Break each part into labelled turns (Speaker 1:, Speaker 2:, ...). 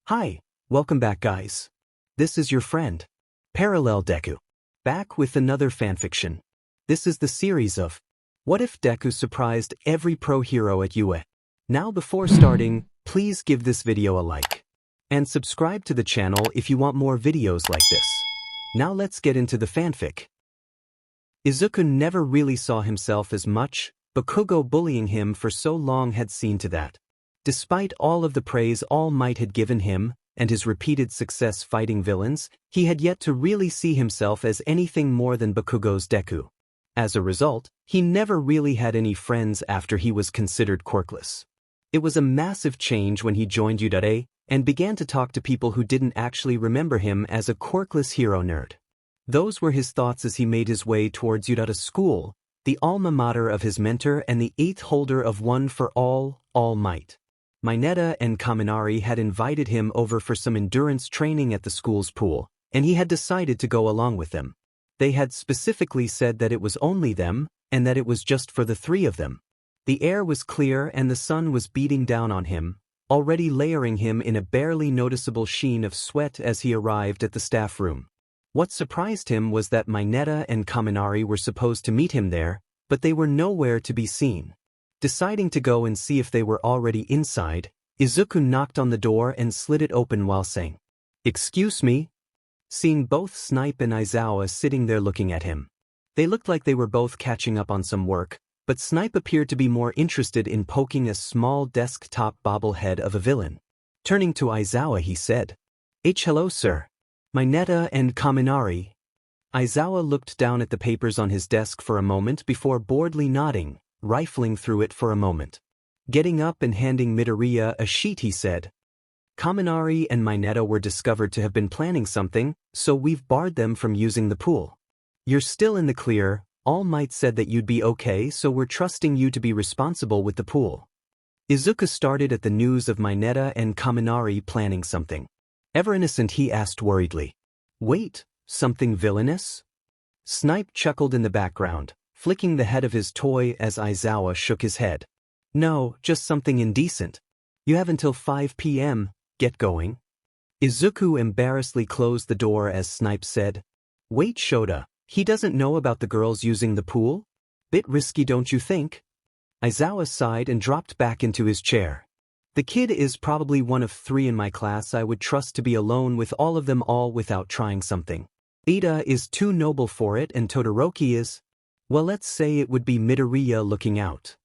Speaker 1: Hi, welcome back guys. This is your friend, Parallel Deku. Back with another fanfiction. This is the series of What If Deku Surprised Every Pro Hero at UA. Now before starting, please give this video a like. And subscribe to the channel if you want more videos like this. Now let's get into the fanfic. Izuku never really saw himself as much, but Kugo bullying him for so long had seen to that. Despite all of the praise All Might had given him, and his repeated success fighting villains, he had yet to really see himself as anything more than Bakugo's Deku. As a result, he never really had any friends after he was considered quirkless. It was a massive change when he joined UA, and began to talk to people who didn't actually remember him as a quirkless hero nerd. Those were his thoughts as he made his way towards UA school, the alma mater of his mentor and the 8th holder of One for All Might. Mineta and Kaminari had invited him over for some endurance training at the school's pool, and he had decided to go along with them. They had specifically said that it was only them, and that it was just for the three of them. The air was clear and the sun was beating down on him, already layering him in a barely noticeable sheen of sweat as he arrived at the staff room. What surprised him was that Mineta and Kaminari were supposed to meet him there, but they were nowhere to be seen. Deciding to go and see if they were already inside, Izuku knocked on the door and slid it open while saying, "Excuse me?" Seeing both Snipe and Aizawa sitting there looking at him. They looked like they were both catching up on some work, but Snipe appeared to be more interested in poking a small desktop bobblehead of a villain. Turning to Aizawa he said, "Hello sir. Mineta and Kaminari." Aizawa looked down at the papers on his desk for a moment before boredly nodding, rifling through it for a moment. Getting up and handing Midoriya a sheet he said, "Kaminari and Mineta were discovered to have been planning something, so we've barred them from using the pool. You're still in the clear. All Might said that you'd be okay, so we're trusting you to be responsible with the pool." Izuku started at the news of Mineta and Kaminari planning something. Ever innocent he asked worriedly, "Wait, something villainous?" Snipe chuckled in the background, flicking the head of his toy as Aizawa shook his head. "No, just something indecent. You have until 5 p.m., get going." Izuku embarrassedly closed the door as Snipe said, "Wait Shota, he doesn't know about the girls using the pool? Bit risky don't you think?" Aizawa sighed and dropped back into his chair. "The kid is probably one of 3 in my class I would trust to be alone with all of them all without trying something. Ida is too noble for it and Todoroki is, well, let's say it would be Midoriya looking out."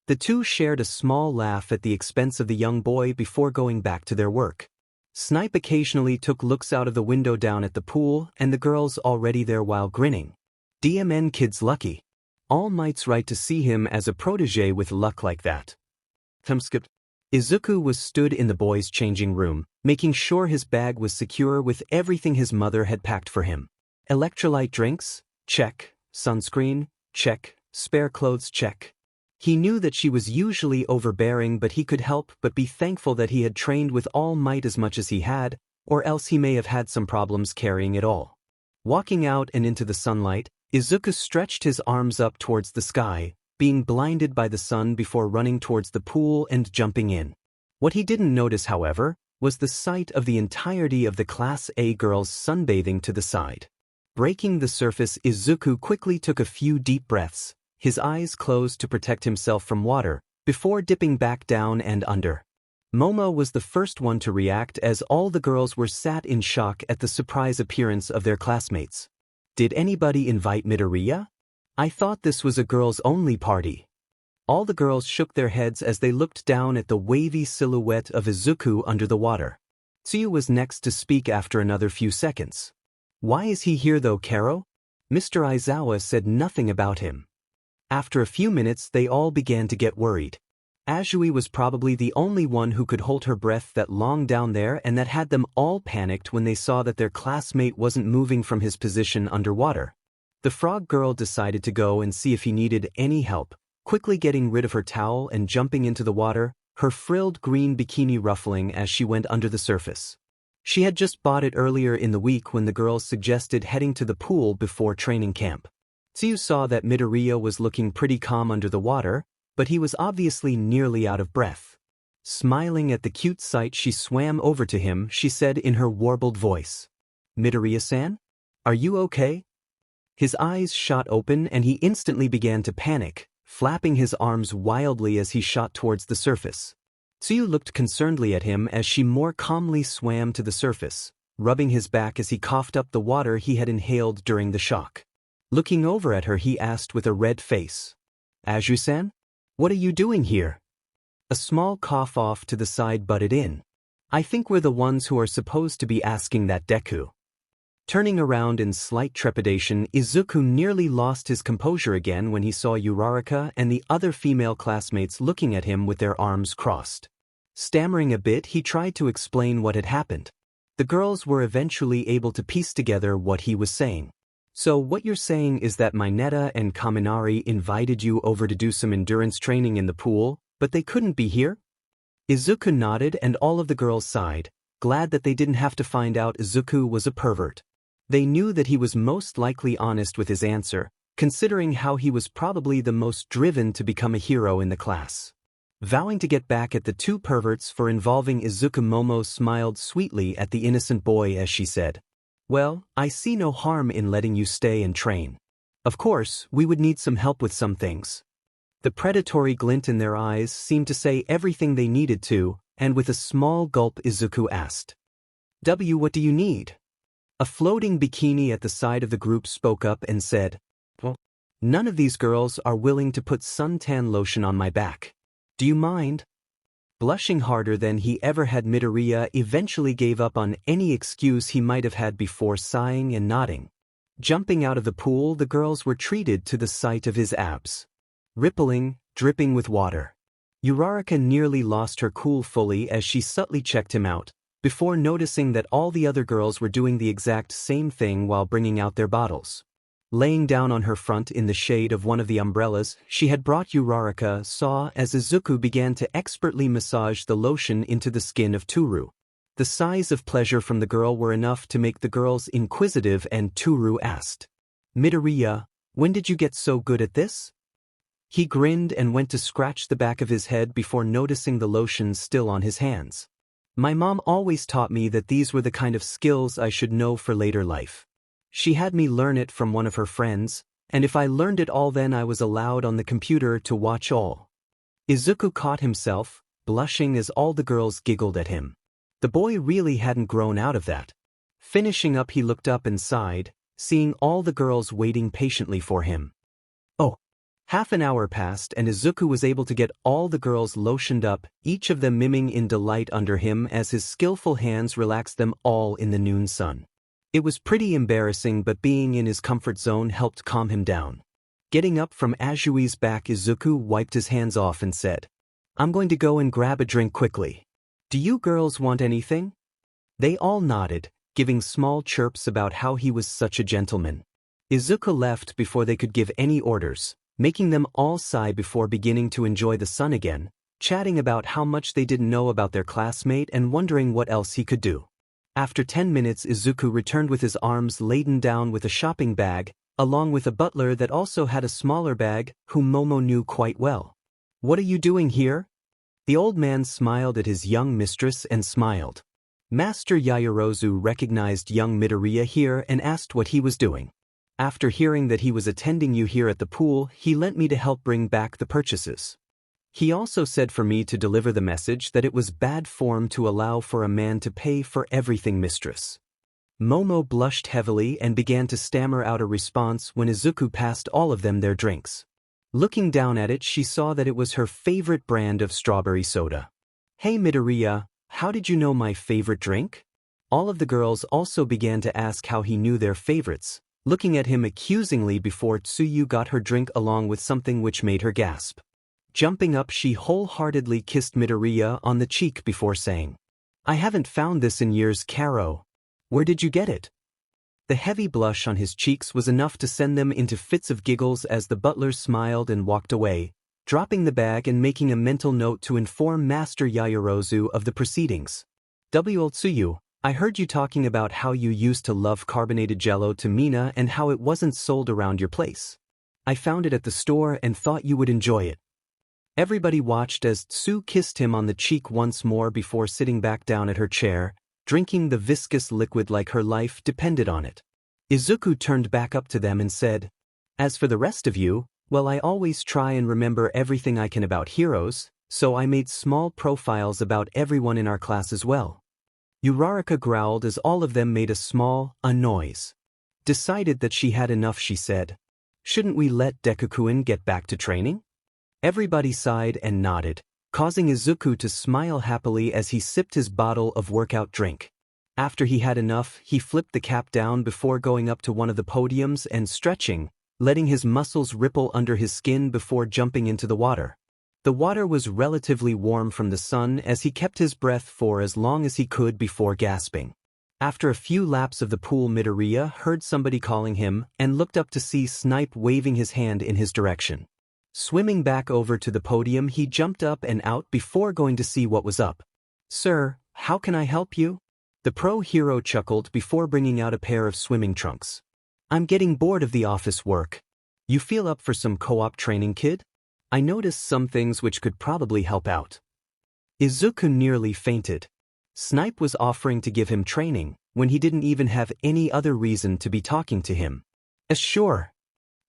Speaker 1: The two shared a small laugh at the expense of the young boy before going back to their work. Snipe occasionally took looks out of the window down at the pool and the girls already there while grinning. "DMN kid's lucky. All Might's right to see him as a protege with luck like that." Izuku was stood in the boys' changing room, making sure his bag was secure with everything his mother had packed for him. Electrolyte drinks? Check. Sunscreen? Check. Spare clothes? Check. He knew that she was usually overbearing, but he could help but be thankful that he had trained with All Might as much as he had, or else he may have had some problems carrying it all. Walking out and into the sunlight, Izuku stretched his arms up towards the sky, being blinded by the sun before running towards the pool and jumping in. What he didn't notice, however, was the sight of the entirety of the Class A girls sunbathing to the side. Breaking the surface, Izuku quickly took a few deep breaths, his eyes closed to protect himself from water, before dipping back down and under. Momo was the first one to react as all the girls were sat in shock at the surprise appearance of their classmates. "Did anybody invite Midoriya? I thought this was a girls-only party." All the girls shook their heads as they looked down at the wavy silhouette of Izuku under the water. Tsuyu was next to speak after another few seconds. "Why is he here though, Karo? Mr. Aizawa said nothing about him." After a few minutes they all began to get worried. Azui was probably the only one who could hold her breath that long down there, and that had them all panicked when they saw that their classmate wasn't moving from his position underwater. The frog girl decided to go and see if he needed any help, quickly getting rid of her towel and jumping into the water, her frilled green bikini ruffling as she went under the surface. She had just bought it earlier in the week when the girls suggested heading to the pool before training camp. Tsuyu saw that Midoriya was looking pretty calm under the water, but he was obviously nearly out of breath. Smiling at the cute sight, she swam over to him. She said in her warbled voice, "Midoriya-san? Are you okay?" His eyes shot open and he instantly began to panic, flapping his arms wildly as he shot towards the surface. Tsuyu looked concernedly at him as she more calmly swam to the surface, rubbing his back as he coughed up the water he had inhaled during the shock. Looking over at her, he asked with a red face, "Aju-san? What are you doing here?" A small cough off to the side butted in. "I think we're the ones who are supposed to be asking that, Deku." Turning around in slight trepidation, Izuku nearly lost his composure again when he saw Uraraka and the other female classmates looking at him with their arms crossed. Stammering a bit, he tried to explain what had happened. The girls were eventually able to piece together what he was saying. "So what you're saying is that Mineta and Kaminari invited you over to do some endurance training in the pool, but they couldn't be here?" Izuku nodded and all of the girls sighed, glad that they didn't have to find out Izuku was a pervert. They knew that he was most likely honest with his answer, considering how he was probably the most driven to become a hero in the class. Vowing to get back at the two perverts for involving Izuku, Momo smiled sweetly at the innocent boy as she said, "Well, I see no harm in letting you stay and train. Of course, we would need some help with some things." The predatory glint in their eyes seemed to say everything they needed to, and with a small gulp Izuku asked, "What do you need?" A floating bikini at the side of the group spoke up and said, "Well, none of these girls are willing to put suntan lotion on my back. Do you mind?" Blushing harder than he ever had, Midoriya eventually gave up on any excuse he might have had before, sighing and nodding. Jumping out of the pool, the girls were treated to the sight of his abs, rippling, dripping with water. Uraraka nearly lost her cool fully as she subtly checked him out, before noticing that all the other girls were doing the exact same thing while bringing out their bottles. Laying down on her front in the shade of one of the umbrellas she had brought, Uraraka saw as Izuku began to expertly massage the lotion into the skin of Toru. The sighs of pleasure from the girl were enough to make the girls inquisitive, and Toru asked, "Midoriya, when did you get so good at this?" He grinned and went to scratch the back of his head before noticing the lotion still on his hands. "My mom always taught me that these were the kind of skills I should know for later life. She had me learn it from one of her friends, and if I learned it all then I was allowed on the computer to watch all." Izuku caught himself, blushing as all the girls giggled at him. The boy really hadn't grown out of that. Finishing up, he looked up and sighed, seeing all the girls waiting patiently for him. Half an hour passed and Izuku was able to get all the girls lotioned up, each of them miming in delight under him as his skillful hands relaxed them all in the noon sun. It was pretty embarrassing, but being in his comfort zone helped calm him down. Getting up from Ajui's back, Izuku wiped his hands off and said, "I'm going to go and grab a drink quickly. Do you girls want anything?" They all nodded, giving small chirps about how he was such a gentleman. Izuku left before they could give any orders, making them all sigh before beginning to enjoy the sun again, chatting about how much they didn't know about their classmate and wondering what else he could do. After 10 minutes, Izuku returned with his arms laden down with a shopping bag, along with a butler that also had a smaller bag, whom Momo knew quite well. "What are you doing here?" The old man smiled at his young mistress and smiled. Master Yaoyorozu recognized young Midoriya here and asked what he was doing. "After hearing that he was attending you here at the pool, he lent me to help bring back the purchases. He also said for me to deliver the message that it was bad form to allow for a man to pay for everything, mistress." Momo blushed heavily and began to stammer out a response when Izuku passed all of them their drinks. Looking down at it, she saw that it was her favorite brand of strawberry soda. "Hey Midoriya, how did you know my favorite drink?" All of the girls also began to ask how he knew their favorites, looking at him accusingly before Tsuyu got her drink along with something which made her gasp. Jumping up, she wholeheartedly kissed Midoriya on the cheek before saying, "I haven't found this in years, Karo. Where did you get it?" The heavy blush on his cheeks was enough to send them into fits of giggles as the butler smiled and walked away, dropping the bag and making a mental note to inform Master Yaoyorozu of the proceedings. "Old Tsuyu, I heard you talking about how you used to love carbonated jello to Mina and how it wasn't sold around your place. I found it at the store and thought you would enjoy it." Everybody watched as Tsu kissed him on the cheek once more before sitting back down at her chair, drinking the viscous liquid like her life depended on it. Izuku turned back up to them and said, "As for the rest of you, well, I always try and remember everything I can about heroes, so I made small profiles about everyone in our class as well." Uraraka growled as all of them made a noise. Decided that she had enough, she said. "Shouldn't we let Deku-kun get back to training?" Everybody sighed and nodded, causing Izuku to smile happily as he sipped his bottle of workout drink. After he had enough, he flipped the cap down before going up to one of the podiums and stretching, letting his muscles ripple under his skin before jumping into the water. The water was relatively warm from the sun as he kept his breath for as long as he could before gasping. After a few laps of the pool, Midoriya heard somebody calling him and looked up to see Snipe waving his hand in his direction. Swimming back over to the podium, he jumped up and out before going to see what was up. "Sir, how can I help you?" The pro hero chuckled before bringing out a pair of swimming trunks. "I'm getting bored of the office work. You feel up for some co-op training, kid? I noticed some things which could probably help out." Izuku nearly fainted. Snipe was offering to give him training when he didn't even have any other reason to be talking to him. Sure."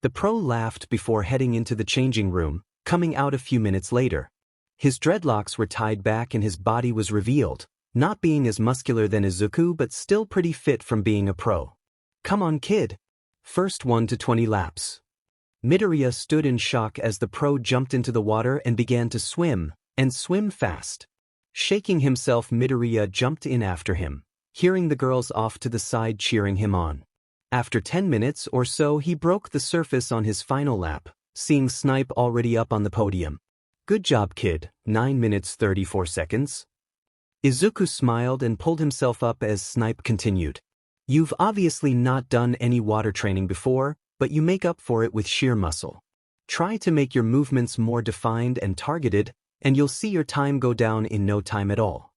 Speaker 1: The pro laughed before heading into the changing room, coming out a few minutes later. His dreadlocks were tied back and his body was revealed, not being as muscular than Izuku but still pretty fit from being a pro. "Come on, kid. First 1 to 20 laps." Midoriya stood in shock as the pro jumped into the water and began to swim fast. Shaking himself, Midoriya jumped in after him, hearing the girls off to the side cheering him on. After 10 minutes or so, he broke the surface on his final lap, seeing Snipe already up on the podium. "Good job, kid, 9 minutes 34 seconds. Izuku smiled and pulled himself up as Snipe continued. "You've obviously not done any water training before, but you make up for it with sheer muscle. Try to make your movements more defined and targeted, and you'll see your time go down in no time at all.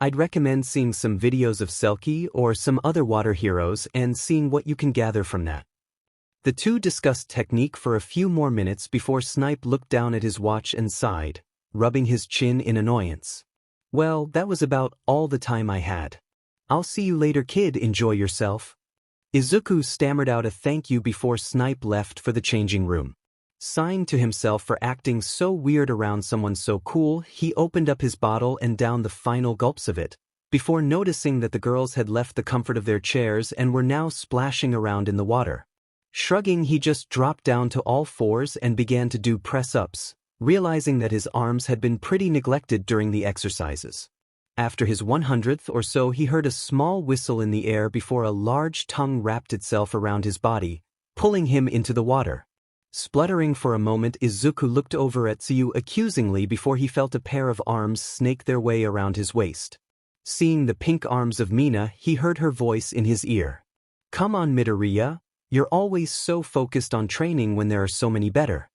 Speaker 1: I'd recommend seeing some videos of Selkie or some other water heroes and seeing what you can gather from that." The two discussed technique for a few more minutes before Snipe looked down at his watch and sighed, rubbing his chin in annoyance. "Well, that was about all the time I had. I'll see you later, kid, enjoy yourself." Izuku stammered out a thank you before Snipe left for the changing room. Sighing to himself for acting so weird around someone so cool, he opened up his bottle and downed the final gulps of it, before noticing that the girls had left the comfort of their chairs and were now splashing around in the water. Shrugging, he just dropped down to all fours and began to do press-ups, realizing that his arms had been pretty neglected during the exercises. After his 100th or so, he heard a small whistle in the air before a large tongue wrapped itself around his body, pulling him into the water. Spluttering for a moment, Izuku looked over at Tsuyu accusingly before he felt a pair of arms snake their way around his waist. Seeing the pink arms of Mina, he heard her voice in his ear. "Come on, Midoriya, you're always so focused on training when there are so many better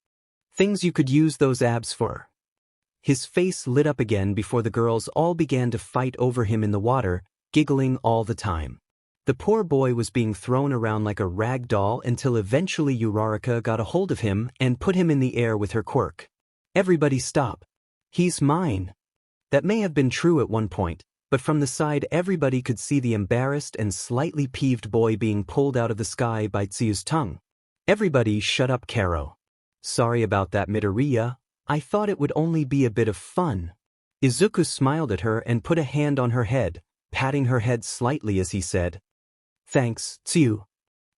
Speaker 1: things you could use those abs for." His face lit up again before the girls all began to fight over him in the water, giggling all the time. The poor boy was being thrown around like a rag doll until eventually Uraraka got a hold of him and put him in the air with her quirk. "Everybody stop. He's mine." That may have been true at one point, but from the side everybody could see the embarrassed and slightly peeved boy being pulled out of the sky by Tsuyu's tongue. "Everybody shut up, Karo." "Sorry about that, Midoriya. I thought it would only be a bit of fun." Izuku smiled at her and put a hand on her head, patting her head slightly as he said, "Thanks, Tsuyu."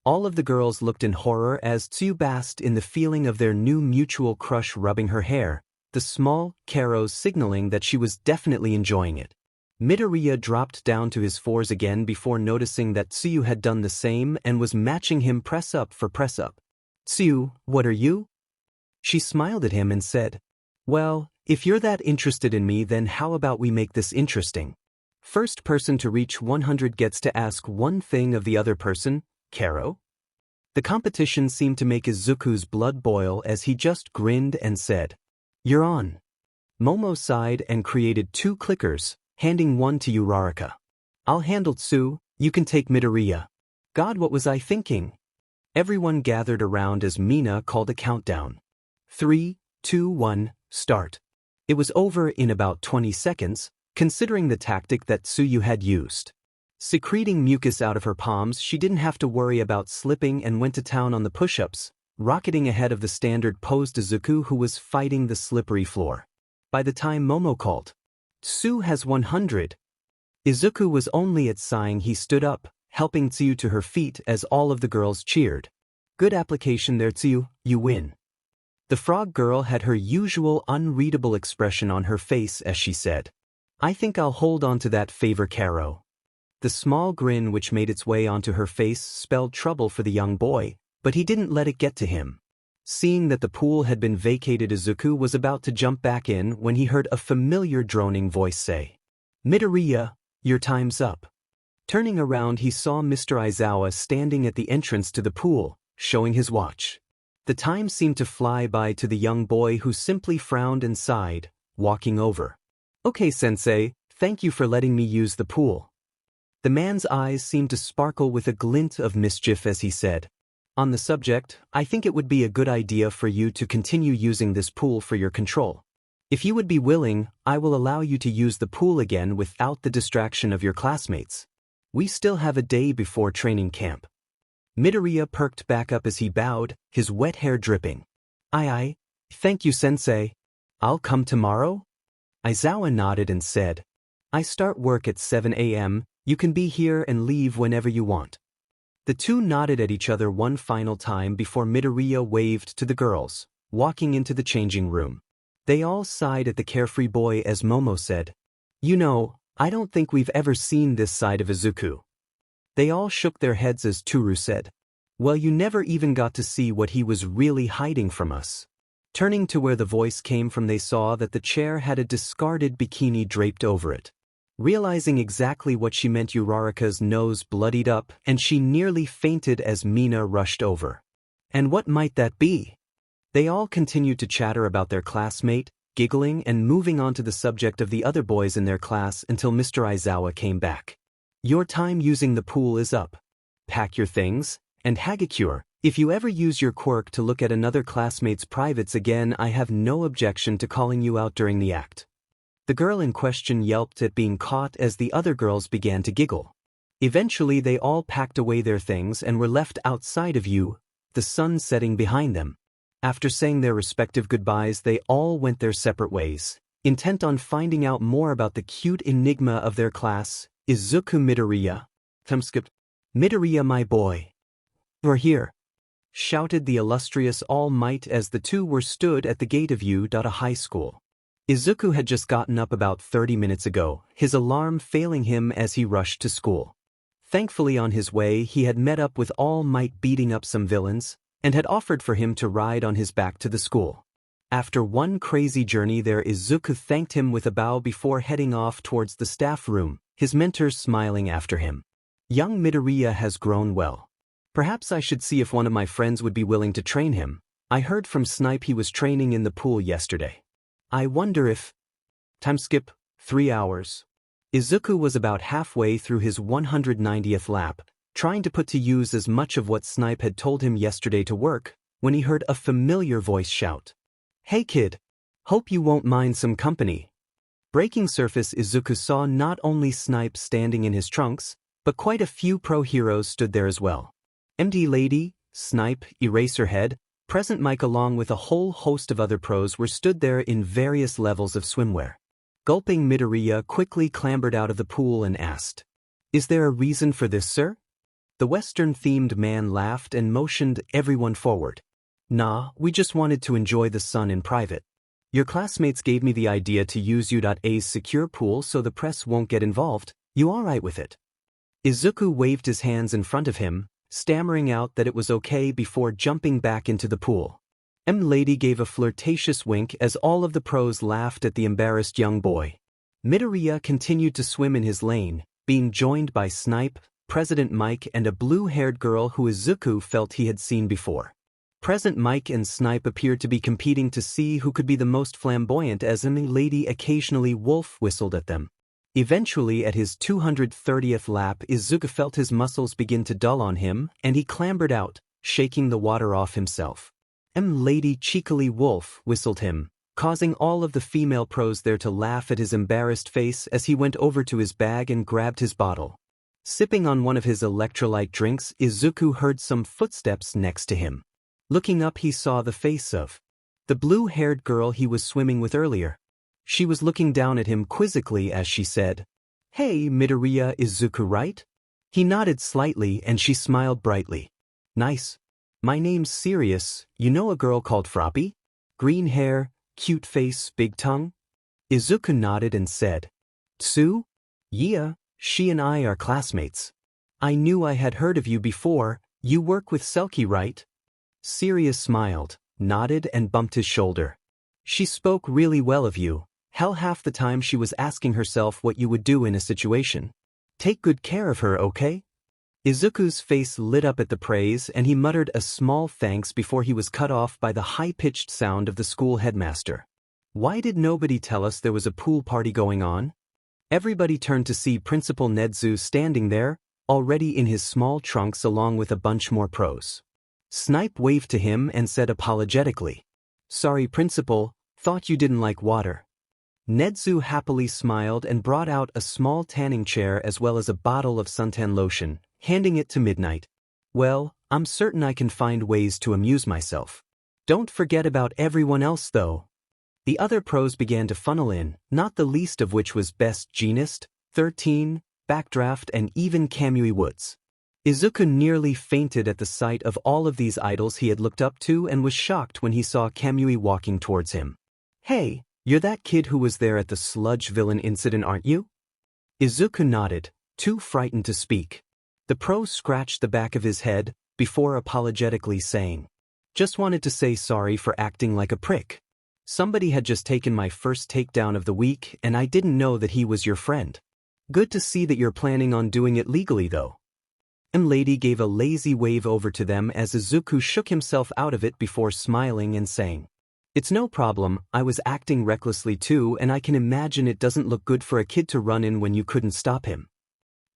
Speaker 1: All of the girls looked in horror as Tsuyu basked in the feeling of their new mutual crush rubbing her hair, the small Karos signaling that she was definitely enjoying it. Midoriya dropped down to his fours again before noticing that Tsuyu had done the same and was matching him press up for press up. "Tsuyu, what are you?" She smiled at him and said, "Well, if you're that interested in me, then how about we make this interesting? First person to reach 100 gets to ask one thing of the other person, Karo?" The competition seemed to make Izuku's blood boil as he just grinned and said, "You're on." Momo sighed and created 2 clickers, handing one to Uraraka. "I'll handle Tsu, you can take Midoriya." God, what was I thinking? Everyone gathered around as Mina called a countdown. 3, 2, 1, Start. It was over in about 20 seconds, considering the tactic that Tsuyu had used. Secreting mucus out of her palms, she didn't have to worry about slipping and went to town on the push-ups, rocketing ahead of the standard-posed Izuku who was fighting the slippery floor. By the time Momo called, "Tsu has 100," Izuku was only at sighing he stood up, helping Tsuyu to her feet as all of the girls cheered. "Good application there, Tsuyu, you win." The frog girl had her usual unreadable expression on her face as she said, "I think I'll hold on to that favor, Karo." The small grin which made its way onto her face spelled trouble for the young boy, but he didn't let it get to him. Seeing that the pool had been vacated, Izuku was about to jump back in when he heard a familiar droning voice say, "Midoriya, your time's up." Turning around, he saw Mr. Aizawa standing at the entrance to the pool, showing his watch. The time seemed to fly by to the young boy who simply frowned and sighed, walking over. "Okay, sensei, thank you for letting me use the pool." The man's eyes seemed to sparkle with a glint of mischief as he said, "On the subject, I think it would be a good idea for you to continue using this pool for your control. If you would be willing, I will allow you to use the pool again without the distraction of your classmates. We still have a day before training camp." Midoriya perked back up as he bowed, his wet hair dripping. Aye, thank you, sensei. I'll come tomorrow?" Aizawa nodded and said, "I start work at 7 a.m., you can be here and leave whenever you want." The two nodded at each other one final time before Midoriya waved to the girls, walking into the changing room. They all sighed at the carefree boy as Momo said, "You know, I don't think we've ever seen this side of Izuku." They all shook their heads as Toru said, "Well, you never even got to see what he was really hiding from us." Turning to where the voice came from, they saw that the chair had a discarded bikini draped over it. Realizing exactly what she meant, Uraraka's nose bloodied up and she nearly fainted as Mina rushed over. "And what might that be?" They all continued to chatter about their classmate, giggling and moving on to the subject of the other boys in their class until Mr. Aizawa came back. "Your time using the pool is up. Pack your things, and Hagakure, if you ever use your quirk to look at another classmate's privates again, I have no objection to calling you out during the act." The girl in question yelped at being caught as the other girls began to giggle. Eventually they all packed away their things and were left outside of view, the sun setting behind them. After saying their respective goodbyes, they all went their separate ways, intent on finding out more about the cute enigma of their class, Izuku Midoriya. "Midoriya, my boy. You're here," shouted the illustrious All Might as the two were stood at the gate of U.A High School. Izuku had just gotten up about 30 minutes ago, his alarm failing him as he rushed to school. Thankfully on his way he had met up with All Might beating up some villains, and had offered for him to ride on his back to the school. After one crazy journey there, Izuku thanked him with a bow before heading off towards the staff room, his mentors smiling after him. "Young Midoriya has grown well. Perhaps I should see if one of my friends would be willing to train him. I heard from Snipe he was training in the pool yesterday. I wonder if..." Time skip, 3 hours. Izuku was about halfway through his 190th lap, trying to put to use as much of what Snipe had told him yesterday to work, when he heard a familiar voice shout, "Hey kid! Hope you won't mind some company." Breaking surface, Izuku saw not only Snipe standing in his trunks, but quite a few pro heroes stood there as well. MD Lady, Snipe, Eraserhead, Present Mike along with a whole host of other pros were stood there in various levels of swimwear. Gulping, Midoriya quickly clambered out of the pool and asked, "Is there a reason for this, sir?" The Western-themed man laughed and motioned everyone forward. "Nah, we just wanted to enjoy the sun in private. Your classmates gave me the idea to use U.A's secure pool so the press won't get involved. You alright with it?" Izuku waved his hands in front of him, stammering out that it was okay before jumping back into the pool. Lady gave a flirtatious wink as all of the pros laughed at the embarrassed young boy. Midoriya continued to swim in his lane, being joined by Snipe, President Mike and a blue-haired girl who Izuku felt he had seen before. Present Mike and Snipe appeared to be competing to see who could be the most flamboyant as Lady occasionally wolf whistled at them. Eventually at his 230th lap, Izuku felt his muscles begin to dull on him and he clambered out, shaking the water off himself. Lady cheekily wolf whistled him, causing all of the female pros there to laugh at his embarrassed face as he went over to his bag and grabbed his bottle. Sipping on one of his electrolyte drinks, Izuku heard some footsteps next to him. Looking up, he saw the face of the blue-haired girl he was swimming with earlier. She was looking down at him quizzically as she said, "Hey, Midoriya, Izuku, right?" He nodded slightly and she smiled brightly. "Nice. My name's Sirius. You know a girl called Froppy? Green hair, cute face, big tongue?" Izuku nodded and said, "Tsu? Yeah, she and I are classmates. I knew I had heard of you before. You work with Selkie, right?" Sirius smiled, nodded and bumped his shoulder. "She spoke really well of you. Hell, half the time she was asking herself what you would do in a situation. Take good care of her, okay?" Izuku's face lit up at the praise and he muttered a small thanks before he was cut off by the high-pitched sound of the school headmaster. Why did nobody tell us there was a pool party going on? Everybody turned to see Principal Nedzu standing there, already in his small trunks along with a bunch more pros. Snipe waved to him and said apologetically, "Sorry, Principal, thought you didn't like water." Nedzu happily smiled and brought out a small tanning chair as well as a bottle of suntan lotion, handing it to Midnight. "Well, I'm certain I can find ways to amuse myself. Don't forget about everyone else though." The other pros began to funnel in, not the least of which was Best Jeanist, 13, Backdraft and even Kamui Woods. Izuku nearly fainted at the sight of all of these idols he had looked up to and was shocked when he saw Kamui walking towards him. "Hey, you're that kid who was there at the sludge villain incident, aren't you?" Izuku nodded, too frightened to speak. The pro scratched the back of his head, before apologetically saying, "Just wanted to say sorry for acting like a prick. Somebody had just taken my first takedown of the week and I didn't know that he was your friend. Good to see that you're planning on doing it legally though." Lady gave a lazy wave over to them as Izuku shook himself out of it before smiling and saying, "It's no problem, I was acting recklessly too and I can imagine it doesn't look good for a kid to run in when you couldn't stop him."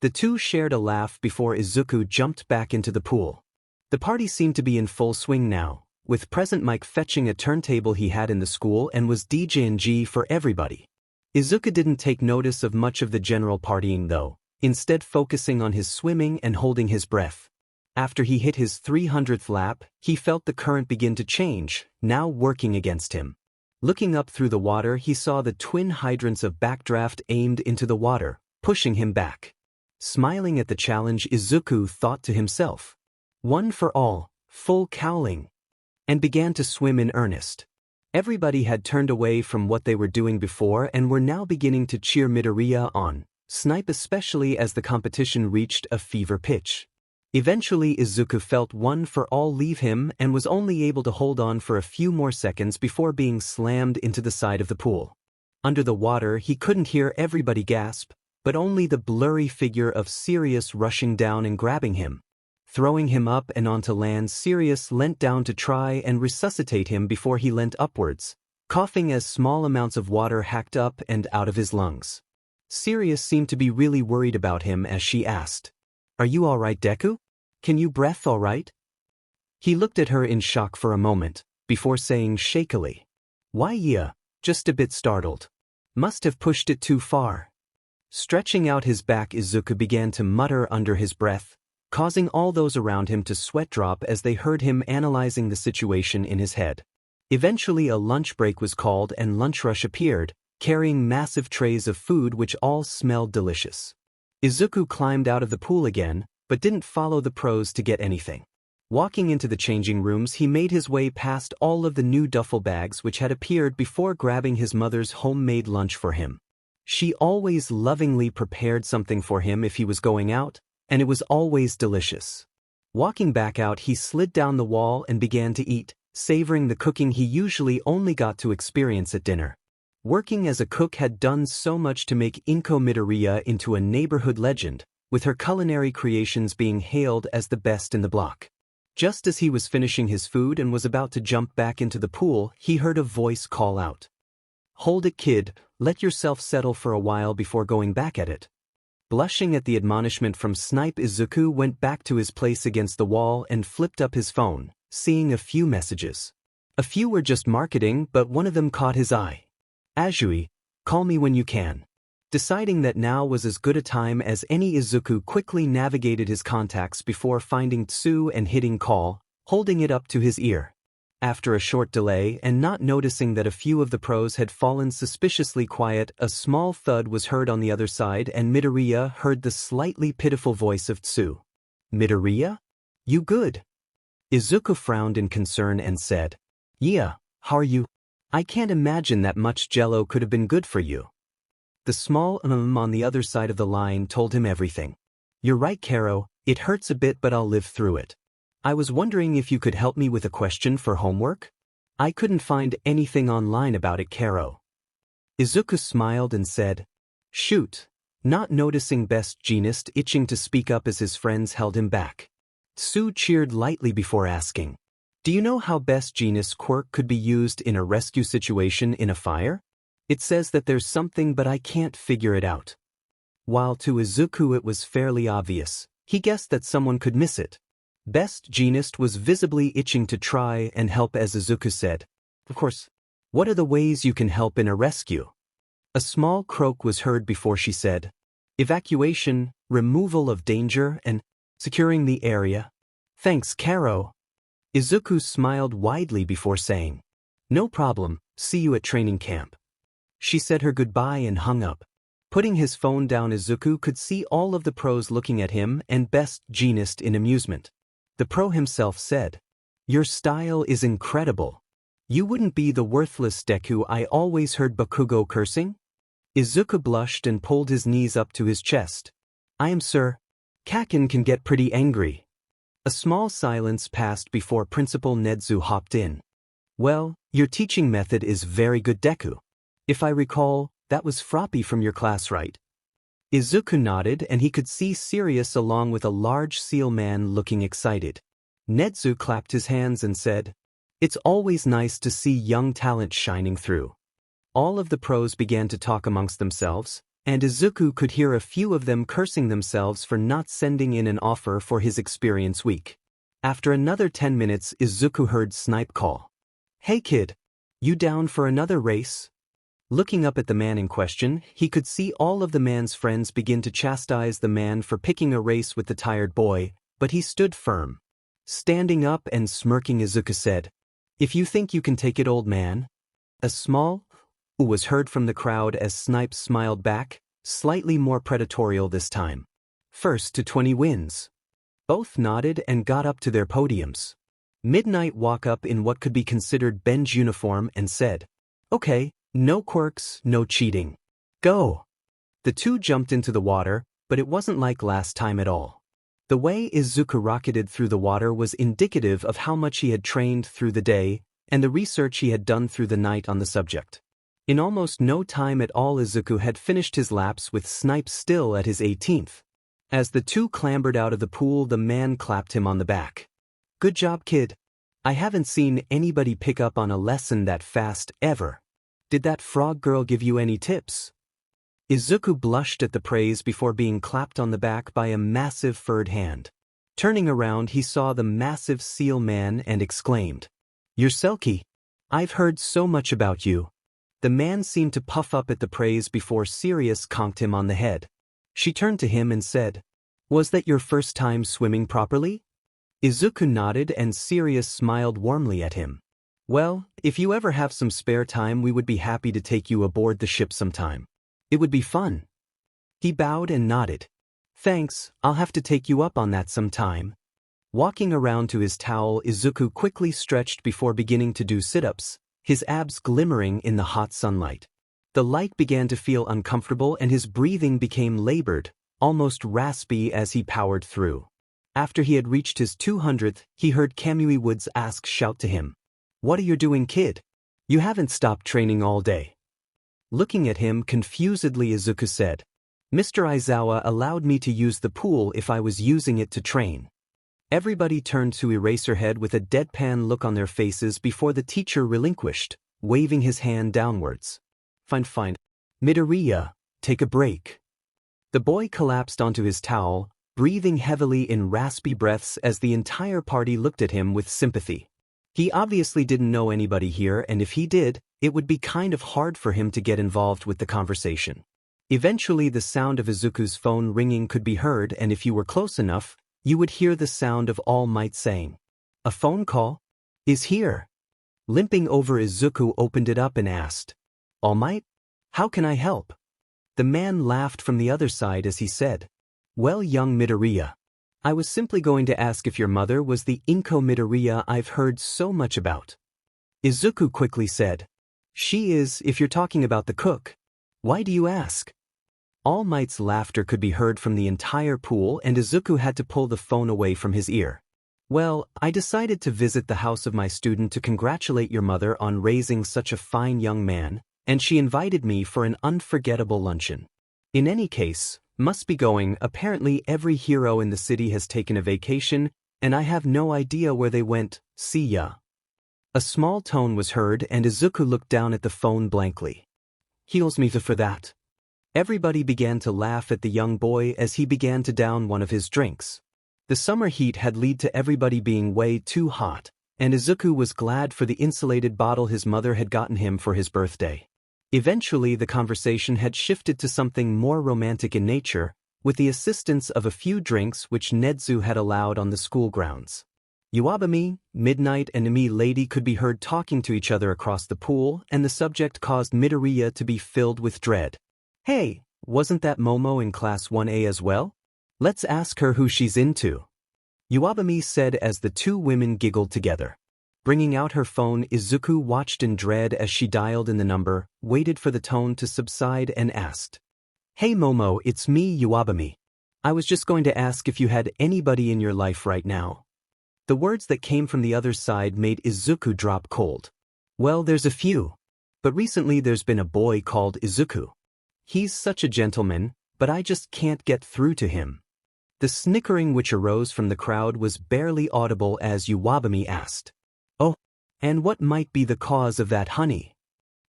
Speaker 1: The two shared a laugh before Izuku jumped back into the pool. The party seemed to be in full swing now, with Present Mike fetching a turntable he had in the school and was DJing for everybody. Izuku didn't take notice of much of the general partying though, instead focusing on his swimming and holding his breath. After he hit his 300th lap, he felt the current begin to change, now working against him. Looking up through the water, he saw the twin hydrants of Backdraft aimed into the water, pushing him back. Smiling at the challenge, Izuku thought to himself, "One for all, full cowling," and began to swim in earnest. Everybody had turned away from what they were doing before and were now beginning to cheer Midoriya on, Snipe especially as the competition reached a fever pitch. Eventually Izuku felt One for All leave him and was only able to hold on for a few more seconds before being slammed into the side of the pool. Under the water he couldn't hear everybody gasp, but only the blurry figure of Sirius rushing down and grabbing him. Throwing him up and onto land, Sirius leant down to try and resuscitate him before he leant upwards, coughing as small amounts of water hacked up and out of his lungs. Sirius seemed to be really worried about him as she asked, "Are you alright, Deku? Can you breathe alright?" He looked at her in shock for a moment, before saying shakily, "Why yeah, just a bit startled. Must have pushed it too far." Stretching out his back, Izuku began to mutter under his breath, causing all those around him to sweat drop as they heard him analyzing the situation in his head. Eventually a lunch break was called and Lunch Rush appeared, carrying massive trays of food which all smelled delicious. Izuku climbed out of the pool again, but didn't follow the pros to get anything. Walking into the changing rooms, he made his way past all of the new duffel bags which had appeared before grabbing his mother's homemade lunch for him. She always lovingly prepared something for him if he was going out, and it was always delicious. Walking back out, he slid down the wall and began to eat, savoring the cooking he usually only got to experience at dinner. Working as a cook had done so much to make Inko Midoriya into a neighborhood legend, with her culinary creations being hailed as the best in the block. Just as he was finishing his food and was about to jump back into the pool, he heard a voice call out, "Hold it, kid, let yourself settle for a while before going back at it." Blushing at the admonishment from Snipe, Izuku went back to his place against the wall and flipped up his phone, seeing a few messages. A few were just marketing, but one of them caught his eye. Azui, call me when you can. Deciding that now was as good a time as any, Izuku quickly navigated his contacts before finding Tsu and hitting call, holding it up to his ear. After a short delay and not noticing that a few of the pros had fallen suspiciously quiet, a small thud was heard on the other side and Midoriya heard the slightly pitiful voice of Tsu. Midoriya? You good? Izuku frowned in concern and said, Yeah, how are you? I can't imagine that much jello could have been good for you. The small on the other side of the line told him everything. You're right, Karo, it hurts a bit but I'll live through it. I was wondering if you could help me with a question for homework? I couldn't find anything online about it, Karo. Izuku smiled and said, Shoot, not noticing BHNA itching to speak up as his friends held him back. Tsu cheered lightly before asking, Do you know how BHNA's quirk could be used in a rescue situation in a fire? It says that there's something but I can't figure it out. While to Izuku it was fairly obvious, he guessed that someone could miss it. BHNA was visibly itching to try and help as Izuku said, Of course, what are the ways you can help in a rescue? A small croak was heard before she said, Evacuation, removal of danger, and securing the area. Thanks, Karo. Izuku smiled widely before saying, No problem, see you at training camp. She said her goodbye and hung up. Putting his phone down, Izuku could see all of the pros looking at him and BHNA in amusement. The pro himself said, Your style is incredible. You wouldn't be the worthless Deku I always heard Bakugo cursing? Izuku blushed and pulled his knees up to his chest. I am, sir. Kakin can get pretty angry. A small silence passed before Principal Nedzu hopped in. Well, your teaching method is very good, Deku. If I recall, that was Froppy from your class, right? Izuku nodded and he could see Sirius along with a large seal man looking excited. Nedzu clapped his hands and said, It's always nice to see young talent shining through. All of the pros began to talk amongst themselves, and Izuku could hear a few of them cursing themselves for not sending in an offer for his experience week. After another 10 minutes, Izuku heard Snipe call. Hey kid, you down for another race? Looking up at the man in question, he could see all of the man's friends begin to chastise the man for picking a race with the tired boy, but he stood firm. Standing up and smirking, Izuku said, If you think you can take it, old man. A small ooh was heard from the crowd as Snipe smiled back, slightly more predatorial this time. First to 20 wins. Both nodded and got up to their podiums. Midnight walked up in what could be considered Ben's uniform and said, Okay, no quirks, no cheating. Go! The two jumped into the water, but it wasn't like last time at all. The way Izuku rocketed through the water was indicative of how much he had trained through the day and the research he had done through the night on the subject. In almost no time at all, Izuku had finished his laps with Snipe still at his 18th. As the two clambered out of the pool, the man clapped him on the back. Good job, kid. I haven't seen anybody pick up on a lesson that fast, ever. Did that frog girl give you any tips? Izuku blushed at the praise before being clapped on the back by a massive furred hand. Turning around, he saw the massive seal man and exclaimed, You're Selkie. I've heard so much about you. The man seemed to puff up at the praise before Sirius conked him on the head. She turned to him and said, Was that your first time swimming properly? Izuku nodded and Sirius smiled warmly at him. Well, if you ever have some spare time, we would be happy to take you aboard the ship sometime. It would be fun. He bowed and nodded. Thanks, I'll have to take you up on that sometime. Walking around to his towel, Izuku quickly stretched before beginning to do sit-ups, his abs glimmering in the hot sunlight. The light began to feel uncomfortable and his breathing became labored, almost raspy as he powered through. After he had reached his 200th, he heard Kamui Woods shout to him. What are you doing, kid? You haven't stopped training all day. Looking at him confusedly, Izuku said, Mr. Aizawa allowed me to use the pool if I was using it to train. Everybody turned to Eraserhead with a deadpan look on their faces before the teacher relinquished, waving his hand downwards. Fine. Midoriya, take a break. The boy collapsed onto his towel, breathing heavily in raspy breaths as the entire party looked at him with sympathy. He obviously didn't know anybody here, and if he did, it would be kind of hard for him to get involved with the conversation. Eventually the sound of Izuku's phone ringing could be heard, and if you were close enough, you would hear the sound of All Might saying, "A phone call? Is here." Limping over, Izuku opened it up and asked, "All Might? How can I help?" The man laughed from the other side as he said, "Well, young Midoriya, I was simply going to ask if your mother was the Inko Midoriya I've heard so much about." Izuku quickly said, "She is, if you're talking about the cook. Why do you ask?" All Might's laughter could be heard from the entire pool, and Izuku had to pull the phone away from his ear. "Well, I decided to visit the house of my student to congratulate your mother on raising such a fine young man, and she invited me for an unforgettable luncheon. In any case, must be going. Apparently every hero in the city has taken a vacation, and I have no idea where they went. See ya." A small tone was heard, and Izuku looked down at the phone blankly. "Heals me for that." Everybody began to laugh at the young boy as he began to down one of his drinks. The summer heat had led to everybody being way too hot, and Izuku was glad for the insulated bottle his mother had gotten him for his birthday. Eventually the conversation had shifted to something more romantic in nature, with the assistance of a few drinks which Nedzu had allowed on the school grounds. Iwabami, Midnight, and Emi Lady could be heard talking to each other across the pool, and the subject caused Midoriya to be filled with dread. "Hey, wasn't that Momo in Class 1A as well? Let's ask her who she's into," Iwabami said as the two women giggled together. Bringing out her phone, Izuku watched in dread as she dialed in the number, waited for the tone to subside, and asked, "Hey Momo, it's me, Iwabami. I was just going to ask if you had anybody in your life right now." The words that came from the other side made Izuku drop cold. "Well, there's a few. But recently there's been a boy called Izuku. He's such a gentleman, but I just can't get through to him." The snickering which arose from the crowd was barely audible as Iwabami asked, "Oh, and what might be the cause of that, honey?"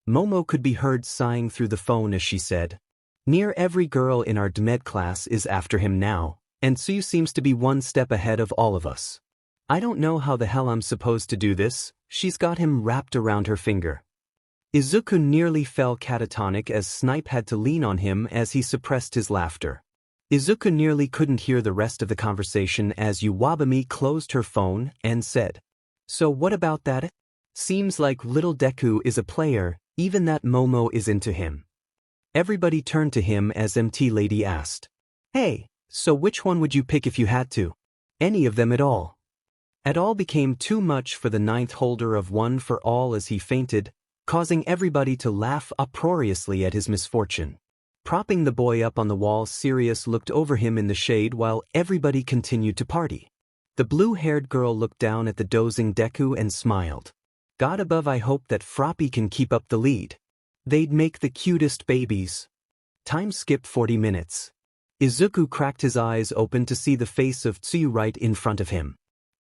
Speaker 1: Momo could be heard sighing through the phone as she said, "Near every girl in our DMed class is after him now, and Tsuyu seems to be one step ahead of all of us. I don't know how the hell I'm supposed to do this. She's got him wrapped around her finger." Izuku nearly fell catatonic as Snipe had to lean on him as he suppressed his laughter. Izuku nearly couldn't hear the rest of the conversation as Iwabami closed her phone and said, "So what about that? Seems like little Deku is a player, even that Momo is into him." Everybody turned to him as MT Lady asked, "Hey, so which one would you pick if you had to? Any of them at all?" It all became too much for the ninth holder of One for All as he fainted, causing everybody to laugh uproariously at his misfortune. Propping the boy up on the wall, Sirius looked over him in the shade while everybody continued to party. The blue-haired girl looked down at the dozing Deku and smiled. "God above, I hope that Froppy can keep up the lead. They'd make the cutest babies." Time skipped 40 minutes. Izuku cracked his eyes open to see the face of Tsuyu right in front of him.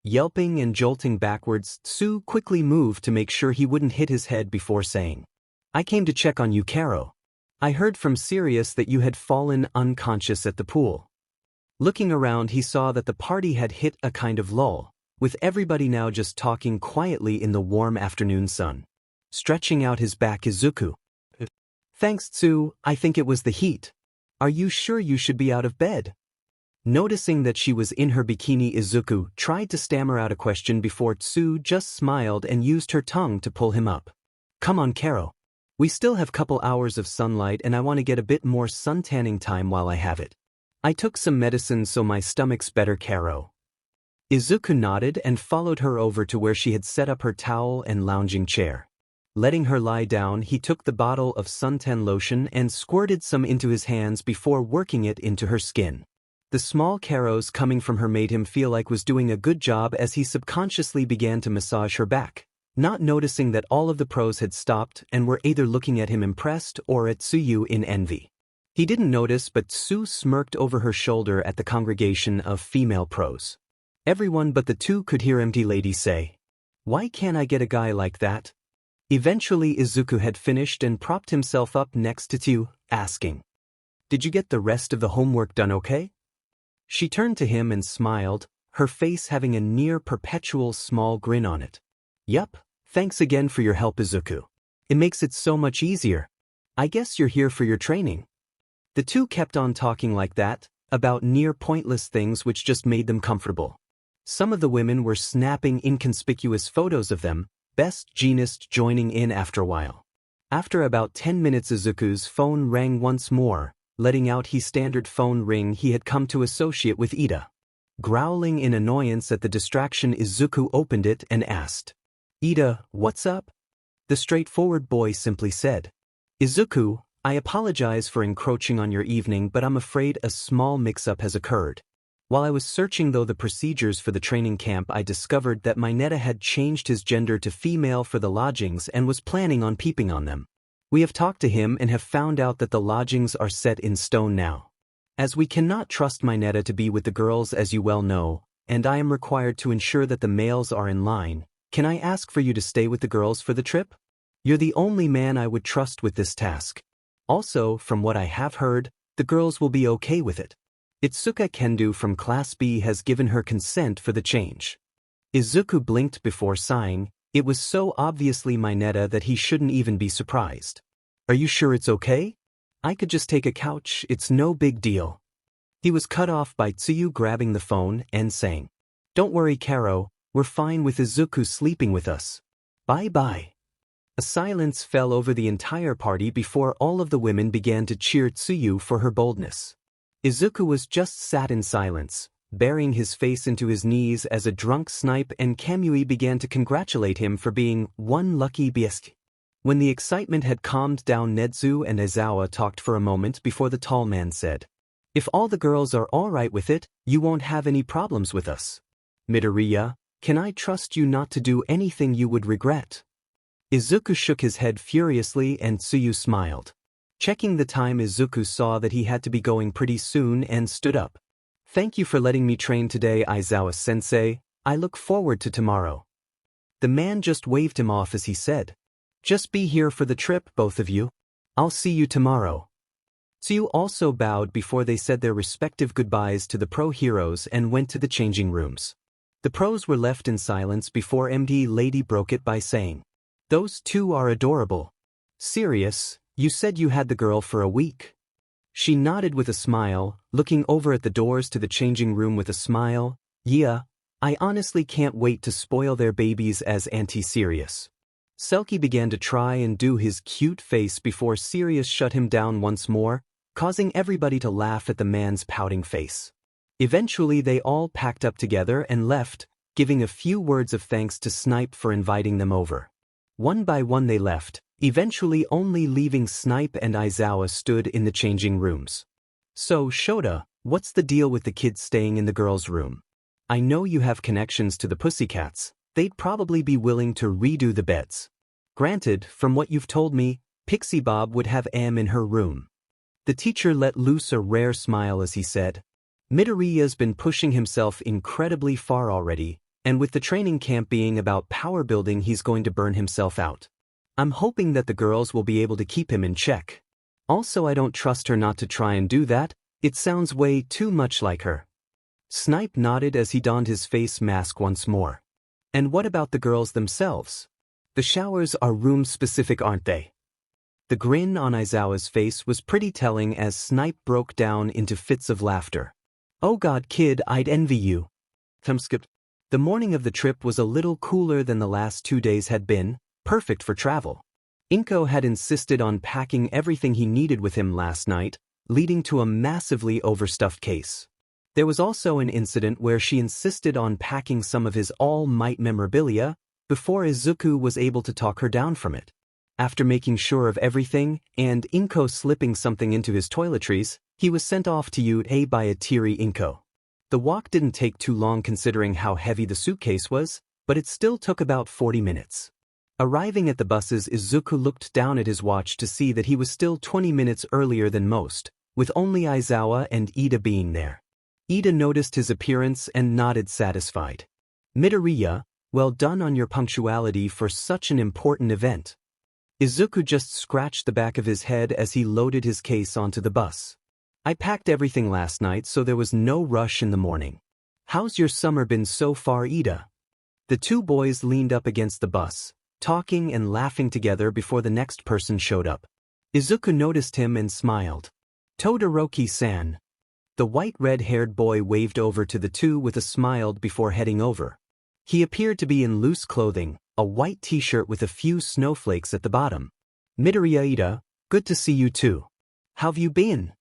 Speaker 1: Yelping and jolting backwards, Tsu quickly moved to make sure he wouldn't hit his head before saying, "I came to check on you, Karo. I heard from Sirius that you had fallen unconscious at the pool." Looking around, he saw that the party had hit a kind of lull, with everybody now just talking quietly in the warm afternoon sun. Stretching out his back, Izuku, "Thanks, Tsu, I think it was the heat. Are you sure you should be out of bed?" Noticing that she was in her bikini, Izuku tried to stammer out a question before Tsu just smiled and used her tongue to pull him up. "Come on, Karo. We still have couple hours of sunlight and I want to get a bit more sun tanning time while I have it. I took some medicine so my stomach's better, Karo." Izuku nodded and followed her over to where she had set up her towel and lounging chair. Letting her lie down, he took the bottle of suntan lotion and squirted some into his hands before working it into her skin. The small carols coming from her made him feel like was doing a good job as he subconsciously began to massage her back, not noticing that all of the pros had stopped and were either looking at him impressed or at Tsuyu in envy. He didn't notice, but Tsu smirked over her shoulder at the congregation of female pros. Everyone but the two could hear MT Lady say, "Why can't I get a guy like that?" Eventually Izuku had finished and propped himself up next to Tsu, asking, "Did you get the rest of the homework done okay?" She turned to him and smiled, her face having a near-perpetual small grin on it. Yup, thanks again for your help, Izuku. It makes it so much easier. I guess you're here for your training. The two kept on talking like that, about near pointless things which just made them comfortable. Some of the women were snapping inconspicuous photos of them, best jeanist joining in after a while. After about 10 minutes Izuku's phone rang once more, letting out his standard phone ring he had come to associate with Ida. Growling in annoyance at the distraction, Izuku opened it and asked, "Ida, what's up?" The straightforward boy simply said, "Izuku, I apologize for encroaching on your evening, but I'm afraid a small mix-up has occurred. While I was searching the procedures for the training camp, I discovered that Mineta had changed his gender to female for the lodgings and was planning on peeping on them. We have talked to him and have found out that the lodgings are set in stone now. As we cannot trust Mineta to be with the girls, as you well know, and I am required to ensure that the males are in line, can I ask for you to stay with the girls for the trip? You're the only man I would trust with this task. Also, from what I have heard, the girls will be okay with it. Itsuka Kendo from Class B has given her consent for the change." Izuku blinked before sighing. It was so obviously Mineta that he shouldn't even be surprised. "Are you sure it's okay? I could just take a couch, it's no big deal." He was cut off by Tsuyu grabbing the phone and saying, "Don't worry, Karo, we're fine with Izuku sleeping with us. Bye-bye." A silence fell over the entire party before all of the women began to cheer Tsuyu for her boldness. Izuku was just sat in silence, burying his face into his knees as a drunk Snipe and Kamui began to congratulate him for being one lucky beast. When the excitement had calmed down, Nedzu and Aizawa talked for a moment before the tall man said, "If all the girls are alright with it, you won't have any problems with us. Midoriya, can I trust you not to do anything you would regret?" Izuku shook his head furiously and Tsuyu smiled. Checking the time, Izuku saw that he had to be going pretty soon and stood up. "Thank you for letting me train today, Aizawa-sensei. I look forward to tomorrow." The man just waved him off as he said, "Just be here for the trip, both of you. I'll see you tomorrow." Tsuyu also bowed before they said their respective goodbyes to the pro heroes and went to the changing rooms. The pros were left in silence before MD Lady broke it by saying, "Those two are adorable. Serious? You said you had the girl for a week?" She nodded with a smile, looking over at the doors to the changing room with a smile. "Yeah, I honestly can't wait to spoil their babies as anti-serious." Selkie began to try and do his cute face before Sirius shut him down once more, causing everybody to laugh at the man's pouting face. Eventually they all packed up together and left, giving a few words of thanks to Snipe for inviting them over. One by one they left, eventually only leaving Snipe and Aizawa stood in the changing rooms. "So, Shota, what's the deal with the kids staying in the girls' room? I know you have connections to the Pussycats. They'd probably be willing to redo the beds. Granted, from what you've told me, Pixie Bob would have Am in her room." The teacher let loose a rare smile as he said, "Midoriya's been pushing himself incredibly far already, and with the training camp being about power building, he's going to burn himself out. I'm hoping that the girls will be able to keep him in check. Also, I don't trust her not to try and do that. It sounds way too much like her." Snipe nodded as he donned his face mask once more. "And what about the girls themselves? The showers are room-specific, aren't they?" The grin on Aizawa's face was pretty telling as Snipe broke down into fits of laughter. "Oh god, kid, I'd envy you." The morning of the trip was a little cooler than the last 2 days had been, perfect for travel. Inko had insisted on packing everything he needed with him last night, leading to a massively overstuffed case. There was also an incident where she insisted on packing some of his All Might memorabilia before Izuku was able to talk her down from it. After making sure of everything, and Inko slipping something into his toiletries, he was sent off to UA by a teary Inko. The walk didn't take too long considering how heavy the suitcase was, but it still took about 40 minutes. Arriving at the buses, Izuku looked down at his watch to see that he was still 20 minutes earlier than most, with only Aizawa and Ida being there. Ida noticed his appearance and nodded satisfied. "Midoriya, well done on your punctuality for such an important event." Izuku just scratched the back of his head as he loaded his case onto the bus. "I packed everything last night, so there was no rush in the morning. How's your summer been so far, Ida?" The two boys leaned up against the bus, talking and laughing together before the next person showed up. Izuku noticed him and smiled. Todoroki-san. The white red-haired boy waved over to the two with a smile before heading over. He appeared to be in loose clothing, a white t-shirt with a few snowflakes at the bottom. Midoriya, good to see you too. How've you been?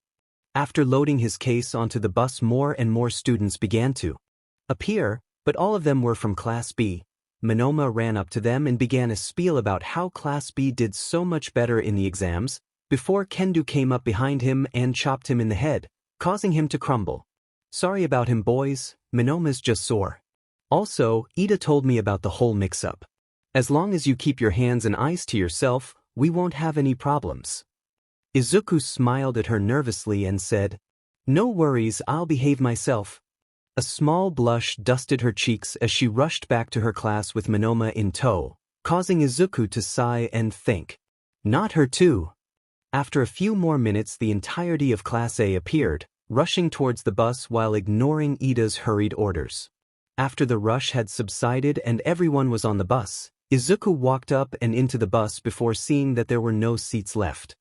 Speaker 1: After loading his case onto the bus, more and more students began to appear, but all of them were from Class B. Minoma ran up to them and began a spiel about how Class B did so much better in the exams, before Kendo came up behind him and chopped him in the head, causing him to crumble. Sorry about him, boys, Minoma's just sore. Also, Ida told me about the whole mix-up. As long as you keep your hands and eyes to yourself, we won't have any problems. Izuku smiled at her nervously and said, No worries, I'll behave myself. A small blush dusted her cheeks as she rushed back to her class with Minoma in tow, causing Izuku to sigh and think. Not her too. After a few more minutes, the entirety of Class A appeared, rushing towards the bus while ignoring Ida's hurried orders. After the rush had subsided and everyone was on the bus, Izuku walked up and into the bus before seeing that there were no seats left.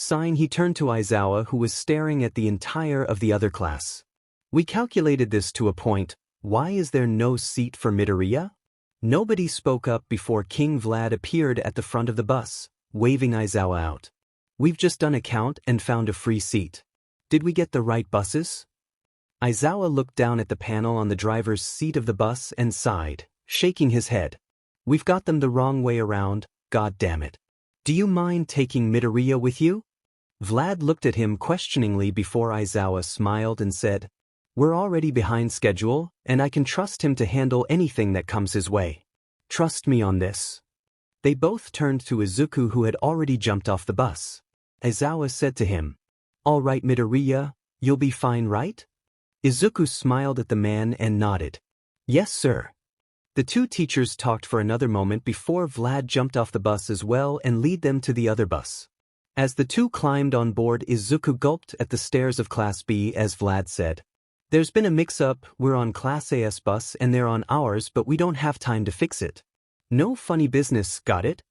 Speaker 1: He turned to Aizawa, who was staring at the entire of the other class. We calculated this to a point. Why is there no seat for Midoriya? Nobody spoke up before King Vlad appeared at the front of the bus, waving Aizawa out. We've just done a count and found a free seat. Did we get the right buses? Aizawa looked down at the panel on the driver's seat of the bus and sighed, shaking his head. We've got them the wrong way around, god damn it. Do you mind taking Midoriya with you? Vlad looked at him questioningly before Aizawa smiled and said, We're already behind schedule, and I can trust him to handle anything that comes his way. Trust me on this. They both turned to Izuku, who had already jumped off the bus. Aizawa said to him, All right, Midoriya, you'll be fine, right? Izuku smiled at the man and nodded. Yes, sir. The two teachers talked for another moment before Vlad jumped off the bus as well and led them to the other bus. As the two climbed on board, Izuku gulped at the stairs of Class B as Vlad said, There's been a mix-up, we're on Class A's bus and they're on ours, but we don't have time to fix it. No funny business, got it?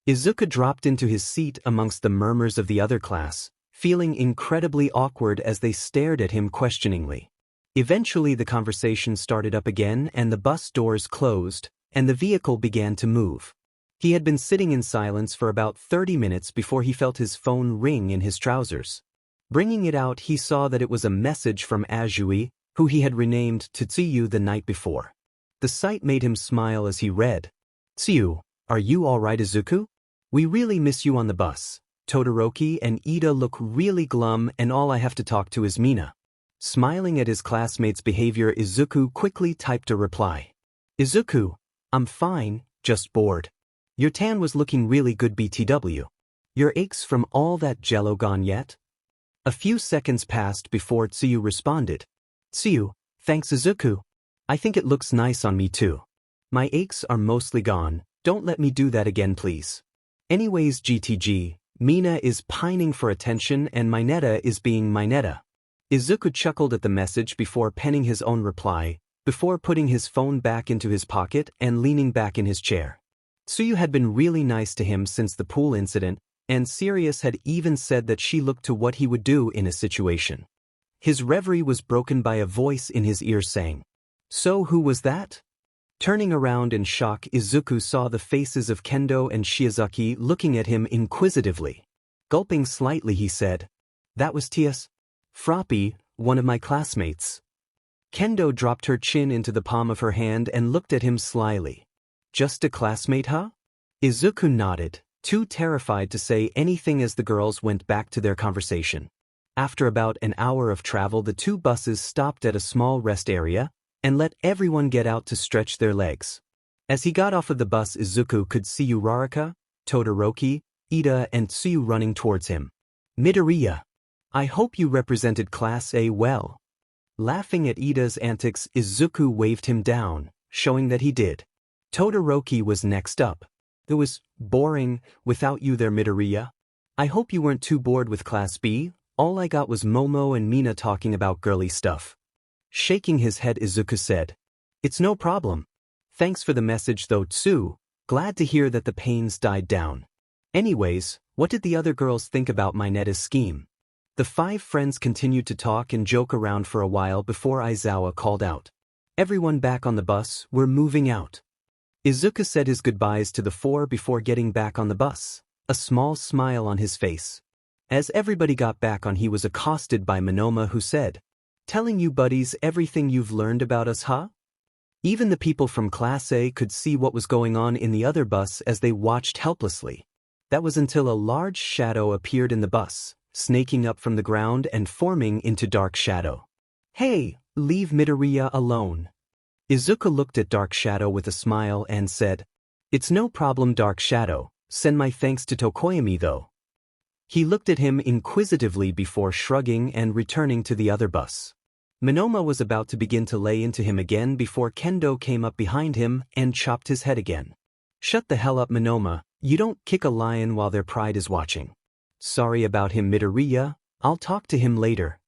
Speaker 1: Izuku dropped into his seat amongst the murmurs of the other class, feeling incredibly awkward as they stared at him questioningly. Eventually the conversation started up again and the bus doors closed, and the vehicle began to move. He had been sitting in silence for about 30 minutes before he felt his phone ring in his trousers. Bringing it out, he saw that it was a message from Azui, who he had renamed Tsuyu the night before. The sight made him smile as he read, Tsuyu, are you alright, Izuku? We really miss you on the bus. Todoroki and Ida look really glum and all I have to talk to is Mina. Smiling at his classmate's behavior, Izuku quickly typed a reply. Izuku, I'm fine, just bored. Your tan was looking really good, BTW. Your aches from all that jello gone yet? A few seconds passed before Tsuyu responded. Tsuyu, thanks Izuku. I think it looks nice on me too. My aches are mostly gone, don't let me do that again please. Anyways GTG, Mina is pining for attention and Mineta is being Mineta. Izuku chuckled at the message before penning his own reply, before putting his phone back into his pocket and leaning back in his chair. Tsuyu had been really nice to him since the pool incident, and Sirius had even said that she looked to what he would do in a situation. His reverie was broken by a voice in his ear saying, So who was that? Turning around in shock, Izuku saw the faces of Kendo and Shiozaki looking at him inquisitively. Gulping slightly, he said, That was T.S. Froppy, one of my classmates. Kendo dropped her chin into the palm of her hand and looked at him slyly. Just a classmate, huh? Izuku nodded, too terrified to say anything as the girls went back to their conversation. After about an hour of travel, the two buses stopped at a small rest area and let everyone get out to stretch their legs. As he got off of the bus, Izuku could see Uraraka, Todoroki, Ida and Tsuyu running towards him. Midoriya, I hope you represented Class A well. Laughing at Ida's antics, Izuku waved him down, showing that he did. Todoroki was next up. It was boring without you there, Midoriya. I hope you weren't too bored with Class B. All I got was Momo and Mina talking about girly stuff. Shaking his head, Izuku said, It's no problem. Thanks for the message though, Tsu. Glad to hear that the pains died down. Anyways, what did the other girls think about Mineta's scheme? The 5 friends continued to talk and joke around for a while before Aizawa called out. Everyone back on the bus, we're moving out. Izuku said his goodbyes to the 4 before getting back on the bus, a small smile on his face. As everybody got back on, he was accosted by Monoma, who said, "Telling you buddies everything you've learned about us, huh?" Even the people from Class A could see what was going on in the other bus as they watched helplessly. That was until a large shadow appeared in the bus, snaking up from the ground and forming into Dark Shadow. "Hey, leave Midoriya alone." Izuku looked at Dark Shadow with a smile and said, "It's no problem, Dark Shadow. Send my thanks to Tokoyami though." He looked at him inquisitively before shrugging and returning to the other bus. Monoma was about to begin to lay into him again before Kendo came up behind him and chopped his head again. "Shut the hell up, Monoma. You don't kick a lion while their pride is watching." "Sorry about him, Midoriya. I'll talk to him later."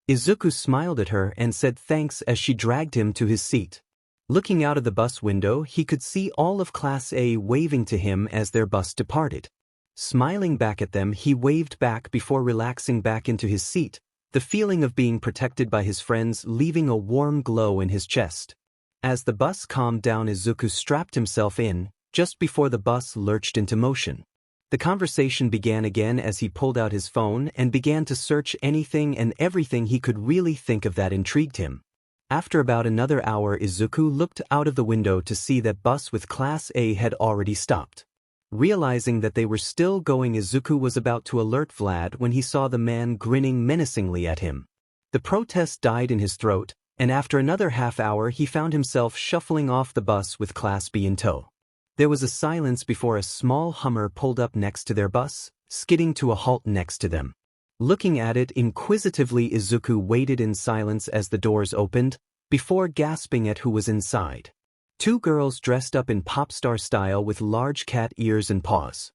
Speaker 1: Izuku smiled at her and said thanks as she dragged him to his seat. Looking out of the bus window, he could see all of Class A waving to him as their bus departed. Smiling back at them, he waved back before relaxing back into his seat, the feeling of being protected by his friends leaving a warm glow in his chest. As the bus calmed down, Izuku strapped himself in, just before the bus lurched into motion. The conversation began again as he pulled out his phone and began to search anything and everything he could really think of that intrigued him. After about another hour, Izuku looked out of the window to see that bus with Class A had already stopped. Realizing that they were still going, Izuku was about to alert Vlad when he saw the man grinning menacingly at him. The protest died in his throat, and after another half hour he found himself shuffling off the bus with Class B in tow. There was a silence before a small Hummer pulled up next to their bus, skidding to a halt next to them. Looking at it inquisitively, Izuku waited in silence as the doors opened, before gasping at who was inside. 2 girls dressed up in pop star style with large cat ears and paws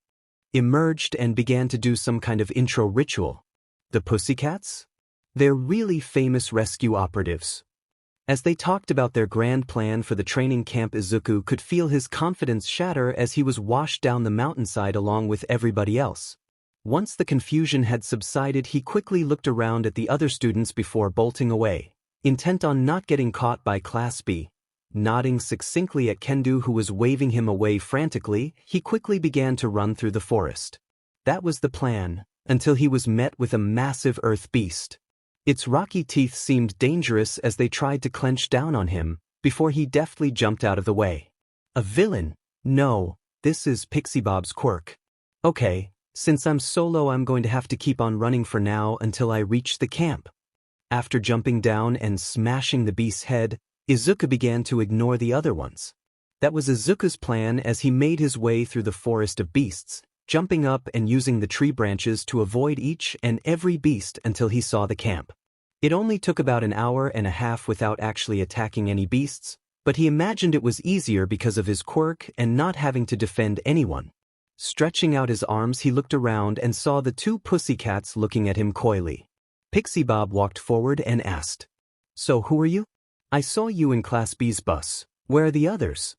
Speaker 1: emerged and began to do some kind of intro ritual. The Pussycats? They're really famous rescue operatives. As they talked about their grand plan for the training camp, Izuku could feel his confidence shatter as he was washed down the mountainside along with everybody else. Once the confusion had subsided, he quickly looked around at the other students before bolting away, intent on not getting caught by Class B. Nodding succinctly at Kendo, who was waving him away frantically, he quickly began to run through the forest. That was the plan, until he was met with a massive earth beast. Its rocky teeth seemed dangerous as they tried to clench down on him, before he deftly jumped out of the way. A villain? No, this is Pixie Bob's quirk. Okay, since I'm solo, I'm going to have to keep on running for now until I reach the camp. After jumping down and smashing the beast's head, Izuku began to ignore the other ones. That was Izuku's plan as he made his way through the forest of beasts, jumping up and using the tree branches to avoid each and every beast until he saw the camp. It only took about an hour and a half without actually attacking any beasts, but he imagined it was easier because of his quirk and not having to defend anyone. Stretching out his arms, he looked around and saw the 2 pussycats looking at him coyly. Pixie Bob walked forward and asked, "So who are you? I saw you in Class B's bus. Where are the others?"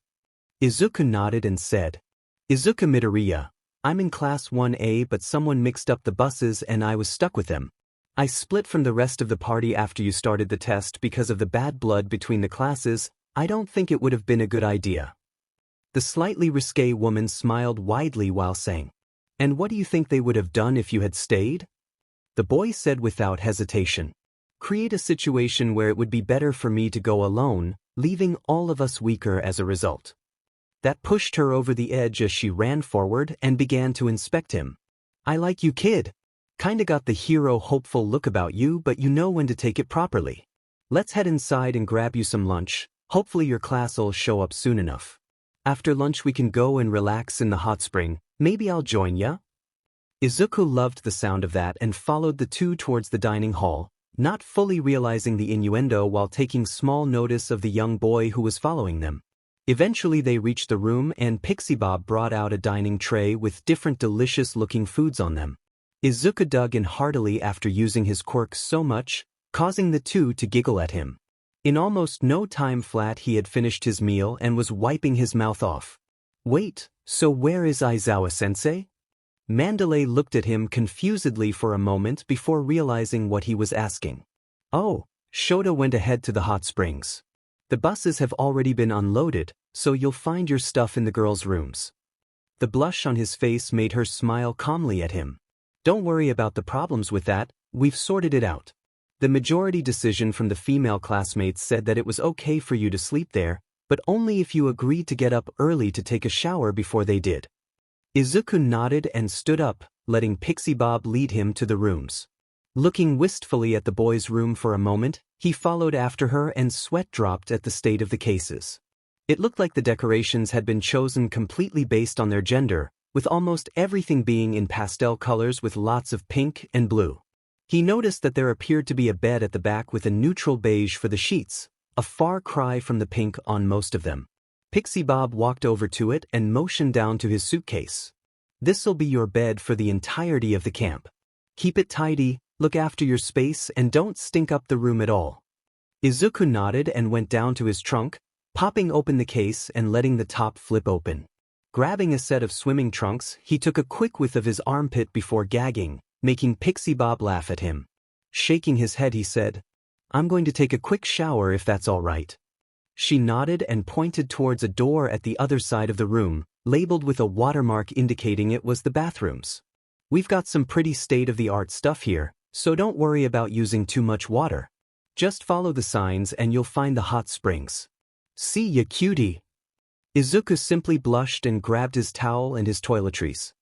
Speaker 1: Izuku nodded and said, "Izuku Midoriya. I'm in Class 1A, but someone mixed up the buses and I was stuck with them. I split from the rest of the party after you started the test because of the bad blood between the classes. I don't think it would have been a good idea." The slightly risque woman smiled widely while saying, "And what do you think they would have done if you had stayed?" The boy said without hesitation, "Create a situation where it would be better for me to go alone, leaving all of us weaker as a result." That pushed her over the edge as she ran forward and began to inspect him. "I like you, kid. Kinda got the hero hopeful look about you, but you know when to take it properly. Let's head inside and grab you some lunch. Hopefully your class'll show up soon enough. After lunch we can go and relax in the hot spring. Maybe I'll join ya?" Izuku loved the sound of that and followed the 2 towards the dining hall, not fully realizing the innuendo while taking small notice of the young boy who was following them. Eventually they reached the room and Pixie Bob brought out a dining tray with different delicious-looking foods on them. Izuku dug in heartily after using his quirk so much, causing the 2 to giggle at him. In almost no time flat he had finished his meal and was wiping his mouth off. Wait, so where is Aizawa-sensei? Mandalay looked at him confusedly for a moment before realizing what he was asking. Oh, Shota went ahead to the hot springs. The buses have already been unloaded, so you'll find your stuff in the girls' rooms. The blush on his face made her smile calmly at him. Don't worry about the problems with that, we've sorted it out. The majority decision from the female classmates said that it was okay for you to sleep there, but only if you agreed to get up early to take a shower before they did. Izuku nodded and stood up, letting Pixie Bob lead him to the rooms. Looking wistfully at the boys' room for a moment, he followed after her and sweat dropped at the state of the cases. It looked like the decorations had been chosen completely based on their gender, with almost everything being in pastel colors with lots of pink and blue. He noticed that there appeared to be a bed at the back with a neutral beige for the sheets, a far cry from the pink on most of them. Pixie Bob walked over to it and motioned down to his suitcase. This'll be your bed for the entirety of the camp. Keep it tidy, look after your space and don't stink up the room at all. Izuku nodded and went down to his trunk, popping open the case and letting the top flip open. Grabbing a set of swimming trunks, he took a quick whiff of his armpit before gagging, making Pixie Bob laugh at him. Shaking his head he said, I'm going to take a quick shower if that's all right. She nodded and pointed towards a door at the other side of the room, labeled with a watermark indicating it was the bathrooms. We've got some pretty state-of-the-art stuff here, so don't worry about using too much water. Just follow the signs and you'll find the hot springs. See ya, cutie. Izuku simply blushed and grabbed his towel and his toiletries.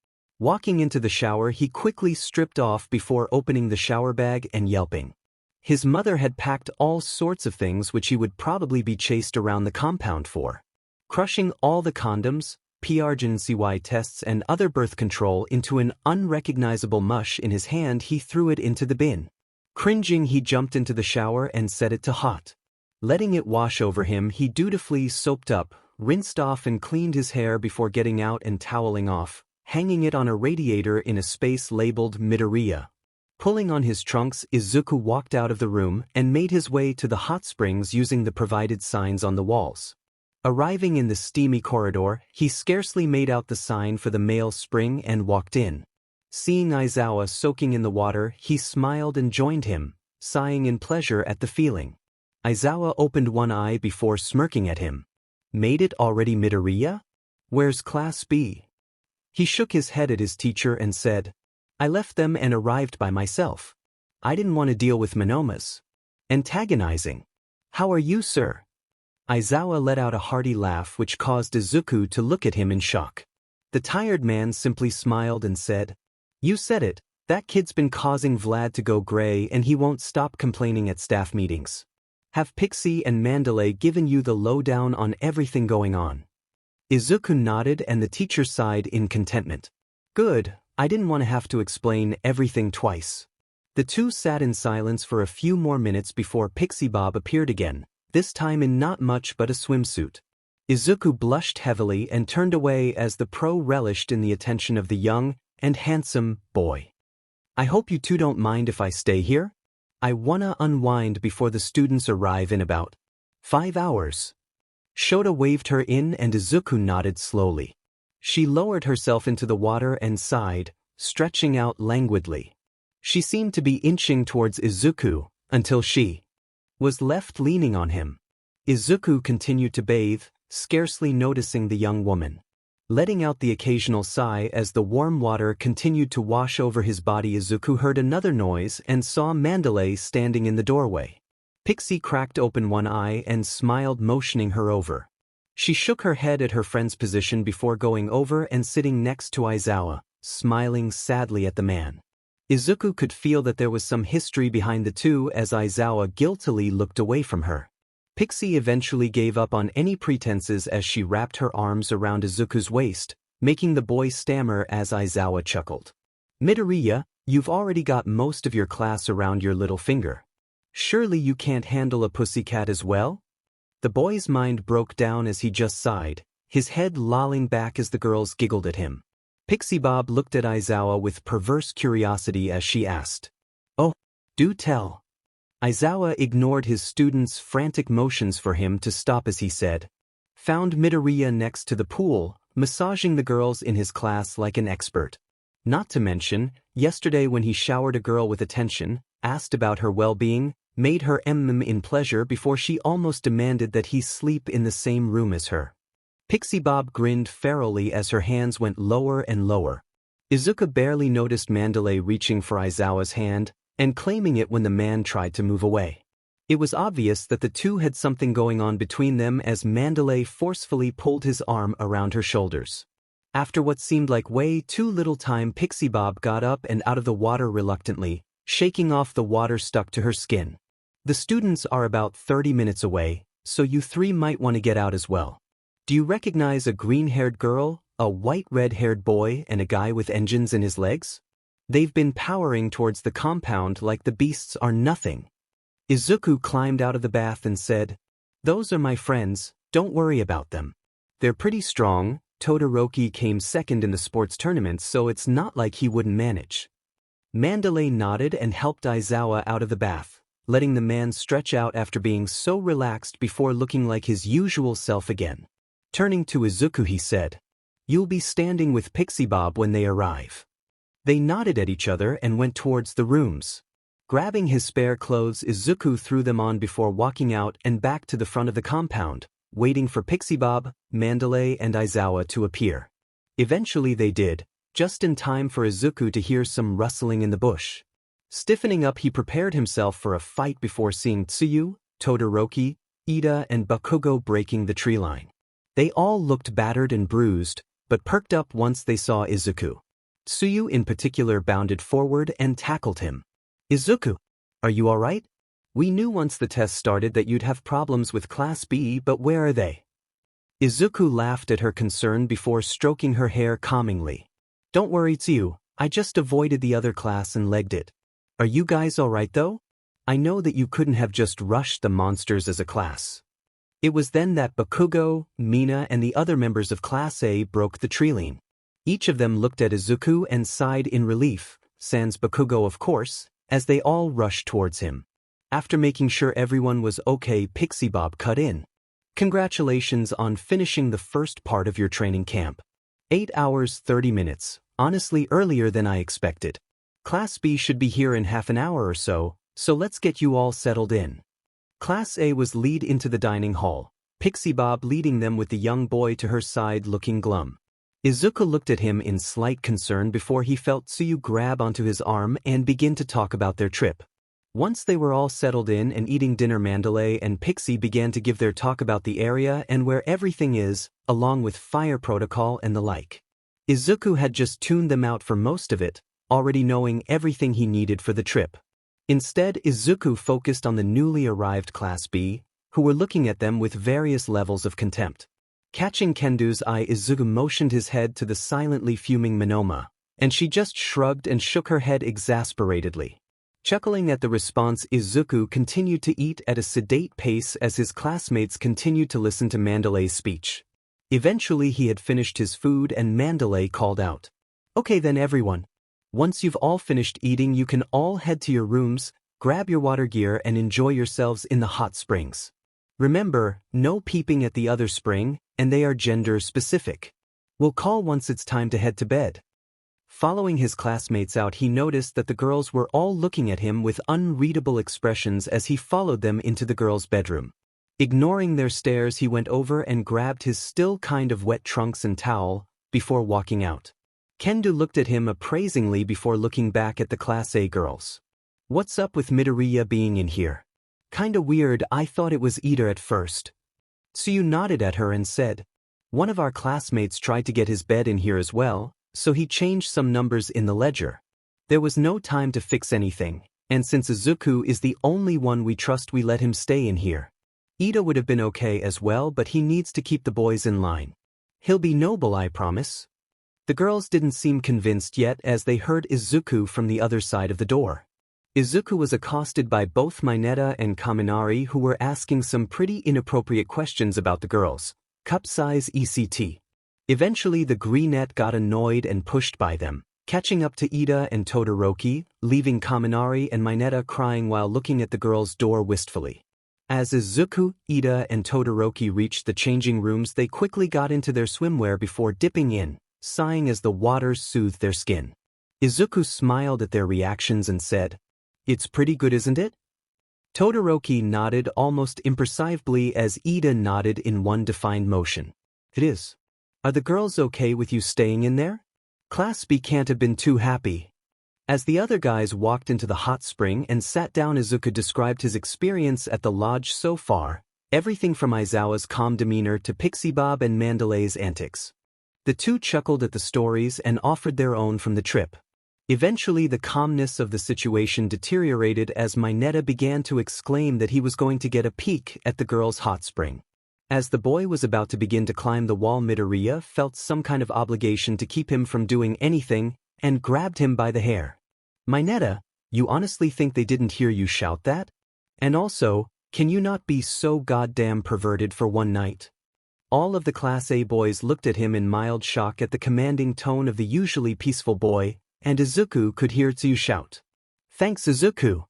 Speaker 1: Walking into the shower he quickly stripped off before opening the shower bag and yelping. His mother had packed all sorts of things which he would probably be chased around the compound for. Crushing all the condoms, PRGNCY tests and other birth control into an unrecognizable mush in his hand he threw it into the bin. Cringing he jumped into the shower and set it to hot. Letting it wash over him he dutifully soaped up, rinsed off and cleaned his hair before getting out and toweling off, hanging it on a radiator in a space labeled Midoriya. Pulling on his trunks, Izuku walked out of the room and made his way to the hot springs using the provided signs on the walls. Arriving in the steamy corridor, he scarcely made out the sign for the male spring and walked in. Seeing Aizawa soaking in the water, he smiled and joined him, sighing in pleasure at the feeling. Aizawa opened one eye before smirking at him. Made it already, Midoriya? Where's Class B? He shook his head at his teacher and said, I left them and arrived by myself. I didn't want to deal with Monomas. Antagonizing. How are you, sir? Aizawa let out a hearty laugh which caused Izuku to look at him in shock. The tired man simply smiled and said, You said it, that kid's been causing Vlad to go gray and he won't stop complaining at staff meetings. Have Pixie and Mandalay given you the lowdown on everything going on? Izuku nodded and the teacher sighed in contentment. Good, I didn't want to have to explain everything twice. The two sat in silence for a few more minutes before Pixie Bob appeared again, this time in not much but a swimsuit. Izuku blushed heavily and turned away as the pro relished in the attention of the young and handsome boy. I hope you two don't mind if I stay here? I wanna unwind before the students arrive in about 5 hours. Shota waved her in and Izuku nodded slowly. She lowered herself into the water and sighed, stretching out languidly. She seemed to be inching towards Izuku, until she was left leaning on him. Izuku continued to bathe, scarcely noticing the young woman. Letting out the occasional sigh as the warm water continued to wash over his body, Izuku heard another noise and saw Mandalay standing in the doorway. Pixie cracked open one eye and smiled, motioning her over. She shook her head at her friend's position before going over and sitting next to Aizawa, smiling sadly at the man. Izuku could feel that there was some history behind the two as Aizawa guiltily looked away from her. Pixie eventually gave up on any pretenses as she wrapped her arms around Izuku's waist, making the boy stammer as Aizawa chuckled. Midoriya, you've already got most of your class around your little finger. Surely you can't handle a pussycat as well? The boy's mind broke down as he just sighed, his head lolling back as the girls giggled at him. Pixie Bob looked at Aizawa with perverse curiosity as she asked, Oh, do tell. Aizawa ignored his students' frantic motions for him to stop as he said, "Found Midoriya next to the pool, massaging the girls in his class like an expert. Not to mention, yesterday when he showered a girl with attention, asked about her well-being, made her in pleasure before she almost demanded that he sleep in the same room as her." Pixie Bob grinned ferally as her hands went lower and lower. Izuku barely noticed Mandalay reaching for Aizawa's hand and claiming it when the man tried to move away. It was obvious that the two had something going on between them as Mandalay forcefully pulled his arm around her shoulders. After what seemed like way too little time, Pixie Bob got up and out of the water reluctantly, shaking off the water stuck to her skin. "The students are about 30 minutes away, so you three might want to get out as well. Do you recognize a green-haired girl, a white red-haired boy, and a guy with engines in his legs? They've been powering towards the compound like the beasts are nothing." Izuku climbed out of the bath and said, "Those are my friends, don't worry about them. They're pretty strong. Todoroki came second in the sports tournament, so it's not like he wouldn't manage." Mandalay nodded and helped Aizawa out of the bath, letting the man stretch out after being so relaxed before looking like his usual self again. Turning to Izuku he said, "You'll be standing with Pixie Bob when they arrive." They nodded at each other and went towards the rooms. Grabbing his spare clothes, Izuku threw them on before walking out and back to the front of the compound, waiting for Pixie Bob, Mandalay, and Aizawa to appear. Eventually they did, just in time for Izuku to hear some rustling in the bush. Stiffening up, he prepared himself for a fight before seeing Tsuyu, Todoroki, Ida, and Bakugo breaking the tree line. They all looked battered and bruised, but perked up once they saw Izuku. Tsuyu in particular bounded forward and tackled him. "Izuku, are you all right? We knew once the test started that you'd have problems with Class B, but where are they?" Izuku laughed at her concern before stroking her hair calmingly. "Don't worry, Tsuyu, I just avoided the other class and legged it. Are you guys all right though? I know that you couldn't have just rushed the monsters as a class." It was then that Bakugo, Mina, and the other members of Class A broke the tree line. Each of them looked at Izuku and sighed in relief, sans Bakugo of course, as they all rushed towards him. After making sure everyone was okay, Pixie Bob cut in. "Congratulations on finishing the first part of your training camp. 8 hours 30 minutes, honestly earlier than I expected. Class B should be here in half an hour or so let's get you all settled in." Class A was led into the dining hall, Pixie Bob leading them with the young boy to her side looking glum. Izuku looked at him in slight concern before he felt Tsuyu grab onto his arm and begin to talk about their trip. Once they were all settled in and eating dinner, Mandalay and Pixie began to give their talk about the area and where everything is, along with fire protocol and the like. Izuku had just tuned them out for most of it, already knowing everything he needed for the trip. Instead, Izuku focused on the newly arrived Class B, who were looking at them with various levels of contempt. Catching Kendu's eye, Izuku motioned his head to the silently fuming Monoma, and she just shrugged and shook her head exasperatedly. Chuckling at the response, Izuku continued to eat at a sedate pace as his classmates continued to listen to Mandalay's speech. Eventually he had finished his food and Mandalay called out, "Okay then everyone. Once you've all finished eating, you can all head to your rooms, grab your water gear and enjoy yourselves in the hot springs. Remember, no peeping at the other spring, and they are gender specific. We'll call once it's time to head to bed." Following his classmates out, he noticed that the girls were all looking at him with unreadable expressions as he followed them into the girls' bedroom. Ignoring their stares, he went over and grabbed his still kind of wet trunks and towel before walking out. Kendu looked at him appraisingly before looking back at the Class A girls. "What's up with Midoriya being in here? Kinda weird, I thought it was Ida at first." Tsuyu nodded at her and said, "One of our classmates tried to get his bed in here as well, so he changed some numbers in the ledger. There was no time to fix anything, and since Izuku is the only one we trust, we let him stay in here. Ida would have been okay as well, but he needs to keep the boys in line. He'll be noble, I promise." The girls didn't seem convinced yet as they heard Izuku from the other side of the door. Izuku was accosted by both Mineta and Kaminari, who were asking some pretty inappropriate questions about the girls. Cup size ECT. Eventually the greenette got annoyed and pushed by them, catching up to Ida and Todoroki, leaving Kaminari and Mineta crying while looking at the girl's door wistfully. As Izuku, Ida and Todoroki reached the changing rooms, they quickly got into their swimwear before dipping in, sighing as the waters soothed their skin. Izuku smiled at their reactions and said, "It's pretty good, isn't it?" Todoroki nodded almost imperceptibly as Ida nodded in one defined motion. "It is. Are the girls okay with you staying in there?" Class B can't have been too happy. As the other guys walked into the hot spring and sat down, Izuku described his experience at the lodge so far, everything from Aizawa's calm demeanor to Pixie Bob and Mandalay's antics. The two chuckled at the stories and offered their own from the trip. Eventually the calmness of the situation deteriorated as Mineta began to exclaim that he was going to get a peek at the girls' hot spring. As the boy was about to begin to climb the wall, Midoriya felt some kind of obligation to keep him from doing anything and grabbed him by the hair. "Mineta, you honestly think they didn't hear you shout that? And also, can you not be so goddamn perverted for one night?" All of the Class A boys looked at him in mild shock at the commanding tone of the usually peaceful boy, and Izuku could hear Tsuyu shout, "Thanks, Izuku."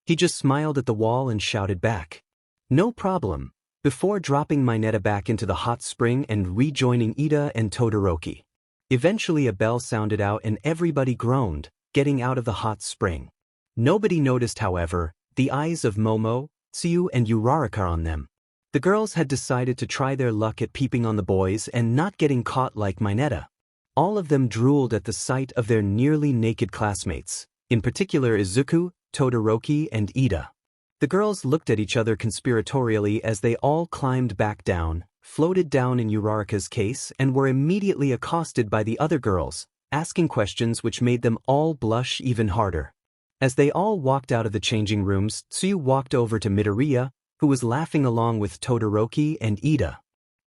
Speaker 1: He just smiled at the wall and shouted back, "No problem," before dropping Mineta back into the hot spring and rejoining Ida and Todoroki. Eventually a bell sounded out and everybody groaned, getting out of the hot spring. Nobody noticed, however, the eyes of Momo, Tsuyu and Uraraka on them. The girls had decided to try their luck at peeping on the boys and not getting caught like Mineta. All of them drooled at the sight of their nearly naked classmates, in particular Izuku, Todoroki and Ida. The girls looked at each other conspiratorially as they all climbed back down, floated down in Uraraka's case and were immediately accosted by the other girls, asking questions which made them all blush even harder. As they all walked out of the changing rooms, Tsuyu walked over to Midoriya, who was laughing along with Todoroki and Ida.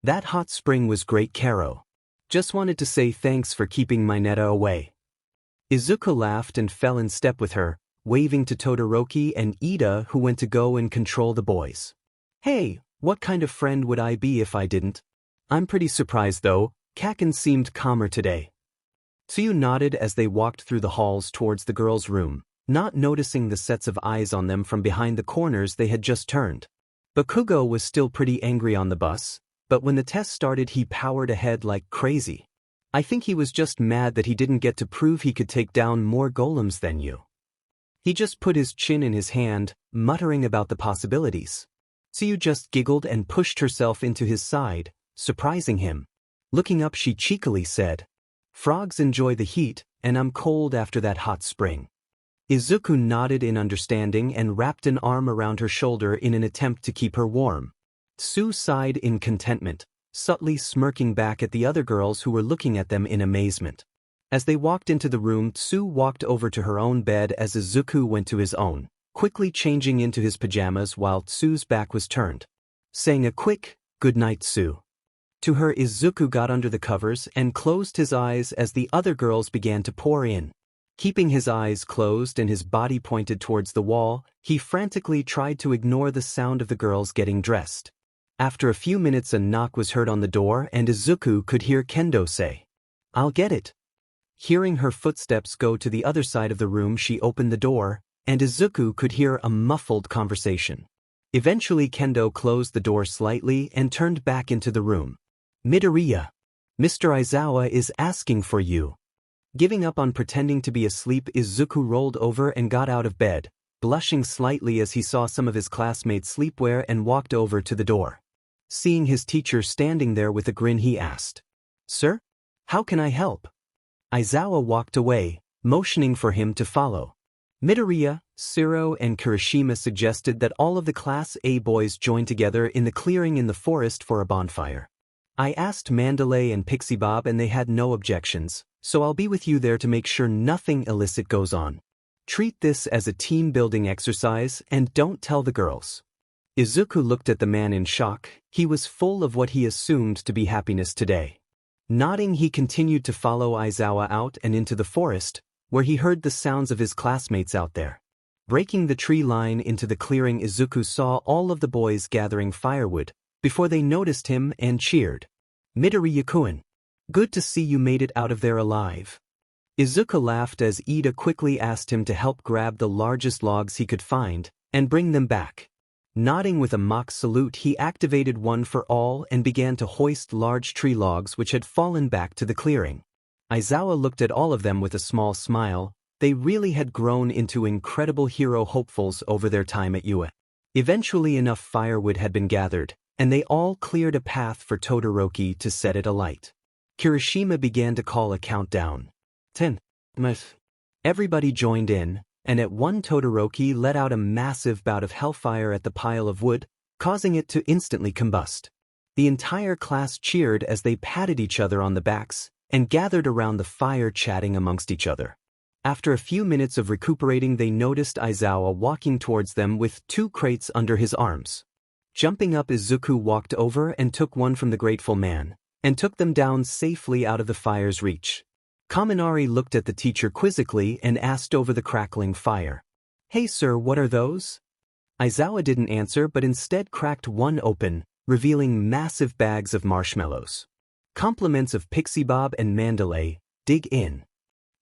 Speaker 1: "That hot spring was great, Karo. Just wanted to say thanks for keeping Mineta away." Izuku laughed and fell in step with her, waving to Todoroki and Ida, who went to go and control the boys. "Hey, what kind of friend would I be if I didn't? I'm pretty surprised though, Kaken seemed calmer today." Tsuyu nodded as they walked through the halls towards the girls' room, not noticing the sets of eyes on them from behind the corners they had just turned. Bakugo was still pretty angry on the bus, but when the test started he powered ahead like crazy. "I think he was just mad that he didn't get to prove he could take down more golems than you." He just put his chin in his hand, muttering about the possibilities. Tsuyu just giggled and pushed herself into his side, surprising him. Looking up, she cheekily said, "Frogs enjoy the heat, and I'm cold after that hot spring." Izuku nodded in understanding and wrapped an arm around her shoulder in an attempt to keep her warm. Tsu sighed in contentment, subtly smirking back at the other girls who were looking at them in amazement. As they walked into the room, Tsu walked over to her own bed as Izuku went to his own, quickly changing into his pajamas while Tsu's back was turned. Saying a quick, "Good night, Tsu." To her, Izuku got under the covers and closed his eyes as the other girls began to pour in. Keeping his eyes closed and his body pointed towards the wall, he frantically tried to ignore the sound of the girls getting dressed. After a few minutes, a knock was heard on the door and Izuku could hear Kendo say, "I'll get it." Hearing her footsteps go to the other side of the room, she opened the door, and Izuku could hear a muffled conversation. Eventually Kendo closed the door slightly and turned back into the room. "Midoriya, Mr. Aizawa is asking for you." Giving up on pretending to be asleep, Izuku rolled over and got out of bed, blushing slightly as he saw some of his classmates' sleepwear and walked over to the door. Seeing his teacher standing there with a grin, he asked, "Sir, how can I help?" Aizawa walked away, motioning for him to follow. Midoriya, Shiro and Kirishima suggested that all of the Class A boys join together in the clearing in the forest for a bonfire. I asked Mandalay and Pixie Bob and they had no objections, so I'll be with you there to make sure nothing illicit goes on. Treat this as a team-building exercise and don't tell the girls. Izuku looked at the man in shock. He was full of what he assumed to be happiness today. Nodding, he continued to follow Aizawa out and into the forest, where he heard the sounds of his classmates out there. Breaking the tree line into the clearing, Izuku saw all of the boys gathering firewood, before they noticed him and cheered. "Midoriya-kun, good to see you made it out of there alive." Izuku laughed as Ida quickly asked him to help grab the largest logs he could find and bring them back. Nodding with a mock salute, he activated one for all and began to hoist large tree logs which had fallen back to the clearing. Aizawa looked at all of them with a small smile. They really had grown into incredible hero hopefuls over their time at UA. Eventually enough firewood had been gathered, and they all cleared a path for Todoroki to set it alight. Kirishima began to call a countdown. 10. Everybody joined in, and at one Todoroki let out a massive bout of hellfire at the pile of wood, causing it to instantly combust. The entire class cheered as they patted each other on the backs and gathered around the fire chatting amongst each other. After a few minutes of recuperating, they noticed Aizawa walking towards them with 2 crates under his arms. Jumping up, Izuku walked over and took one from the grateful man, and took them down safely out of the fire's reach. Kaminari looked at the teacher quizzically and asked over the crackling fire, "Hey sir, what are those?" Aizawa didn't answer but instead cracked one open, revealing massive bags of marshmallows. Compliments of Pixie Bob and Mandalay, dig in.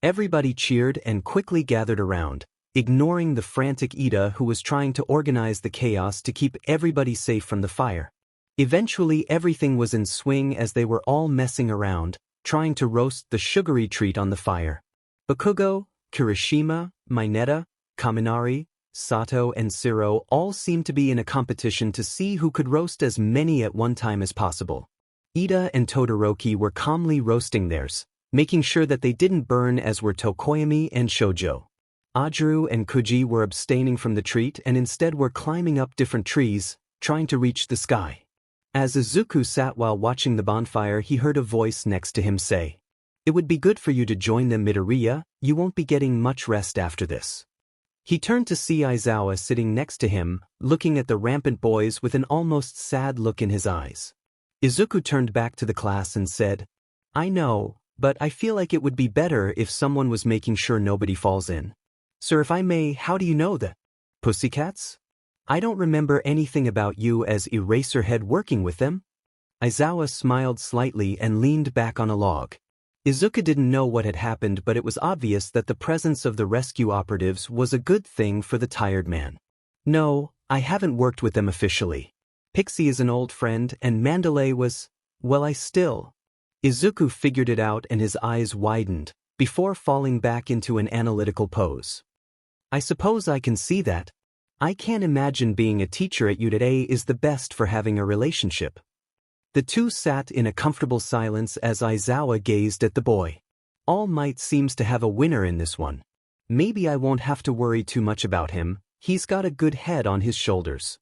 Speaker 1: Everybody cheered and quickly gathered around, ignoring the frantic Ida who was trying to organize the chaos to keep everybody safe from the fire. Eventually everything was in swing as they were all messing around, trying to roast the sugary treat on the fire. Bakugo, Kirishima, Mineta, Kaminari, Sato and Siro all seemed to be in a competition to see who could roast as many at one time as possible. Ida and Todoroki were calmly roasting theirs, making sure that they didn't burn, as were Tokoyami and Shoujo. Ajiru and Kuji were abstaining from the treat and instead were climbing up different trees, trying to reach the sky. As Izuku sat while watching the bonfire, he heard a voice next to him say, "It would be good for you to join them, Midoriya, you won't be getting much rest after this." He turned to see Aizawa sitting next to him, looking at the rampant boys with an almost sad look in his eyes. Izuku turned back to the class and said, "I know, but I feel like it would be better if someone was making sure nobody falls in. Sir, if I may, how do you know the Pussycats? I don't remember anything about you as Eraserhead working with them." Aizawa smiled slightly and leaned back on a log. Izuku didn't know what had happened, but it was obvious that the presence of the rescue operatives was a good thing for the tired man. "No, I haven't worked with them officially. Pixie is an old friend and Mandalay was, well, I still..." Izuku figured it out and his eyes widened, before falling back into an analytical pose. "I suppose I can see that. I can't imagine being a teacher at UA is the best for having a relationship." The two sat in a comfortable silence as Aizawa gazed at the boy. "All Might seems to have a winner in this one. Maybe I won't have to worry too much about him, he's got a good head on his shoulders."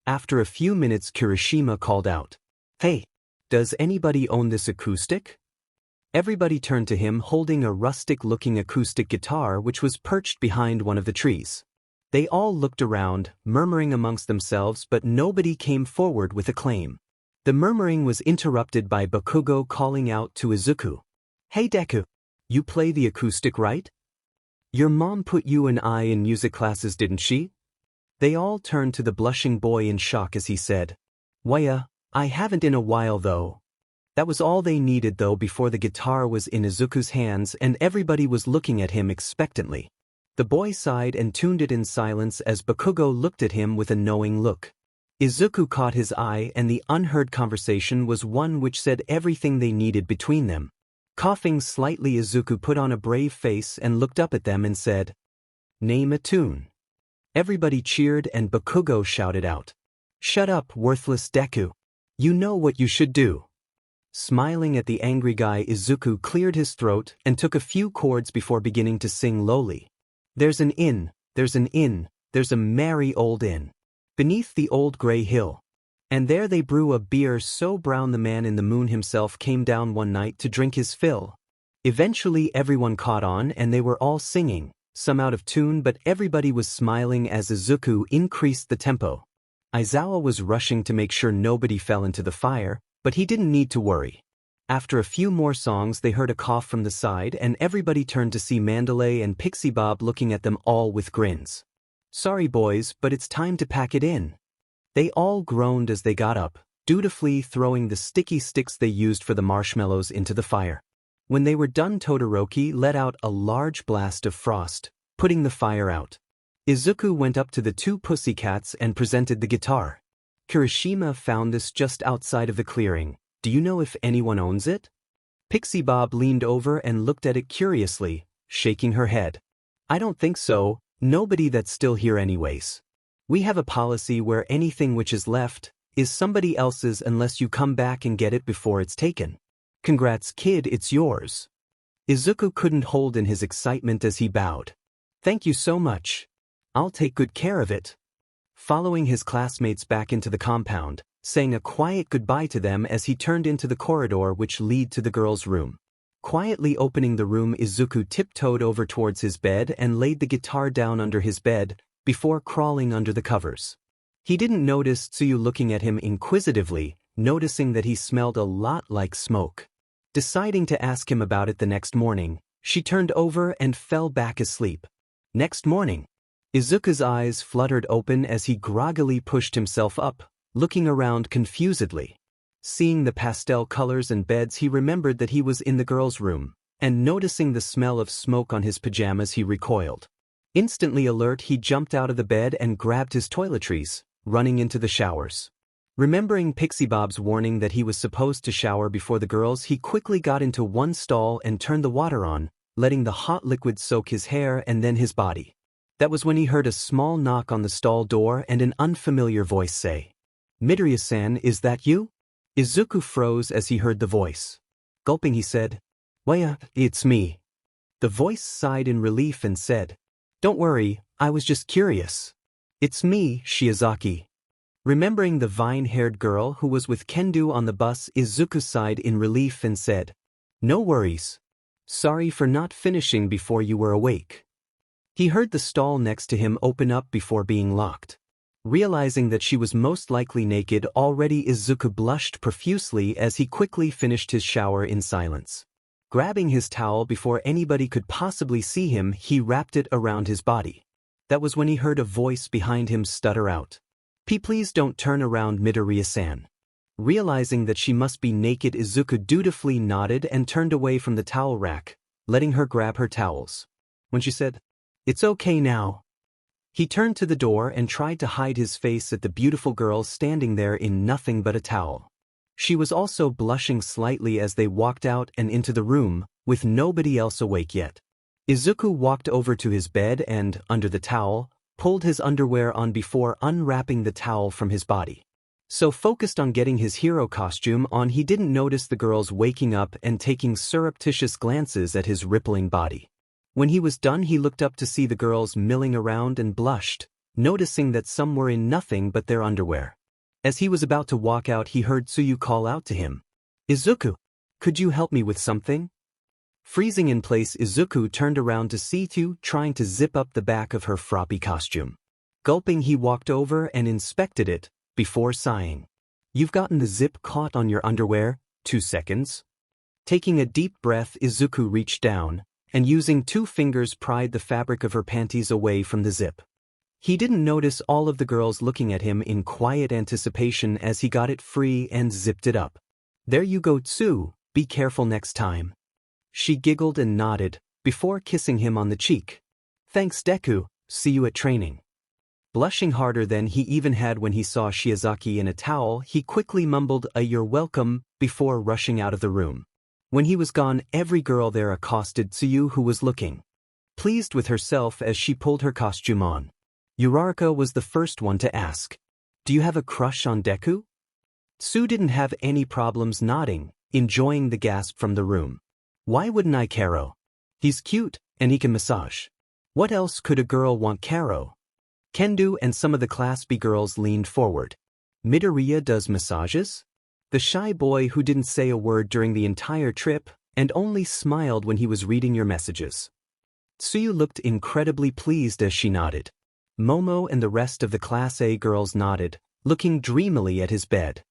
Speaker 1: After a few minutes, Kirishima called out, "Hey, does anybody own this acoustic?" Everybody turned to him holding a rustic-looking acoustic guitar which was perched behind one of the trees. They all looked around, murmuring amongst themselves, but nobody came forward with a claim. The murmuring was interrupted by Bakugo calling out to Izuku, "Hey Deku, you play the acoustic, right? Your mom put you and I in music classes, didn't she?" They all turned to the blushing boy in shock as he said, "Why, I haven't in a while though." That was all they needed though before the guitar was in Izuku's hands and everybody was looking at him expectantly. The boy sighed and tuned it in silence as Bakugo looked at him with a knowing look. Izuku caught his eye and the unheard conversation was one which said everything they needed between them. Coughing slightly, Izuku put on a brave face and looked up at them and said, "Name a tune." Everybody cheered and Bakugo shouted out, "Shut up, worthless Deku. You know what you should do." Smiling at the angry guy, Izuku cleared his throat and took a few chords before beginning to sing lowly. "There's an inn, there's an inn, there's a merry old inn, beneath the old gray hill. And there they brew a beer so brown the man in the moon himself came down one night to drink his fill." Eventually everyone caught on and they were all singing, some out of tune, but everybody was smiling as Izuku increased the tempo. Aizawa was rushing to make sure nobody fell into the fire, but he didn't need to worry. After a few more songs they heard a cough from the side and everybody turned to see Mandalay and Pixie Bob looking at them all with grins. "Sorry boys, but it's time to pack it in." They all groaned as they got up, dutifully throwing the sticky sticks they used for the marshmallows into the fire. When they were done, Todoroki let out a large blast of frost, putting the fire out. Izuku went up to the two pussycats and presented the guitar. Kirishima found this just outside of the clearing. Do you know if anyone owns it? Pixie Bob leaned over and looked at it curiously, shaking her head. I don't think so, nobody that's still here anyways. We have a policy where anything which is left is somebody else's unless you come back and get it before it's taken. Congrats kid, it's yours. Izuku couldn't hold in his excitement as he bowed. Thank you so much. I'll take good care of it. Following his classmates back into the compound, saying a quiet goodbye to them as he turned into the corridor which led to the girls' room. Quietly opening the room, Izuku tiptoed over towards his bed and laid the guitar down under his bed, before crawling under the covers. He didn't notice Tsuyu looking at him inquisitively, noticing that he smelled a lot like smoke. Deciding to ask him about it the next morning, she turned over and fell back asleep. Next morning, Izuku's eyes fluttered open as he groggily pushed himself up, looking around confusedly. Seeing the pastel colors and beds, he remembered that he was in the girls' room, and noticing the smell of smoke on his pajamas, he recoiled. Instantly alert, he jumped out of the bed and grabbed his toiletries, running into the showers. Remembering Pixie Bob's warning that he was supposed to shower before the girls, he quickly got into one stall and turned the water on, letting the hot liquid soak his hair and then his body. That was when he heard a small knock on the stall door and an unfamiliar voice say, "Midoriya-san, is that you?" Izuku froze as he heard the voice. Gulping, he said, "Waya, it's me." The voice sighed in relief and said, "Don't worry, I was just curious. It's me, Shiozaki." Remembering the vine-haired girl who was with Kendo on the bus, Izuku sighed in relief and said, "No worries. Sorry for not finishing before you were awake." He heard the stall next to him open up before being locked. Realizing that she was most likely naked already, Izuku blushed profusely as he quickly finished his shower in silence. Grabbing his towel before anybody could possibly see him, he wrapped it around his body. That was when he heard a voice behind him stutter out, Please don't turn around, Midoriya-san." Realizing that she must be naked, Izuku dutifully nodded and turned away from the towel rack, letting her grab her towels. When she said, "It's okay now," he turned to the door and tried to hide his face at the beautiful girl standing there in nothing but a towel. She was also blushing slightly as they walked out and into the room, with nobody else awake yet. Izuku walked over to his bed and, under the towel, pulled his underwear on before unwrapping the towel from his body. So focused on getting his hero costume on, he didn't notice the girls waking up and taking surreptitious glances at his rippling body. When he was done, he looked up to see the girls milling around and blushed, noticing that some were in nothing but their underwear. As he was about to walk out, he heard Tsuyu call out to him, "Izuku, could you help me with something?" Freezing in place, Izuku turned around to see Tsuyu trying to zip up the back of her froppy costume. Gulping, he walked over and inspected it, before sighing, "You've gotten the zip caught on your underwear, 2 seconds." Taking a deep breath, Izuku reached down, and using 2 fingers pried the fabric of her panties away from the zip. He didn't notice all of the girls looking at him in quiet anticipation as he got it free and zipped it up. "There you go, Tsu, be careful next time." She giggled and nodded, before kissing him on the cheek. "Thanks Deku, see you at training." Blushing harder than he even had when he saw Shiozaki in a towel, he quickly mumbled a "you're welcome" before rushing out of the room. When he was gone, every girl there accosted Tsuyu, who was looking pleased with herself as she pulled her costume on. Uraraka was the first one to ask, "Do you have a crush on Deku?" Tsu didn't have any problems nodding, enjoying the gasp from the room. "Why wouldn't I, Karo? He's cute, and he can massage. What else could a girl want, Karo?" Kendo and some of the Class B girls leaned forward. "Midoriya does massages?" The shy boy who didn't say a word during the entire trip, and only smiled when he was reading your messages. Tsuyu looked incredibly pleased as she nodded. Momo and the rest of the Class A girls nodded, looking dreamily at his bed.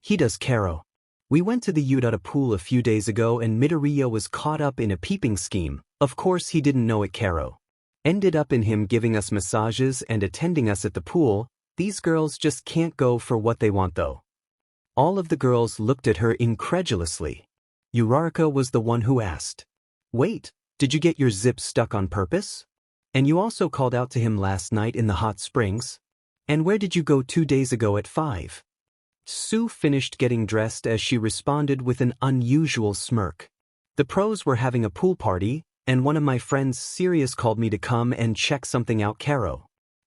Speaker 1: "He does, Karo. We went to the Udata pool a few days ago and Midoriya was caught up in a peeping scheme. Of course he didn't know it, Karo. Ended up in him giving us massages and attending us at the pool. These girls just can't go for what they want though." All of the girls looked at her incredulously. Uraraka was the one who asked. Wait, did you get your zip stuck on purpose? And you also called out to him last night in the hot springs? And where did you go 2 days ago at 5? Sue finished getting dressed as she responded with an unusual smirk. The pros were having a pool party, and one of my friends Sirius called me to come and check something out. Karo.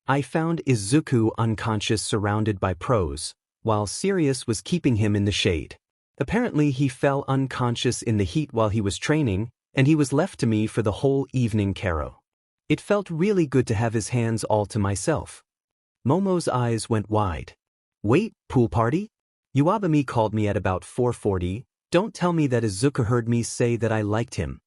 Speaker 1: I found Izuku unconscious surrounded by pros, while Sirius was keeping him in the shade. Apparently he fell unconscious in the heat while he was training, and he was left to me for the whole evening. Karo. It felt really good to have his hands all to myself. Momo's eyes went wide. Wait, pool party? Uabami called me at about 4:40, don't tell me that Izuku heard me say that I liked him.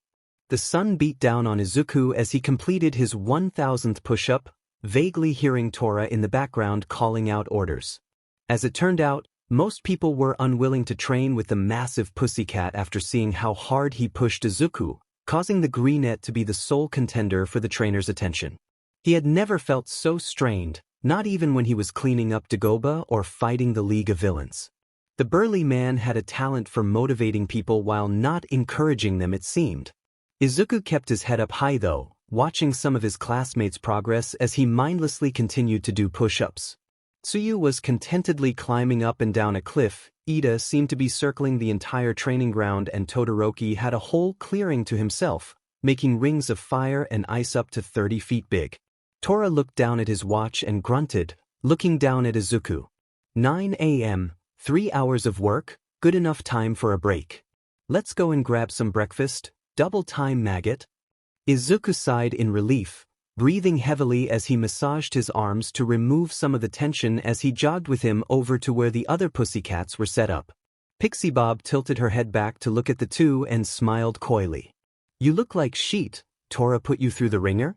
Speaker 1: The sun beat down on Izuku as he completed his 1000th push-up, vaguely hearing Tora in the background calling out orders. As it turned out, most people were unwilling to train with the massive pussycat after seeing how hard he pushed Izuku, causing the greenette to be the sole contender for the trainer's attention. He had never felt so strained, not even when he was cleaning up Dagoba or fighting the League of Villains. The burly man had a talent for motivating people while not encouraging them, it seemed. Izuku kept his head up high though, watching some of his classmates' progress as he mindlessly continued to do push-ups. Tsuyu was contentedly climbing up and down a cliff, Ida seemed to be circling the entire training ground, and Todoroki had a whole clearing to himself, making rings of fire and ice up to 30 feet big. Tora looked down at his watch and grunted, looking down at Izuku. 9 a.m., 3 hours of work, good enough time for a break. Let's go and grab some breakfast, double time maggot. Izuku sighed in relief, breathing heavily as he massaged his arms to remove some of the tension as he jogged with him over to where the other pussycats were set up. Pixie Bob tilted her head back to look at the two and smiled coyly. You look like sheet, Tora put you through the ringer?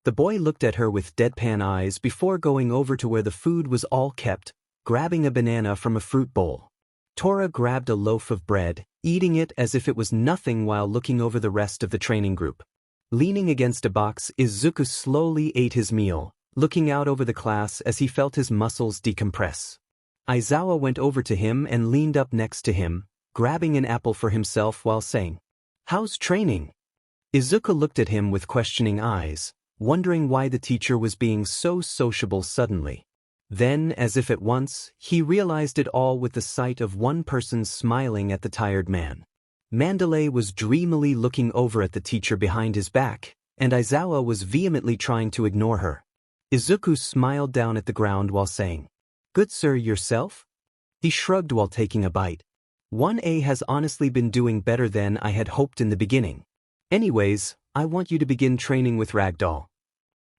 Speaker 1: The boy looked at her with deadpan eyes before going over to where the food was all kept, grabbing a banana from a fruit bowl. Tora grabbed a loaf of bread, eating it as if it was nothing while looking over the rest of the training group. Leaning against a box, Izuku slowly ate his meal, looking out over the class as he felt his muscles decompress. Aizawa went over to him and leaned up next to him, grabbing an apple for himself while saying, "How's training?" Izuku looked at him with questioning eyes, wondering why the teacher was being so sociable suddenly. Then, as if at once, he realized it all with the sight of one person smiling at the tired man. Mandalay was dreamily looking over at the teacher behind his back, and Aizawa was vehemently trying to ignore her. Izuku smiled down at the ground while saying, "Good sir, yourself?" He shrugged while taking a bite. 1A has honestly been doing better than I had hoped in the beginning. Anyways, I want you to begin training with Ragdoll.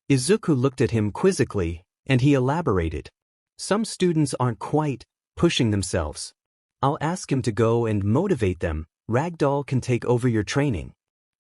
Speaker 1: Izuku looked at him quizzically, and he elaborated. Some students aren't quite pushing themselves. I'll ask him to go and motivate them. Ragdoll can take over your training.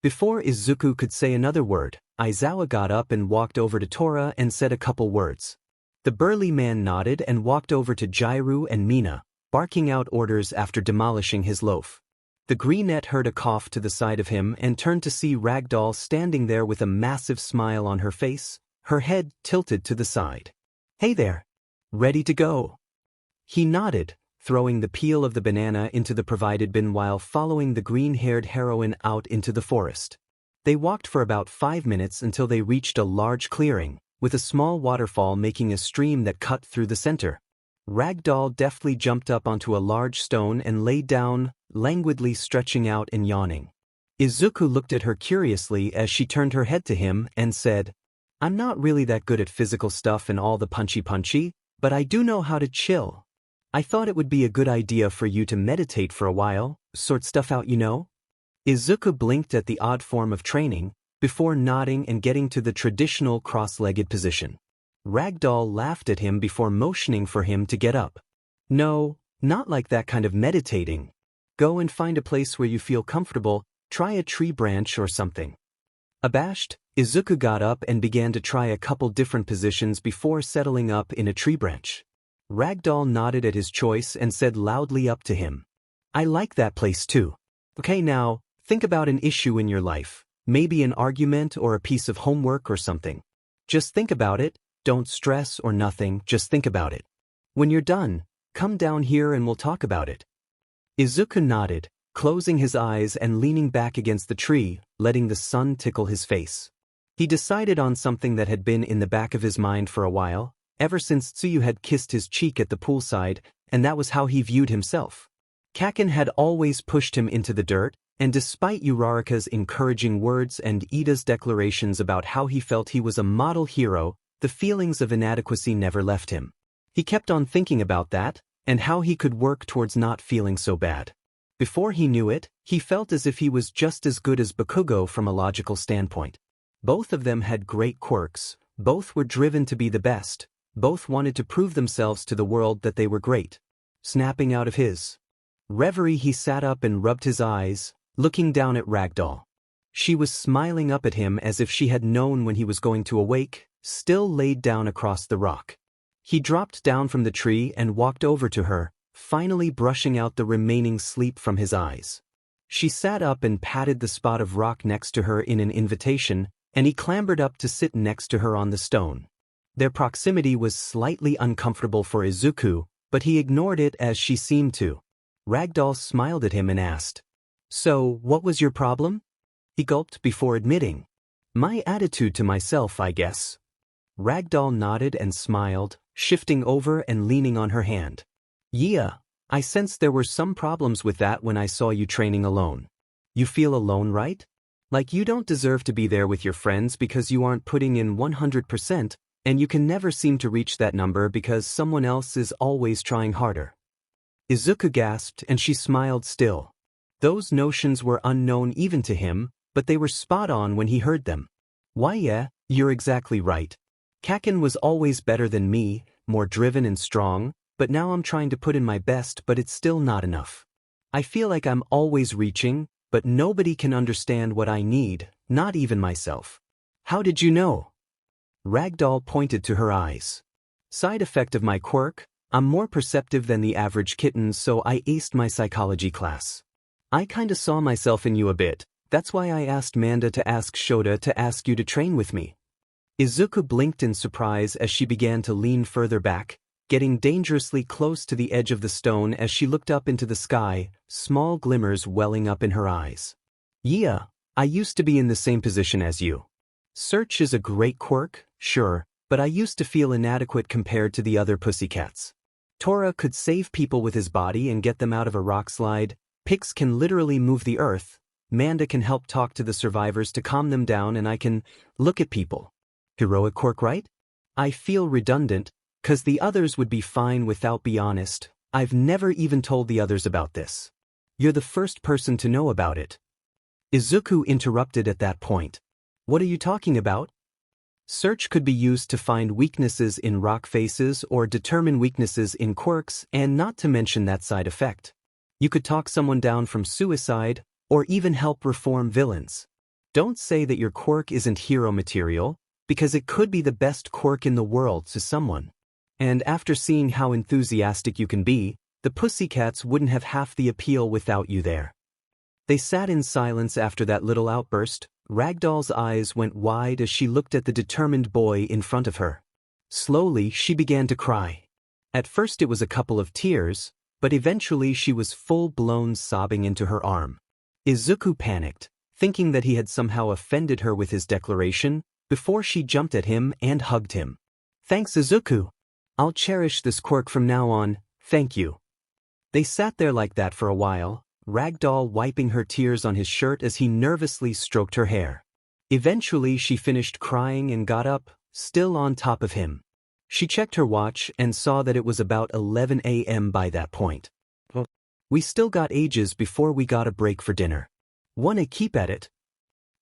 Speaker 1: Before Izuku could say another word, Aizawa got up and walked over to Tora and said a couple words. The burly man nodded and walked over to Jairu and Mina, barking out orders after demolishing his loaf. The greenette heard a cough to the side of him and turned to see Ragdoll standing there with a massive smile on her face, her head tilted to the side. Hey there. Ready to go? He nodded, throwing the peel of the banana into the provided bin while following the green-haired heroine out into the forest. They walked for about 5 minutes until they reached a large clearing, with a small waterfall making a stream that cut through the center. Ragdoll deftly jumped up onto a large stone and lay down, languidly stretching out and yawning. Izuku looked at her curiously as she turned her head to him and said, I'm not really that good at physical stuff and all the punchy, but I do know how to chill. I thought it would be a good idea for you to meditate for a while, sort stuff out, you know? Izuku blinked at the odd form of training, before nodding and getting to the traditional cross-legged position. Ragdoll laughed at him before motioning for him to get up. No, not like that kind of meditating. Go and find a place where you feel comfortable, try a tree branch or something. Abashed, Izuku got up and began to try a couple different positions before settling up in a tree branch. Ragdoll nodded at his choice and said loudly up to him, I like that place too. Okay, now, think about an issue in your life, maybe an argument or a piece of homework or something. Just think about it, don't stress or nothing, just think about it. When you're done, come down here and we'll talk about it. Izuku nodded, closing his eyes and leaning back against the tree, letting the sun tickle his face. He decided on something that had been in the back of his mind for a while, ever since Tsuyu had kissed his cheek at the poolside, and that was how he viewed himself. Kaken had always pushed him into the dirt, and despite Uraraka's encouraging words and Ida's declarations about how he felt he was a model hero, the feelings of inadequacy never left him. He kept on thinking about that, and how he could work towards not feeling so bad. Before he knew it, he felt as if he was just as good as Bakugo from a logical standpoint. Both of them had great quirks, both were driven to be the best, both wanted to prove themselves to the world that they were great. Snapping out of his reverie, he sat up and rubbed his eyes, looking down at Ragdoll. She was smiling up at him as if she had known when he was going to awake, still laid down across the rock. He dropped down from the tree and walked over to her, finally brushing out the remaining sleep from his eyes. She sat up and patted the spot of rock next to her in an invitation, and he clambered up to sit next to her on the stone. Their proximity was slightly uncomfortable for Izuku, but he ignored it as she seemed to. Ragdoll smiled at him and asked, "So, what was your problem?" He gulped before admitting, "My attitude to myself, I guess." Ragdoll nodded and smiled, shifting over and leaning on her hand. "Yeah, I sensed there were some problems with that when I saw you training alone. You feel alone, right? Like you don't deserve to be there with your friends because you aren't putting in 100%, and you can never seem to reach that number because someone else is always trying harder." Izuku gasped and she smiled still. Those notions were unknown even to him, but they were spot on when he heard them. "Why yeah, you're exactly right. Kaken was always better than me, more driven and strong, but now I'm trying to put in my best but it's still not enough. I feel like I'm always reaching, but nobody can understand what I need, not even myself." "How did you know?" Ragdoll pointed to her eyes. "Side effect of my quirk, I'm more perceptive than the average kitten, so I aced my psychology class. I kinda saw myself in you a bit, that's why I asked Manda to ask Shota to ask you to train with me." Izuku blinked in surprise as she began to lean further back, getting dangerously close to the edge of the stone as she looked up into the sky, small glimmers welling up in her eyes. "Yeah, I used to be in the same position as you. Search is a great quirk, sure, but I used to feel inadequate compared to the other pussycats. Tora could save people with his body and get them out of a rock slide, Pix can literally move the earth, Manda can help talk to the survivors to calm them down, and I can look at people. Heroic quirk, right? I feel redundant, 'cause the others would be fine without. Be honest, I've never even told the others about this. You're the first person to know about it." Izuku interrupted at that point. "What are you talking about?" Search could be used to find weaknesses in rock faces or determine weaknesses in quirks, and not to mention that side effect. You could talk someone down from suicide, or even help reform villains. Don't say that your quirk isn't hero material, because it could be the best quirk in the world to someone. And after seeing how enthusiastic you can be, the pussycats wouldn't have half the appeal without you there. They sat in silence after that little outburst. Ragdoll's eyes went wide as she looked at the determined boy in front of her. Slowly, she began to cry. At first it was a couple of tears, but eventually she was full-blown sobbing into her arm. Izuku panicked, thinking that he had somehow offended her with his declaration, before she jumped at him and hugged him. "Thanks, Izuku. I'll cherish this quirk from now on, thank you." They sat there like that for a while, Ragdoll wiping her tears on his shirt as he nervously stroked her hair. Eventually she finished crying and got up, still on top of him. She checked her watch and saw that it was about 11 a.m. by that point. "We still got ages before we got a break for dinner. Wanna keep at it?"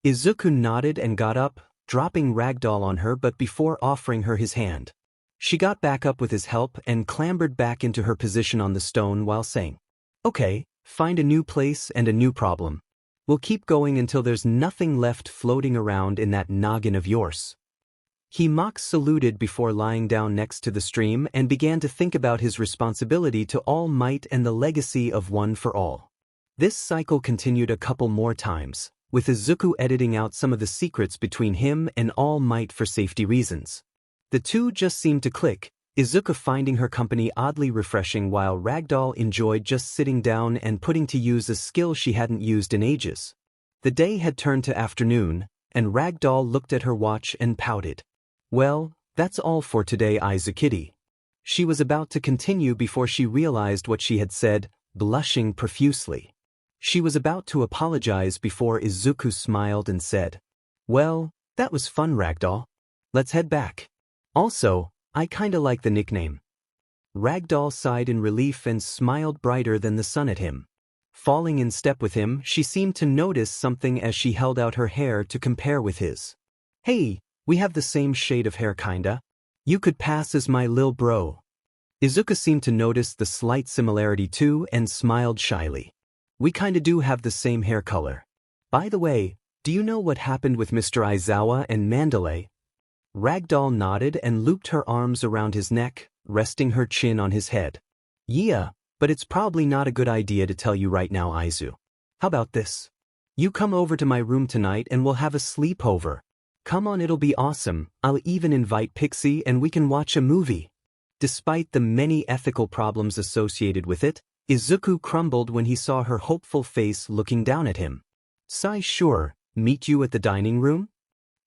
Speaker 1: Izuku nodded and got up, dropping Ragdoll on her but before offering her his hand. She got back up with his help and clambered back into her position on the stone while saying, "Okay, find a new place and a new problem. We'll keep going until there's nothing left floating around in that noggin of yours." He mock saluted before lying down next to the stream and began to think about his responsibility to All Might and the legacy of One for All. This cycle continued a couple more times, with Izuku editing out some of the secrets between him and All Might for safety reasons. The two just seemed to click, Izuku finding her company oddly refreshing while Ragdoll enjoyed just sitting down and putting to use a skill she hadn't used in ages. The day had turned to afternoon, and Ragdoll looked at her watch and pouted. Well, that's all for today, Izuku. She was about to continue before she realized what she had said, blushing profusely. She was about to apologize before Izuku smiled and said, "Well, that was fun, Ragdoll. Let's head back. Also, I kinda like the nickname." Ragdoll sighed in relief and smiled brighter than the sun at him. Falling in step with him, she seemed to notice something as she held out her hair to compare with his. "Hey, we have the same shade of hair kinda. You could pass as my lil bro." Izuku seemed to notice the slight similarity too and smiled shyly. "We kinda do have the same hair color. By the way, do you know what happened with Mr. Aizawa and Mandalay?" Ragdoll nodded and looped her arms around his neck, resting her chin on his head. "Yeah, but it's probably not a good idea to tell you right now, Aizu. How about this? You come over to my room tonight and we'll have a sleepover. Come on, it'll be awesome. I'll even invite Pixie and we can watch a movie." Despite the many ethical problems associated with it, Izuku crumbled when he saw her hopeful face looking down at him. "Sai, sure, meet you at the dining room?"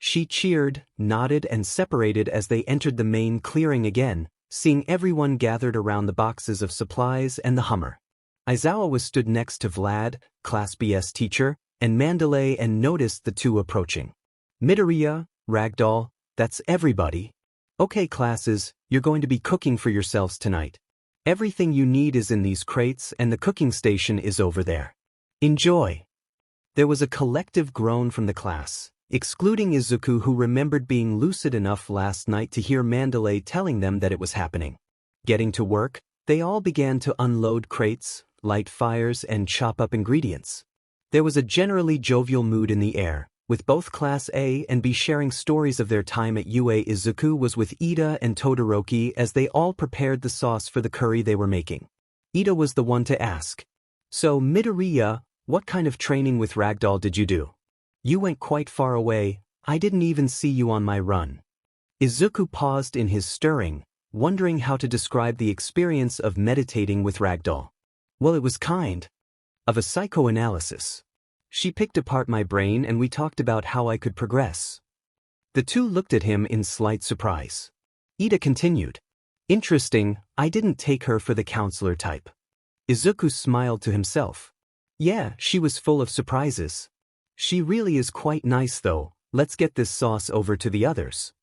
Speaker 1: She cheered, nodded and separated as they entered the main clearing again, seeing everyone gathered around the boxes of supplies and the Hummer. Aizawa was stood next to Vlad, Class BS teacher, and Mandalay and noticed the two approaching. "Midoriya, Ragdoll, that's everybody. Okay classes, you're going to be cooking for yourselves tonight. Everything you need is in these crates and the cooking station is over there. Enjoy." There was a collective groan from the class, excluding Izuku, who remembered being lucid enough last night to hear Mandalay telling them that it was happening. Getting to work, they all began to unload crates, light fires and chop up ingredients. There was a generally jovial mood in the air, with both Class A and B sharing stories of their time at UA. Izuku was with Ida and Todoroki as they all prepared the sauce for the curry they were making. Ida was the one to ask, "So Midoriya, what kind of training with Ragdoll did you do? You went quite far away, I didn't even see you on my run." Izuku paused in his stirring, wondering how to describe the experience of meditating with Ragdoll. "Well, it was kind of a psychoanalysis. She picked apart my brain and we talked about how I could progress." The two looked at him in slight surprise. Ida continued, "Interesting, I didn't take her for the counselor type." Izuku smiled to himself. "Yeah, she was full of surprises. She really is quite nice though. Let's get this sauce over to the others."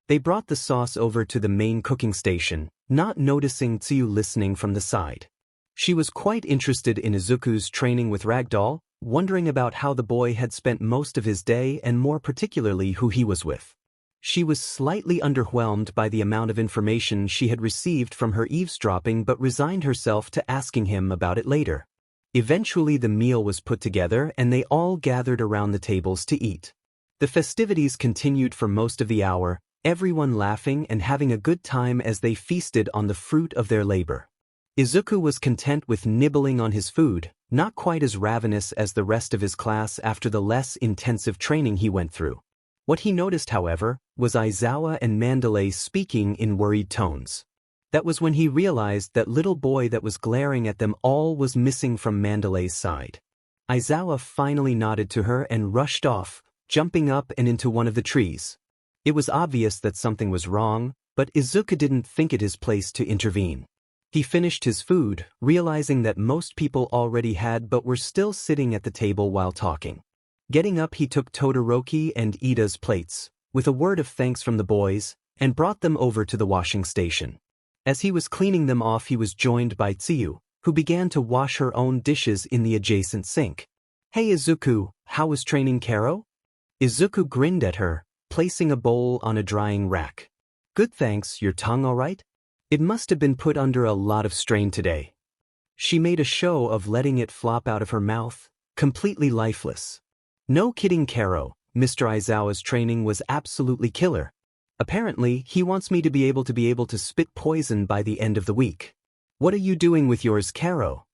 Speaker 1: They brought the sauce over to the main cooking station, not noticing Tsuyu listening from the side. She was quite interested in Izuku's training with Ragdoll, wondering about how the boy had spent most of his day and more particularly who he was with. She was slightly underwhelmed by the amount of information she had received from her eavesdropping but resigned herself to asking him about it later. Eventually the meal was put together and they all gathered around the tables to eat. The festivities continued for most of the hour, everyone laughing and having a good time as they feasted on the fruit of their labor. Izuku was content with nibbling on his food, not quite as ravenous as the rest of his class after the less intensive training he went through. What he noticed, however, was Aizawa and Mandalay speaking in worried tones. That was when he realized that little boy that was glaring at them all was missing from Mandalay's side. Aizawa finally nodded to her and rushed off, jumping up and into one of the trees. It was obvious that something was wrong, but Izuku didn't think it his place to intervene. He finished his food, realizing that most people already had but were still sitting at the table while talking. Getting up, he took Todoroki and Ida's plates, with a word of thanks from the boys, and brought them over to the washing station. As he was cleaning them off, he was joined by Tsuyu, who began to wash her own dishes in the adjacent sink. "Hey Izuku, how was training, Karo?" Izuku grinned at her, placing a bowl on a drying rack. "Good thanks, your tongue all right? It must have been put under a lot of strain today." She made a show of letting it flop out of her mouth, completely lifeless. "No kidding, Karo, Mr. Aizawa's training was absolutely killer. Apparently, he wants me to be able to spit poison by the end of the week. What are you doing with yours, Karo?"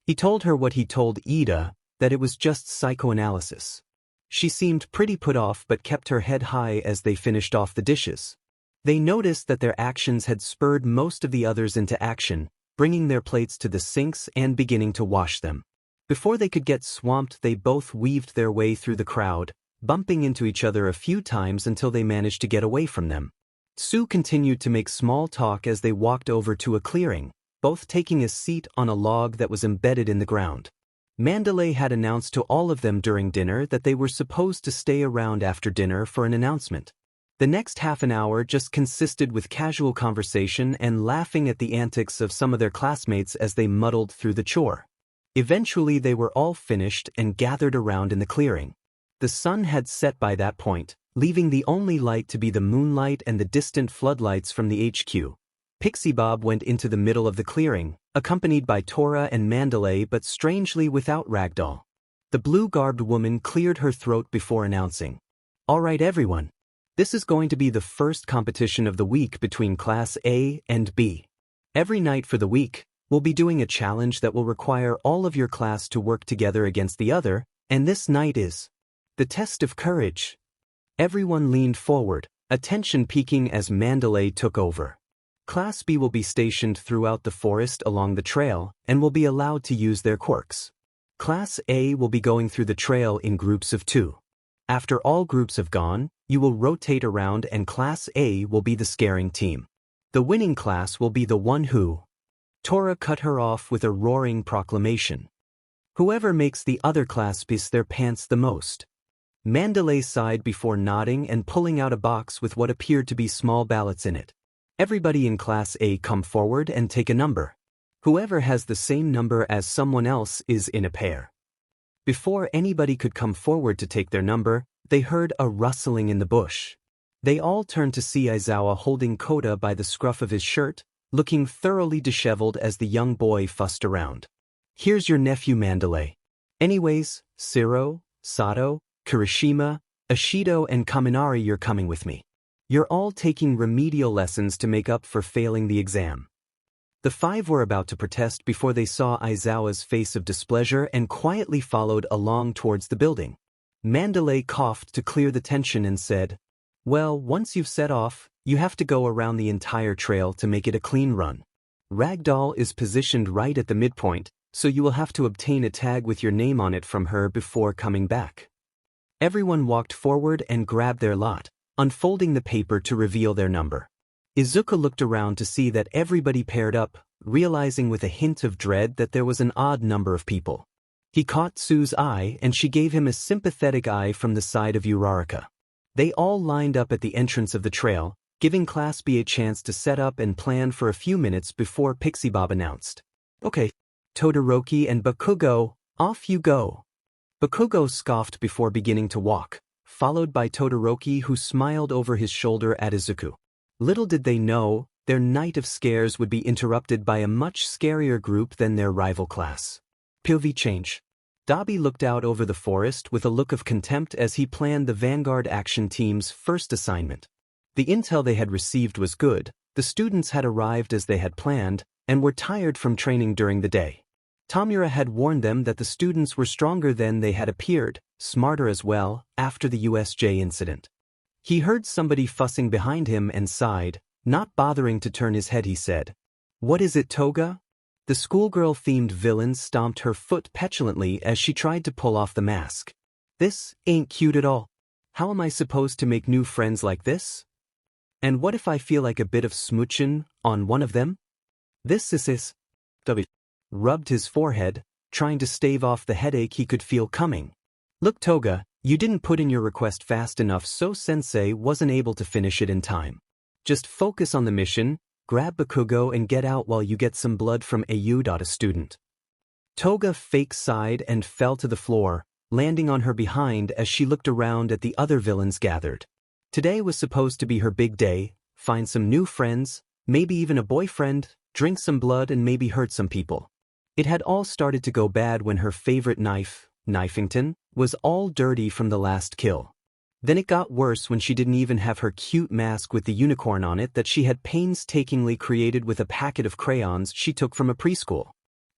Speaker 1: He told her what he told Ida, that it was just psychoanalysis. She seemed pretty put off but kept her head high as they finished off the dishes. They noticed that their actions had spurred most of the others into action, bringing their plates to the sinks and beginning to wash them. Before they could get swamped, they both weaved their way through the crowd, bumping into each other a few times until they managed to get away from them. Sue continued to make small talk as they walked over to a clearing, both taking a seat on a log that was embedded in the ground. Mandalay had announced to all of them during dinner that they were supposed to stay around after dinner for an announcement. The next half an hour just consisted with casual conversation and laughing at the antics of some of their classmates as they muddled through the chore. Eventually they were all finished and gathered around in the clearing. The sun had set by that point, leaving the only light to be the moonlight and the distant floodlights from the HQ. Pixie Bob went into the middle of the clearing, accompanied by Tora and Mandalay, but strangely without Ragdoll. The blue-garbed woman cleared her throat before announcing, "All right, everyone. This is going to be the first competition of the week between Class A and B. Every night for the week, we'll be doing a challenge that will require all of your class to work together against the other, and this night is the test of courage." Everyone leaned forward, attention peaking as Mandalay took over. Class B will be stationed throughout the forest along the trail and will be allowed to use their quirks. Class A will be going through the trail in groups of 2. After all groups have gone, you will rotate around and Class A will be the scaring team. The winning class will be the one who... Tora cut her off with a roaring proclamation. Whoever makes the other class piss their pants the most. Mandalay sighed before nodding and pulling out a box with what appeared to be small ballots in it. Everybody in Class A come forward and take a number. Whoever has the same number as someone else is in a pair. Before anybody could come forward to take their number, they heard a rustling in the bush. They all turned to see Aizawa holding Kota by the scruff of his shirt, looking thoroughly disheveled as the young boy fussed around. "Here's your nephew Mandalay. Anyways, Siro, Sato, Kirishima, Ashido and Kaminari, you're coming with me. You're all taking remedial lessons to make up for failing the exam." The 5 were about to protest before they saw Aizawa's face of displeasure and quietly followed along towards the building. Mandalay coughed to clear the tension and said, "Well, once you've set off, you have to go around the entire trail to make it a clean run. Ragdoll is positioned right at the midpoint, so you will have to obtain a tag with your name on it from her before coming back." Everyone walked forward and grabbed their lot, unfolding the paper to reveal their number. Izuku looked around to see that everybody paired up, realizing with a hint of dread that there was an odd number of people. He caught Sue's eye and she gave him a sympathetic eye from the side of Uraraka. They all lined up at the entrance of the trail, giving Class B a chance to set up and plan for a few minutes before Pixie Bob announced, "Okay, Todoroki and Bakugo, off you go." Bakugo scoffed before beginning to walk, followed by Todoroki, who smiled over his shoulder at Izuku. Little did they know, their night of scares would be interrupted by a much scarier group than their rival class. POV change. Dabi looked out over the forest with a look of contempt as he planned the Vanguard Action Team's first assignment. The intel they had received was good, the students had arrived as they had planned, and were tired from training during the day. Tamura had warned them that the students were stronger than they had appeared, smarter as well, after the USJ incident. He heard somebody fussing behind him and sighed, not bothering to turn his head. He said, "What is it, Toga?" The schoolgirl-themed villain stomped her foot petulantly as she tried to pull off the mask. "This ain't cute at all. How am I supposed to make new friends like this? And what if I feel like a bit of smoochin' on one of them? This is W. Rubbed his forehead, trying to stave off the headache he could feel coming. "Look, Toga, you didn't put in your request fast enough, so Sensei wasn't able to finish it in time. Just focus on the mission, grab Bakugo and get out while you get some blood from a student." Toga fake sighed and fell to the floor, landing on her behind as she looked around at the other villains gathered. Today was supposed to be her big day, find some new friends, maybe even a boyfriend, drink some blood and maybe hurt some people. It had all started to go bad when her favorite knife, Knifington, was all dirty from the last kill. Then it got worse when she didn't even have her cute mask with the unicorn on it that she had painstakingly created with a packet of crayons she took from a preschool.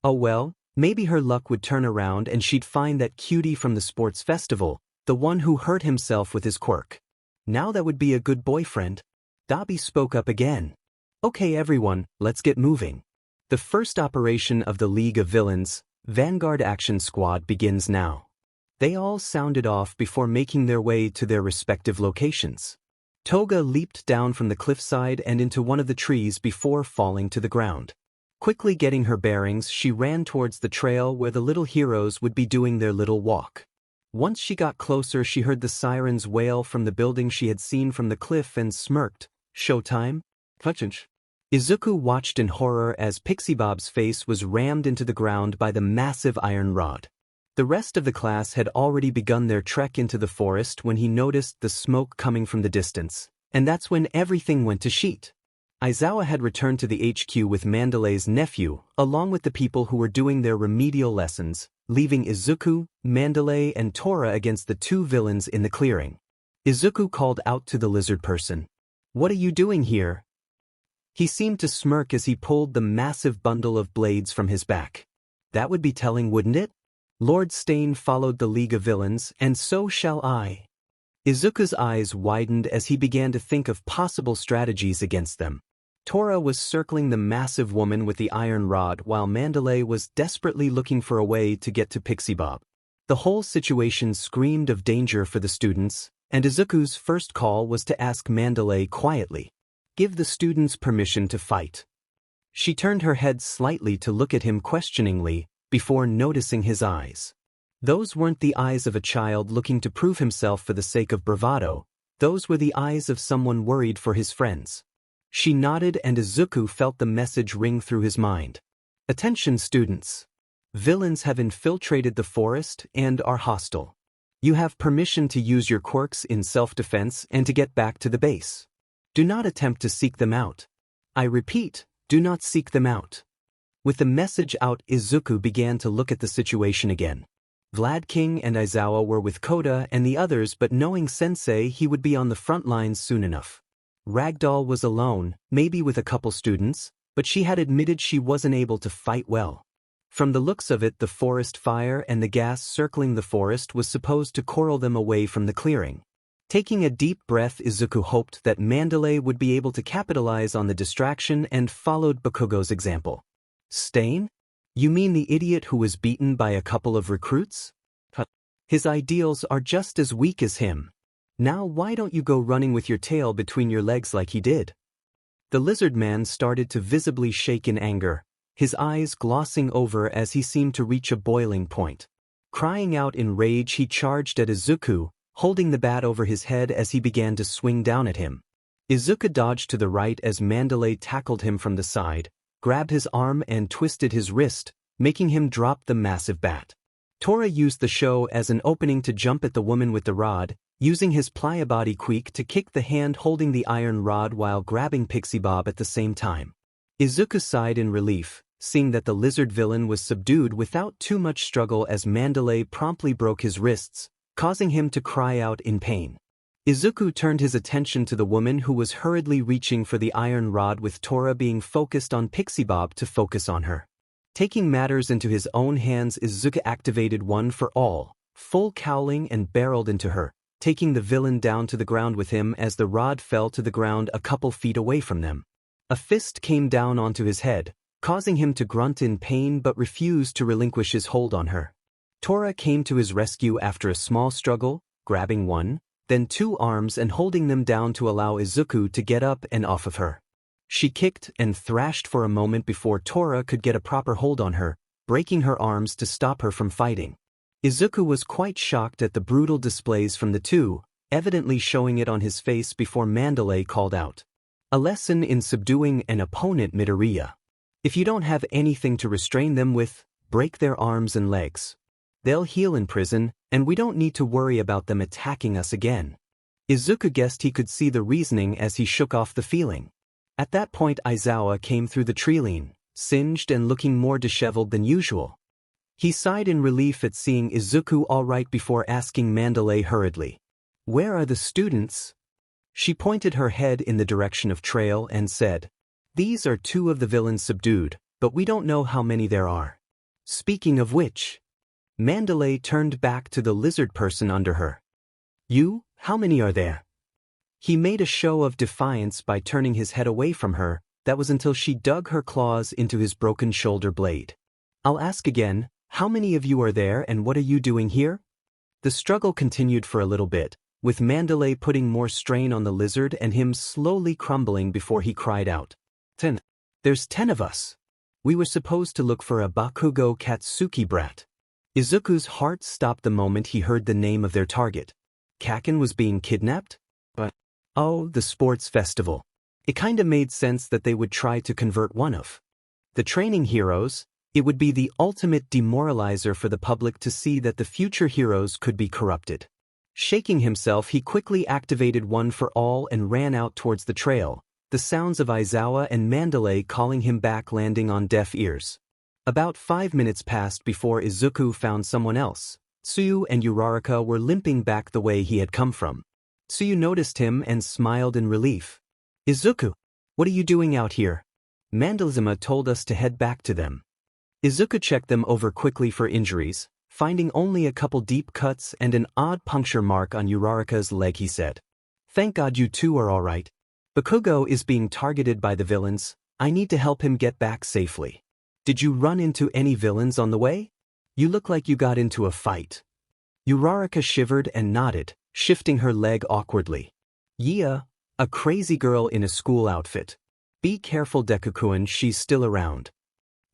Speaker 1: Oh well, maybe her luck would turn around and she'd find that cutie from the sports festival, the one who hurt himself with his quirk. Now that would be a good boyfriend. Dabi spoke up again. Okay everyone, let's get moving. The first operation of the League of Villains, Vanguard Action Squad, begins now. They all sounded off before making their way to their respective locations. Toga leaped down from the cliffside and into one of the trees before falling to the ground. Quickly getting her bearings, she ran towards the trail where the little heroes would be doing their little walk. Once she got closer, she heard the sirens wail from the building she had seen from the cliff and smirked. Showtime? Clutchinch. Izuku watched in horror as Pixie Bob's face was rammed into the ground by the massive iron rod. The rest of the class had already begun their trek into the forest when he noticed the smoke coming from the distance, and that's when everything went to shit. Aizawa had returned to the HQ with Mandalay's nephew, along with the people who were doing their remedial lessons, leaving Izuku, Mandalay and Tora against the two villains in the clearing. Izuku called out to the lizard person. "What are you doing here?" He seemed to smirk as he pulled the massive bundle of blades from his back. That would be telling, wouldn't it? Lord Stain followed the League of Villains, and so shall I. Izuku's eyes widened as he began to think of possible strategies against them. Tora was circling the massive woman with the iron rod while Mandalay was desperately looking for a way to get to Pixie Bob. The whole situation screamed of danger for the students, and Izuku's first call was to ask Mandalay quietly, "Give the students permission to fight." She turned her head slightly to look at him questioningly, before noticing his eyes. Those weren't the eyes of a child looking to prove himself for the sake of bravado, those were the eyes of someone worried for his friends. She nodded and Izuku felt the message ring through his mind. "Attention students. Villains have infiltrated the forest and are hostile. You have permission to use your quirks in self-defense and to get back to the base. Do not attempt to seek them out. I repeat, do not seek them out." With the message out, Izuku began to look at the situation again. Vlad King and Aizawa were with Koda and the others, but knowing Sensei, he would be on the front lines soon enough. Ragdoll was alone, maybe with a couple students, but she had admitted she wasn't able to fight well. From the looks of it, the forest fire and the gas circling the forest was supposed to corral them away from the clearing. Taking a deep breath, Izuku hoped that Mandalay would be able to capitalize on the distraction and followed Bakugo's example. "Stain? You mean the idiot who was beaten by a couple of recruits? His ideals are just as weak as him. Now why don't you go running with your tail between your legs like he did?" The lizard man started to visibly shake in anger, his eyes glossing over as he seemed to reach a boiling point. Crying out in rage, he charged at Izuku, holding the bat over his head as he began to swing down at him. Izuku dodged to the right as Mandalay tackled him from the side, grabbed his arm and twisted his wrist, making him drop the massive bat. Tora used the show as an opening to jump at the woman with the rod, using his pliabody quirk to kick the hand holding the iron rod while grabbing Pixie Bob at the same time. Izuku sighed in relief, seeing that the lizard villain was subdued without too much struggle as Mandalay promptly broke his wrists, causing him to cry out in pain. Izuku turned his attention to the woman who was hurriedly reaching for the iron rod, with Tora being focused on Pixie Bob to focus on her. Taking matters into his own hands, Izuku activated One for All, full cowling, and barreled into her, taking the villain down to the ground with him as the rod fell to the ground a couple feet away from them. A fist came down onto his head, causing him to grunt in pain but refused to relinquish his hold on her. Tora came to his rescue after a small struggle, grabbing one, then two arms and holding them down to allow Izuku to get up and off of her. She kicked and thrashed for a moment before Tora could get a proper hold on her, breaking her arms to stop her from fighting. Izuku was quite shocked at the brutal displays from the two, evidently showing it on his face before Mandalay called out. "A lesson in subduing an opponent, Midoriya. If you don't have anything to restrain them with, break their arms and legs. They'll heal in prison, and we don't need to worry about them attacking us again." Izuku guessed he could see the reasoning as he shook off the feeling. At that point, Aizawa came through the treeline, singed and looking more disheveled than usual. He sighed in relief at seeing Izuku all right before asking Mandalay hurriedly, "Where are the students?" She pointed her head in the direction of trail and said, "These are two of the villains subdued, but we don't know how many there are. Speaking of which..." Mandalay turned back to the lizard person under her. "You, how many are there?" He made a show of defiance by turning his head away from her. That was until she dug her claws into his broken shoulder blade. I'll ask again, how many of you are there and what are you doing here? The struggle continued for a little bit, with Mandalay putting more strain on the lizard and him slowly crumbling before he cried out. 10. There's 10 of us. We were supposed to look for a Bakugo Katsuki brat. Izuku's heart stopped the moment he heard the name of their target. Kaken was being kidnapped? But, oh, the sports festival. It kinda made sense that they would try to convert one of the training heroes. It would be the ultimate demoralizer for the public to see that the future heroes could be corrupted. Shaking himself, he quickly activated One for All and ran out towards the trail, the sounds of Aizawa and Mandalay calling him back landing on deaf ears. About 5 minutes passed before Izuku found someone else. Tsuyu and Uraraka were limping back the way he had come from. Tsuyu noticed him and smiled in relief. Izuku, what are you doing out here? Mandalay told us to head back to them. Izuku checked them over quickly for injuries, finding only a couple deep cuts and an odd puncture mark on Uraraka's leg. He said, "Thank God you two are all right. Bakugo is being targeted by the villains. I need to help him get back safely. Did you run into any villains on the way? You look like you got into a fight." Uraraka shivered and nodded, shifting her leg awkwardly. "Yeah, a crazy girl in a school outfit. Be careful, Deku-kun, she's still around."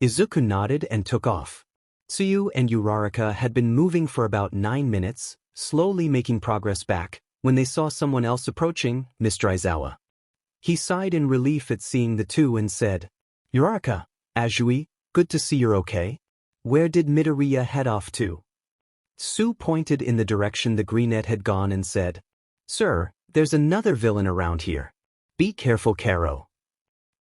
Speaker 1: Izuku nodded and took off. Tsuyu and Uraraka had been moving for about 9 minutes, slowly making progress back, when they saw someone else approaching, Mr. Aizawa. He sighed in relief at seeing the two and said, "Uraraka, Azui, good to see you're okay. Where did Midoriya head off to?" Tsu pointed in the direction the greenette had gone and said, "Sir, there's another villain around here. Be careful, Karo."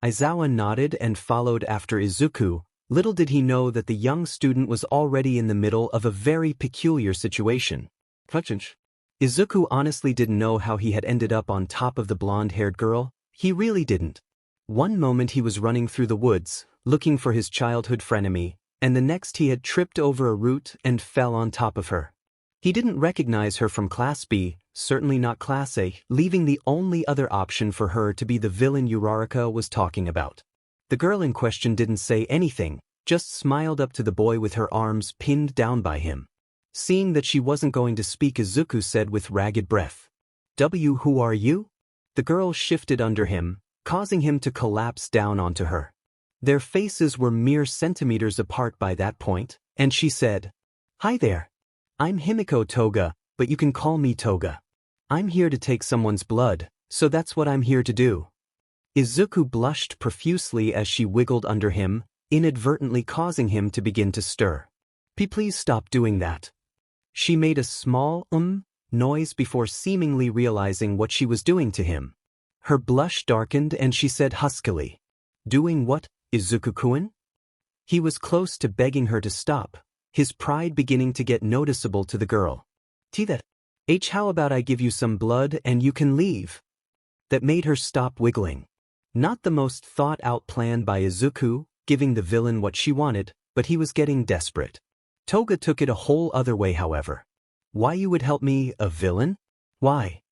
Speaker 1: Aizawa nodded and followed after Izuku. Little did he know that the young student was already in the middle of a very peculiar situation. Izuku honestly didn't know how he had ended up on top of the blonde-haired girl. He really didn't. One moment he was running through the woods, looking for his childhood frenemy, and the next he had tripped over a root and fell on top of her. He didn't recognize her from Class B, certainly not Class A, leaving the only other option for her to be the villain Uraraka was talking about. The girl in question didn't say anything, just smiled up to the boy with her arms pinned down by him. Seeing that she wasn't going to speak, Izuku said with ragged breath, "Who are you?" The girl shifted under him, causing him to collapse down onto her. Their faces were mere centimeters apart by that point, and she said, "Hi there. I'm Himiko Toga, but you can call me Toga. I'm here to take someone's blood, so that's what I'm here to do." Izuku blushed profusely as she wiggled under him, inadvertently causing him to begin to stir. Please stop doing that." She made a small noise before seemingly realizing what she was doing to him. Her blush darkened and she said huskily, "Doing what, Izuku-kun?" He was close to begging her to stop, his pride beginning to get noticeable to the girl. How about I give you some blood and you can leave?" That made her stop wiggling. Not the most thought-out plan by Izuku, giving the villain what she wanted, but he was getting desperate. Toga took it a whole other way, however. "Why you would help me, a villain? Why?"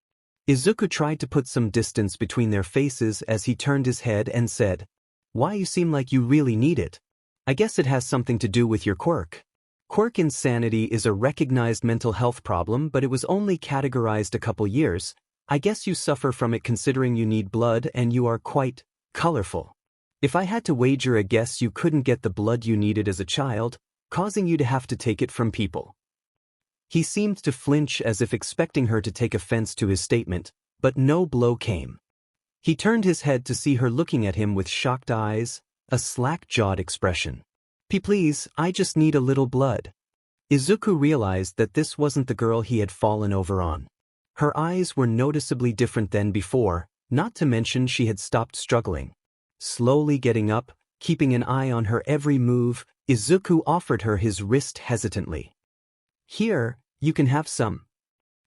Speaker 1: Izuku tried to put some distance between their faces as he turned his head and said, "Why you seem like you really need it. I guess it has something to do with your quirk. Quirk insanity is a recognized mental health problem, but it was only categorized a couple years. I guess you suffer from it considering you need blood and you are quite colorful. If I had to wager a guess, you couldn't get the blood you needed as a child, causing you to have to take it from people." He seemed to flinch as if expecting her to take offense to his statement, but no blow came. He turned his head to see her looking at him with shocked eyes, a slack-jawed expression. Please, I just need a little blood." Izuku realized that this wasn't the girl he had fallen over on. Her eyes were noticeably different than before, not to mention she had stopped struggling. Slowly getting up, keeping an eye on her every move, Izuku offered her his wrist hesitantly. "Here, you can have some."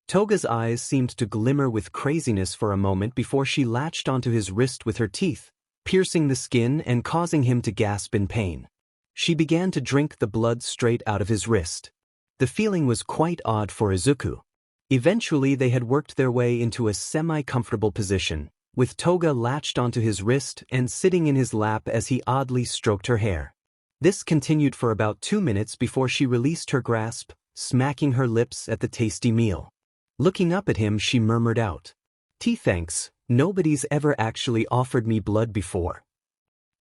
Speaker 1: Toga's eyes seemed to glimmer with craziness for a moment before she latched onto his wrist with her teeth, piercing the skin and causing him to gasp in pain. She began to drink the blood straight out of his wrist. The feeling was quite odd for Izuku. Eventually they had worked their way into a semi-comfortable position, with Toga latched onto his wrist and sitting in his lap as he oddly stroked her hair. This continued for about 2 minutes before she released her grasp, smacking her lips at the tasty meal. Looking up at him, she murmured out, "Thanks, nobody's ever actually offered me blood before."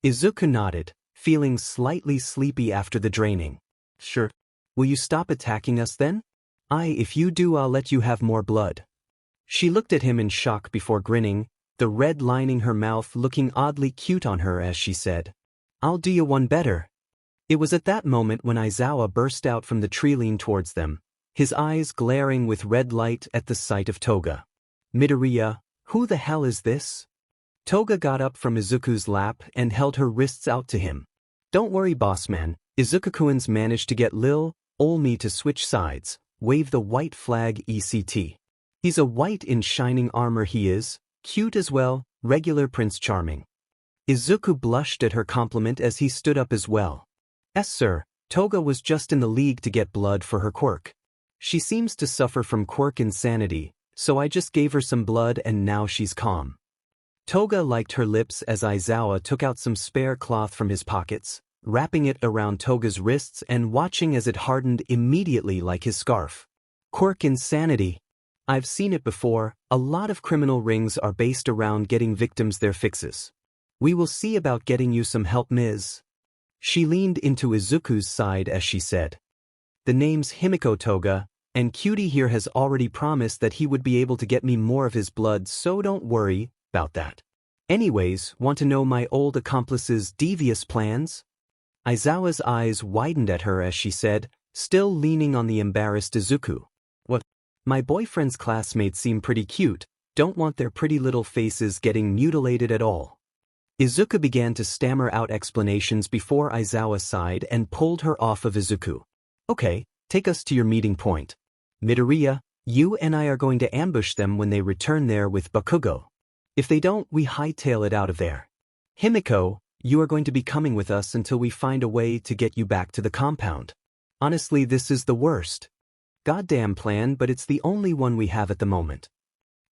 Speaker 1: Izuku nodded, feeling slightly sleepy after the draining. "Sure. Will you stop attacking us then? If you do, I'll let you have more blood." She looked at him in shock before grinning, the red lining her mouth looking oddly cute on her as she said, "I'll do you one better." It was at that moment when Aizawa burst out from the tree lean towards them, his eyes glaring with red light at the sight of Toga. "Midoriya, who the hell is this?" Toga got up from Izuku's lap and held her wrists out to him. "Don't worry, boss man, Izuku-kun's managed to get Lil Olmi to switch sides, wave the white flag ECT. He's a white in shining armor he is, cute as well, regular Prince Charming." Izuku blushed at her compliment as he stood up as well. "Yes sir, Toga was just in the league to get blood for her quirk. She seems to suffer from quirk insanity, so I just gave her some blood and now she's calm." Toga liked her lips as Aizawa took out some spare cloth from his pockets, wrapping it around Toga's wrists and watching as it hardened immediately like his scarf. "Quirk insanity. I've seen it before, a lot of criminal rings are based around getting victims their fixes. We will see about getting you some help, Ms." She leaned into Izuku's side as she said, "The name's Himiko Toga, and Cutie here has already promised that he would be able to get me more of his blood, so don't worry about that. Anyways, want to know my old accomplice's devious plans?" Aizawa's eyes widened at her as she said, still leaning on the embarrassed Izuku, "What? My boyfriend's classmates seem pretty cute, don't want their pretty little faces getting mutilated at all." Izuku began to stammer out explanations before Aizawa sighed and pulled her off of Izuku. "Okay, take us to your meeting point. Midoriya, you and I are going to ambush them when they return there with Bakugo. If they don't, we hightail it out of there. Himiko, you are going to be coming with us until we find a way to get you back to the compound. Honestly, this is the worst goddamn plan, but it's the only one we have at the moment."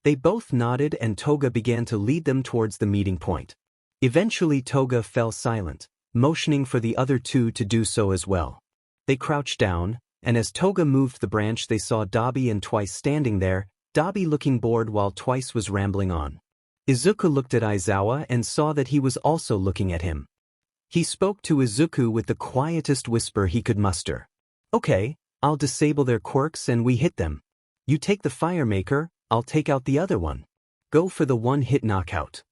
Speaker 1: They both nodded and Toga began to lead them towards the meeting point. Eventually Toga fell silent, motioning for the other two to do so as well. They crouched down, and as Toga moved the branch they saw Dabi and Twice standing there, Dabi looking bored while Twice was rambling on. Izuku looked at Aizawa and saw that he was also looking at him. He spoke to Izuku with the quietest whisper he could muster. "Okay, I'll disable their quirks and we hit them. You take the Firemaker, I'll take out the other one. Go for the one-hit knockout."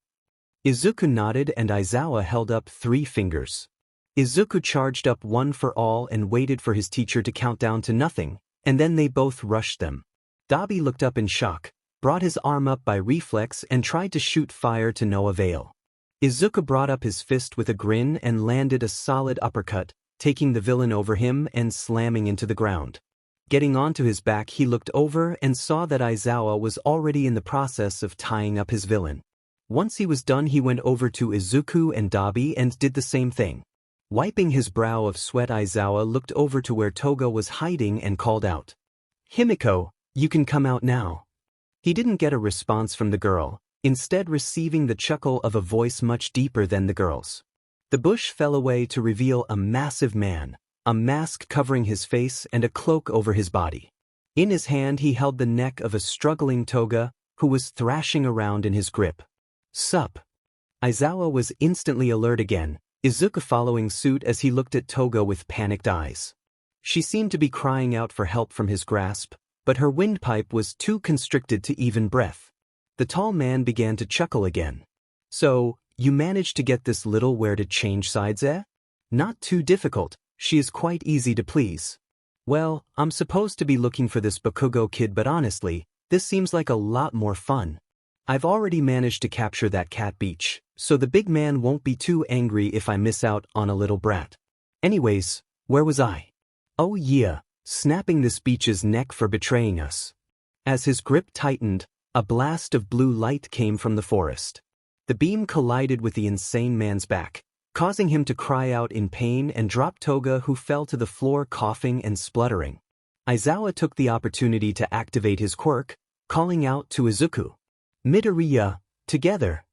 Speaker 1: Izuku nodded and Aizawa held up 3 fingers. Izuku charged up one for all and waited for his teacher to count down to nothing, and then they both rushed them. Dabi looked up in shock, brought his arm up by reflex and tried to shoot fire to no avail. Izuku brought up his fist with a grin and landed a solid uppercut, taking the villain over him and slamming into the ground. Getting onto his back, he looked over and saw that Aizawa was already in the process of tying up his villain. Once he was done, he went over to Izuku and Dabi and did the same thing. Wiping his brow of sweat, Aizawa looked over to where Toga was hiding and called out, "Himiko, you can come out now." He didn't get a response from the girl, instead receiving the chuckle of a voice much deeper than the girl's. The bush fell away to reveal a massive man, a mask covering his face and a cloak over his body. In his hand he held the neck of a struggling Toga, who was thrashing around in his grip. "Sup?" Aizawa was instantly alert again, Izuku following suit as he looked at Toga with panicked eyes. She seemed to be crying out for help from his grasp, but her windpipe was too constricted to even breath. The tall man began to chuckle again. "So, you managed to get this little where to change sides, eh? Not too difficult, she is quite easy to please. Well, I'm supposed to be looking for this Bakugo kid, but honestly, this seems like a lot more fun. I've already managed to capture that cat beach, so the big man won't be too angry if I miss out on a little brat. Anyways, where was I? Oh yeah, snapping this beach's neck for betraying us." As his grip tightened, a blast of blue light came from the forest. The beam collided with the insane man's back, causing him to cry out in pain and drop Toga, who fell to the floor coughing and spluttering. Aizawa took the opportunity to activate his quirk, calling out to Izuku. Midoriya, together.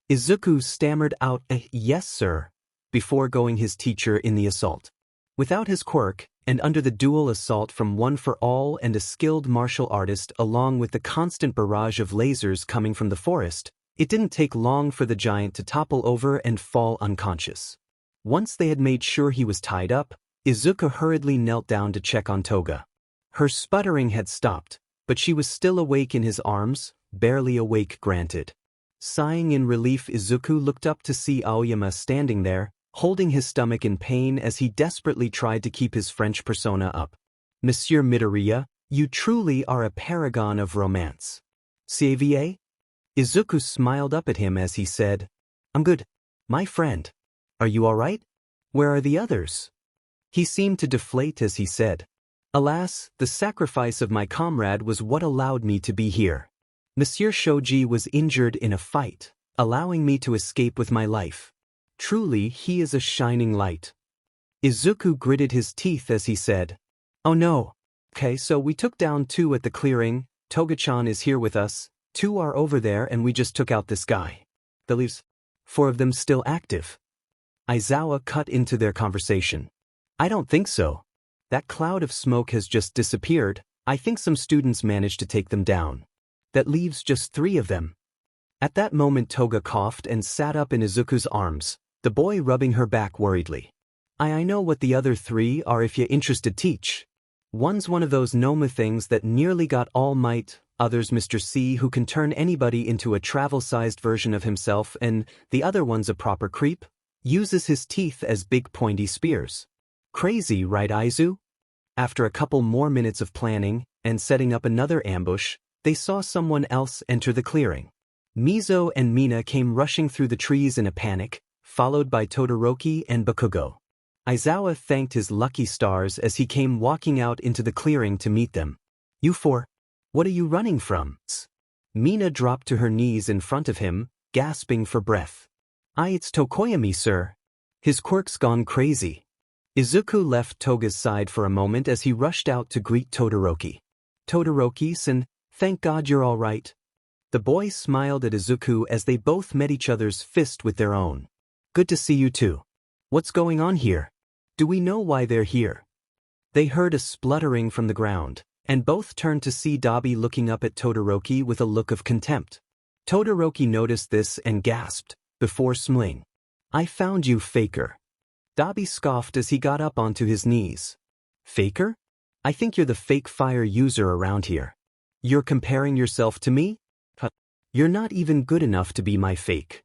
Speaker 1: Izuku stammered out a yes sir, before going his teacher in the assault. Without his quirk, and under the dual assault from One for All and a skilled martial artist along with the constant barrage of lasers coming from the forest, it didn't take long for the giant to topple over and fall unconscious. Once they had made sure he was tied up, Izuku hurriedly knelt down to check on Toga. Her sputtering had stopped, but she was still awake in his arms, barely awake granted. Sighing in relief, Izuku looked up to see Aoyama standing there, holding his stomach in pain as he desperately tried to keep his French persona up. Monsieur Midoriya, you truly are a paragon of romance. C'est? Izuku smiled up at him as he said, I'm good. My friend. Are you all right? Where are the others? He seemed to deflate as he said, Alas, the sacrifice of my comrade was what allowed me to be here. Monsieur Shoji was injured in a fight, allowing me to escape with my life. Truly, he is a shining light. Izuku gritted his teeth as he said, Oh no. Okay, so we took down 2 at the clearing, Toga-chan is here with us, 2 are over there and we just took out this guy. The leaves. 4 of them still active. Aizawa cut into their conversation. I don't think so. That cloud of smoke has just disappeared, I think some students managed to take them down. That leaves just 3 of them. At that moment Toga coughed and sat up in Izuku's arms, the boy rubbing her back worriedly. I know what the other 3 are if you're interested teach. One's one of those Noma things that nearly got All Might, others Mr. C who can turn anybody into a travel-sized version of himself, and the other one's a proper creep, uses his teeth as big pointy spears. Crazy, right Aizu? After a couple more minutes of planning, and setting up another ambush, they saw someone else enter the clearing. Mizo and Mina came rushing through the trees in a panic, followed by Todoroki and Bakugo. Aizawa thanked his lucky stars as he came walking out into the clearing to meet them. You 4? What are you running from? Mina dropped to her knees in front of him, gasping for breath. It's Tokoyami, sir. His quirk's gone crazy. Izuku left Toga's side for a moment as he rushed out to greet Todoroki. Todoroki-san, thank God you're all right. The boy smiled at Izuku as they both met each other's fist with their own. Good to see you too. What's going on here? Do we know why they're here? They heard a spluttering from the ground, and both turned to see Dabi looking up at Todoroki with a look of contempt. Todoroki noticed this and gasped, before smiling. I found you, faker. Dabi scoffed as he got up onto his knees. Faker? I think you're the fake fire user around here. You're comparing yourself to me? You're not even good enough to be my fake.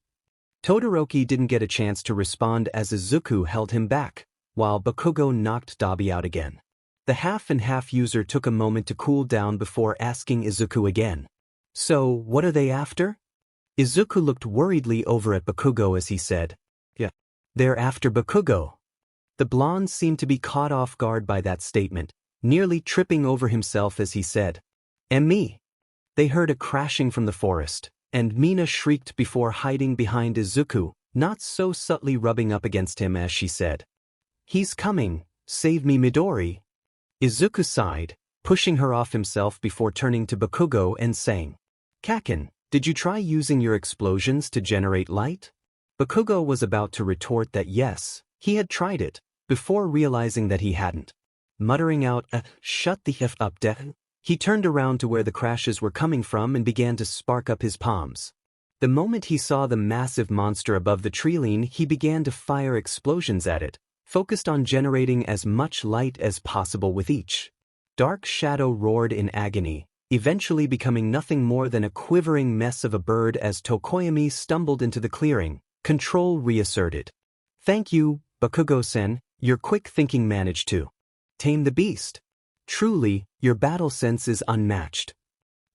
Speaker 1: Todoroki didn't get a chance to respond as Izuku held him back, while Bakugo knocked Dabi out again. The half-and-half user took a moment to cool down before asking Izuku again. So, what are they after? Izuku looked worriedly over at Bakugo as he said, Yeah. They're after Bakugo. The blonde seemed to be caught off guard by that statement, nearly tripping over himself as he said, And me. They heard a crashing from the forest, and Mina shrieked before hiding behind Izuku, not so subtly rubbing up against him as she said, He's coming, save me Midori. Izuku sighed, pushing her off himself before turning to Bakugo and saying, Kaken, did you try using your explosions to generate light? Bakugo was about to retort that yes, he had tried it, before realizing that he hadn't. Muttering out shut the F up Deku, he turned around to where the crashes were coming from and began to spark up his palms. The moment he saw the massive monster above the treeline, he began to fire explosions at it, focused on generating as much light as possible with each. Dark Shadow roared in agony, eventually becoming nothing more than a quivering mess of a bird as Tokoyami stumbled into the clearing, control reasserted. Thank you, Bakugo-sen, your quick thinking managed to tame the beast. Truly, your battle sense is unmatched.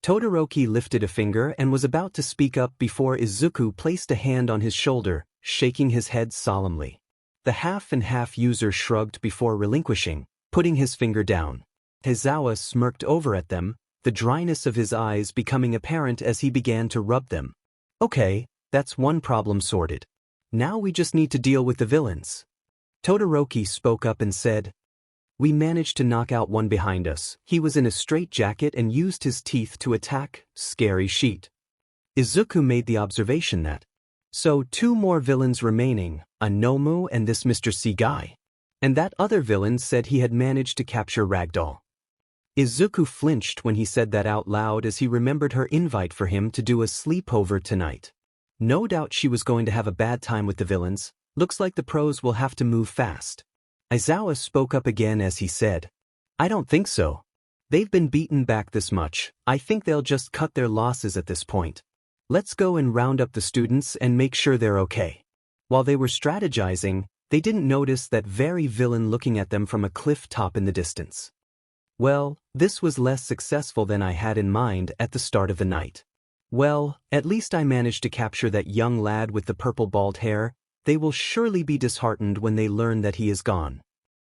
Speaker 1: Todoroki lifted a finger and was about to speak up before Izuku placed a hand on his shoulder, shaking his head solemnly. The half-and-half user shrugged before relinquishing, putting his finger down. Aizawa smirked over at them, the dryness of his eyes becoming apparent as he began to rub them. Okay, that's one problem sorted. Now we just need to deal with the villains. Todoroki spoke up and said, We managed to knock out one behind us. He was in a straitjacket and used his teeth to attack. Scary sheet. Izuku made the observation that. So 2 more villains remaining, a Nomu and this Mr. C guy. And that other villain said he had managed to capture Ragdoll. Izuku flinched when he said that out loud as he remembered her invite for him to do a sleepover tonight. No doubt she was going to have a bad time with the villains. Looks like the pros will have to move fast. Aizawa spoke up again as he said, I don't think so. They've been beaten back this much. I think they'll just cut their losses at this point. Let's go and round up the students and make sure they're okay. While they were strategizing, they didn't notice that very villain looking at them from a cliff top in the distance. Well, this was less successful than I had in mind at the start of the night. Well, at least I managed to capture that young lad with the purple bald hair. They will surely be disheartened when they learn that he is gone.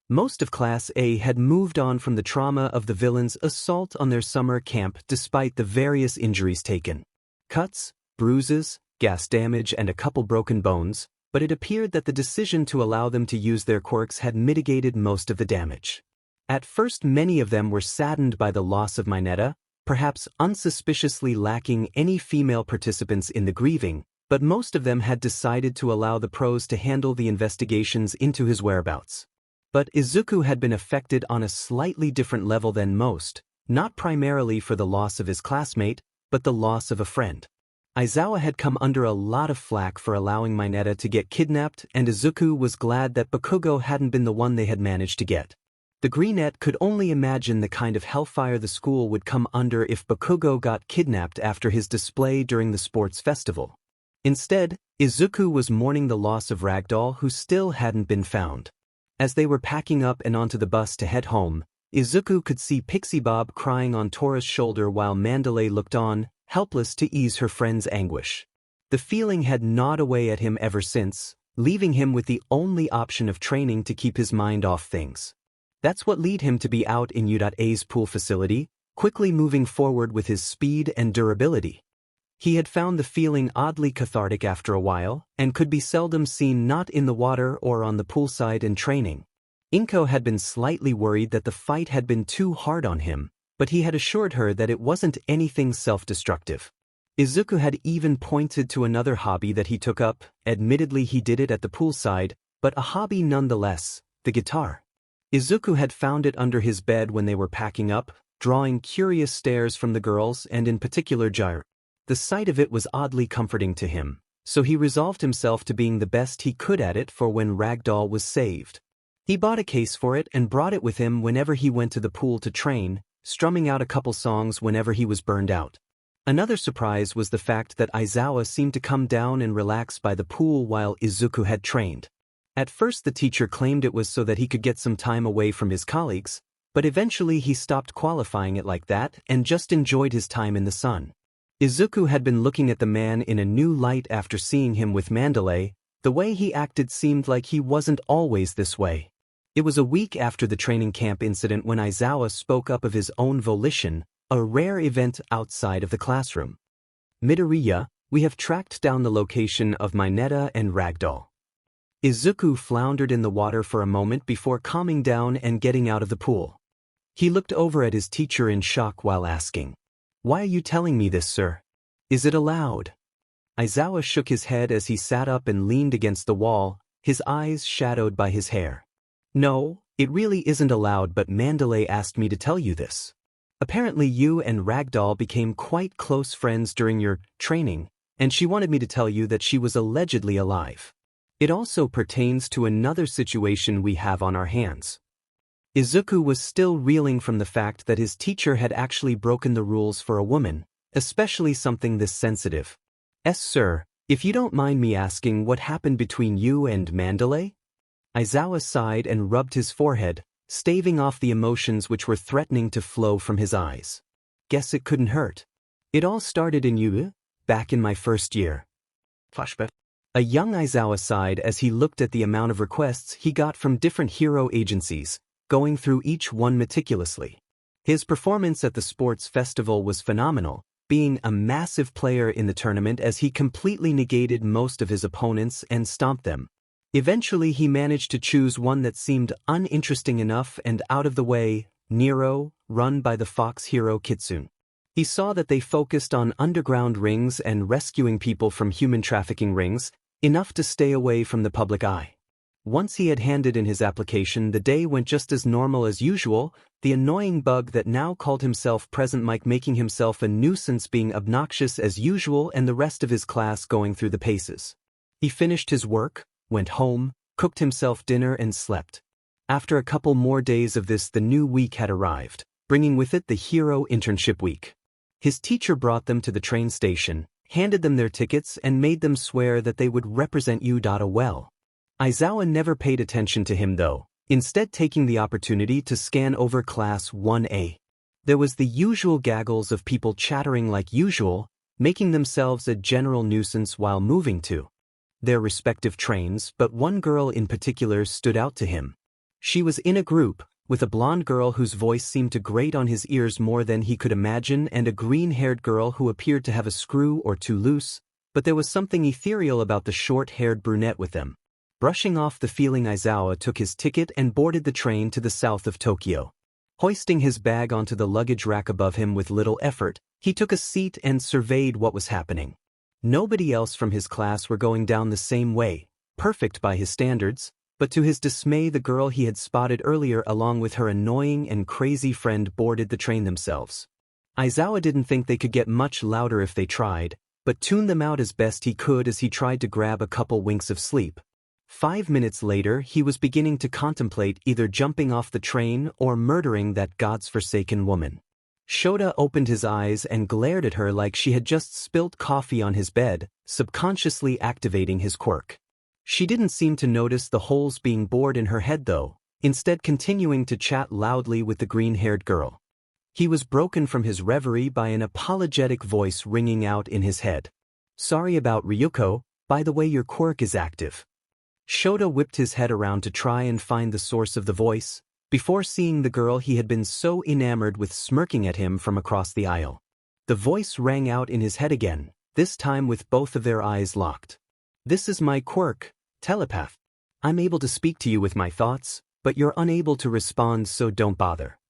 Speaker 1: Most of Class A had moved on from the trauma of the villain's assault on their summer camp despite the various injuries taken. Cuts, bruises, gas damage and a couple broken bones, but it appeared that the decision to allow them to use their quirks had mitigated most of the damage. At first many of them were saddened by the loss of Mineta, perhaps unsuspiciously lacking any female participants in the grieving, but most of them had decided to allow the pros to handle the investigations into his whereabouts. But Izuku had been affected on a slightly different level than most, not primarily for the loss of his classmate, but the loss of a friend. Aizawa had come under a lot of flack for allowing Mineta to get kidnapped, and Izuku was glad that Bakugo hadn't been the one they had managed to get. The Greenette could only imagine the kind of hellfire the school would come under if Bakugo got kidnapped after his display during the sports festival. Instead, Izuku was mourning the loss of Ragdoll, who still hadn't been found. As they were packing up and onto the bus to head home, Izuku could see Pixie Bob crying on Tora's shoulder while Mandalay looked on, helpless to ease her friend's anguish. The feeling had gnawed away at him ever since, leaving him with the only option of training to keep his mind off things. That's what led him to be out in U.A's pool facility, quickly moving forward with his speed and durability. He had found the feeling oddly cathartic after a while, and could be seldom seen not in the water or on the poolside in training. Inko had been slightly worried that the fight had been too hard on him, but he had assured her that it wasn't anything self-destructive. Izuku had even pointed to another hobby that he took up. Admittedly he did it at the poolside, but a hobby nonetheless, the guitar. Izuku had found it under his bed when they were packing up, drawing curious stares from the girls and in particular Jair. The sight of it was oddly comforting to him, so he resolved himself to being the best he could at it for when Ragdoll was saved. He bought a case for it and brought it with him whenever he went to the pool to train, strumming out a couple songs whenever he was burned out. Another surprise was the fact that Aizawa seemed to come down and relax by the pool while Izuku had trained. At first the teacher claimed it was so that he could get some time away from his colleagues, but eventually he stopped qualifying it like that and just enjoyed his time in the sun. Izuku had been looking at the man in a new light after seeing him with Mandalay. The way he acted seemed like he wasn't always this way. It was a week after the training camp incident when Aizawa spoke up of his own volition, a rare event outside of the classroom. Midoriya, we have tracked down the location of Mineta and Ragdoll. Izuku floundered in the water for a moment before calming down and getting out of the pool. He looked over at his teacher in shock while asking, "Why are you telling me this, sir? Is it allowed?" Aizawa shook his head as he sat up and leaned against the wall, his eyes shadowed by his hair. "No, it really isn't allowed, but Mandalay asked me to tell you this. Apparently you and Ragdoll became quite close friends during your training, and she wanted me to tell you that she was allegedly alive. It also pertains to another situation we have on our hands." Izuku was still reeling from the fact that his teacher had actually broken the rules for a woman, especially something this sensitive. "Yes, sir, if you don't mind me asking, what happened between you and Mandalay?" Aizawa sighed and rubbed his forehead, staving off the emotions which were threatening to flow from his eyes. "Guess it couldn't hurt. It all started in U, back in my first year." Flashback. A young Aizawa sighed as he looked at the amount of requests he got from different hero agencies, going through each one meticulously. His performance at the sports festival was phenomenal, being a massive player in the tournament as he completely negated most of his opponents and stomped them. Eventually he managed to choose one that seemed uninteresting enough and out of the way, Nero, run by the fox hero Kitsune. He saw that they focused on underground rings and rescuing people from human trafficking rings, enough to stay away from the public eye. Once he had handed in his application, the day went just as normal as usual, the annoying bug that now called himself Present Mike making himself a nuisance, being obnoxious as usual, and the rest of his class going through the paces. He finished his work, went home, cooked himself dinner and slept. After a couple more days of this, the new week had arrived, bringing with it the hero internship week. His teacher brought them to the train station, handed them their tickets and made them swear that they would represent you well. Aizawa never paid attention to him though, instead taking the opportunity to scan over Class 1A. There was the usual gaggles of people chattering like usual, making themselves a general nuisance while moving to their respective trains, but one girl in particular stood out to him. She was in a group, with a blonde girl whose voice seemed to grate on his ears more than he could imagine, and a green-haired girl who appeared to have a screw or two loose, but there was something ethereal about the short-haired brunette with them. Brushing off the feeling, Aizawa took his ticket and boarded the train to the south of Tokyo. Hoisting his bag onto the luggage rack above him with little effort, he took a seat and surveyed what was happening. Nobody else from his class were going down the same way, perfect by his standards, but to his dismay the girl he had spotted earlier along with her annoying and crazy friend boarded the train themselves. Aizawa didn't think they could get much louder if they tried, but tuned them out as best he could as he tried to grab a couple winks of sleep. 5 minutes later he was beginning to contemplate either jumping off the train or murdering that god's-forsaken woman. Shota opened his eyes and glared at her like she had just spilt coffee on his bed, subconsciously activating his quirk. She didn't seem to notice the holes being bored in her head though, instead continuing to chat loudly with the green-haired girl. He was broken from his reverie by an apologetic voice ringing out in his head. "Sorry about Ryuko, by the way your quirk is active." Shota whipped his head around to try and find the source of the voice, before seeing the girl he had been so enamored with smirking at him from across the aisle. The voice rang out in his head again, this time with both of their eyes locked. "This is my quirk, telepath. I'm able to speak to you with my thoughts, but you're unable to respond, so don't bother."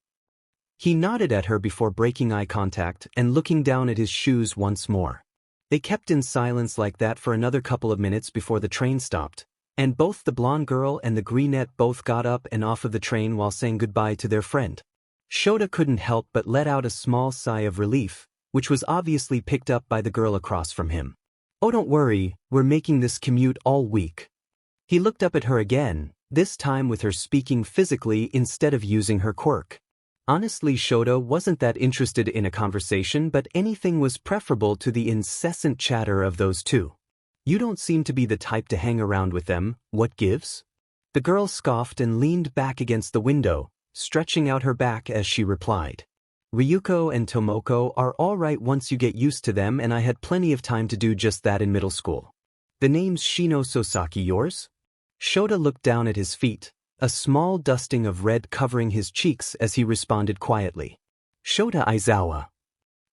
Speaker 1: He nodded at her before breaking eye contact and looking down at his shoes once more. They kept in silence like that for another couple of minutes before the train stopped, and both the blonde girl and the greenette both got up and off of the train while saying goodbye to their friend. Shota couldn't help but let out a small sigh of relief, which was obviously picked up by the girl across from him. "Oh, don't worry, we're making this commute all week." He looked up at her again, this time with her speaking physically instead of using her quirk. Honestly, Shota wasn't that interested in a conversation, but anything was preferable to the incessant chatter of those two. "You don't seem to be the type to hang around with them, what gives?" The girl scoffed and leaned back against the window, stretching out her back as she replied. "Ryuko and Tomoko are all right once you get used to them, and I had plenty of time to do just that in middle school." "The name's Shino Sosaki, yours?" Shota looked down at his feet, a small dusting of red covering his cheeks as he responded quietly. "Shota Aizawa."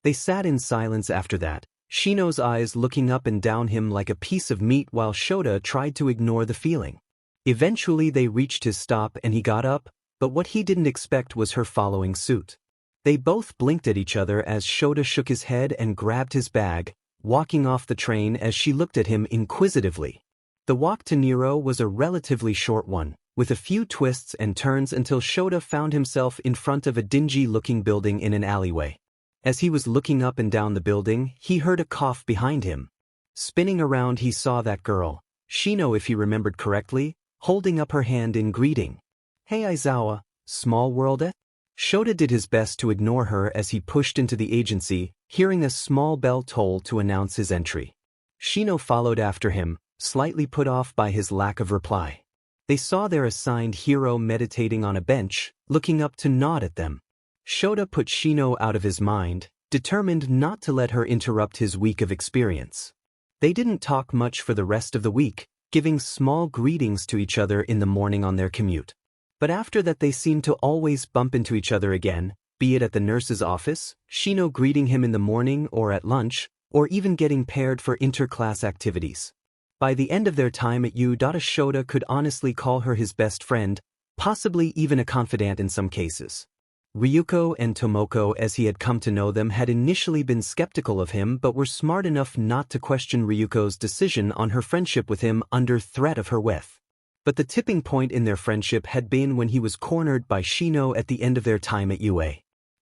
Speaker 1: They sat in silence after that, Shino's eyes looking up and down him like a piece of meat while Shota tried to ignore the feeling. Eventually they reached his stop and he got up, but what he didn't expect was her following suit. They both blinked at each other as Shota shook his head and grabbed his bag, walking off the train as she looked at him inquisitively. The walk to Nero was a relatively short one, with a few twists and turns until Shota found himself in front of a dingy-looking building in an alleyway. As he was looking up and down the building, he heard a cough behind him. Spinning around he saw that girl, Shino if he remembered correctly, holding up her hand in greeting. "Hey Aizawa, small world eh?" Shota did his best to ignore her as he pushed into the agency, hearing a small bell toll to announce his entry. Shino followed after him, slightly put off by his lack of reply. They saw their assigned hero meditating on a bench, looking up to nod at them. Shota put Shino out of his mind, determined not to let her interrupt his week of experience. They didn't talk much for the rest of the week, giving small greetings to each other in the morning on their commute. But after that they seemed to always bump into each other again, be it at the nurse's office, Shino greeting him in the morning or at lunch, or even getting paired for inter-class activities. By the end of their time at Shota could honestly call her his best friend, possibly even a confidant in some cases. Ryuko and Tomoko, as he had come to know them, had initially been skeptical of him but were smart enough not to question Ryuko's decision on her friendship with him under threat of her death. But the tipping point in their friendship had been when he was cornered by Shino at the end of their time at UA.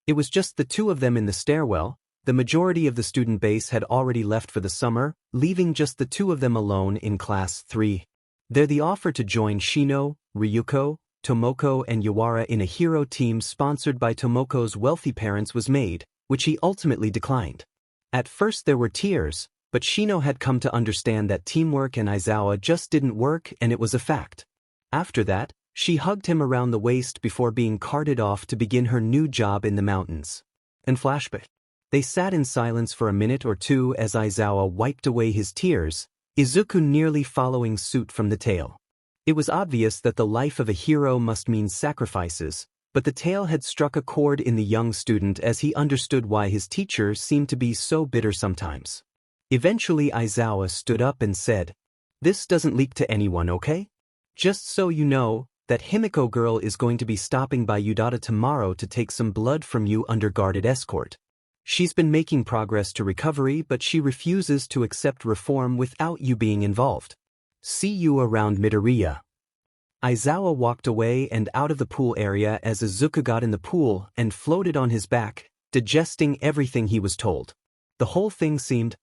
Speaker 1: It was just the two of them in the stairwell. The majority of the student base had already left for the summer, leaving just the two of them alone in Class 3. There the offer to join Shino, Ryuko, Tomoko and Yawara in a hero team sponsored by Tomoko's wealthy parents was made, which he ultimately declined. At first there were tears, but Shino had come to understand that teamwork and Aizawa just didn't work, and it was a fact. After that, she hugged him around the waist before being carted off to begin her new job in the mountains. And flashback. They sat in silence for a minute or two as Aizawa wiped away his tears, Izuku nearly following suit from the tale. It was obvious that the life of a hero must mean sacrifices, but the tale had struck a chord in the young student as he understood why his teacher seemed to be so bitter sometimes. Eventually Aizawa stood up and said, "This doesn't leak to anyone, okay? Just so you know, that Himiko girl is going to be stopping by Udata tomorrow to take some blood from you under guarded escort. She's been making progress to recovery, but she refuses to accept reform without you being involved. See you around Midoriya." Aizawa walked away and out of the pool area as Izuku got in the pool and floated on his back, digesting everything he was told. The whole thing seemed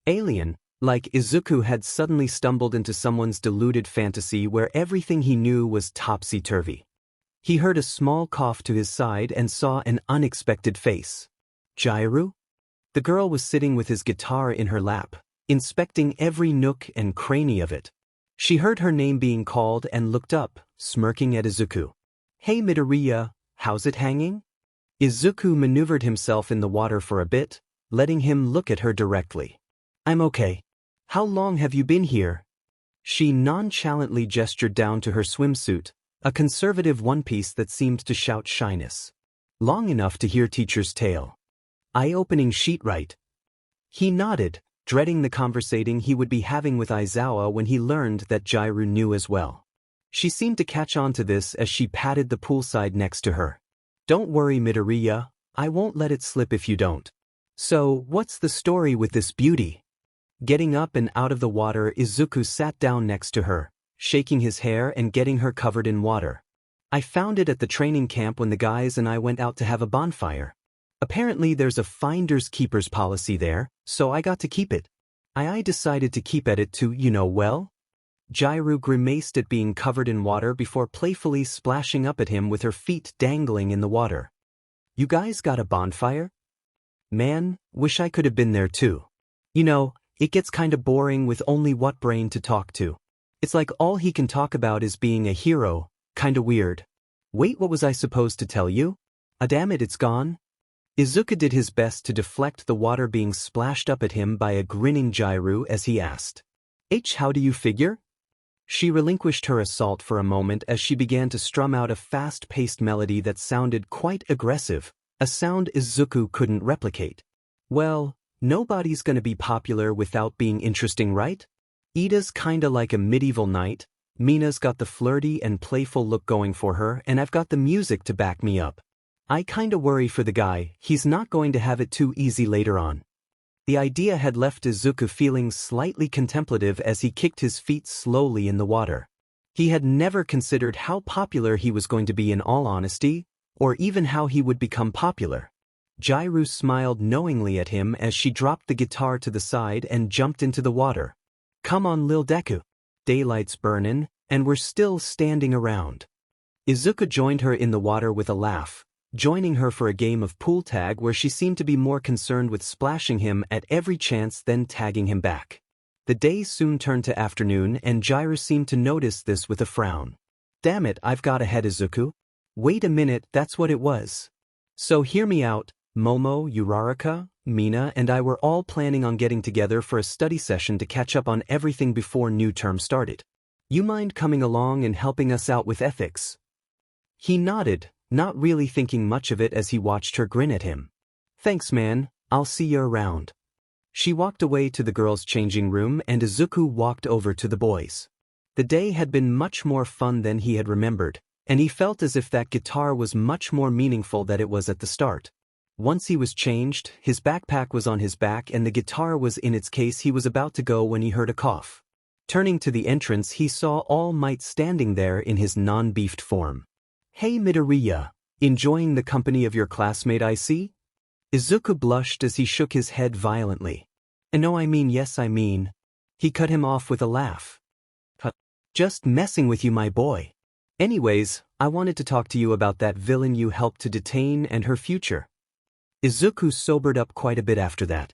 Speaker 1: alien, like Izuku had suddenly stumbled into someone's deluded fantasy where everything he knew was topsy-turvy. He heard a small cough to his side and saw an unexpected face. Jairu? The girl was sitting with his guitar in her lap, inspecting every nook and cranny of it. She heard her name being called and looked up, smirking at Izuku. "Hey Midoriya, how's it hanging?" Izuku maneuvered himself in the water for a bit, letting him look at her directly. "I'm okay. How long have you been here?" She nonchalantly gestured down to her swimsuit, a conservative one-piece that seemed to shout shyness. "Long enough to hear teacher's tale. Eye-opening sheet, right?" He nodded, dreading the conversating he would be having with Aizawa when he learned that Jairu knew as well. She seemed to catch on to this as she patted the poolside next to her. "Don't worry, Midoriya, I won't let it slip if you don't. So, what's the story with this beauty?" Getting up and out of the water, Izuku sat down next to her, shaking his hair and getting her covered in water. "I found it at the training camp when the guys and I went out to have a bonfire. Apparently there's a finder's keeper's policy there, so I got to keep it. I decided to keep at it too, well." Jairu grimaced at being covered in water before playfully splashing up at him with her feet dangling in the water. "You guys got a bonfire? Man, wish I could have been there too. It gets kinda boring with only what brain to talk to. It's like all he can talk about is being a hero, kinda weird. Wait, what was I supposed to tell you? Damn it, it's gone." Izuku did his best to deflect the water being splashed up at him by a grinning Jairu as he asked, How do you figure?" She relinquished her assault for a moment as she began to strum out a fast-paced melody that sounded quite aggressive, a sound Izuku couldn't replicate. "Well, nobody's gonna be popular without being interesting, right? Ida's kinda like a medieval knight, Mina's got the flirty and playful look going for her, and I've got the music to back me up. I kinda worry for the guy, he's not going to have it too easy later on." The idea had left Izuku feeling slightly contemplative as he kicked his feet slowly in the water. He had never considered how popular he was going to be in all honesty, or even how he would become popular. Jairu smiled knowingly at him as she dropped the guitar to the side and jumped into the water. "Come on, Lil Deku. Daylight's burnin', and we're still standing around." Izuku joined her in the water with a laugh, joining her for a game of pool tag where she seemed to be more concerned with splashing him at every chance than tagging him back. The day soon turned to afternoon and Jairu seemed to notice this with a frown. "Damn it, I've got ahead, Izuku. Wait a minute, that's what it was. So hear me out, Momo, Uraraka, Mina and I were all planning on getting together for a study session to catch up on everything before new term started. You mind coming along and helping us out with ethics?" He nodded, not really thinking much of it as he watched her grin at him. "Thanks man, I'll see you around." She walked away to the girls' changing room and Izuku walked over to the boys. The day had been much more fun than he had remembered, and he felt as if that guitar was much more meaningful than it was at the start. Once he was changed, his backpack was on his back and the guitar was in its case. He was about to go when he heard a cough. Turning to the entrance, he saw All Might standing there in his non-beefed form. "Hey Midoriya, enjoying the company of your classmate I see?" Izuku blushed as he shook his head violently. "No, I mean yes I mean." He cut him off with a laugh. "Just messing with you, my boy. Anyways, I wanted to talk to you about that villain you helped to detain and her future." Izuku sobered up quite a bit after that.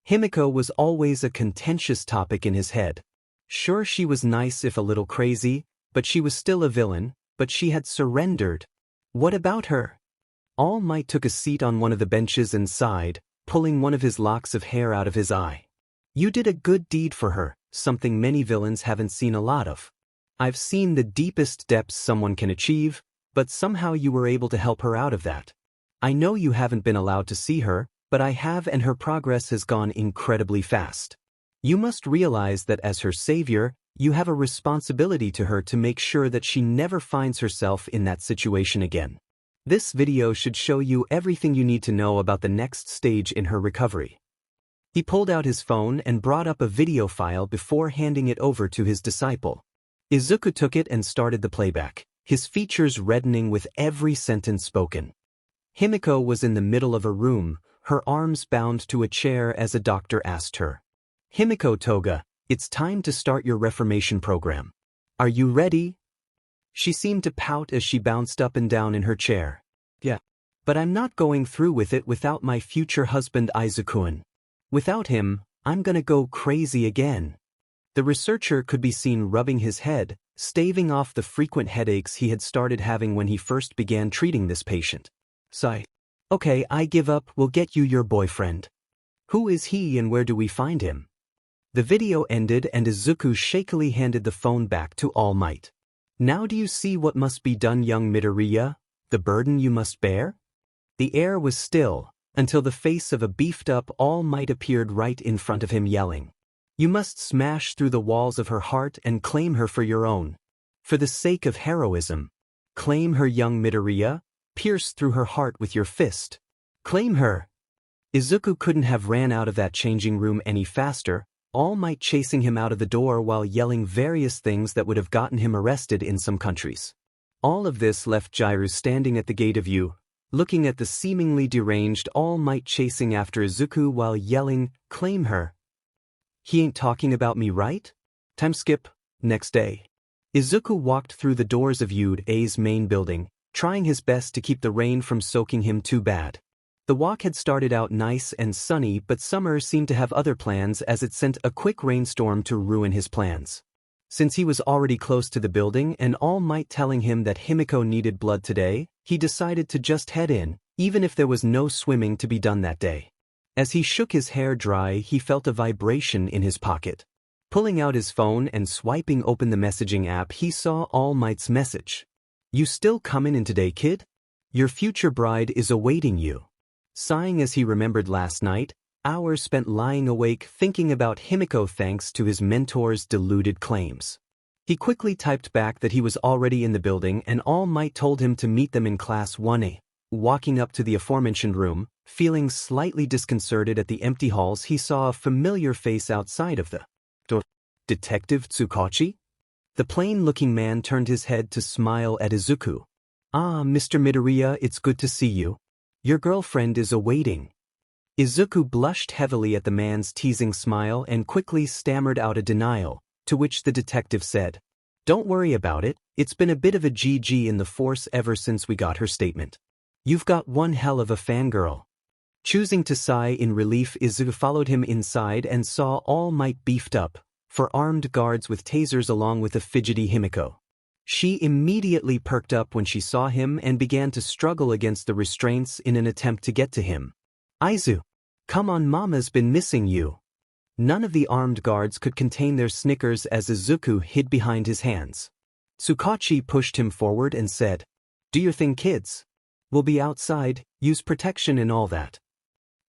Speaker 1: Himiko was always a contentious topic in his head. Sure, she was nice if a little crazy, but she was still a villain, but she had surrendered. What about her? All Might took a seat on one of the benches and sighed, pulling one of his locks of hair out of his eye. "You did a good deed for her, something many villains haven't seen a lot of. I've seen the deepest depths someone can achieve, but somehow you were able to help her out of that. I know you haven't been allowed to see her, but I have, and her progress has gone incredibly fast. You must realize that as her savior, you have a responsibility to her to make sure that she never finds herself in that situation again. This video should show you everything you need to know about the next stage in her recovery." He pulled out his phone and brought up a video file before handing it over to his disciple. Izuku took it and started the playback, his features reddening with every sentence spoken. Himiko was in the middle of a room, her arms bound to a chair as a doctor asked her, "Himiko Toga, it's time to start your reformation program. Are you ready?" She seemed to pout as she bounced up and down in her chair. "Yeah, but I'm not going through with it without my future husband Izuku. Without him, I'm gonna go crazy again." The researcher could be seen rubbing his head, staving off the frequent headaches he had started having when he first began treating this patient. Sigh. "Okay, I give up, we'll get you your boyfriend. Who is he and where do we find him?" The video ended and Izuku shakily handed the phone back to All Might. "Now do you see what must be done, young Midoriya? The burden you must bear?" The air was still, until the face of a beefed-up All Might appeared right in front of him yelling, "You must smash through the walls of her heart and claim her for your own. For the sake of heroism. Claim her, young Midoriya. Pierce through her heart with your fist. Claim her." Izuku couldn't have ran out of that changing room any faster, All Might chasing him out of the door while yelling various things that would have gotten him arrested in some countries. All of this left Jiru standing at the gate of view, looking at the seemingly deranged All Might chasing after Izuku while yelling, "Claim her." "He ain't talking about me, right?" Time skip. Next day. Izuku walked through the doors of Yude's main building, trying his best to keep the rain from soaking him too bad. The walk had started out nice and sunny, but summer seemed to have other plans as it sent a quick rainstorm to ruin his plans. Since he was already close to the building and All Might telling him that Himiko needed blood today, he decided to just head in, even if there was no swimming to be done that day. As he shook his hair dry, he felt a vibration in his pocket. Pulling out his phone and swiping open the messaging app, he saw All Might's message. "You still comin' in today, kid? Your future bride is awaiting you." Sighing as he remembered last night, hours spent lying awake thinking about Himiko thanks to his mentor's deluded claims. He quickly typed back that he was already in the building and All Might told him to meet them in Class 1A. Walking up to the aforementioned room, feeling slightly disconcerted at the empty halls, he saw a familiar face outside of the door. Detective Tsukachi? The plain-looking man turned his head to smile at Izuku. "Ah, Mr. Midoriya, it's good to see you. Your girlfriend is awaiting." Izuku blushed heavily at the man's teasing smile and quickly stammered out a denial, to which the detective said, "Don't worry about it, it's been a bit of a GG in the force ever since we got her statement. You've got one hell of a fangirl." Choosing to sigh in relief, Izuku followed him inside and saw All Might beefed up, for armed guards with tasers along with a fidgety Himiko. She immediately perked up when she saw him and began to struggle against the restraints in an attempt to get to him. "Aizu, come on, Mama's been missing you." None of the armed guards could contain their snickers as Izuku hid behind his hands. Tsukachi pushed him forward and said, "Do your thing, kids. We'll be outside, use protection and all that."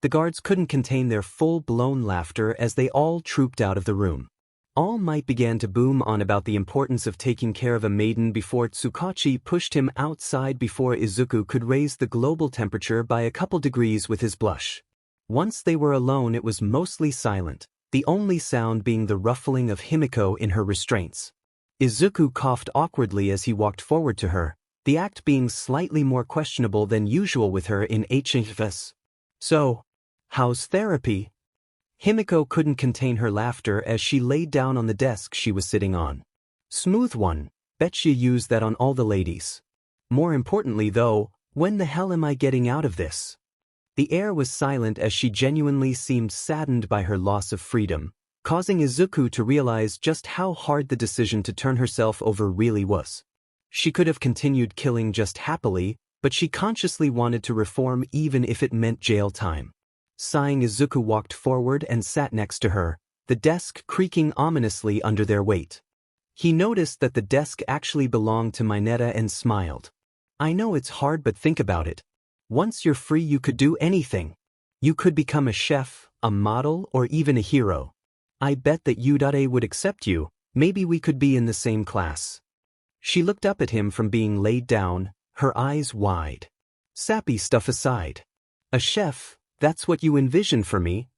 Speaker 1: The guards couldn't contain their full-blown laughter as they all trooped out of the room. All Might began to boom on about the importance of taking care of a maiden before Tsukachi pushed him outside before Izuku could raise the global temperature by a couple degrees with his blush. Once they were alone, it was mostly silent, the only sound being the ruffling of Himiko in her restraints. Izuku coughed awkwardly as he walked forward to her, the act being slightly more questionable than usual with her in HFS. "So, how's therapy?" Himiko couldn't contain her laughter as she laid down on the desk she was sitting on. "Smooth one, bet you use that on all the ladies. More importantly though, when the hell am I getting out of this?" The air was silent as she genuinely seemed saddened by her loss of freedom, causing Izuku to realize just how hard the decision to turn herself over really was. She could have continued killing just happily, but she consciously wanted to reform even if it meant jail time. Sighing, Izuku walked forward and sat next to her, the desk creaking ominously under their weight. He noticed that the desk actually belonged to Mineta and smiled. "I know it's hard, but think about it. Once you're free, you could do anything. You could become a chef, a model, or even a hero. I bet that UA would accept you. Maybe we could be in the same class." She looked up at him from being laid down, her eyes wide. "Sappy stuff aside. A chef, that's what you envision for me?"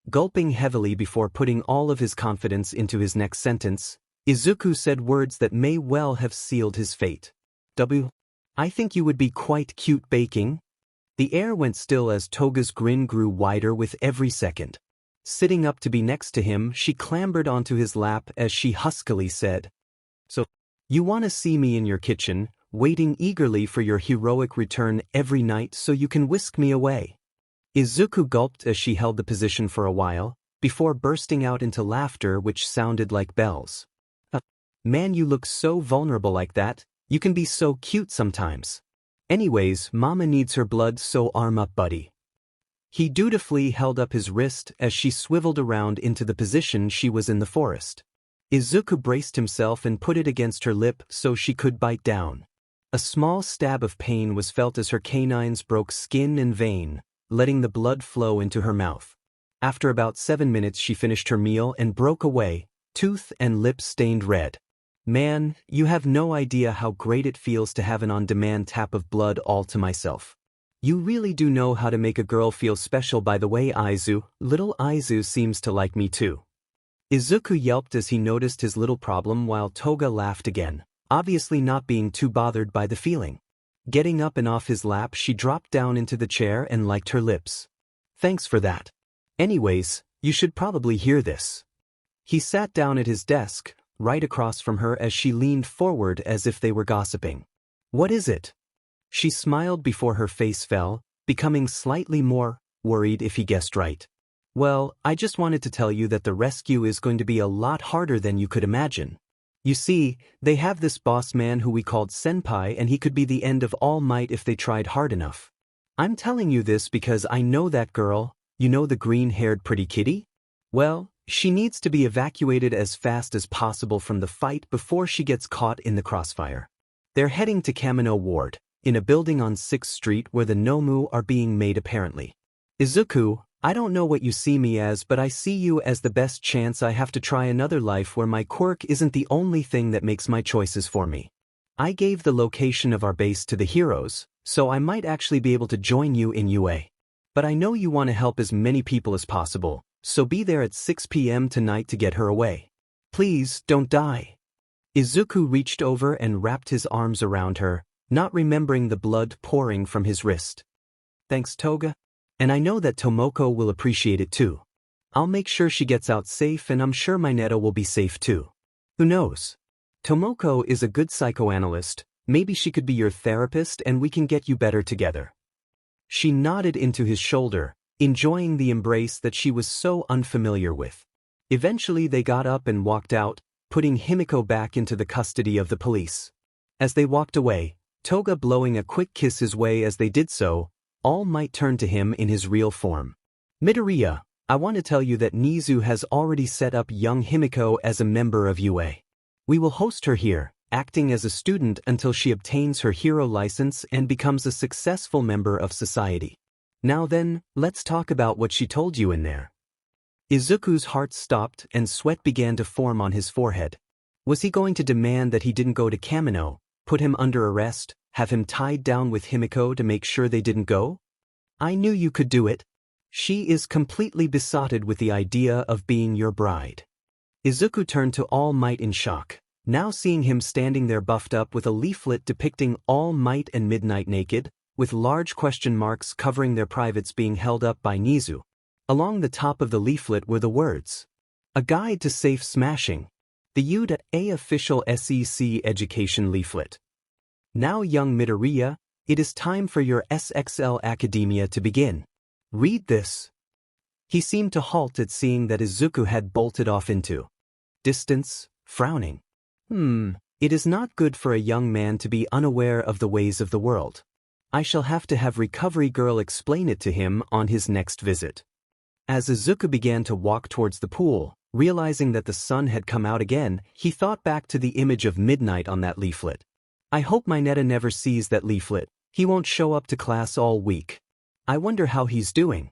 Speaker 1: Gulping heavily before putting all of his confidence into his next sentence, Izuku said words that may well have sealed his fate. "I think you would be quite cute baking." The air went still as Toga's grin grew wider with every second. Sitting up to be next to him, she clambered onto his lap as she huskily said, "So, you want to see me in your kitchen, waiting eagerly for your heroic return every night so you can whisk me away?" Izuku gulped as she held the position for a while, before bursting out into laughter which sounded like bells. "Man, you look so vulnerable like that. You can be so cute sometimes. Anyways, Mama needs her blood, so arm up, buddy." He dutifully held up his wrist as she swiveled around into the position she was in the forest. Izuku braced himself and put it against her lip so she could bite down. A small stab of pain was felt as her canines broke skin and vein, letting the blood flow into her mouth. After about 7 minutes she finished her meal and broke away, tooth and lip stained red. "Man, you have no idea how great it feels to have an on-demand tap of blood all to myself. You really do know how to make a girl feel special. By the way, little Aizu seems to like me too." Izuku yelped as he noticed his little problem while Toga laughed again, obviously not being too bothered by the feeling. Getting up and off his lap, she dropped down into the chair and licked her lips. "Thanks for that. Anyways, you should probably hear this." He sat down at his desk, right across from her as she leaned forward as if they were gossiping. "What is it?" She smiled before her face fell, becoming slightly more worried if he guessed right. "Well, I just wanted to tell you that the rescue is going to be a lot harder than you could imagine. You see, they have this boss man who we called Senpai, and he could be the end of All Might if they tried hard enough. I'm telling you this because I know that girl, you know, the green-haired pretty kitty? Well, she needs to be evacuated as fast as possible from the fight before she gets caught in the crossfire. They're heading to Kamino Ward, in a building on 6th Street where the Nomu are being made apparently. Izuku, I don't know what you see me as, but I see you as the best chance I have to try another life where my quirk isn't the only thing that makes my choices for me. I gave the location of our base to the heroes, so I might actually be able to join you in UA. But I know you want to help as many people as possible, so be there at 6 p.m. tonight to get her away. Please, don't die." Izuku reached over and wrapped his arms around her, not remembering the blood pouring from his wrist. "Thanks, Toga. And I know that Tomoko will appreciate it too. I'll make sure she gets out safe, and I'm sure Mineta will be safe too. Who knows? Tomoko is a good psychoanalyst. Maybe she could be your therapist and we can get you better together." She nodded into his shoulder, enjoying the embrace that she was so unfamiliar with. Eventually they got up and walked out, putting Himiko back into the custody of the police. As they walked away, Toga blowing a quick kiss his way as they did so, All Might turned to him in his real form. "Midoriya, I want to tell you that Nizu has already set up young Himiko as a member of UA. We will host her here, acting as a student until she obtains her hero license and becomes a successful member of society. Now then, let's talk about what she told you in there. Izuku's heart stopped and sweat began to form on his forehead. Was he going to demand that he didn't go to Kamino, put him under arrest, have him tied down with Himiko to make sure they didn't go? I knew you could do it. She is completely besotted with the idea of being your bride. Izuku turned to All Might in shock, now seeing him standing there buffed up with a leaflet depicting All Might and Midnight naked, with large question marks covering their privates being held up by Nizu. Along the top of the leaflet were the words, "A Guide to Safe Smashing." The UDA official SEC education leaflet. Now young Midoriya, it is time for your SXL Academia to begin. Read this. He seemed to halt at seeing that Izuku had bolted off into distance, frowning. It is not good for a young man to be unaware of the ways of the world. I shall have to have Recovery Girl explain it to him on his next visit. As Izuku began to walk towards the pool, realizing that the sun had come out again, he thought back to the image of Midnight on that leaflet. I hope Mineta never sees that leaflet. He won't show up to class all week. I wonder how he's doing.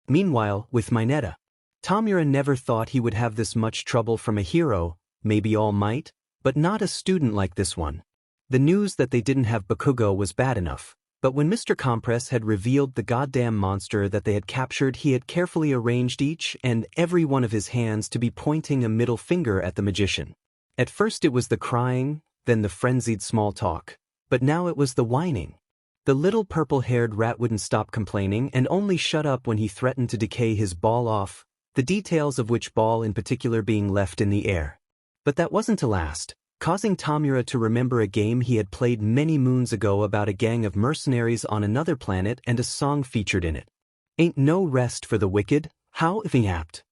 Speaker 1: Meanwhile, with Mineta, Tamura never thought he would have this much trouble from a hero, maybe All Might, but not a student like this one. The news that they didn't have Bakugo was bad enough. But when Mr. Compress had revealed the goddamn monster that they had captured, he had carefully arranged each and every one of his hands to be pointing a middle finger at the magician. At first it was the crying, then the frenzied small talk, but now it was the whining. The little purple-haired rat wouldn't stop complaining and only shut up when he threatened to decay his ball off, the details of which ball in particular being left in the air. But that wasn't to last, causing Tamura to remember a game he had played many moons ago about a gang of mercenaries on another planet and a song featured in it. Ain't no rest for the wicked, how if he apt.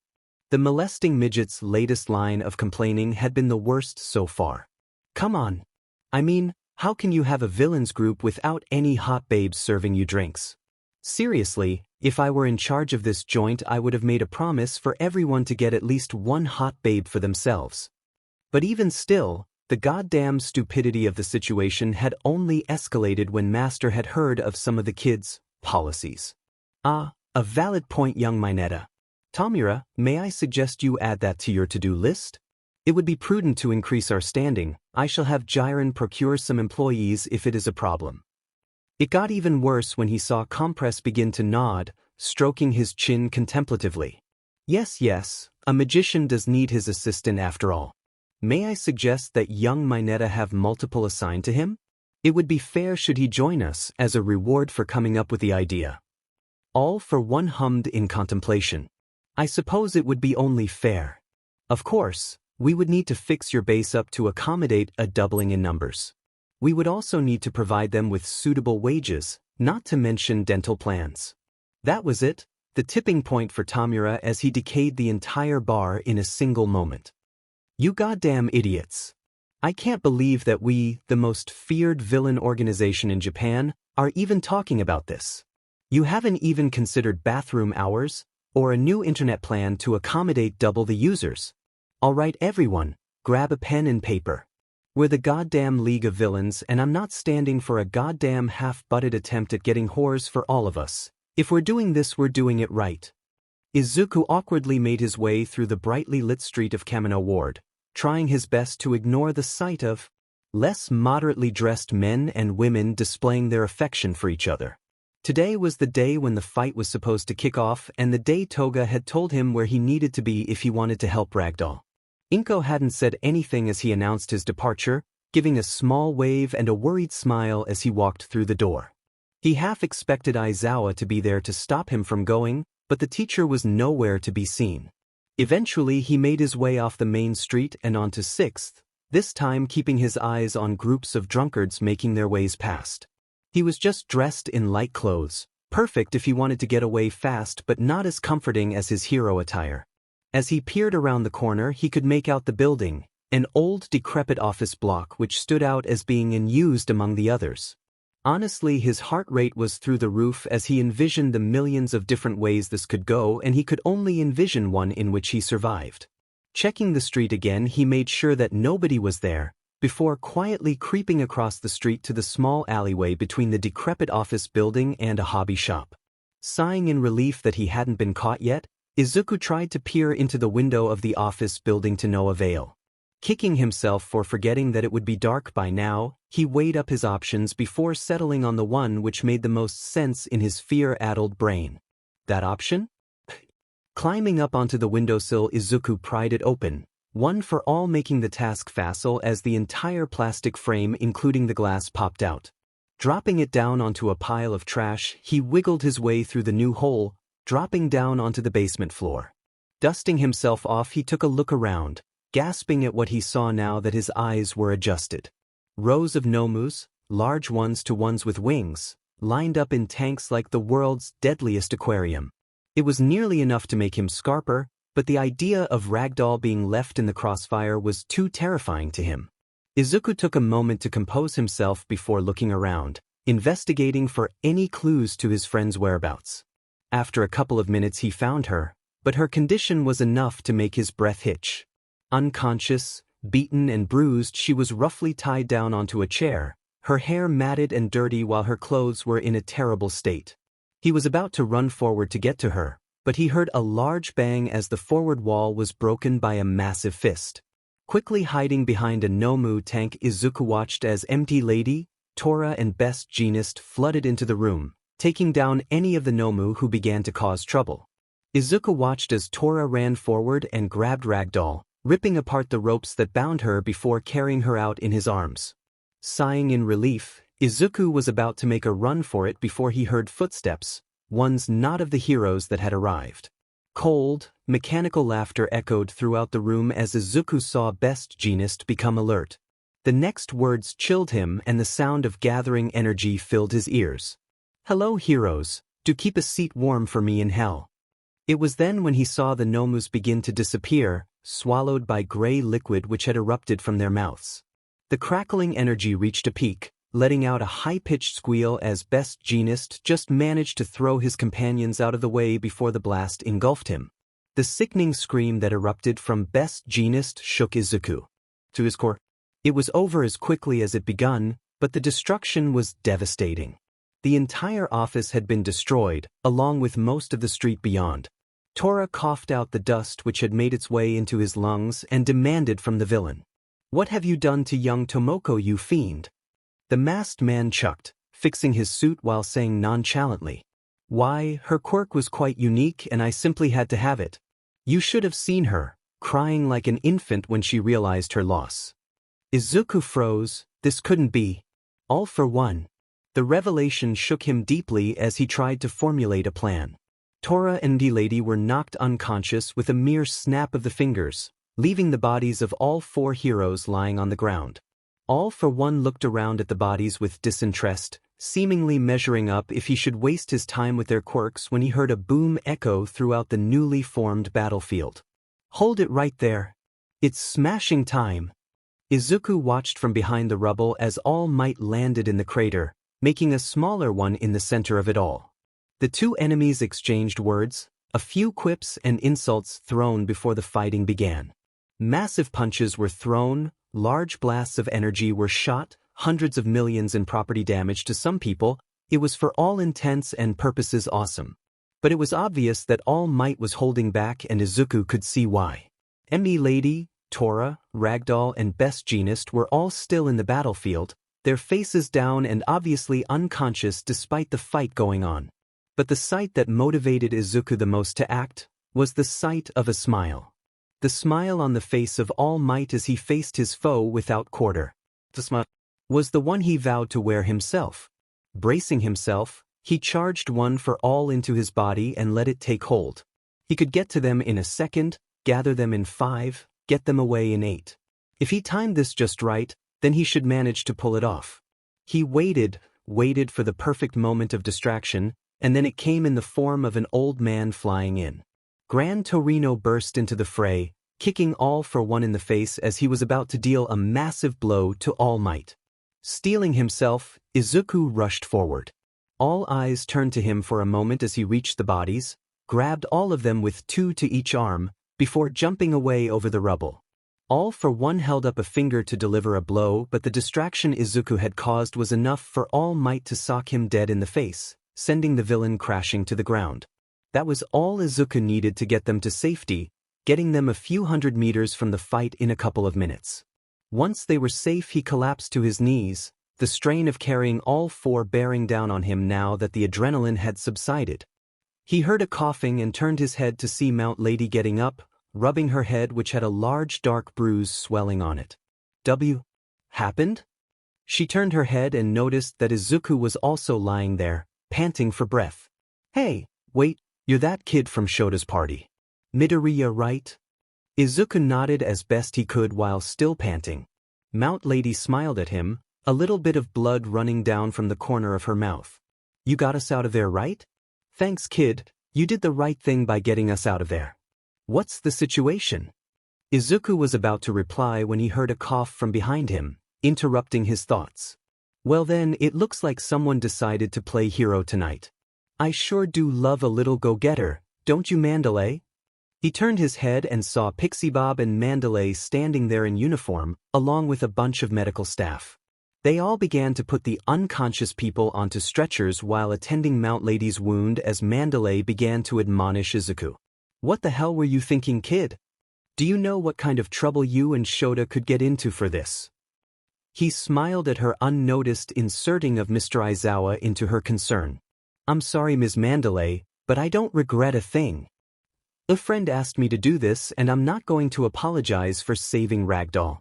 Speaker 1: The molesting midget's latest line of complaining had been the worst so far. Come on. I mean, how can you have a villains group without any hot babes serving you drinks? Seriously, if I were in charge of this joint I would have made a promise for everyone to get at least one hot babe for themselves. But even still, the goddamn stupidity of the situation had only escalated when Master had heard of some of the kids' policies. Ah, a valid point, young Mineta. Tamura, may I suggest you add that to your to-do list? It would be prudent to increase our standing. I shall have Jiren procure some employees if it is a problem. It got even worse when he saw Compress begin to nod, stroking his chin contemplatively. Yes, a magician does need his assistant after all. May I suggest that young Mineta have multiple assigned to him? It would be fair should he join us as a reward for coming up with the idea. All for one hummed in contemplation. I suppose it would be only fair. Of course, we would need to fix your base up to accommodate a doubling in numbers. We would also need to provide them with suitable wages, not to mention dental plans. That was it, the tipping point for Tamura as he decayed the entire bar in a single moment. You goddamn idiots. I can't believe that we, the most feared villain organization in Japan, are even talking about this. You haven't even considered bathroom hours, or a new internet plan to accommodate double the users. Alright everyone, grab a pen and paper. We're the goddamn League of Villains and I'm not standing for a goddamn half-butted attempt at getting whores for all of us. If we're doing this, we're doing it right. Izuku awkwardly made his way through the brightly lit street of Kamino Ward, trying his best to ignore the sight of less moderately dressed men and women displaying their affection for each other. Today was the day when the fight was supposed to kick off and the day Toga had told him where he needed to be if he wanted to help Ragdoll. Inko hadn't said anything as he announced his departure, giving a small wave and a worried smile as he walked through the door. He half expected Aizawa to be there to stop him from going, but the teacher was nowhere to be seen. Eventually he made his way off the main street and onto 6th, this time keeping his eyes on groups of drunkards making their ways past. He was just dressed in light clothes, perfect if he wanted to get away fast but not as comforting as his hero attire. As he peered around the corner he could make out the building, an old decrepit office block which stood out as being unused among the others. Honestly, his heart rate was through the roof as he envisioned the millions of different ways this could go, and he could only envision one in which he survived. Checking the street again, he made sure that nobody was there, before quietly creeping across the street to the small alleyway between the decrepit office building and a hobby shop. Sighing in relief that he hadn't been caught yet, Izuku tried to peer into the window of the office building to no avail. Kicking himself for forgetting that it would be dark by now, he weighed up his options before settling on the one which made the most sense in his fear-addled brain. That option? Climbing up onto the windowsill, Izuku pried it open, one for all, making the task facile as the entire plastic frame including the glass popped out. Dropping it down onto a pile of trash, he wiggled his way through the new hole, dropping down onto the basement floor. Dusting himself off, he took a look around, gasping at what he saw now that his eyes were adjusted. Rows of nomus, large ones to ones with wings, lined up in tanks like the world's deadliest aquarium. It was nearly enough to make him scarper, but the idea of Ragdoll being left in the crossfire was too terrifying to him. Izuku took a moment to compose himself before looking around, investigating for any clues to his friend's whereabouts. After a couple of minutes he found her, but her condition was enough to make his breath hitch. Unconscious, beaten and bruised, she was roughly tied down onto a chair, her hair matted and dirty while her clothes were in a terrible state. He was about to run forward to get to her, but he heard a large bang as the forward wall was broken by a massive fist. Quickly hiding behind a Nomu tank, Izuku watched as Empty Lady, Tora and Best Jeanist flooded into the room, taking down any of the Nomu who began to cause trouble. Izuku watched as Tora ran forward and grabbed Ragdoll, ripping apart the ropes that bound her before carrying her out in his arms. Sighing in relief, Izuku was about to make a run for it before he heard footsteps, ones not of the heroes that had arrived. Cold, mechanical laughter echoed throughout the room as Izuku saw Best Jeanist become alert. The next words chilled him and the sound of gathering energy filled his ears. "Hello heroes, do keep a seat warm for me in hell." It was then when he saw the Nomus begin to disappear, swallowed by gray liquid which had erupted from their mouths. The crackling energy reached a peak, letting out a high-pitched squeal as Best Jeanist just managed to throw his companions out of the way before the blast engulfed him. The sickening scream that erupted from Best Jeanist shook Izuku to his core. It was over as quickly as it begun, but the destruction was devastating. The entire office had been destroyed, along with most of the street beyond. Tora coughed out the dust which had made its way into his lungs and demanded from the villain, "What have you done to young Tomoko, you fiend?" The masked man chucked, fixing his suit while saying nonchalantly, "Why, her quirk was quite unique and I simply had to have it. You should have seen her, crying like an infant when she realized her loss." Izuku froze. This couldn't be. All for one. The revelation shook him deeply as he tried to formulate a plan. Tora and D-Lady were knocked unconscious with a mere snap of the fingers, leaving the bodies of all four heroes lying on the ground. All for one looked around at the bodies with disinterest, seemingly measuring up if he should waste his time with their quirks when he heard a boom echo throughout the newly formed battlefield. "Hold it right there. It's smashing time." Izuku watched from behind the rubble as All Might landed in the crater, making a smaller one in the center of it all. The two enemies exchanged words, a few quips and insults thrown before the fighting began. Massive punches were thrown, large blasts of energy were shot, hundreds of millions in property damage to some people. It was for all intents and purposes awesome. But it was obvious that All Might was holding back and Izuku could see why. Emmy Lady, Tora, Ragdoll and Best Jeanist were all still in the battlefield, their faces down and obviously unconscious despite the fight going on. But the sight that motivated Izuku the most to act was the sight of a smile. The smile on the face of All Might as he faced his foe without quarter. The smile was the one he vowed to wear himself. Bracing himself, he charged one for all into his body and let it take hold. He could get to them in a second, gather them in 5, get them away in 8. If he timed this just right, then he should manage to pull it off. He waited for the perfect moment of distraction, and then it came in the form of an old man flying in. Gran Torino burst into the fray, kicking All for One in the face as he was about to deal a massive blow to All Might. Steeling himself, Izuku rushed forward. All eyes turned to him for a moment as he reached the bodies, grabbed all of them with 2 to each arm, before jumping away over the rubble. All for One held up a finger to deliver a blow, but the distraction Izuku had caused was enough for All Might to sock him dead in the face, sending the villain crashing to the ground. That was all Izuku needed to get them to safety, getting them a few hundred meters from the fight in a couple of minutes. Once they were safe, he collapsed to his knees, the strain of carrying all four bearing down on him now that the adrenaline had subsided. He heard a coughing and turned his head to see Mount Lady getting up, rubbing her head, which had a large dark bruise swelling on it. Happened? She turned her head and noticed that Izuku was also lying there, panting for breath. Hey, wait, you're that kid from Shota's party. Midoriya, right? Izuku nodded as best he could while still panting. Mount Lady smiled at him, a little bit of blood running down from the corner of her mouth. You got us out of there, right? Thanks, kid, you did the right thing by getting us out of there. What's the situation? Izuku was about to reply when he heard a cough from behind him, interrupting his thoughts. Well then, it looks like someone decided to play hero tonight. I sure do love a little go-getter, don't you, Mandalay? He turned his head and saw Pixie Bob and Mandalay standing there in uniform, along with a bunch of medical staff. They all began to put the unconscious people onto stretchers while attending Mount Lady's wound as Mandalay began to admonish Izuku. What the hell were you thinking, kid? Do you know what kind of trouble you and Shota could get into for this? He smiled at her unnoticed inserting of Mr. Aizawa into her concern. I'm sorry, Ms. Mandalay, but I don't regret a thing. A friend asked me to do this and I'm not going to apologize for saving Ragdoll.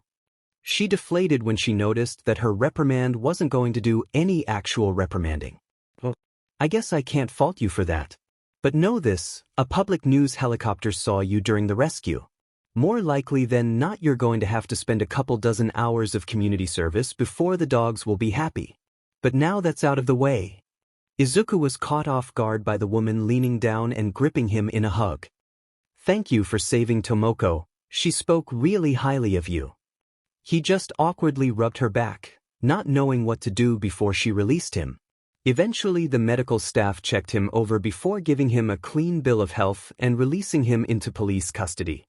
Speaker 1: She deflated when she noticed that her reprimand wasn't going to do any actual reprimanding. Well, I guess I can't fault you for that. But know this, a public news helicopter saw you during the rescue. More likely than not, you're going to have to spend a couple dozen hours of community service before the dogs will be happy. But now that's out of the way. Izuku was caught off guard by the woman leaning down and gripping him in a hug. Thank you for saving Tomoko, she spoke really highly of you. He just awkwardly rubbed her back, not knowing what to do before she released him. Eventually the medical staff checked him over before giving him a clean bill of health and releasing him into police custody.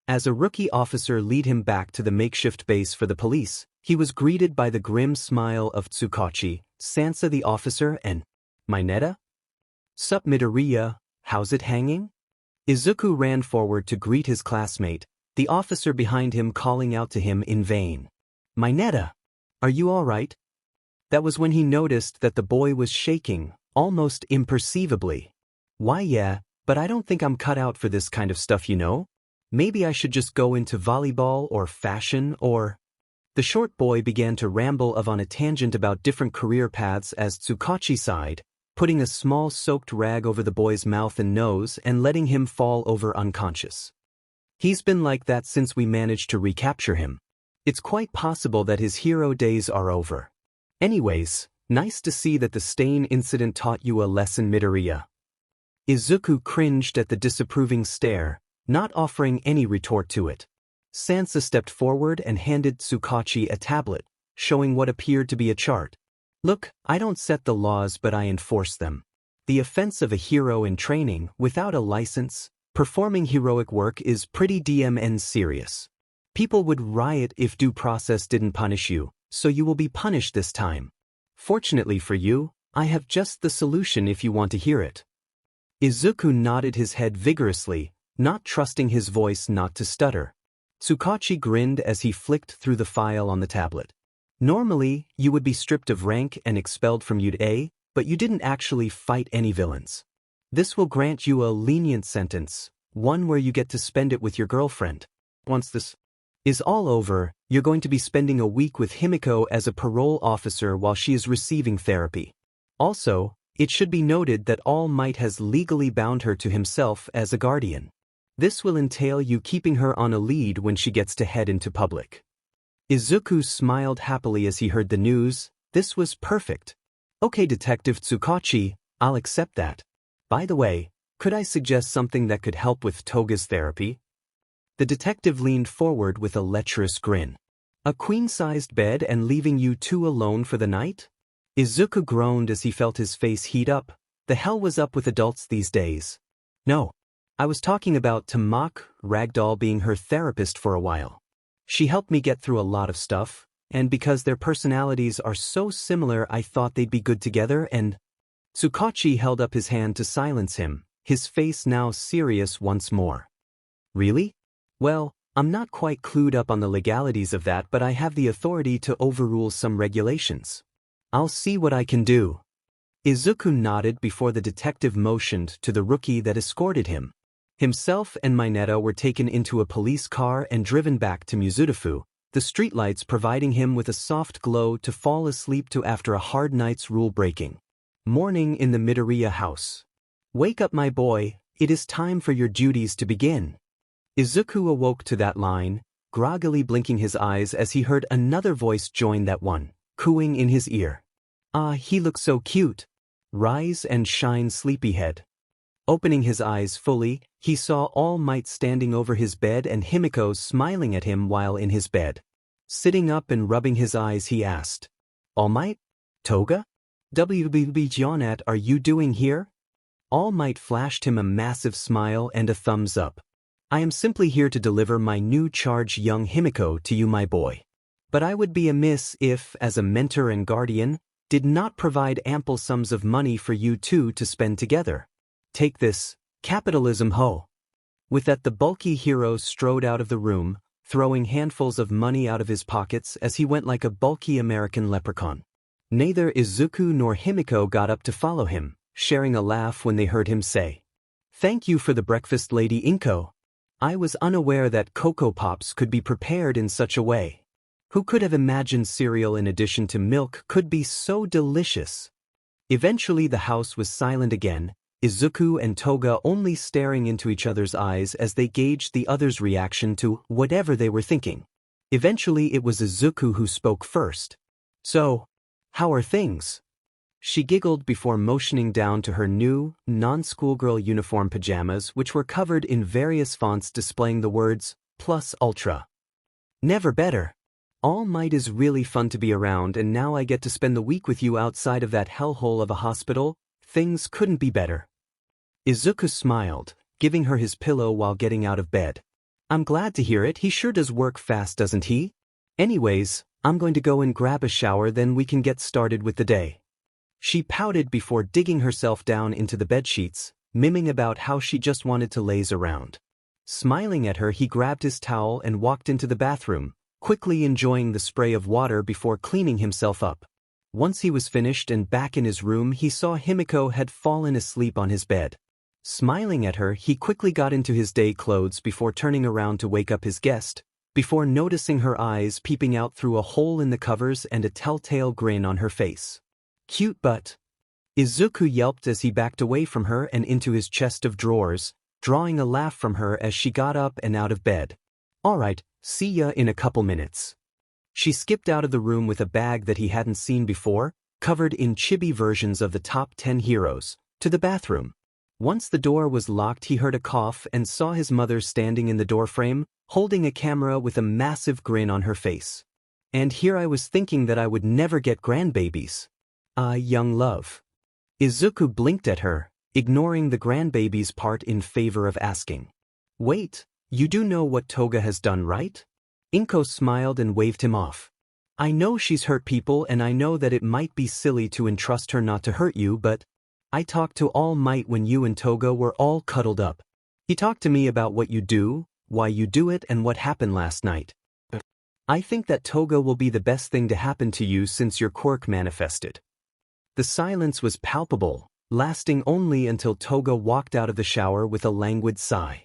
Speaker 1: As a rookie officer lead him back to the makeshift base for the police, he was greeted by the grim smile of Tsukachi, Sansa the officer, and Mineta? Sup, Midoriya, how's it hanging? Izuku ran forward to greet his classmate, the officer behind him calling out to him in vain. Mineta, are you all right? That was when he noticed that the boy was shaking, almost imperceivably. Why yeah, but I don't think I'm cut out for this kind of stuff, you know? Maybe I should just go into volleyball or fashion or… The short boy began to ramble on a tangent about different career paths as Tsukachi sighed, putting a small soaked rag over the boy's mouth and nose and letting him fall over unconscious. He's been like that since we managed to recapture him. It's quite possible that his hero days are over. Anyways, nice to see that the stain incident taught you a lesson, Midoriya. Izuku cringed at the disapproving stare, not offering any retort to it. Sansa stepped forward and handed Tsukachi a tablet, showing what appeared to be a chart. Look, I don't set the laws but I enforce them. The offense of a hero in training, without a license, performing heroic work is pretty damn serious. People would riot if due process didn't punish you, so you will be punished this time. Fortunately for you, I have just the solution if you want to hear it. Izuku nodded his head vigorously, not trusting his voice not to stutter. Tsukachi grinned as he flicked through the file on the tablet. Normally, you would be stripped of rank and expelled from UA, but you didn't actually fight any villains. This will grant you a lenient sentence, one where you get to spend it with your girlfriend. Once this is all over, you're going to be spending a week with Himiko as a parole officer while she is receiving therapy. Also, it should be noted that All Might has legally bound her to himself as a guardian. This will entail you keeping her on a lead when she gets to head into public. Izuku smiled happily as he heard the news. This was perfect. Okay, Detective Tsukachi, I'll accept that. By the way, could I suggest something that could help with Toga's therapy? The detective leaned forward with a lecherous grin. A queen-sized bed and leaving you two alone for the night? Izuku groaned as he felt his face heat up. The hell was up with adults these days? No. I was talking about Tamaki, Ragdoll being her therapist for a while. She helped me get through a lot of stuff, and because their personalities are so similar I thought they'd be good together and… Tsukachi held up his hand to silence him, his face now serious once more. Really? Well, I'm not quite clued up on the legalities of that, but I have the authority to overrule some regulations. I'll see what I can do. Izuku nodded before the detective motioned to the rookie that escorted him. Himself and Mineta were taken into a police car and driven back to Mizudafu, the streetlights providing him with a soft glow to fall asleep to after a hard night's rule-breaking. Morning in the Midoriya house. Wake up, my boy, it is time for your duties to begin. Izuku awoke to that line, groggily blinking his eyes as he heard another voice join that one, cooing in his ear. Ah, he looks so cute. Rise and shine, sleepyhead. Opening his eyes fully, he saw All Might standing over his bed and Himiko smiling at him while in his bed. Sitting up and rubbing his eyes, he asked, All Might? Toga? BHNA, are you doing here? All Might flashed him a massive smile and a thumbs up. I am simply here to deliver my new charge, young Himiko, to you, my boy. But I would be amiss if, as a mentor and guardian, did not provide ample sums of money for you two to spend together. Take this, capitalism ho. With that, the bulky hero strode out of the room, throwing handfuls of money out of his pockets as he went like a bulky American leprechaun. Neither Izuku nor Himiko got up to follow him, sharing a laugh when they heard him say, Thank you for the breakfast, Lady Inko. I was unaware that Cocoa Pops could be prepared in such a way. Who could have imagined cereal in addition to milk could be so delicious? Eventually the house was silent again, Izuku and Toga only staring into each other's eyes as they gauged the other's reaction to whatever they were thinking. Eventually it was Izuku who spoke first. So, how are things? She giggled before motioning down to her new, non-schoolgirl uniform pajamas, which were covered in various fonts displaying the words, Plus Ultra. Never better. All Might is really fun to be around, and now I get to spend the week with you outside of that hellhole of a hospital. Things couldn't be better. Izuku smiled, giving her his pillow while getting out of bed. I'm glad to hear it, he sure does work fast, doesn't he? Anyways, I'm going to go and grab a shower, then we can get started with the day. She pouted before digging herself down into the bedsheets, miming about how she just wanted to laze around. Smiling at her, he grabbed his towel and walked into the bathroom, quickly enjoying the spray of water before cleaning himself up. Once he was finished and back in his room, he saw Himiko had fallen asleep on his bed. Smiling at her, he quickly got into his day clothes before turning around to wake up his guest, before noticing her eyes peeping out through a hole in the covers and a telltale grin on her face. Cute butt. Izuku yelped as he backed away from her and into his chest of drawers, drawing a laugh from her as she got up and out of bed. Alright, see ya in a couple minutes. She skipped out of the room with a bag that he hadn't seen before, covered in chibi versions of the top 10 heroes, to the bathroom. Once the door was locked, he heard a cough and saw his mother standing in the doorframe, holding a camera with a massive grin on her face. And here I was thinking that I would never get grandbabies. Ah, young love. Izuku blinked at her, ignoring the grandbabies part in favor of asking. Wait, you do know what Toga has done, right? Inko smiled and waved him off. I know she's hurt people, and I know that it might be silly to entrust her not to hurt you, but I talked to All Might when you and Toga were all cuddled up. He talked to me about what you do, why you do it, and what happened last night. I think that Toga will be the best thing to happen to you since your quirk manifested. The silence was palpable, lasting only until Toga walked out of the shower with a languid sigh.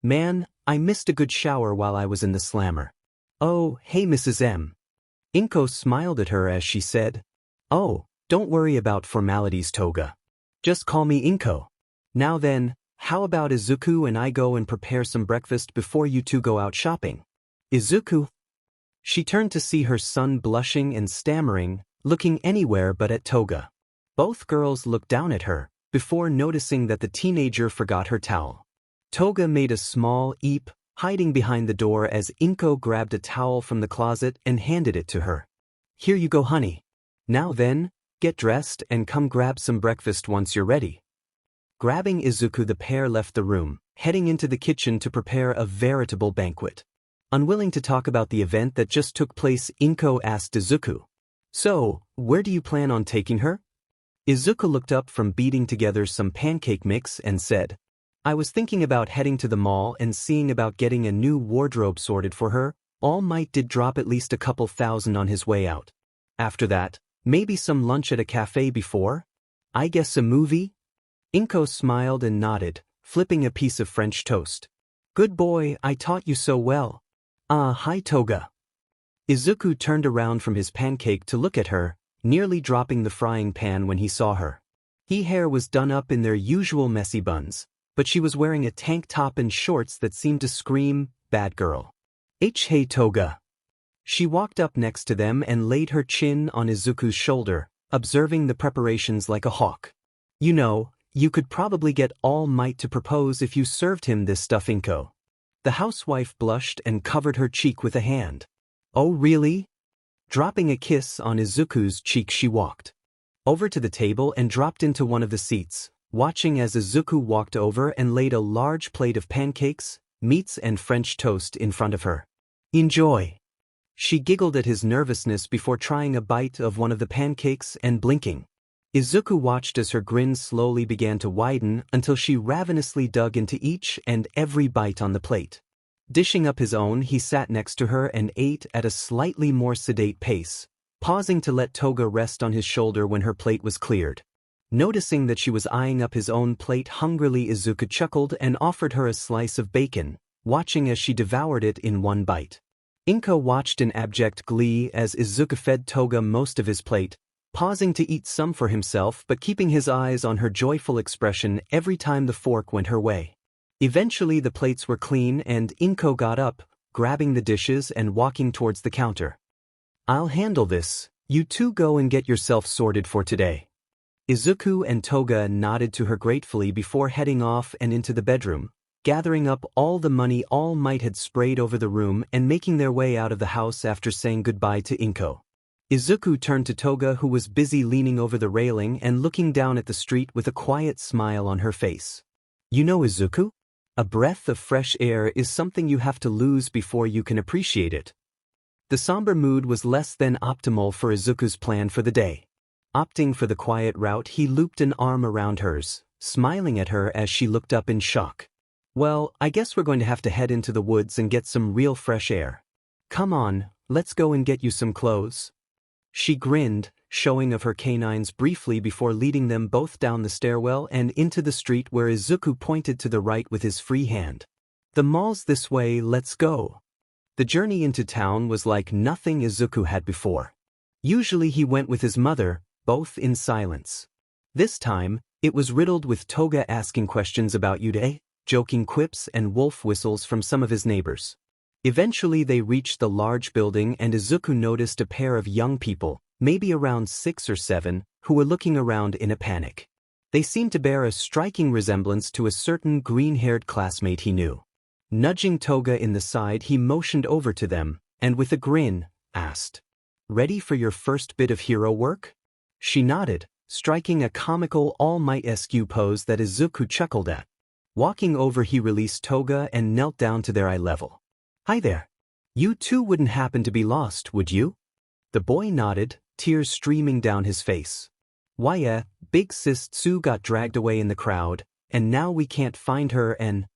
Speaker 1: Man, I missed a good shower while I was in the slammer. Oh, hey Mrs. M. Inko smiled at her as she said, Oh, don't worry about formalities, Toga. Just call me Inko. Now then, how about Izuku and I go and prepare some breakfast before you two go out shopping? Izuku? She turned to see her son blushing and stammering, looking anywhere but at Toga. Both girls looked down at her, before noticing that the teenager forgot her towel. Toga made a small eep, hiding behind the door as Inko grabbed a towel from the closet and handed it to her. Here you go, honey. Now then, get dressed and come grab some breakfast once you're ready. Grabbing Izuku, the pair left the room, heading into the kitchen to prepare a veritable banquet. Unwilling to talk about the event that just took place, Inko asked Izuku, So, where do you plan on taking her? Izuku looked up from beating together some pancake mix and said, I was thinking about heading to the mall and seeing about getting a new wardrobe sorted for her. All Might did drop at least a couple thousand on his way out. After that, maybe some lunch at a cafe before? I guess a movie? Inko smiled and nodded, flipping a piece of French toast. Good boy, I taught you so well. Ah, hi Toga. Izuku turned around from his pancake to look at her, nearly dropping the frying pan when he saw her. Her hair was done up in their usual messy buns, but she was wearing a tank top and shorts that seemed to scream, bad girl. Hey Toga. She walked up next to them and laid her chin on Izuku's shoulder, observing the preparations like a hawk. You know, you could probably get All Might to propose if you served him this stuff, Inko. The housewife blushed and covered her cheek with a hand. Oh really? Dropping a kiss on Izuku's cheek, she walked over to the table and dropped into one of the seats, watching as Izuku walked over and laid a large plate of pancakes, meats and French toast in front of her. Enjoy. She giggled at his nervousness before trying a bite of one of the pancakes and blinking. Izuku watched as her grin slowly began to widen until she ravenously dug into each and every bite on the plate. Dishing up his own, he sat next to her and ate at a slightly more sedate pace, pausing to let Toga rest on his shoulder when her plate was cleared. Noticing that she was eyeing up his own plate hungrily, Izuku chuckled and offered her a slice of bacon, watching as she devoured it in one bite. Inko watched in abject glee as Izuku fed Toga most of his plate, pausing to eat some for himself but keeping his eyes on her joyful expression every time the fork went her way. Eventually the plates were clean and Inko got up, grabbing the dishes and walking towards the counter. I'll handle this, you two go and get yourself sorted for today. Izuku and Toga nodded to her gratefully before heading off and into the bedroom, gathering up all the money All Might had sprayed over the room and making their way out of the house after saying goodbye to Inko. Izuku turned to Toga, who was busy leaning over the railing and looking down at the street with a quiet smile on her face. You know, Izuku? A breath of fresh air is something you have to lose before you can appreciate it. The somber mood was less than optimal for Izuku's plan for the day. Opting for the quiet route, he looped an arm around hers, smiling at her as she looked up in shock. Well, I guess we're going to have to head into the woods and get some real fresh air. Come on, let's go and get you some clothes. She grinned, showing of her canines briefly before leading them both down the stairwell and into the street where Izuku pointed to the right with his free hand. The mall's this way, let's go. The journey into town was like nothing Izuku had before. Usually he went with his mother, both in silence. This time, it was riddled with Toga asking questions about Yude, joking quips and wolf whistles from some of his neighbors. Eventually they reached the large building and Izuku noticed a pair of young people, maybe around 6 or 7, who were looking around in a panic. They seemed to bear a striking resemblance to a certain green-haired classmate he knew. Nudging Toga in the side, he motioned over to them, and with a grin, asked, "Ready for your first bit of hero work?" She nodded, striking a comical All Might-esque pose that Izuku chuckled at. Walking over, he released Toga and knelt down to their eye level. Hi there. You two wouldn't happen to be lost, would you? The boy nodded, tears streaming down his face. Why yeah, big sis Tsu got dragged away in the crowd, and now we can't find her and…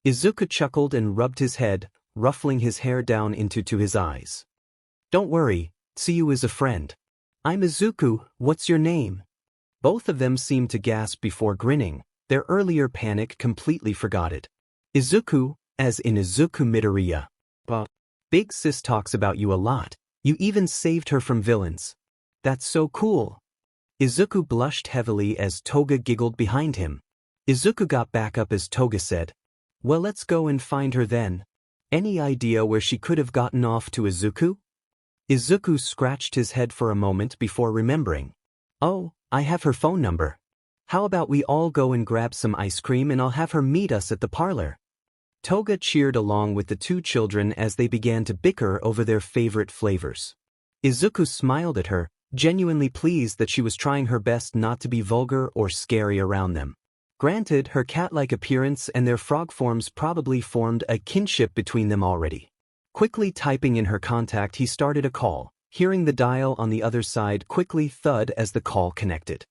Speaker 1: Izuku chuckled and rubbed his head, ruffling his hair down into his eyes. Don't worry, Tsu is a friend. I'm Izuku, what's your name? Both of them seemed to gasp before grinning, their earlier panic completely forgot it. Izuku, as in Izuku Midoriya. But big sis talks about you a lot. You even saved her from villains. That's so cool. Izuku blushed heavily as Toga giggled behind him. Izuku got back up as Toga said, well, let's go and find her then. Any idea where she could have gotten off to Izuku? Izuku scratched his head for a moment before remembering. Oh, I have her phone number. How about we all go and grab some ice cream and I'll have her meet us at the parlor? Toga cheered along with the two children as they began to bicker over their favorite flavors. Izuku smiled at her, genuinely pleased that she was trying her best not to be vulgar or scary around them. Granted, her cat-like appearance and their frog forms probably formed a kinship between them already. Quickly typing in her contact, he started a call, hearing the dial on the other side quickly thud as the call connected.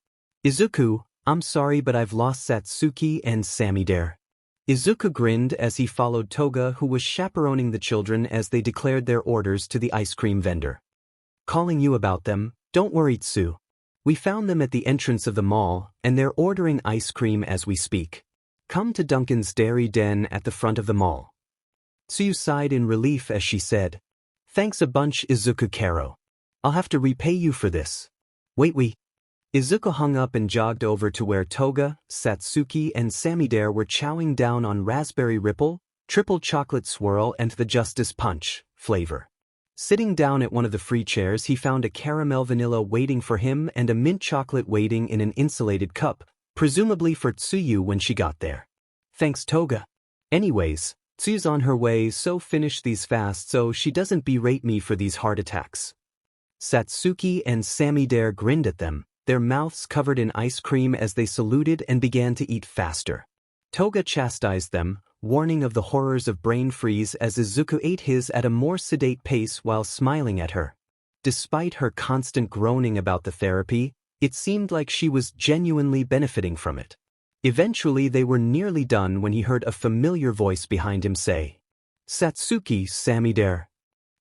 Speaker 1: Izuku, I'm sorry but I've lost Satsuki and Samidare. Izuku grinned as he followed Toga, who was chaperoning the children as they declared their orders to the ice cream vendor. Calling you about them, don't worry Tsu. We found them at the entrance of the mall, and they're ordering ice cream as we speak. Come to Duncan's Dairy Den at the front of the mall. Tsu sighed in relief as she said, Thanks a bunch Izuku Karo. I'll have to repay you for this. Wait. Izuku hung up and jogged over to where Toga, Satsuki and Samidare were chowing down on raspberry ripple, triple chocolate swirl and the Justice Punch flavor. Sitting down at one of the free chairs he found a caramel vanilla waiting for him and a mint chocolate waiting in an insulated cup, presumably for Tsuyu when she got there. Thanks Toga. Anyways, Tsuyu's on her way, so finish these fast so she doesn't berate me for these heart attacks. Satsuki and Samidare grinned at them, their mouths covered in ice cream as they saluted and began to eat faster. Toga chastised them, warning of the horrors of brain freeze as Izuku ate his at a more sedate pace while smiling at her. Despite her constant groaning about the therapy, it seemed like she was genuinely benefiting from it. Eventually they were nearly done when he heard a familiar voice behind him say, Satsuki, Samidare.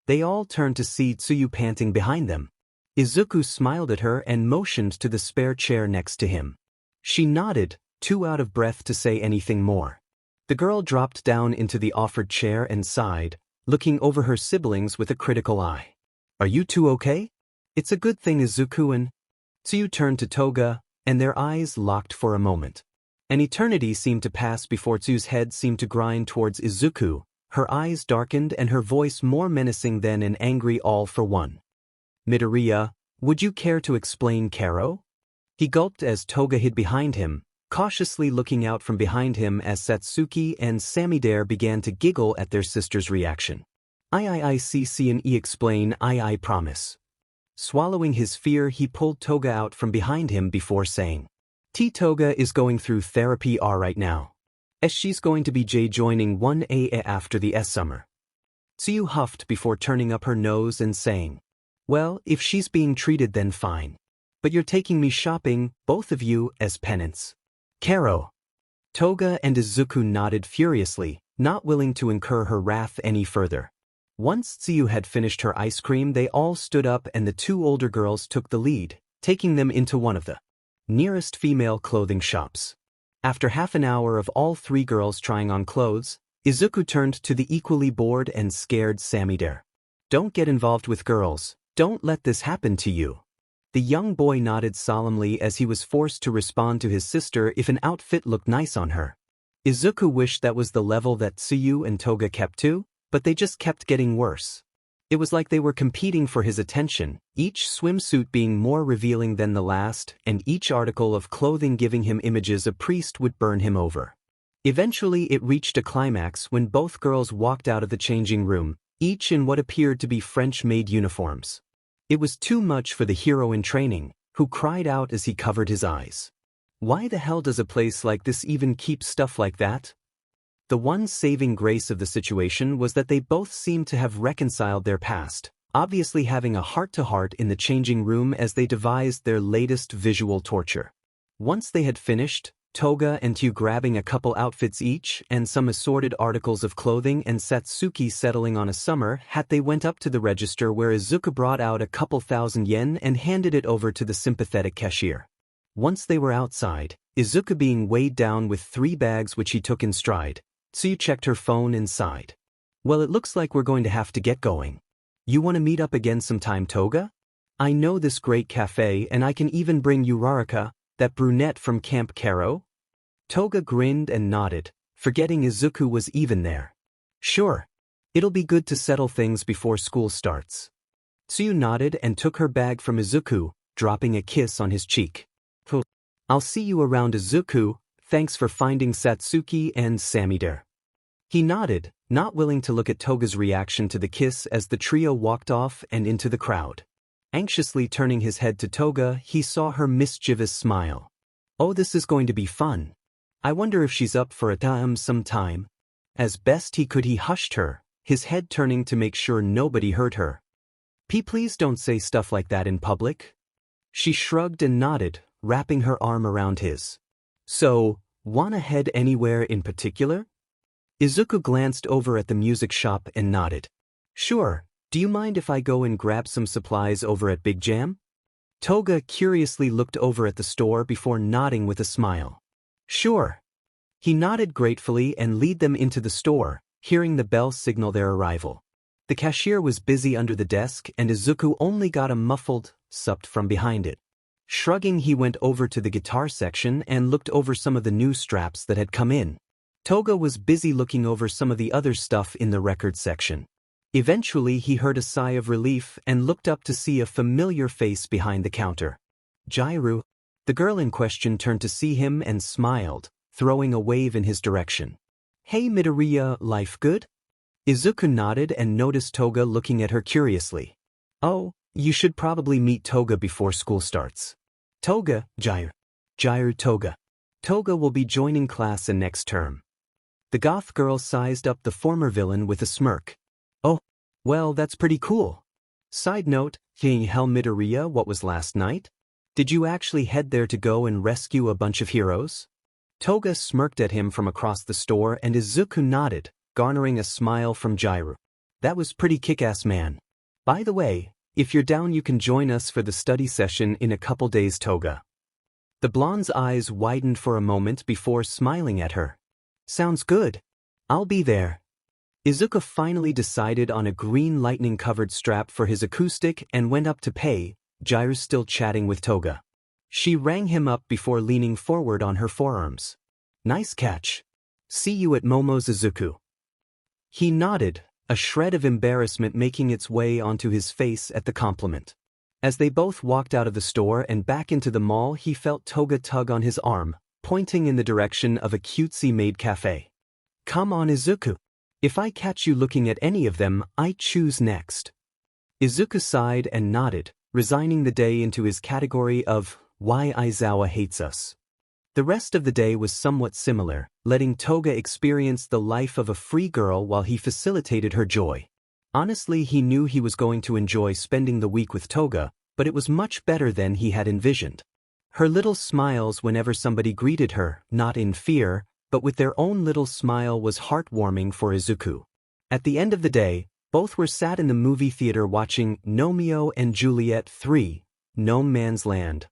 Speaker 1: They all turned to see Tsuyu panting behind them. Izuku smiled at her and motioned to the spare chair next to him. She nodded, too out of breath to say anything more. The girl dropped down into the offered chair and sighed, looking over her siblings with a critical eye. Are you two okay? It's a good thing Izuku and Tsuyu turned to Toga, and their eyes locked for a moment. An eternity seemed to pass before Tsuyu's head seemed to grind towards Izuku, her eyes darkened and her voice more menacing than an angry all for one. Midoriya, would you care to explain Karo? He gulped as Toga hid behind him, cautiously looking out from behind him as Satsuki and Samidare began to giggle at their sister's reaction. I explain I promise. Swallowing his fear he pulled Toga out from behind him before saying, Toga is going through therapy right now. She's going to be joining 1A after the summer. Tsuyu huffed before turning up her nose and saying, Well, if she's being treated then fine. But you're taking me shopping, both of you, as penance. Karo. Toga and Izuku nodded furiously, not willing to incur her wrath any further. Once Tsuyu had finished her ice cream they all stood up and the two older girls took the lead, taking them into one of the nearest female clothing shops. After half an hour of all three girls trying on clothes, Izuku turned to the equally bored and scared Samidare. Don't get involved with girls, don't let this happen to you. The young boy nodded solemnly as he was forced to respond to his sister if an outfit looked nice on her. Izuku wished that was the level that Tsuyu and Toga kept to, but they just kept getting worse. It was like they were competing for his attention, each swimsuit being more revealing than the last, and each article of clothing giving him images a priest would burn him over. Eventually it reached a climax when both girls walked out of the changing room, each in what appeared to be French-made uniforms. It was too much for the hero in training, who cried out as he covered his eyes. Why the hell does a place like this even keep stuff like that? The one saving grace of the situation was that they both seemed to have reconciled their past, obviously having a heart-to-heart in the changing room as they devised their latest visual torture. Once they had finished, Toga and Tsu grabbing a couple outfits each and some assorted articles of clothing and Satsuki settling on a summer hat, they went up to the register where Izuku brought out a couple thousand yen and handed it over to the sympathetic cashier. Once they were outside, Izuku being weighed down with 3 bags which he took in stride, Tsu checked her phone and sighed. Well, it looks like we're going to have to get going. You want to meet up again sometime, Toga? I know this great cafe and I can even bring you Rarika, that brunette from Camp Karo? Toga grinned and nodded, forgetting Izuku was even there. Sure. It'll be good to settle things before school starts. Tsuyu nodded and took her bag from Izuku, dropping a kiss on his cheek. I'll see you around, Izuku, thanks for finding Satsuki and Samidare. He nodded, not willing to look at Toga's reaction to the kiss as the trio walked off and into the crowd. Anxiously turning his head to Toga, he saw her mischievous smile. Oh, this is going to be fun. I wonder if she's up for a time sometime. As best he could he hushed her, his head turning to make sure nobody heard her. Please don't say stuff like that in public. She shrugged and nodded, wrapping her arm around his. So, wanna head anywhere in particular? Izuku glanced over at the music shop and nodded. Sure, do you mind if I go and grab some supplies over at Big Jam? Toga curiously looked over at the store before nodding with a smile. Sure. He nodded gratefully and led them into the store, hearing the bell signal their arrival. The cashier was busy under the desk and Izuku only got a muffled sup from behind it. Shrugging, he went over to the guitar section and looked over some of the new straps that had come in. Toga was busy looking over some of the other stuff in the record section. Eventually he heard a sigh of relief and looked up to see a familiar face behind the counter. Jairu. The girl in question turned to see him and smiled, throwing a wave in his direction. Hey Midoriya, life good? Izuku nodded and noticed Toga looking at her curiously. Oh, you should probably meet Toga before school starts. Toga, Jairu. Jairu Toga. Toga will be joining class in next term. The goth girl sized up the former villain with a smirk. Oh, well, that's pretty cool. Side note, can you tell Midoriya what was last night? Did you actually head there to go and rescue a bunch of heroes? Toga smirked at him from across the store and Izuku nodded, garnering a smile from Jairu. That was pretty kick-ass, man. By the way, if you're down you can join us for the study session in a couple days, Toga. The blonde's eyes widened for a moment before smiling at her. Sounds good. I'll be there. Izuku finally decided on a green lightning-covered strap for his acoustic and went up to pay, Jairu still chatting with Toga. She rang him up before leaning forward on her forearms. Nice catch. See you at Momo's, Izuku. He nodded, a shred of embarrassment making its way onto his face at the compliment. As they both walked out of the store and back into the mall, he felt Toga tug on his arm, pointing in the direction of a cutesy maid cafe. Come on, Izuku. If I catch you looking at any of them, I choose next. Izuku sighed and nodded, resigning the day into his category of why Aizawa hates us. The rest of the day was somewhat similar, letting Toga experience the life of a free girl while he facilitated her joy. Honestly, he knew he was going to enjoy spending the week with Toga, but it was much better than he had envisioned. Her little smiles whenever somebody greeted her, not in fear, but with their own little smile, was heartwarming for Izuku. At the end of the day, both were sat in the movie theater watching Romeo and Juliet 3, No Man's Land,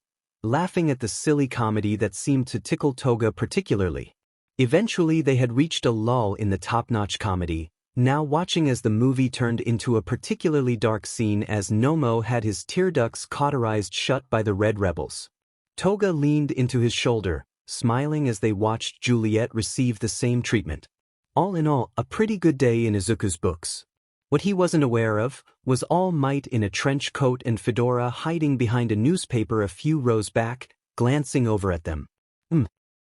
Speaker 1: laughing at the silly comedy that seemed to tickle Toga particularly. Eventually they had reached a lull in the top-notch comedy, now watching as the movie turned into a particularly dark scene as Nomo had his tear ducts cauterized shut by the Red Rebels. Toga leaned into his shoulder, smiling as they watched Juliet receive the same treatment. All in all, a pretty good day in Izuku's books. What he wasn't aware of was All Might in a trench coat and fedora hiding behind a newspaper a few rows back, glancing over at them.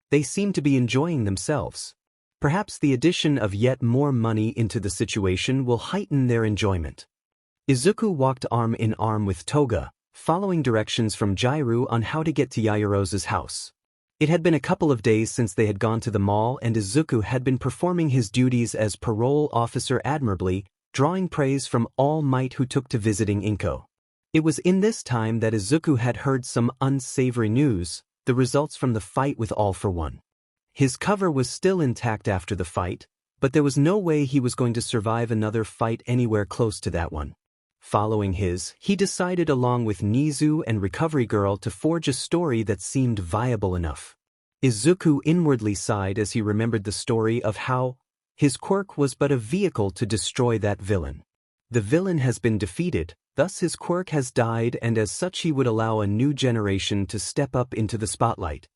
Speaker 1: They seemed to be enjoying themselves. Perhaps the addition of yet more money into the situation will heighten their enjoyment. Izuku walked arm in arm with Toga, following directions from Jairu on how to get to Yairo's house. It had been a couple of days since they had gone to the mall and Izuku had been performing his duties as parole officer admirably, drawing praise from All Might who took to visiting Inko. It was in this time that Izuku had heard some unsavory news, the results from the fight with All for One. His cover was still intact after the fight, but there was no way he was going to survive another fight anywhere close to that one. Following he decided along with Nizu and Recovery Girl to forge a story that seemed viable enough. Izuku inwardly sighed as he remembered the story of how his quirk was but a vehicle to destroy that villain. The villain has been defeated, thus his quirk has died, and as such he would allow a new generation to step up into the spotlight.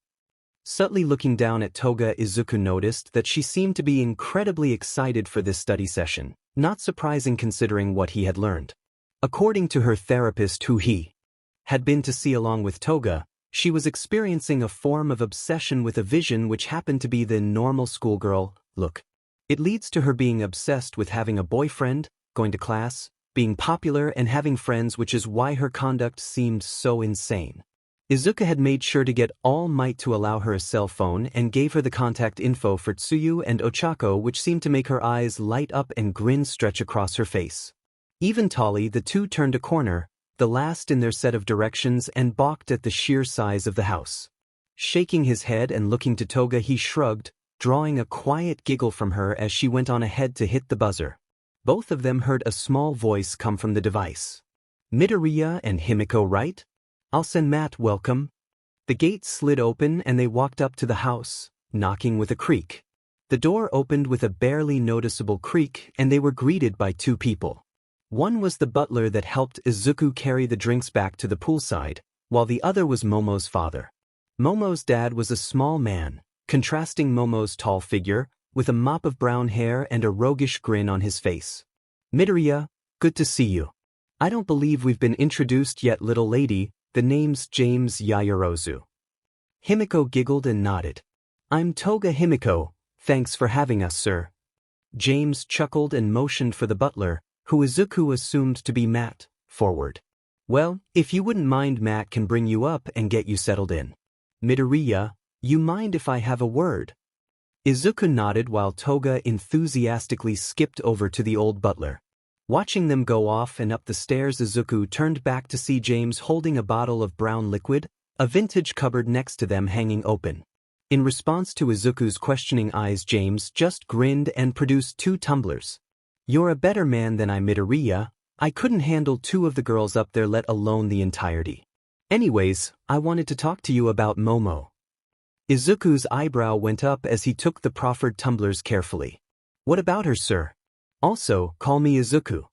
Speaker 1: Subtly looking down at Toga, Izuku noticed that she seemed to be incredibly excited for this study session, not surprising considering what he had learned. According to her therapist who he had been to see along with Toga, she was experiencing a form of obsession with a vision which happened to be the normal schoolgirl look. It leads to her being obsessed with having a boyfriend, going to class, being popular and having friends, which is why her conduct seemed so insane. Izuku had made sure to get All Might to allow her a cell phone and gave her the contact info for Tsuyu and Ochako, which seemed to make her eyes light up and grin stretch across her face. Eventually the two turned a corner, the last in their set of directions, and balked at the sheer size of the house. Shaking his head and looking to Toga, he shrugged, drawing a quiet giggle from her as she went on ahead to hit the buzzer. Both of them heard a small voice come from the device. Midoriya and Himiko, right? I'll send Matt. Welcome. The gate slid open and they walked up to the house, knocking with a creak. The door opened with a barely noticeable creak and they were greeted by two people. One was the butler that helped Izuku carry the drinks back to the poolside, while the other was Momo's father. Momo's dad was a small man, contrasting Momo's tall figure, with a mop of brown hair and a roguish grin on his face. Midoriya, good to see you. I don't believe we've been introduced yet, little lady. The name's James Yaoyorozu. Himiko giggled and nodded. I'm Toga Himiko, thanks for having us, sir. James chuckled and motioned for the butler, who Izuku assumed to be Matt, forward. Well, if you wouldn't mind, Matt can bring you up and get you settled in. Midoriya, you mind if I have a word? Izuku nodded while Toga enthusiastically skipped over to the old butler. Watching them go off and up the stairs, Izuku turned back to see James holding a bottle of brown liquid, a vintage cupboard next to them hanging open. In response to Izuku's questioning eyes, James just grinned and produced 2 tumblers. You're a better man than I, Midoriya. I couldn't handle 2 of the girls up there, let alone the entirety. Anyways, I wanted to talk to you about Momo. Izuku's eyebrow went up as he took the proffered tumblers carefully. What about her, sir? Also, call me Izuku.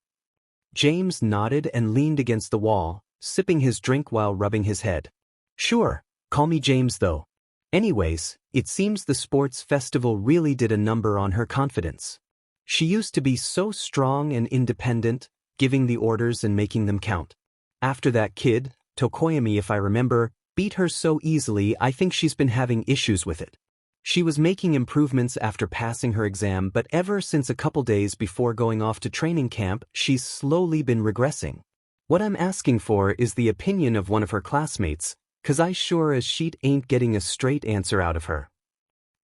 Speaker 1: James nodded and leaned against the wall, sipping his drink while rubbing his head. Sure, call me James though. Anyways, it seems the sports festival really did a number on her confidence. She used to be so strong and independent, giving the orders and making them count. After that kid, Tokoyami if I remember, beat her so easily, I think she's been having issues with it. She was making improvements after passing her exam, but ever since a couple days before going off to training camp, she's slowly been regressing. What I'm asking for is the opinion of one of her classmates, 'cause I sure as shit ain't getting a straight answer out of her.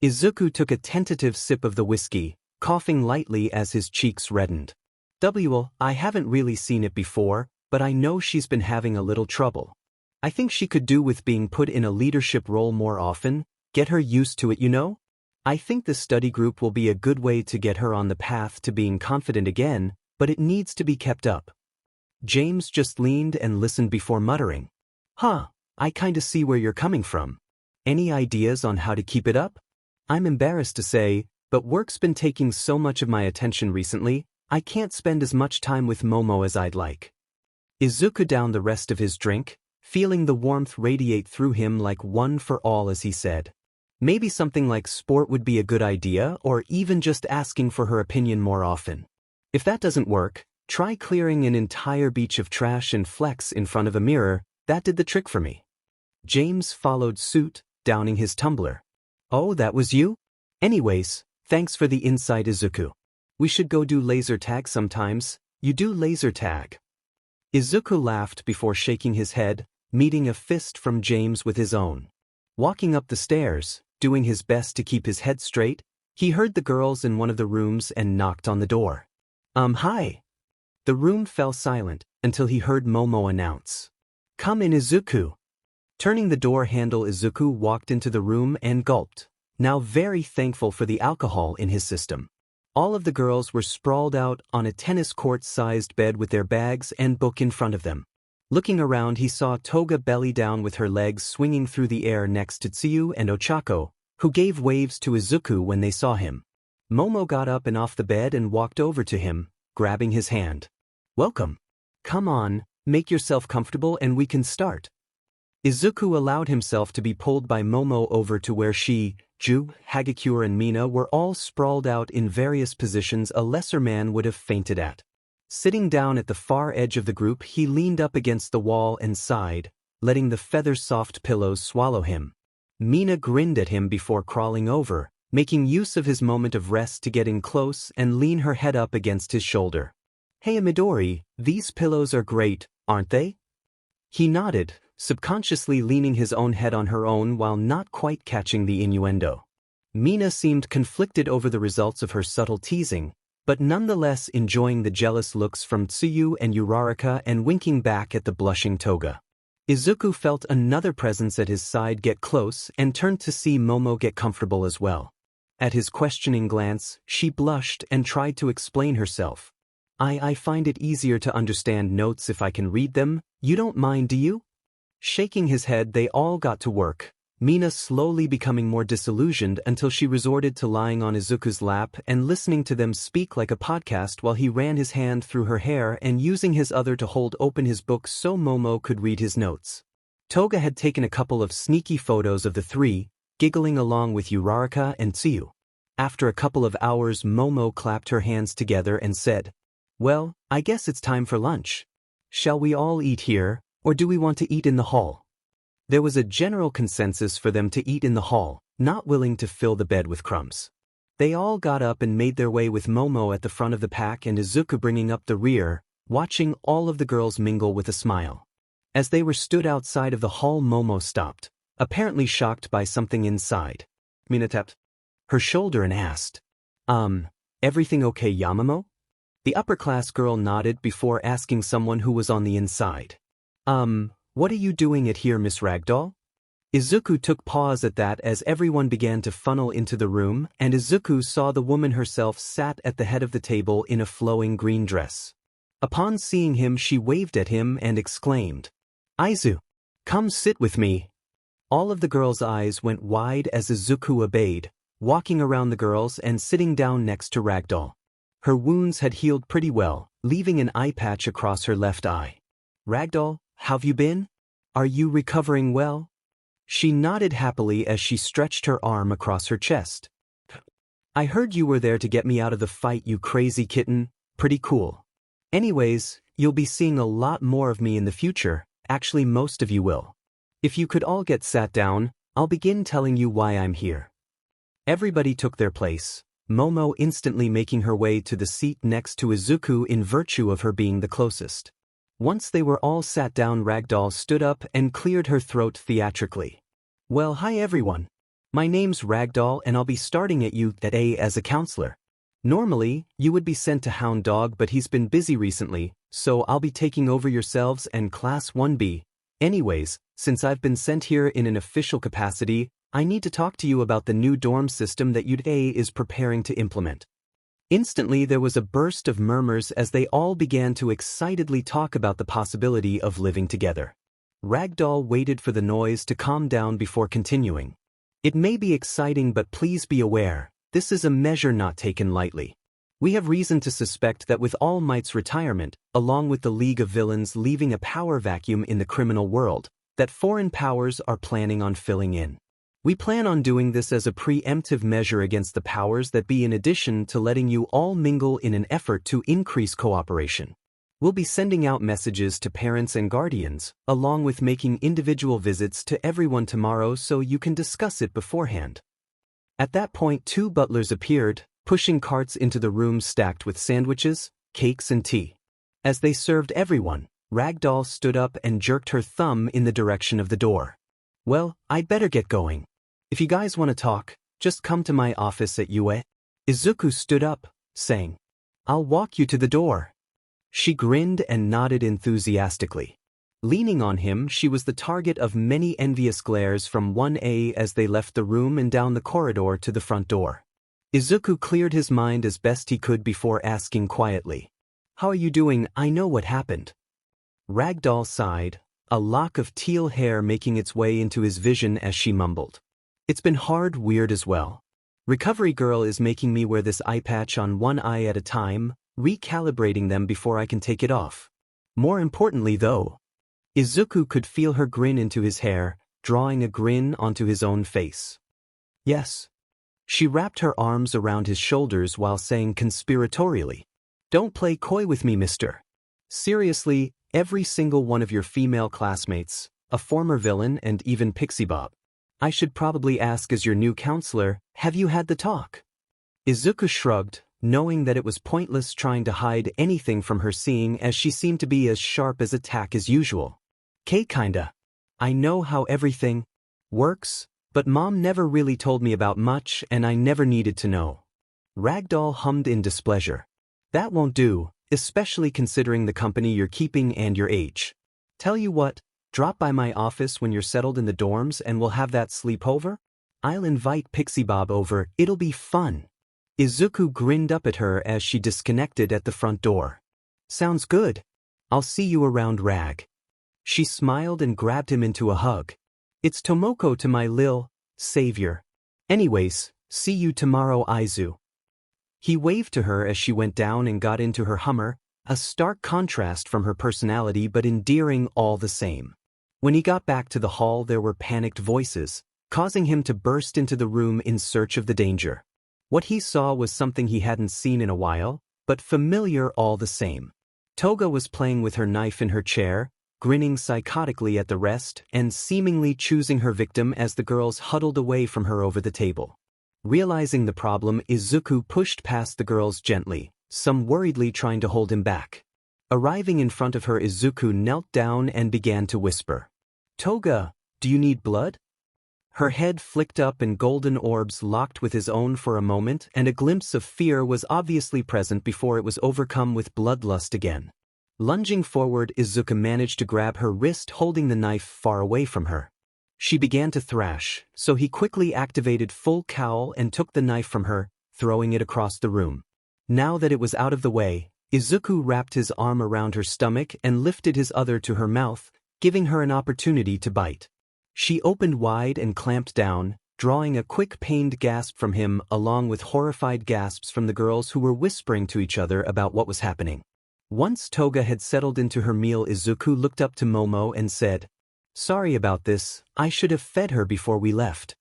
Speaker 1: Izuku took a tentative sip of the whiskey, coughing lightly as his cheeks reddened. I haven't really seen it before, but I know she's been having a little trouble. I think she could do with being put in a leadership role more often, get her used to it, you know? I think the study group will be a good way to get her on the path to being confident again, but it needs to be kept up. James just leaned and listened before muttering. Huh, I kinda see where you're coming from. Any ideas on how to keep it up? I'm embarrassed to say, but work's been taking so much of my attention recently, I can't spend as much time with Momo as I'd like. Izuku downed the rest of his drink, feeling the warmth radiate through him like one for all as he said. Maybe something like sport would be a good idea, or even just asking for her opinion more often. If that doesn't work, try clearing an entire beach of trash and flex in front of a mirror. That did the trick for me. James followed suit, downing his tumbler. Oh, that was you? Anyways, thanks for the insight, Izuku. We should go do laser tag sometimes. You do laser tag? Izuku laughed before shaking his head, meeting a fist from James with his own. Walking up the stairs, doing his best to keep his head straight, he heard the girls in one of the rooms and knocked on the door. Hi. The room fell silent until he heard Momo announce. Come in, Izuku. Turning the door handle, Izuku walked into the room and gulped, now very thankful for the alcohol in his system. All of the girls were sprawled out on a tennis court-sized bed with their bags and book in front of them. Looking around, he saw Toga belly down with her legs swinging through the air next to Tsuyu and Ochako, who gave waves to Izuku when they saw him. Momo got up and off the bed and walked over to him, grabbing his hand. Welcome. Come on, make yourself comfortable and we can start. Izuku allowed himself to be pulled by Momo over to where she, Ju, Hagakure and Mina were all sprawled out in various positions a lesser man would have fainted at. Sitting down at the far edge of the group, he leaned up against the wall and sighed, letting the feather-soft pillows swallow him. Mina grinned at him before crawling over, making use of his moment of rest to get in close and lean her head up against his shoulder. Hey Midori, these pillows are great, aren't they? He nodded, subconsciously leaning his own head on her own while not quite catching the innuendo. Mina seemed conflicted over the results of her subtle teasing, but nonetheless enjoying the jealous looks from Tsuyu and Uraraka and winking back at the blushing Toga. Izuku felt another presence at his side get close and turned to see Momo get comfortable as well. At his questioning glance, she blushed and tried to explain herself. I find it easier to understand notes if I can read them. You don't mind, do you? Shaking his head, they all got to work, Mina slowly becoming more disillusioned until she resorted to lying on Izuku's lap and listening to them speak like a podcast while he ran his hand through her hair and using his other to hold open his book so Momo could read his notes. Toga had taken a couple of sneaky photos of the three, giggling along with Uraraka and Tsuyu. After a couple of hours, Momo clapped her hands together and said, "Well, I guess it's time for lunch. Shall we all eat here, or do we want to eat in the hall?" There was a general consensus for them to eat in the hall, not willing to fill the bed with crumbs. They all got up and made their way with Momo at the front of the pack and Izuku bringing up the rear, watching all of the girls mingle with a smile. As they were stood outside of the hall, Momo stopped, apparently shocked by something inside. Mina tapped her shoulder and asked, Everything okay, Yamamo?" The upper-class girl nodded before asking someone who was on the inside. What are you doing at here, Miss Ragdoll?" Izuku took pause at that as everyone began to funnel into the room, and Izuku saw the woman herself sat at the head of the table in a flowing green dress. Upon seeing him, she waved at him and exclaimed, "Aizu, come sit with me." All of the girls' eyes went wide as Izuku obeyed, walking around the girls and sitting down next to Ragdoll. Her wounds had healed pretty well, leaving an eye patch across her left eye. "Ragdoll, how've you been? Are you recovering well?" She nodded happily as she stretched her arm across her chest. "I heard you were there to get me out of the fight, you crazy kitten. Pretty cool. Anyways, you'll be seeing a lot more of me in the future, actually most of you will. If you could all get sat down, I'll begin telling you why I'm here." Everybody took their place, Momo instantly making her way to the seat next to Izuku in virtue of her being the closest. Once they were all sat down, Ragdoll stood up and cleared her throat theatrically. "Well, hi everyone. My name's Ragdoll and I'll be starting at UA as a counselor. Normally, you would be sent to Hound Dog, but he's been busy recently, so I'll be taking over yourselves and Class 1B. Anyways, since I've been sent here in an official capacity, I need to talk to you about the new dorm system that UA is preparing to implement." Instantly there was a burst of murmurs as they all began to excitedly talk about the possibility of living together. Ragdoll waited for the noise to calm down before continuing. "It may be exciting, but please be aware, this is a measure not taken lightly. We have reason to suspect that with All Might's retirement, along with the League of Villains leaving a power vacuum in the criminal world, that foreign powers are planning on filling in. We plan on doing this as a preemptive measure against the powers that be, in addition to letting you all mingle in an effort to increase cooperation. We'll be sending out messages to parents and guardians, along with making individual visits to everyone tomorrow so you can discuss it beforehand." At that point, two butlers appeared, pushing carts into the room stacked with sandwiches, cakes and tea. As they served everyone, Ragdoll stood up and jerked her thumb in the direction of the door. "Well, I'd better get going. If you guys want to talk, just come to my office at UA." Izuku stood up, saying, "I'll walk you to the door." She grinned and nodded enthusiastically. Leaning on him, she was the target of many envious glares from 1A as they left the room and down the corridor to the front door. Izuku cleared his mind as best he could before asking quietly, "How are you doing? I know what happened." Ragdoll sighed, a lock of teal hair making its way into his vision as she mumbled, "It's been hard, weird as well. Recovery Girl is making me wear this eye patch on one eye at a time, recalibrating them before I can take it off. More importantly though," Izuku could feel her grin into his hair, drawing a grin onto his own face. "Yes." She wrapped her arms around his shoulders while saying conspiratorially, "Don't play coy with me, mister. Seriously, every single one of your female classmates, a former villain and even Pixie Bob. I should probably ask as your new counselor, have you had the talk?" Izuku shrugged, knowing that it was pointless trying to hide anything from her seeing as she seemed to be as sharp as a tack as usual. Kinda. I know how everything works, but Mom never really told me about much and I never needed to know." Ragdoll hummed in displeasure. That won't do, especially considering the company you're keeping and your age. Tell you what, drop by my office when you're settled in the dorms and we'll have that sleepover? I'll invite Pixie Bob over, it'll be fun. Izuku grinned up at her as she disconnected at the front door. Sounds good. I'll see you around, Rag. She smiled and grabbed him into a hug. It's Tomoko to my lil savior. Anyways, see you tomorrow, Aizu. He waved to her as she went down and got into her Hummer, a stark contrast from her personality but endearing all the same. When he got back to the hall there were panicked voices, causing him to burst into the room in search of the danger. What he saw was something he hadn't seen in a while, but familiar all the same. Toga was playing with her knife in her chair, grinning psychotically at the rest and seemingly choosing her victim as the girls huddled away from her over the table. Realizing the problem, Izuku pushed past the girls gently, some worriedly trying to hold him back. Arriving in front of her, Izuku knelt down and began to whisper. Toga, do you need blood? Her head flicked up and golden orbs locked with his own for a moment, and a glimpse of fear was obviously present before it was overcome with bloodlust again. Lunging forward, Izuku managed to grab her wrist, holding the knife far away from her. She began to thrash, so he quickly activated full cowl and took the knife from her, throwing it across the room. Now that it was out of the way, Izuku wrapped his arm around her stomach and lifted his other to her mouth, giving her an opportunity to bite. She opened wide and clamped down, drawing a quick pained gasp from him along with horrified gasps from the girls who were whispering to each other about what was happening. Once Toga had settled into her meal, Izuku looked up to Momo and said, Sorry about this, I should have fed her before we left.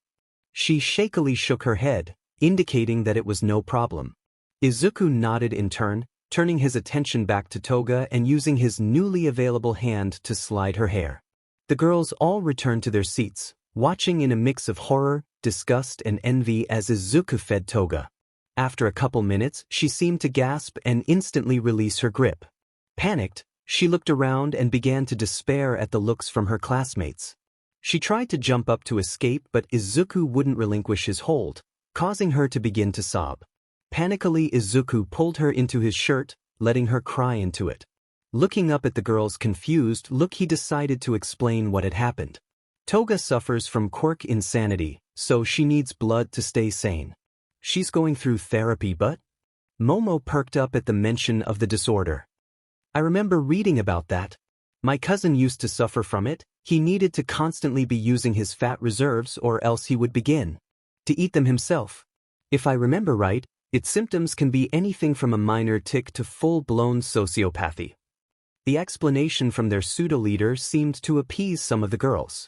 Speaker 1: She shakily shook her head, indicating that it was no problem. Izuku nodded in turn, turning his attention back to Toga and using his newly available hand to slide her hair. The girls all returned to their seats, watching in a mix of horror, disgust and envy as Izuku fed Toga. After a couple minutes, she seemed to gasp and instantly release her grip. Panicked, she looked around and began to despair at the looks from her classmates. She tried to jump up to escape, but Izuku wouldn't relinquish his hold, causing her to begin to sob. Panically, Izuku pulled her into his shirt, letting her cry into it. Looking up at the girl's confused look, he decided to explain what had happened. Toga suffers from quirk insanity, so she needs blood to stay sane. She's going through therapy, but... Momo perked up at the mention of the disorder. I remember reading about that. My cousin used to suffer from it. He needed to constantly be using his fat reserves or else he would begin to eat them himself. If I remember right, its symptoms can be anything from a minor tic to full-blown sociopathy. The explanation from their pseudo-leader seemed to appease some of the girls.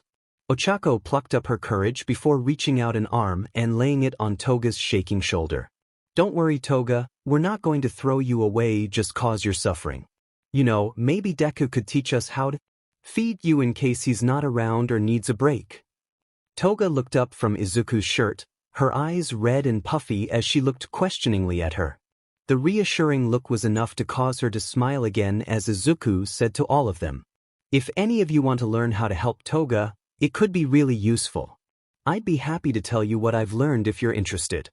Speaker 1: Ochako plucked up her courage before reaching out an arm and laying it on Toga's shaking shoulder. Don't worry, Toga, we're not going to throw you away just cause you're suffering. You know, maybe Deku could teach us how to feed you in case he's not around or needs a break. Toga looked up from Izuku's shirt, her eyes red and puffy as she looked questioningly at her. The reassuring look was enough to cause her to smile again as Izuku said to all of them, If any of you want to learn how to help Toga, it could be really useful. I'd be happy to tell you what I've learned if you're interested.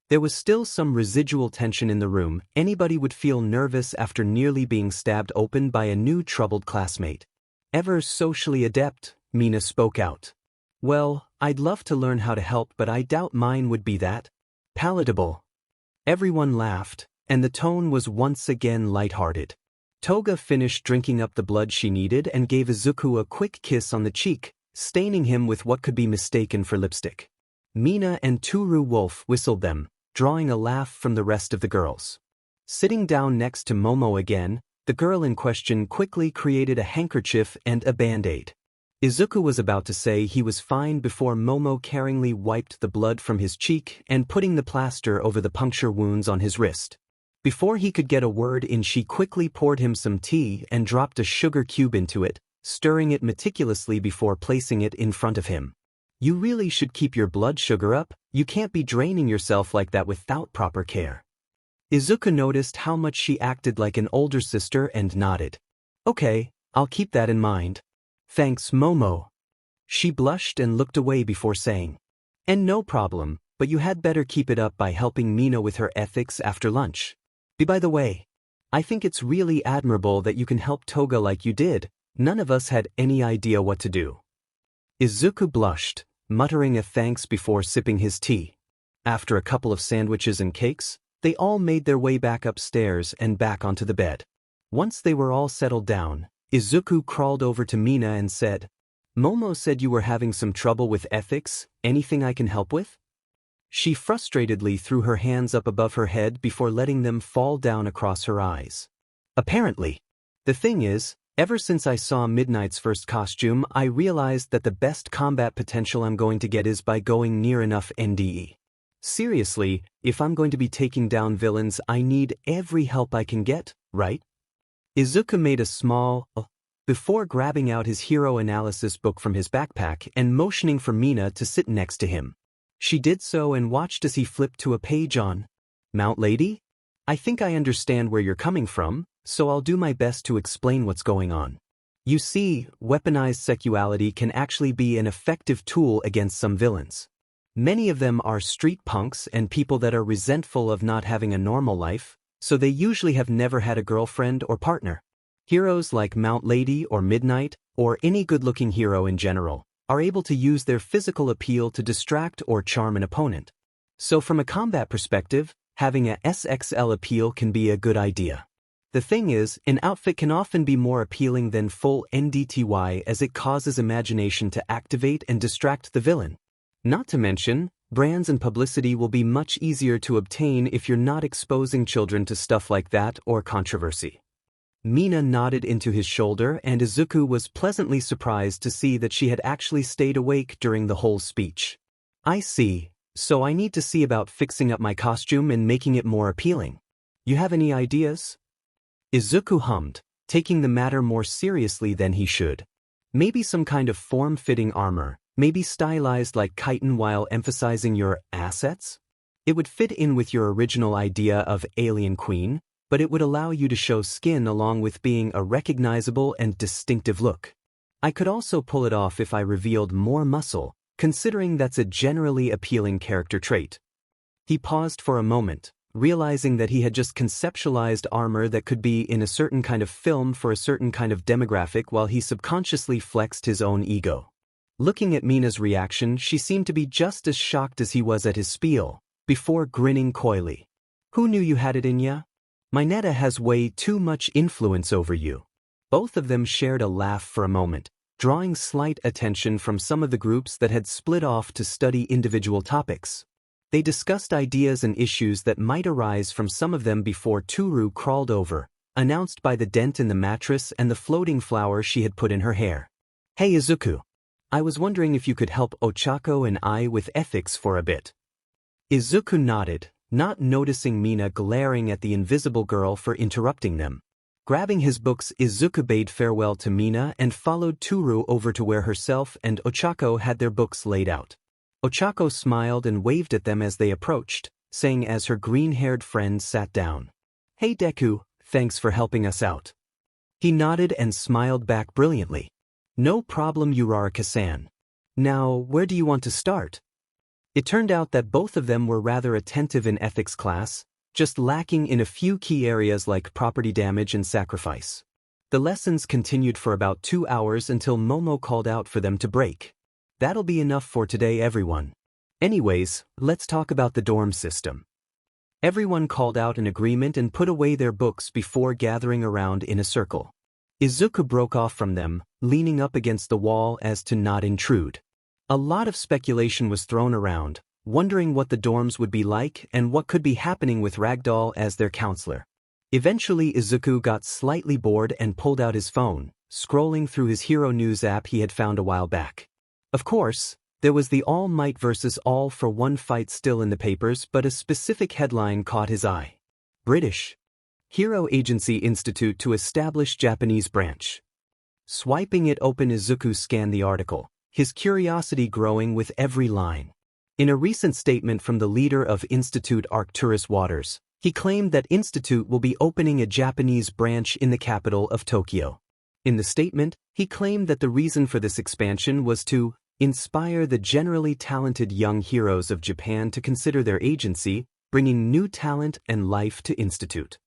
Speaker 1: There was still some residual tension in the room. Anybody would feel nervous after nearly being stabbed open by a new troubled classmate. Ever socially adept, Mina spoke out. Well, I'd love to learn how to help, but I doubt mine would be that palatable. Everyone laughed, and the tone was once again lighthearted. Toga finished drinking up the blood she needed and gave Izuku a quick kiss on the cheek, staining him with what could be mistaken for lipstick. Mina and Toru Wolf whistled them, drawing a laugh from the rest of the girls. Sitting down next to Momo again, the girl in question quickly created a handkerchief and a band-aid. Izuku was about to say he was fine before Momo caringly wiped the blood from his cheek and putting the plaster over the puncture wounds on his wrist. Before he could get a word in, she quickly poured him some tea and dropped a sugar cube into it, stirring it meticulously before placing it in front of him. You really should keep your blood sugar up. You can't be draining yourself like that without proper care. Izuku noticed how much she acted like an older sister and nodded. Okay, I'll keep that in mind. Thanks, Momo. She blushed and looked away before saying, And no problem, but you had better keep it up by helping Mina with her ethics after lunch. By the way, I think it's really admirable that you can help Toga like you did. None of us had any idea what to do. Izuku blushed, muttering a thanks before sipping his tea. After a couple of sandwiches and cakes, they all made their way back upstairs and back onto the bed. Once they were all settled down, Izuku crawled over to Mina and said, "Momo said you were having some trouble with ethics. Anything I can help with?" She frustratedly threw her hands up above her head before letting them fall down across her eyes. "Apparently. The thing is, ever since I saw Midnight's first costume, I realized that the best combat potential I'm going to get is by going near enough NDE. Seriously, if I'm going to be taking down villains, I need every help I can get, right?" Izuku made a small before grabbing out his hero analysis book from his backpack and motioning for Mina to sit next to him. She did so and watched as he flipped to a page on Mount Lady? "I think I understand where you're coming from, so I'll do my best to explain what's going on. You see, weaponized sexuality can actually be an effective tool against some villains. Many of them are street punks and people that are resentful of not having a normal life, so they usually have never had a girlfriend or partner. Heroes like Mount Lady or Midnight, or any good-looking hero in general, are able to use their physical appeal to distract or charm an opponent. So from a combat perspective, having a SXL appeal can be a good idea. The thing is, an outfit can often be more appealing than full NDTY as it causes imagination to activate and distract the villain. Not to mention, brands and publicity will be much easier to obtain if you're not exposing children to stuff like that or controversy." Mina nodded into his shoulder and Izuku was pleasantly surprised to see that she had actually stayed awake during the whole speech. "I see, so I need to see about fixing up my costume and making it more appealing. You have any ideas?" Izuku hummed, taking the matter more seriously than he should. "Maybe some kind of form-fitting armor, maybe stylized like chitin while emphasizing your assets? It would fit in with your original idea of Alien Queen, but it would allow you to show skin along with being a recognizable and distinctive look. I could also pull it off if I revealed more muscle, considering that's a generally appealing character trait." He paused for a moment, realizing that he had just conceptualized armor that could be in a certain kind of film for a certain kind of demographic while he subconsciously flexed his own ego. Looking at Mina's reaction, she seemed to be just as shocked as he was at his spiel, before grinning coyly. "Who knew you had it in ya? Mineta has way too much influence over you." Both of them shared a laugh for a moment, drawing slight attention from some of the groups that had split off to study individual topics. They discussed ideas and issues that might arise from some of them before Toru crawled over, announced by the dent in the mattress and the floating flower she had put in her hair. "Hey Izuku, I was wondering if you could help Ochako and I with ethics for a bit." Izuku nodded, not noticing Mina glaring at the invisible girl for interrupting them. Grabbing his books, Izuku bade farewell to Mina and followed Toru over to where herself and Ochako had their books laid out. Ochako smiled and waved at them as they approached, saying as her green-haired friend sat down, "Hey Deku, thanks for helping us out." He nodded and smiled back brilliantly. "No problem, Uraraka-san. Now, where do you want to start?" It turned out that both of them were rather attentive in ethics class, just lacking in a few key areas like property damage and sacrifice. The lessons continued for about 2 hours until Momo called out for them to break. "That'll be enough for today, everyone. Anyways, let's talk about the dorm system." Everyone called out an agreement and put away their books before gathering around in a circle. Izuku broke off from them, leaning up against the wall as to not intrude. A lot of speculation was thrown around, wondering what the dorms would be like and what could be happening with Ragdoll as their counselor. Eventually Izuku got slightly bored and pulled out his phone, scrolling through his Hero News app he had found a while back. Of course, there was the All Might vs. All for One fight still in the papers, but a specific headline caught his eye. British Hero Agency Institute to establish Japanese branch. Swiping it open, Izuku scanned the article, his curiosity growing with every line. In a recent statement from the leader of Institute Arcturus Waters, he claimed that Institute will be opening a Japanese branch in the capital of Tokyo. In the statement, he claimed that the reason for this expansion was to inspire the generally talented young heroes of Japan to consider their agency, bringing new talent and life to Institute.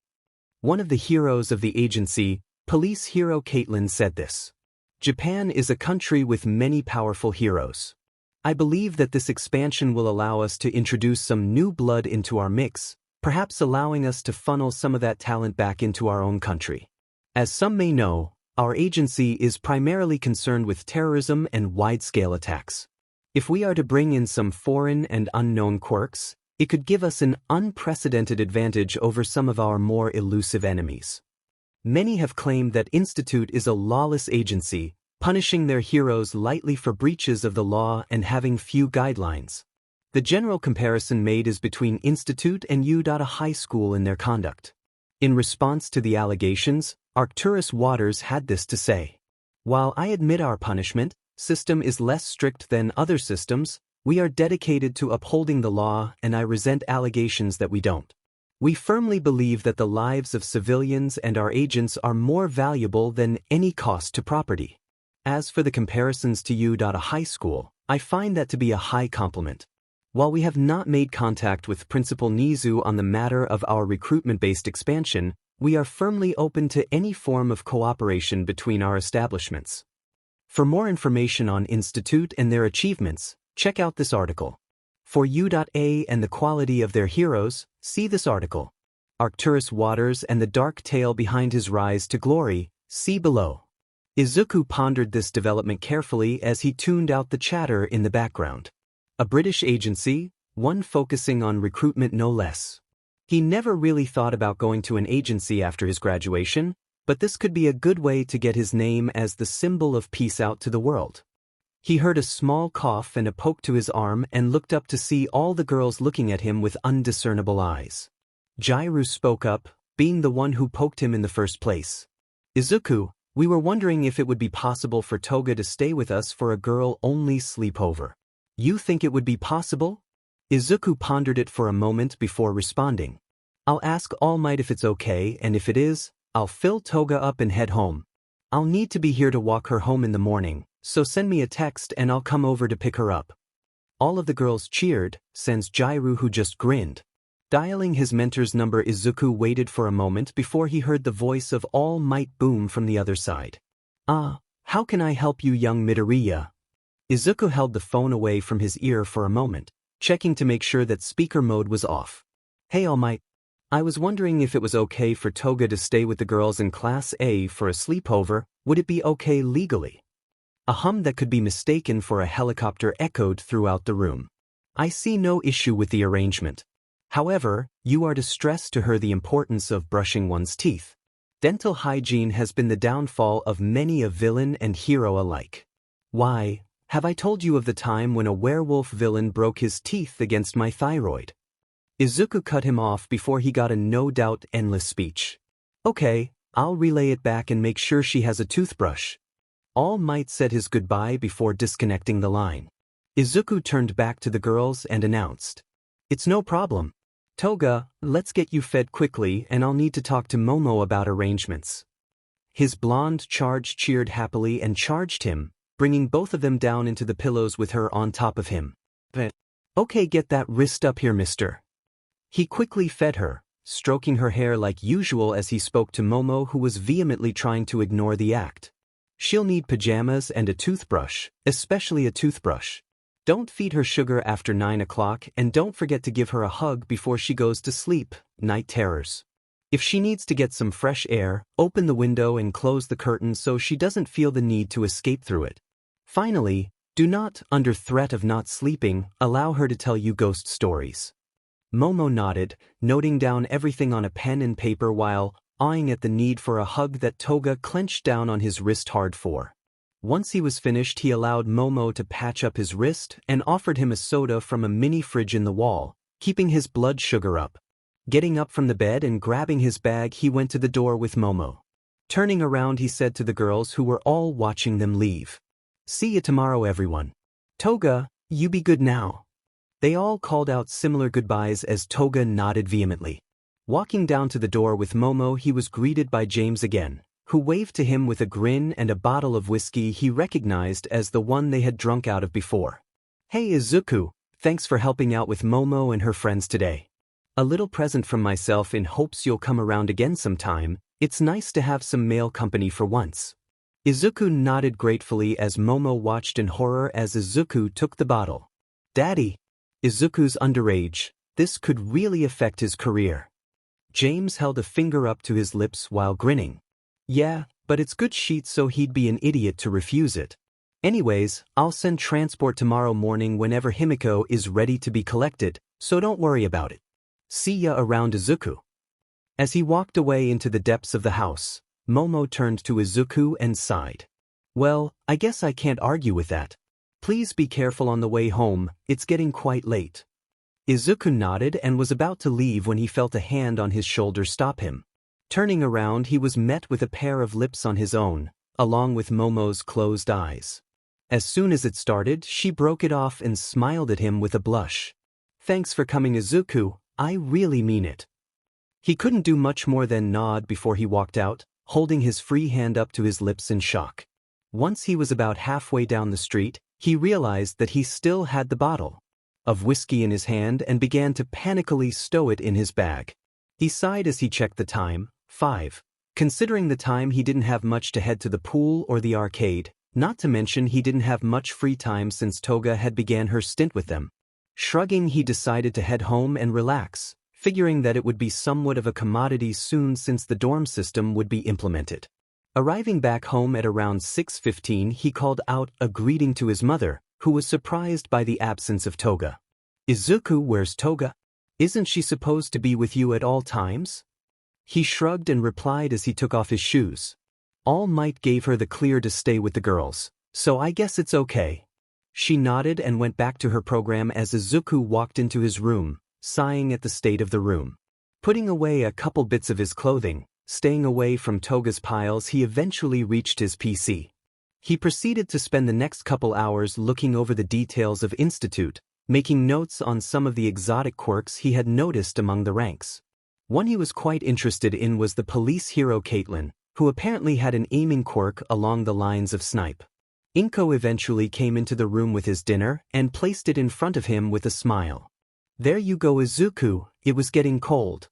Speaker 1: One of the heroes of the agency, police hero Caitlin, said this. Japan is a country with many powerful heroes. I believe that this expansion will allow us to introduce some new blood into our mix, perhaps allowing us to funnel some of that talent back into our own country. As some may know, our agency is primarily concerned with terrorism and wide-scale attacks. If we are to bring in some foreign and unknown quirks, it could give us an unprecedented advantage over some of our more elusive enemies. Many have claimed that Institute is a lawless agency, punishing their heroes lightly for breaches of the law and having few guidelines. The general comparison made is between Institute and a high school in their conduct. In response to the allegations, Arcturus Waters had this to say. While I admit our punishment system is less strict than other systems, we are dedicated to upholding the law, and I resent allegations that we don't. We firmly believe that the lives of civilians and our agents are more valuable than any cost to property. As for the comparisons to a high school, I find that to be a high compliment. While we have not made contact with Principal Nizu on the matter of our recruitment-based expansion, we are firmly open to any form of cooperation between our establishments. For more information on Institute and their achievements, check out this article. For U.A and the quality of their heroes, see this article. Arcturus Waters and the dark tale behind his rise to glory, see below. Izuku pondered this development carefully as he tuned out the chatter in the background. A British agency, one focusing on recruitment no less. He never really thought about going to an agency after his graduation, but this could be a good way to get his name as the symbol of peace out to the world. He heard a small cough and a poke to his arm and looked up to see all the girls looking at him with undiscernible eyes. Jairu spoke up, being the one who poked him in the first place. Izuku, we were wondering if it would be possible for Toga to stay with us for a girl-only sleepover. You think it would be possible? Izuku pondered it for a moment before responding. I'll ask All Might if it's okay, and if it is, I'll fill Toga up and head home. I'll need to be here to walk her home in the morning, so send me a text and I'll come over to pick her up. All of the girls cheered, sans Jairu, who just grinned. Dialing his mentor's number, Izuku waited for a moment before he heard the voice of All Might boom from the other side. How can I help you, young Midoriya? Izuku held the phone away from his ear for a moment, checking to make sure that speaker mode was off. Hey All Might. I was wondering if it was okay for Toga to stay with the girls in Class A for a sleepover. Would it be okay legally? A hum that could be mistaken for a helicopter echoed throughout the room. I see no issue with the arrangement. However, you are to stress to her the importance of brushing one's teeth. Dental hygiene has been the downfall of many a villain and hero alike. Why, have I told you of the time when a werewolf villain broke his teeth against my thyroid? Izuku cut him off before he got a no-doubt endless speech. Okay, I'll relay it back and make sure she has a toothbrush. All Might said his goodbye before disconnecting the line. Izuku turned back to the girls and announced. It's no problem. Toga, let's get you fed quickly and I'll need to talk to Momo about arrangements. His blonde charge cheered happily and charged him, bringing both of them down into the pillows with her on top of him. Okay, get that wrist up here, mister. He quickly fed her, stroking her hair like usual as he spoke to Momo, who was vehemently trying to ignore the act. She'll need pajamas and a toothbrush, especially a toothbrush. Don't feed her sugar after 9 o'clock and don't forget to give her a hug before she goes to sleep, night terrors. If she needs to get some fresh air, open the window and close the curtain so she doesn't feel the need to escape through it. Finally, do not, under threat of not sleeping, allow her to tell you ghost stories. Momo nodded, noting down everything on a pen and paper while awing at the need for a hug that Toga clenched down on his wrist hard for. Once he was finished, he allowed Momo to patch up his wrist and offered him a soda from a mini fridge in the wall, keeping his blood sugar up. Getting up from the bed and grabbing his bag, he went to the door with Momo. Turning around, he said to the girls who were all watching them leave. See you tomorrow, everyone. Toga, you be good now. They all called out similar goodbyes as Toga nodded vehemently. Walking down to the door with Momo, he was greeted by James again, who waved to him with a grin and a bottle of whiskey he recognized as the one they had drunk out of before. Hey Izuku, thanks for helping out with Momo and her friends today. A little present from myself in hopes you'll come around again sometime. It's nice to have some male company for once. Izuku nodded gratefully as Momo watched in horror as Izuku took the bottle. Daddy! Izuku's underage. This could really affect his career. James held a finger up to his lips while grinning. Yeah, but it's good sheet so he'd be an idiot to refuse it. Anyways, I'll send transport tomorrow morning whenever Himiko is ready to be collected, so don't worry about it. See ya around, Izuku. As he walked away into the depths of the house, Momo turned to Izuku and sighed. Well, I guess I can't argue with that. Please be careful on the way home, it's getting quite late. Izuku nodded and was about to leave when he felt a hand on his shoulder stop him. Turning around, he was met with a pair of lips on his own, along with Momo's closed eyes. As soon as it started, she broke it off and smiled at him with a blush. Thanks for coming, Izuku, I really mean it. He couldn't do much more than nod before he walked out, holding his free hand up to his lips in shock. Once he was about halfway down the street, he realized that he still had the bottle of whiskey in his hand and began to panically stow it in his bag. He sighed as he checked the time, 5. Considering the time he didn't have much to head to the pool or the arcade, not to mention he didn't have much free time since Toga had began her stint with them. Shrugging, he decided to head home and relax, figuring that it would be somewhat of a commodity soon since the dorm system would be implemented. Arriving back home at around 6:15, he called out a greeting to his mother, who was surprised by the absence of Toga. Izuku, where's Toga? Isn't she supposed to be with you at all times? He shrugged and replied as he took off his shoes. All Might gave her the clear to stay with the girls, so I guess it's okay. She nodded and went back to her program as Izuku walked into his room, sighing at the state of the room. Putting away a couple bits of his clothing, staying away from Toga's piles, he eventually reached his PC. He proceeded to spend the next couple hours looking over the details of Institute, making notes on some of the exotic quirks he had noticed among the ranks. One he was quite interested in was the police hero Caitlin, who apparently had an aiming quirk along the lines of Snipe. Inko eventually came into the room with his dinner and placed it in front of him with a smile. There you go, Izuku, it was getting cold.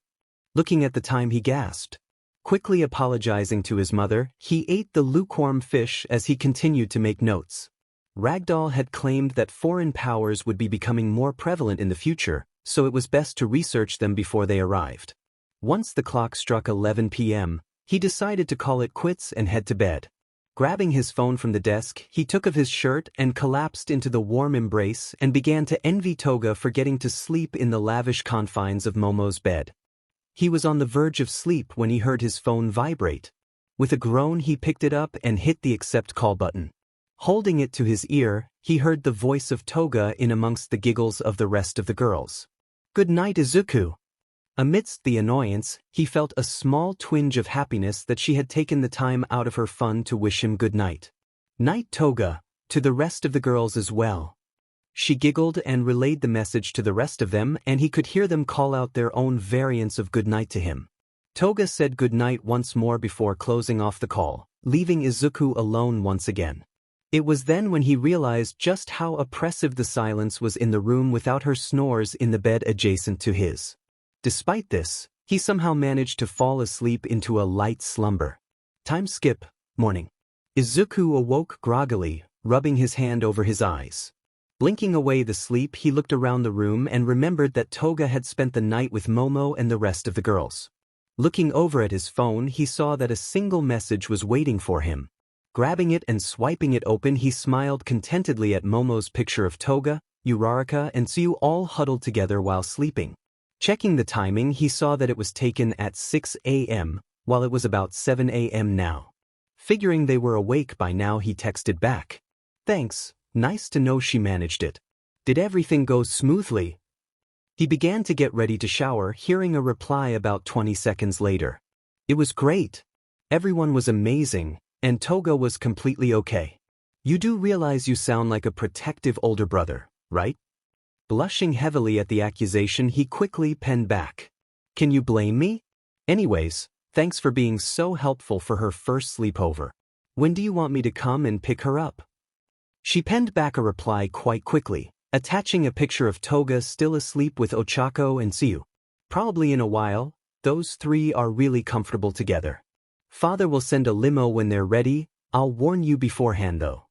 Speaker 1: Looking at the time, he gasped. Quickly apologizing to his mother, he ate the lukewarm fish as he continued to make notes. Ragdoll had claimed that foreign powers would be becoming more prevalent in the future, so it was best to research them before they arrived. Once the clock struck 11 p.m., he decided to call it quits and head to bed. Grabbing his phone from the desk, he took off his shirt and collapsed into the warm embrace and began to envy Toga for getting to sleep in the lavish confines of Momo's bed. He was on the verge of sleep when he heard his phone vibrate. With a groan, he picked it up and hit the accept call button. Holding it to his ear, he heard the voice of Toga in amongst the giggles of the rest of the girls. Good night, Izuku. Amidst the annoyance, he felt a small twinge of happiness that she had taken the time out of her fun to wish him good night. Night, Toga, to the rest of the girls as well. She giggled and relayed the message to the rest of them, and he could hear them call out their own variants of good night to him. Toga said good night once more before closing off the call, leaving Izuku alone once again. It was then when he realized just how oppressive the silence was in the room without her snores in the bed adjacent to his. Despite this, he somehow managed to fall asleep into a light slumber. Time skip, morning. Izuku awoke groggily, rubbing his hand over his eyes. Blinking away the sleep, he looked around the room and remembered that Toga had spent the night with Momo and the rest of the girls. Looking over at his phone, he saw that a single message was waiting for him. Grabbing it and swiping it open, he smiled contentedly at Momo's picture of Toga, Uraraka and Tsuyu all huddled together while sleeping. Checking the timing, he saw that it was taken at 6 a.m., while it was about 7 a.m. now. Figuring they were awake by now, he texted back. Thanks, nice to know she managed it. Did everything go smoothly? He began to get ready to shower, hearing a reply about 20 seconds later. It was great. Everyone was amazing, and Toga was completely okay. You do realize you sound like a protective older brother, right? Blushing heavily at the accusation, he quickly penned back. Can you blame me? Anyways, thanks for being so helpful for her first sleepover. When do you want me to come and pick her up? She penned back a reply quite quickly, attaching a picture of Toga still asleep with Ochako and Tsuyu. Probably in a while. Those three are really comfortable together. Father will send a limo when they're ready. I'll warn you beforehand though.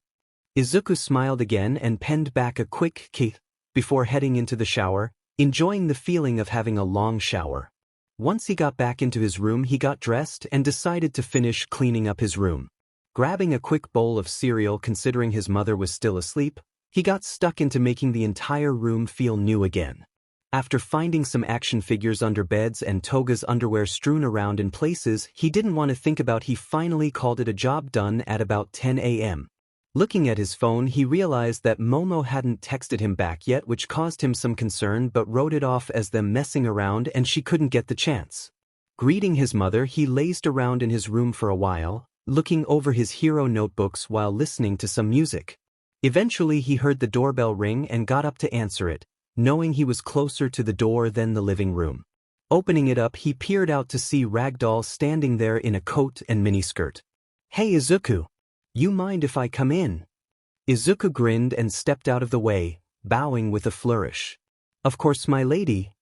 Speaker 1: Izuku smiled again and penned back a quick kiss before heading into the shower, enjoying the feeling of having a long shower. Once he got back into his room, he got dressed and decided to finish cleaning up his room. Grabbing a quick bowl of cereal, considering his mother was still asleep, he got stuck into making the entire room feel new again. After finding some action figures under beds and Toga's underwear strewn around in places he didn't want to think about, he finally called it a job done at about 10 a.m. Looking at his phone, he realized that Momo hadn't texted him back yet, which caused him some concern, but wrote it off as them messing around and she couldn't get the chance. Greeting his mother, he lazed around in his room for a while, looking over his hero notebooks while listening to some music. Eventually he heard the doorbell ring and got up to answer it, knowing he was closer to the door than the living room. Opening it up, he peered out to see Ragdoll standing there in a coat and miniskirt. "Hey Izuku! You mind if I come in?" Izuku grinned and stepped out of the way, bowing with a flourish. "Of course, my lady."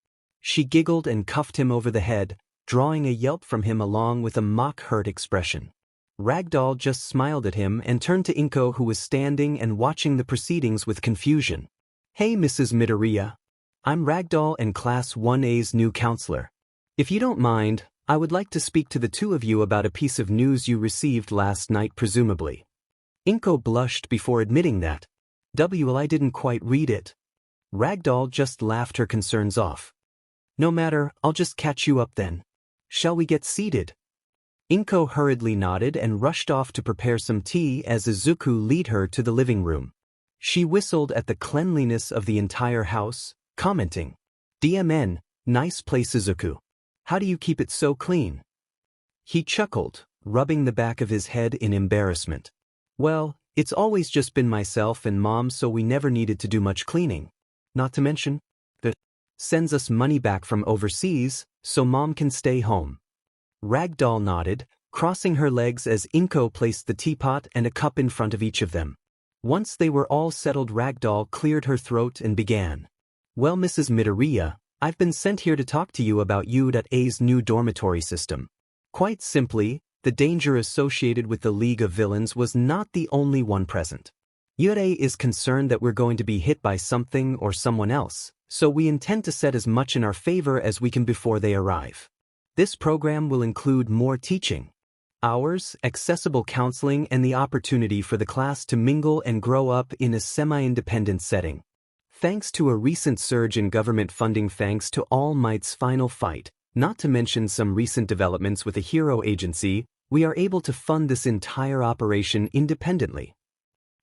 Speaker 1: She giggled and cuffed him over the head, drawing a yelp from him along with a mock-hurt expression. Ragdoll just smiled at him and turned to Inko, who was standing and watching the proceedings with confusion. "Hey Mrs. Midoriya. I'm Ragdoll and Class 1A's new counselor. If you don't mind, I would like to speak to the two of you about a piece of news you received last night presumably." Inko blushed before admitting that. "Well, I didn't quite read it." Ragdoll just laughed her concerns off. "No matter, I'll just catch you up then. Shall we get seated?" Inko hurriedly nodded and rushed off to prepare some tea as Izuku led her to the living room. She whistled at the cleanliness of the entire house, commenting, "DMN, nice place Izuku. How do you keep it so clean?" He chuckled, rubbing the back of his head in embarrassment. "Well, it's always just been myself and Mom, so we never needed to do much cleaning. Not to mention, that sends us money back from overseas, so Mom can stay home." Ragdoll nodded, crossing her legs as Inko placed the teapot and a cup in front of each of them. Once they were all settled, Ragdoll cleared her throat and began. "Well, Mrs. Midoriya, I've been sent here to talk to you about BHNA's new dormitory system. Quite simply, the danger associated with the League of Villains was not the only one present. BHNA is concerned that we're going to be hit by something or someone else, so we intend to set as much in our favor as we can before they arrive. This program will include more teaching hours, accessible counseling, and the opportunity for the class to mingle and grow up in a semi-independent setting. Thanks to a recent surge in government funding, thanks to All Might's final fight, not to mention some recent developments with a hero agency, we are able to fund this entire operation independently."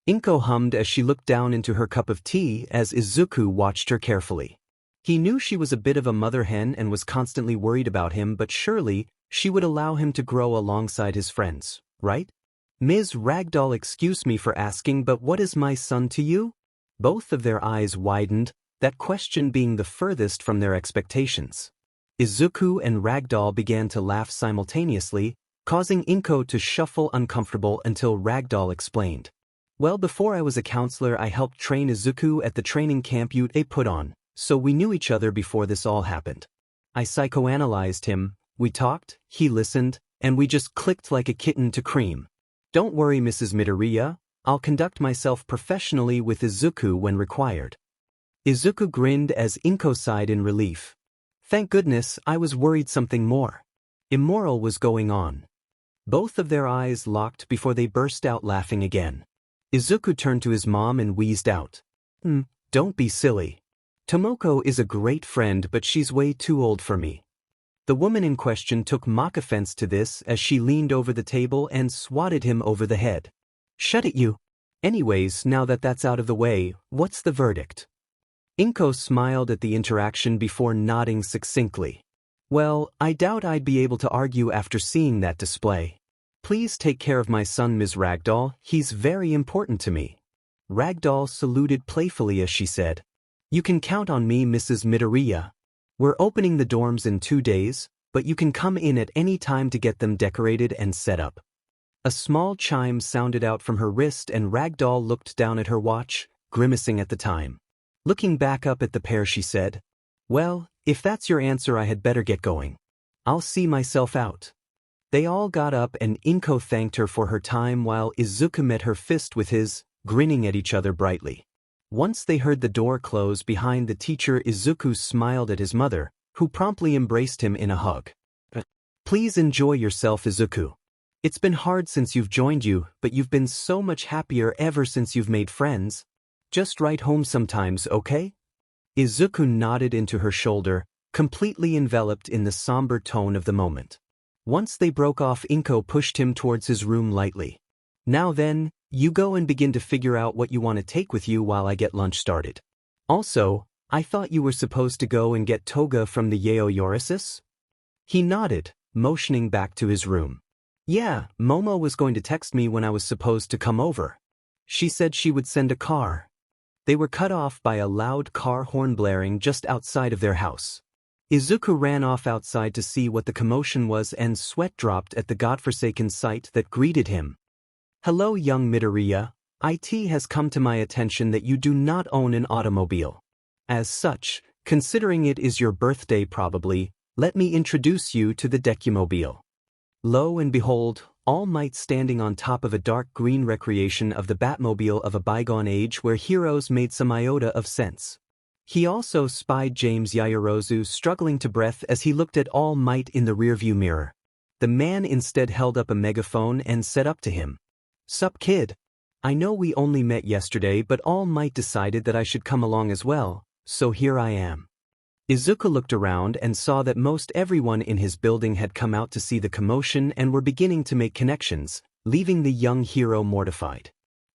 Speaker 1: Inko hummed as she looked down into her cup of tea as Izuku watched her carefully. He knew she was a bit of a mother hen and was constantly worried about him, but surely she would allow him to grow alongside his friends, right? "Ms. Ragdoll, excuse me for asking, but what is my son to you?" Both of their eyes widened, that question being the furthest from their expectations. Izuku and Ragdoll began to laugh simultaneously, causing Inko to shuffle uncomfortable until Ragdoll explained. "Well, before I was a counselor, I helped train Izuku at the training camp you put on, so we knew each other before this all happened. I psychoanalyzed him, we talked, he listened, and we just clicked like a kitten to cream. Don't worry, Mrs. Midoriya, I'll conduct myself professionally with Izuku when required." Izuku grinned as Inko sighed in relief. "Thank goodness, I was worried something more immoral was going on." Both of their eyes locked before they burst out laughing again. Izuku turned to his mom and wheezed out, "Don't be silly. Tomoko is a great friend, but she's way too old for me." The woman in question took mock offense to this as she leaned over the table and swatted him over the head. "Shut it, you. Anyways, now that that's out of the way, what's the verdict?" Inko smiled at the interaction before nodding succinctly. "Well, I doubt I'd be able to argue after seeing that display. Please take care of my son, Ms. Ragdoll, he's very important to me." Ragdoll saluted playfully as she said, "You can count on me, Mrs. Midoriya. We're opening the dorms in 2 days, but you can come in at any time to get them decorated and set up." A small chime sounded out from her wrist and Ragdoll looked down at her watch, grimacing at the time. Looking back up at the pair, she said, "Well, If that's your answer, I had better get going. I'll see myself out. They all got up and Inko thanked her for her time while Izuku met her fist with his, grinning at each other brightly. Once they heard the door close behind the teacher, Izuku smiled at his mother, who promptly embraced him in a hug. Please enjoy yourself, Izuku. It's been hard since you've joined you, but you've been so much happier ever since you've made friends. Just write home sometimes, okay? Izuku nodded into her shoulder, completely enveloped in the somber tone of the moment. Once they broke off, Inko pushed him towards his room lightly. Now then, you go and begin to figure out what you want to take with you while I get lunch started. Also, I thought you were supposed to go and get toga from the Yaoyorosis? He nodded, motioning back to his room. Yeah, Momo was going to text me when I was supposed to come over. She said she would send a car. They were cut off by a loud car horn blaring just outside of their house. Izuku ran off outside to see what the commotion was and sweat dropped at the godforsaken sight that greeted him. Hello, young Midoriya. It has come to my attention that you do not own an automobile. As such, considering it is your birthday probably, let me introduce you to the Dekumobile. Lo and behold, All Might standing on top of a dark green recreation of the Batmobile of a bygone age where heroes made some iota of sense. He also spied James Yaoyorozu struggling to breath as he looked at All Might in the rearview mirror. The man instead held up a megaphone and said up to him. Sup kid? I know we only met yesterday, but All Might decided that I should come along as well, so here I am. Izuku looked around and saw that most everyone in his building had come out to see the commotion and were beginning to make connections, leaving the young hero mortified.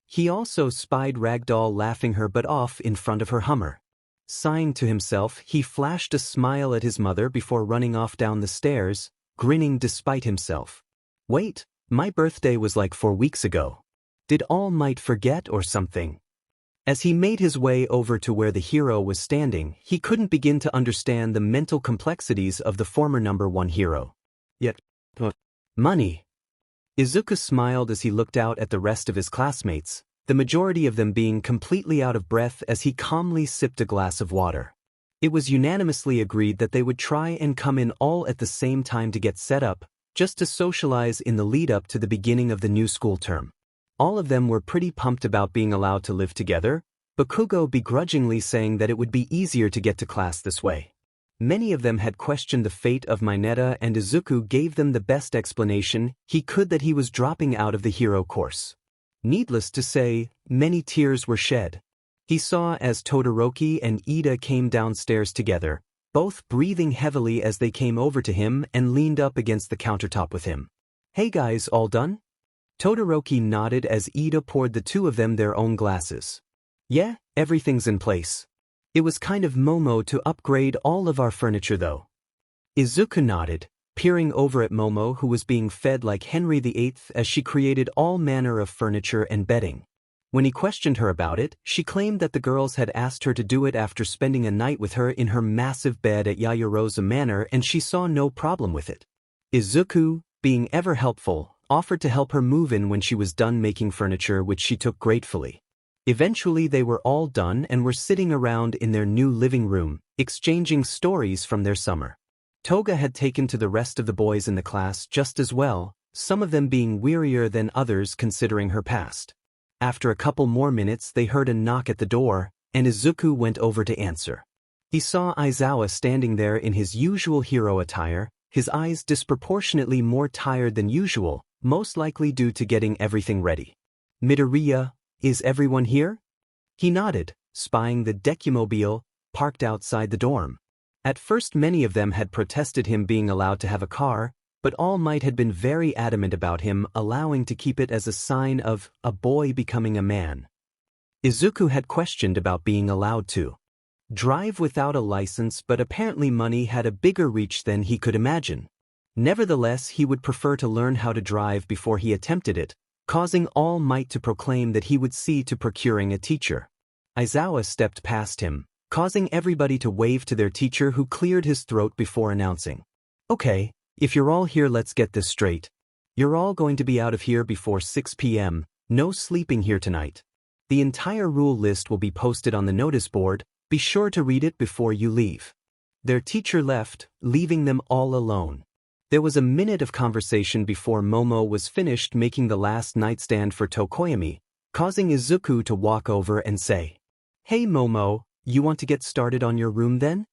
Speaker 1: He also spied Ragdoll laughing her butt off in front of her Hummer. Sighing to himself, he flashed a smile at his mother before running off down the stairs, grinning despite himself. Wait, my birthday was like 4 weeks ago. Did All Might forget or something? As he made his way over to where the hero was standing, he couldn't begin to understand the mental complexities of the former #1 hero. Yet, money. Izuku smiled as he looked out at the rest of his classmates, the majority of them being completely out of breath as he calmly sipped a glass of water. It was unanimously agreed that they would try and come in all at the same time to get set up, just to socialize in the lead-up to the beginning of the new school term. All of them were pretty pumped about being allowed to live together, Bakugo begrudgingly saying that it would be easier to get to class this way. Many of them had questioned the fate of Mineta, and Izuku gave them the best explanation he could that he was dropping out of the hero course. Needless to say, many tears were shed. He saw as Todoroki and Ida came downstairs together, both breathing heavily as they came over to him and leaned up against the countertop with him. Hey guys, all done? Todoroki nodded as Ida poured the two of them their own glasses. Yeah, everything's in place. It was kind of Momo to upgrade all of our furniture though. Izuku nodded, peering over at Momo who was being fed like Henry VIII as she created all manner of furniture and bedding. When he questioned her about it, she claimed that the girls had asked her to do it after spending a night with her in her massive bed at Yaoyorozu Manor and she saw no problem with it. Izuku, being ever helpful, offered to help her move in when she was done making furniture, which she took gratefully. Eventually they were all done and were sitting around in their new living room, exchanging stories from their summer. Toga had taken to the rest of the boys in the class just as well, some of them being wearier than others considering her past. After a couple more minutes they heard a knock at the door, and Izuku went over to answer. He saw Aizawa standing there in his usual hero attire, his eyes disproportionately more tired than usual, most likely due to getting everything ready. Midoriya, is everyone here? He nodded, spying the Dekumobile, parked outside the dorm. At first many of them had protested him being allowed to have a car, but All Might had been very adamant about him allowing to keep it as a sign of a boy becoming a man. Izuku had questioned about being allowed to drive without a license, but apparently money had a bigger reach than he could imagine. Nevertheless, he would prefer to learn how to drive before he attempted it, causing All Might to proclaim that he would see to procuring a teacher. Aizawa stepped past him, causing everybody to wave to their teacher who cleared his throat before announcing, "Okay, if you're all here, let's get this straight. You're all going to be out of here before 6 p.m., no sleeping here tonight. The entire rule list will be posted on the notice board, be sure to read it before you leave." Their teacher left, leaving them all alone. There was a minute of conversation before Momo was finished making the last nightstand for Tokoyami, causing Izuku to walk over and say, "Hey Momo, you want to get started on your room then?"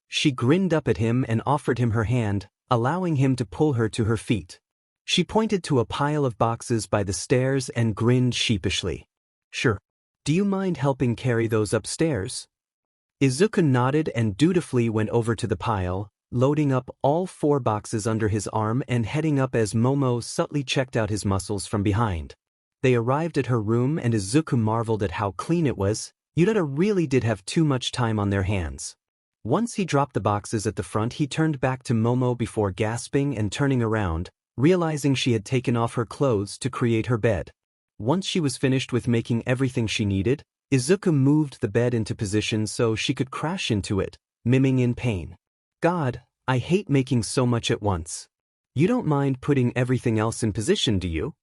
Speaker 1: She grinned up at him and offered him her hand, allowing him to pull her to her feet. She pointed to a pile of boxes by the stairs and grinned sheepishly. "Sure. Do you mind helping carry those upstairs?" Izuku nodded and dutifully went over to the pile, loading up all 4 boxes under his arm and heading up as Momo subtly checked out his muscles from behind. They arrived at her room and Izuku marveled at how clean it was. Yurata really did have too much time on their hands. Once he dropped the boxes at the front, he turned back to Momo before gasping and turning around, realizing she had taken off her clothes to create her bed. Once she was finished with making everything she needed, Izuku moved the bed into position so she could crash into it, miming in pain. "God, I hate making so much at once. You don't mind putting everything else in position, do you?"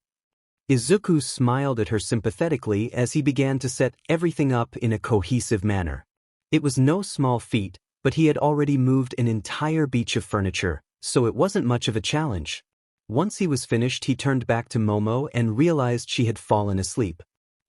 Speaker 1: Izuku smiled at her sympathetically as he began to set everything up in a cohesive manner. It was no small feat, but he had already moved an entire beach of furniture, so it wasn't much of a challenge. Once he was finished, he turned back to Momo and realized she had fallen asleep.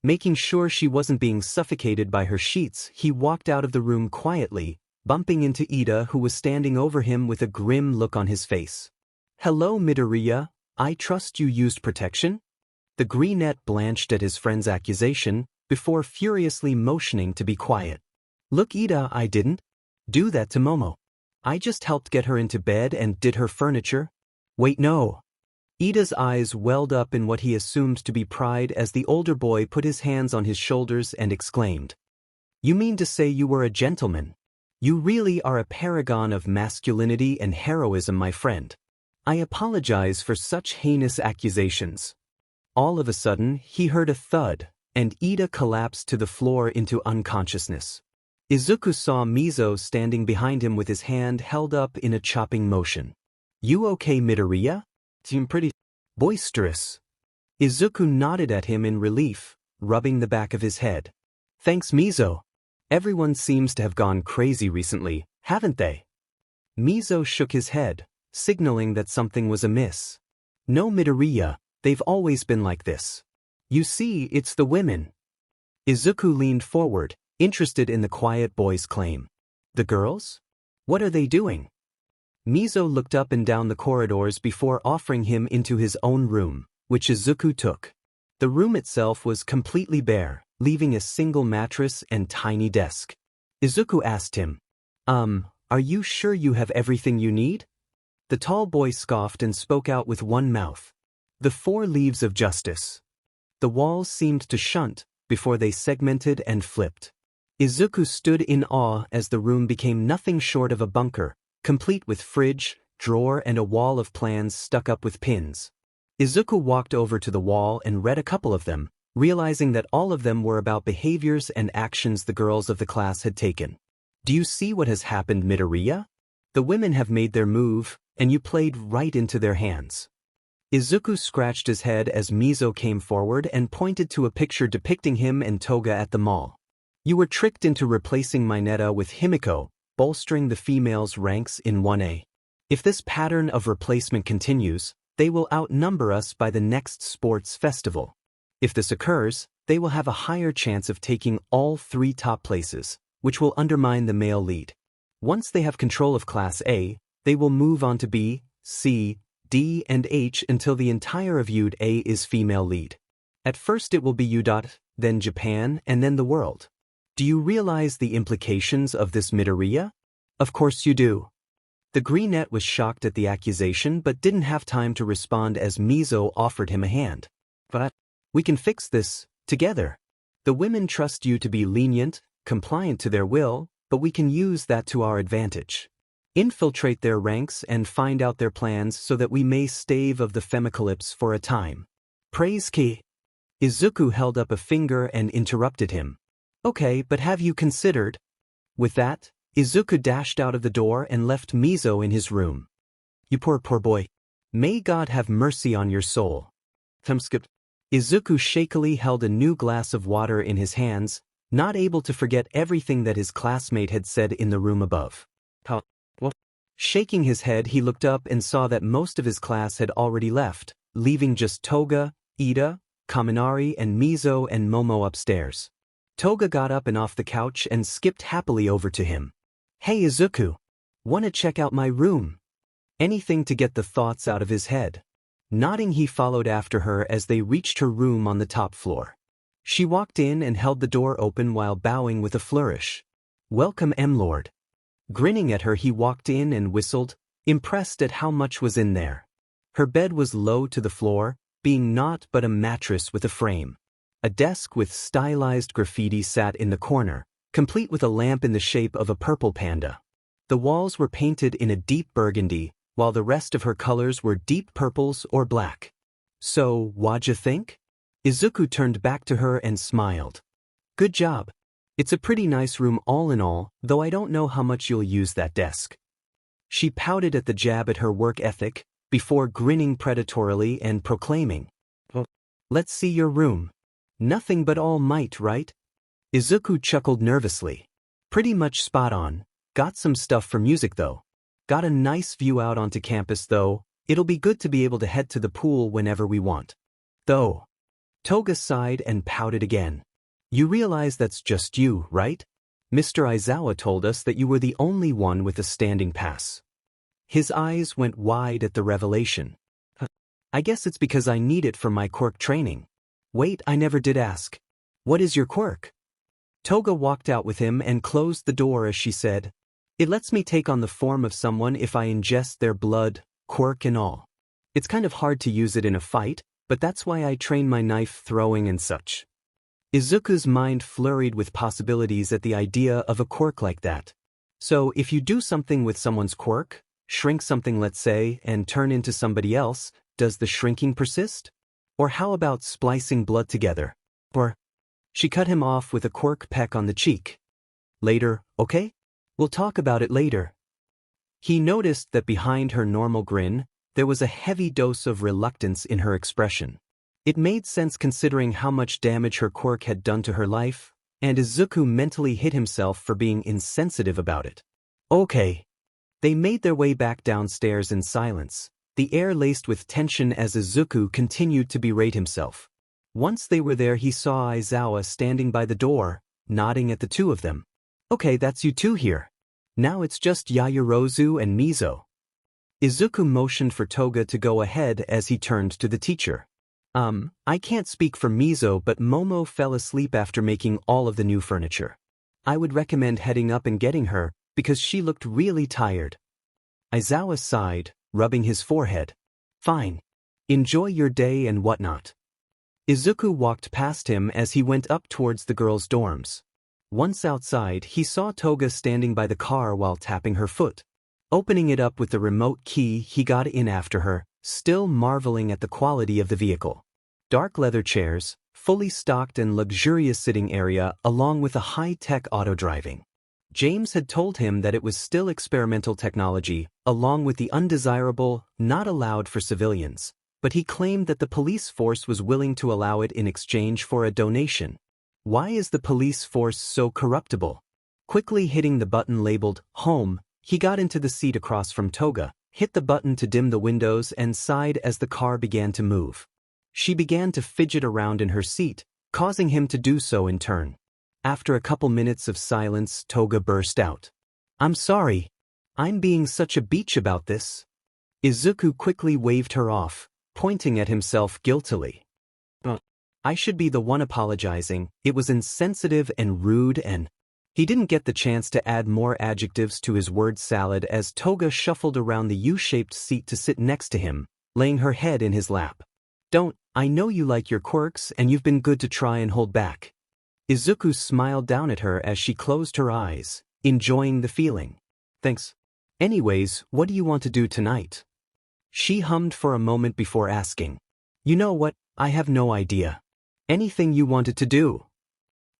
Speaker 1: Making sure she wasn't being suffocated by her sheets, he walked out of the room quietly, bumping into Ida, who was standing over him with a grim look on his face. "Hello Midoriya, I trust you used protection?" The greenette blanched at his friend's accusation, before furiously motioning to be quiet. "Look Ida, I didn't do that to Momo. I just helped get her into bed and did her furniture." "Wait, no." Ida's eyes welled up in what he assumed to be pride as the older boy put his hands on his shoulders and exclaimed, "You mean to say you were a gentleman? You really are a paragon of masculinity and heroism, my friend. I apologize for such heinous accusations." All of a sudden, he heard a thud, and Ida collapsed to the floor into unconsciousness. Izuku saw Mizo standing behind him with his hand held up in a chopping motion. "You okay, Midoriya? Seem pretty boisterous." Izuku nodded at him in relief, rubbing the back of his head. "Thanks, Mizo. Everyone seems to have gone crazy recently, haven't they?" Mizo shook his head, signaling that something was amiss. "No, Midoriya, they've always been like this. You see, it's the women." Izuku leaned forward, interested in the quiet boy's claim. "The girls? What are they doing?" Mizo looked up and down the corridors before offering him into his own room, which Izuku took. The room itself was completely bare, leaving a single mattress and tiny desk. Izuku asked him, Are you sure you have everything you need?" The tall boy scoffed and spoke out with one mouth. "The 4 leaves of justice." The walls seemed to shunt before they segmented and flipped. Izuku stood in awe as the room became nothing short of a bunker, complete with fridge, drawer and a wall of plans stuck up with pins. Izuku walked over to the wall and read a couple of them, realizing that all of them were about behaviors and actions the girls of the class had taken. "Do you see what has happened, Midoriya? The women have made their move, and you played right into their hands." Izuku scratched his head as Mizo came forward and pointed to a picture depicting him and Toga at the mall. "You were tricked into replacing Mineta with Himiko, bolstering the females' ranks in 1A. If this pattern of replacement continues, they will outnumber us by the next sports festival. If this occurs, they will have a higher chance of taking all 3 top places, which will undermine the male lead. Once they have control of Class A, they will move on to B, C, D, and H until the entire of UD A is female lead. At first it will be UD, then Japan, and then the world. Do you realize the implications of this, Midoriya?" "Of course you do." The greenette was shocked at the accusation but didn't have time to respond as Mizo offered him a hand. "But we can fix this together. The women trust you to be lenient, compliant to their will, but we can use that to our advantage. Infiltrate their ranks and find out their plans so that we may stave of the Femicalypse for a time." "Praise Ki." Izuku held up a finger and interrupted him. "Okay, but have you considered?" With that, Izuku dashed out of the door and left Mizo in his room. "You poor boy. May God have mercy on your soul." Izuku shakily held a new glass of water in his hands, not able to forget everything that his classmate had said in the room above. Shaking his head, he looked up and saw that most of his class had already left, leaving just Toga, Ida, Kaminari and Mizo and Momo upstairs. Toga got up and off the couch and skipped happily over to him. "Hey Izuku! Wanna check out my room?" Anything to get the thoughts out of his head. Nodding, he followed after her as they reached her room on the top floor. She walked in and held the door open while bowing with a flourish. "Welcome, M-Lord." Grinning at her, he walked in and whistled, impressed at how much was in there. Her bed was low to the floor, being naught but a mattress with a frame. A desk with stylized graffiti sat in the corner, complete with a lamp in the shape of a purple panda. The walls were painted in a deep burgundy, while the rest of her colors were deep purples or black. "So, what'd think?" Izuku turned back to her and smiled. "Good job. It's a pretty nice room all in all, though I don't know how much you'll use that desk." She pouted at the jab at her work ethic, before grinning predatorily and proclaiming, "Well, let's see your room. Nothing but all might, right?" Izuku chuckled nervously. "Pretty much spot on. Got some stuff for music though. Got a nice view out onto campus though. It'll be good to be able to head to the pool whenever we want. Though." Toga sighed and pouted again. "You realize that's just you, right? Mr. Aizawa told us that you were the only one with a standing pass." His eyes went wide at the revelation. "I guess it's because I need it for my quirk training. Wait, I never did ask. What is your quirk?" Toga walked out with him and closed the door as she said, "It lets me take on the form of someone if I ingest their blood, quirk and all. It's kind of hard to use it in a fight, but that's why I train my knife throwing and such." Izuku's mind flurried with possibilities at the idea of a quirk like that. So if you do something with someone's quirk, shrink something let's say, and turn into somebody else, does the shrinking persist? Or how about splicing blood together? Or... She cut him off with a quirk peck on the cheek. "Later, okay? We'll talk about it later." He noticed that behind her normal grin, there was a heavy dose of reluctance in her expression. It made sense considering how much damage her quirk had done to her life, and Izuku mentally hit himself for being insensitive about it. "Okay." They made their way back downstairs in silence, the air laced with tension as Izuku continued to berate himself. Once they were there, he saw Aizawa standing by the door, nodding at the two of them. "Okay, that's you two here. Now it's just Yaoyorozu and Mizo." Izuku motioned for Toga to go ahead as he turned to the teacher. I can't speak for Mizo, but Momo fell asleep after making all of the new furniture. I would recommend heading up and getting her, because she looked really tired." Aizawa sighed, rubbing his forehead. "Fine. Enjoy your day and whatnot." Izuku walked past him as he went up towards the girls' dorms. Once outside, he saw Toga standing by the car while tapping her foot. Opening it up with the remote key, he got in after her, still marveling at the quality of the vehicle. Dark leather chairs, fully stocked and luxurious sitting area along with a high-tech auto-driving. James had told him that it was still experimental technology, along with the undesirable, not allowed for civilians, but he claimed that the police force was willing to allow it in exchange for a donation. Why is the police force so corruptible? Quickly hitting the button labeled Home, he got into the seat across from Toga, hit the button to dim the windows and sighed as the car began to move. She began to fidget around in her seat, causing him to do so in turn. After a couple minutes of silence, Toga burst out. "I'm sorry. I'm being such a beach about this." Izuku quickly waved her off, pointing at himself guiltily. "I should be the one apologizing. It was insensitive and rude and..." He didn't get the chance to add more adjectives to his word salad as Toga shuffled around the U-shaped seat to sit next to him, laying her head in his lap. I know you like your quirks and you've been good to try and hold back." Izuku smiled down at her as she closed her eyes, enjoying the feeling. "Thanks. Anyways, what do you want to do tonight?" She hummed for a moment before asking. "You know what, I have no idea. Anything you wanted to do."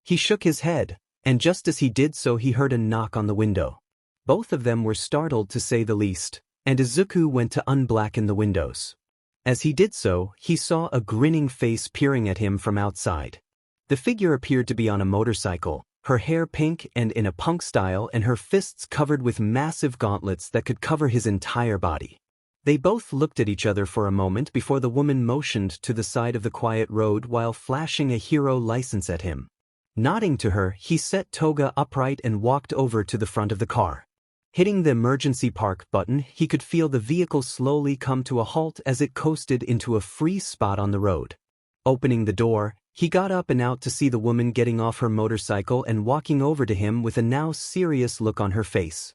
Speaker 1: He shook his head, and just as he did so he heard a knock on the window. Both of them were startled to say the least, and Izuku went to unblacken the windows. As he did so, he saw a grinning face peering at him from outside. The figure appeared to be on a motorcycle, her hair pink and in a punk style and her fists covered with massive gauntlets that could cover his entire body. They both looked at each other for a moment before the woman motioned to the side of the quiet road while flashing a hero license at him. Nodding to her, he set Toga upright and walked over to the front of the car. Hitting the emergency park button, he could feel the vehicle slowly come to a halt as it coasted into a free spot on the road. Opening the door, he got up and out to see the woman getting off her motorcycle and walking over to him with a now serious look on her face.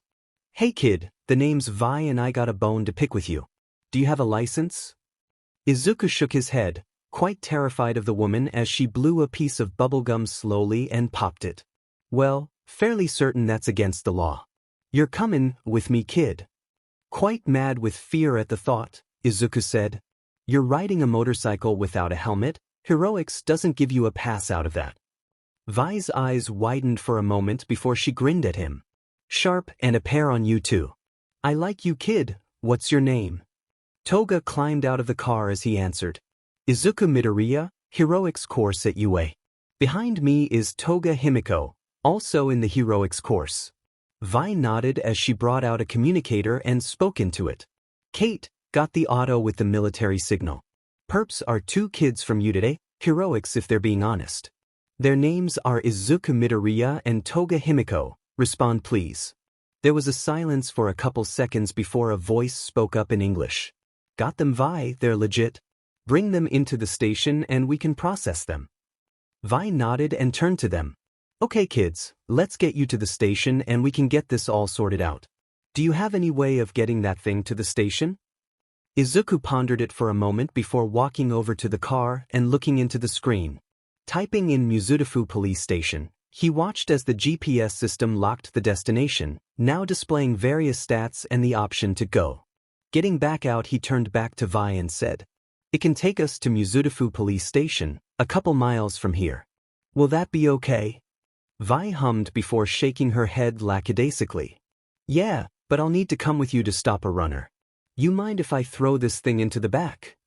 Speaker 1: "Hey kid, the name's Vi and I got a bone to pick with you. Do you have a license?" Izuku shook his head, quite terrified of the woman as she blew a piece of bubblegum slowly and popped it. "Well, fairly certain that's against the law. You're coming with me, kid." Quite mad with fear at the thought, Izuku said, "You're riding a motorcycle without a helmet? Heroics doesn't give you a pass out of that." Vi's eyes widened for a moment before she grinned at him. "Sharp and a pair on you too. I like you, kid. What's your name?" Toga climbed out of the car as he answered. "Izuku Midoriya, Heroics course at UA. Behind me is Toga Himiko, also in the Heroics course." Vi nodded as she brought out a communicator and spoke into it. "Kate, got the auto with the military signal. Perps are 2 kids from you today, Heroics if they're being honest. Their names are Izuku Midoriya and Toga Himiko, respond please." There was a silence for a couple seconds before a voice spoke up in English. "Got them, Vi, they're legit. Bring them into the station and we can process them." Vi nodded and turned to them. "Okay kids, let's get you to the station and we can get this all sorted out. Do you have any way of getting that thing to the station?" Izuku pondered it for a moment before walking over to the car and looking into the screen. Typing in Mizudafu police station, he watched as the GPS system locked the destination, now displaying various stats and the option to go. Getting back out, he turned back to Vi and said, "It can take us to Mizudafu police station, a couple miles from here. Will that be okay?" Vi hummed before shaking her head lackadaisically. "Yeah, but I'll need to come with you to stop a runner. You mind if I throw this thing into the back?"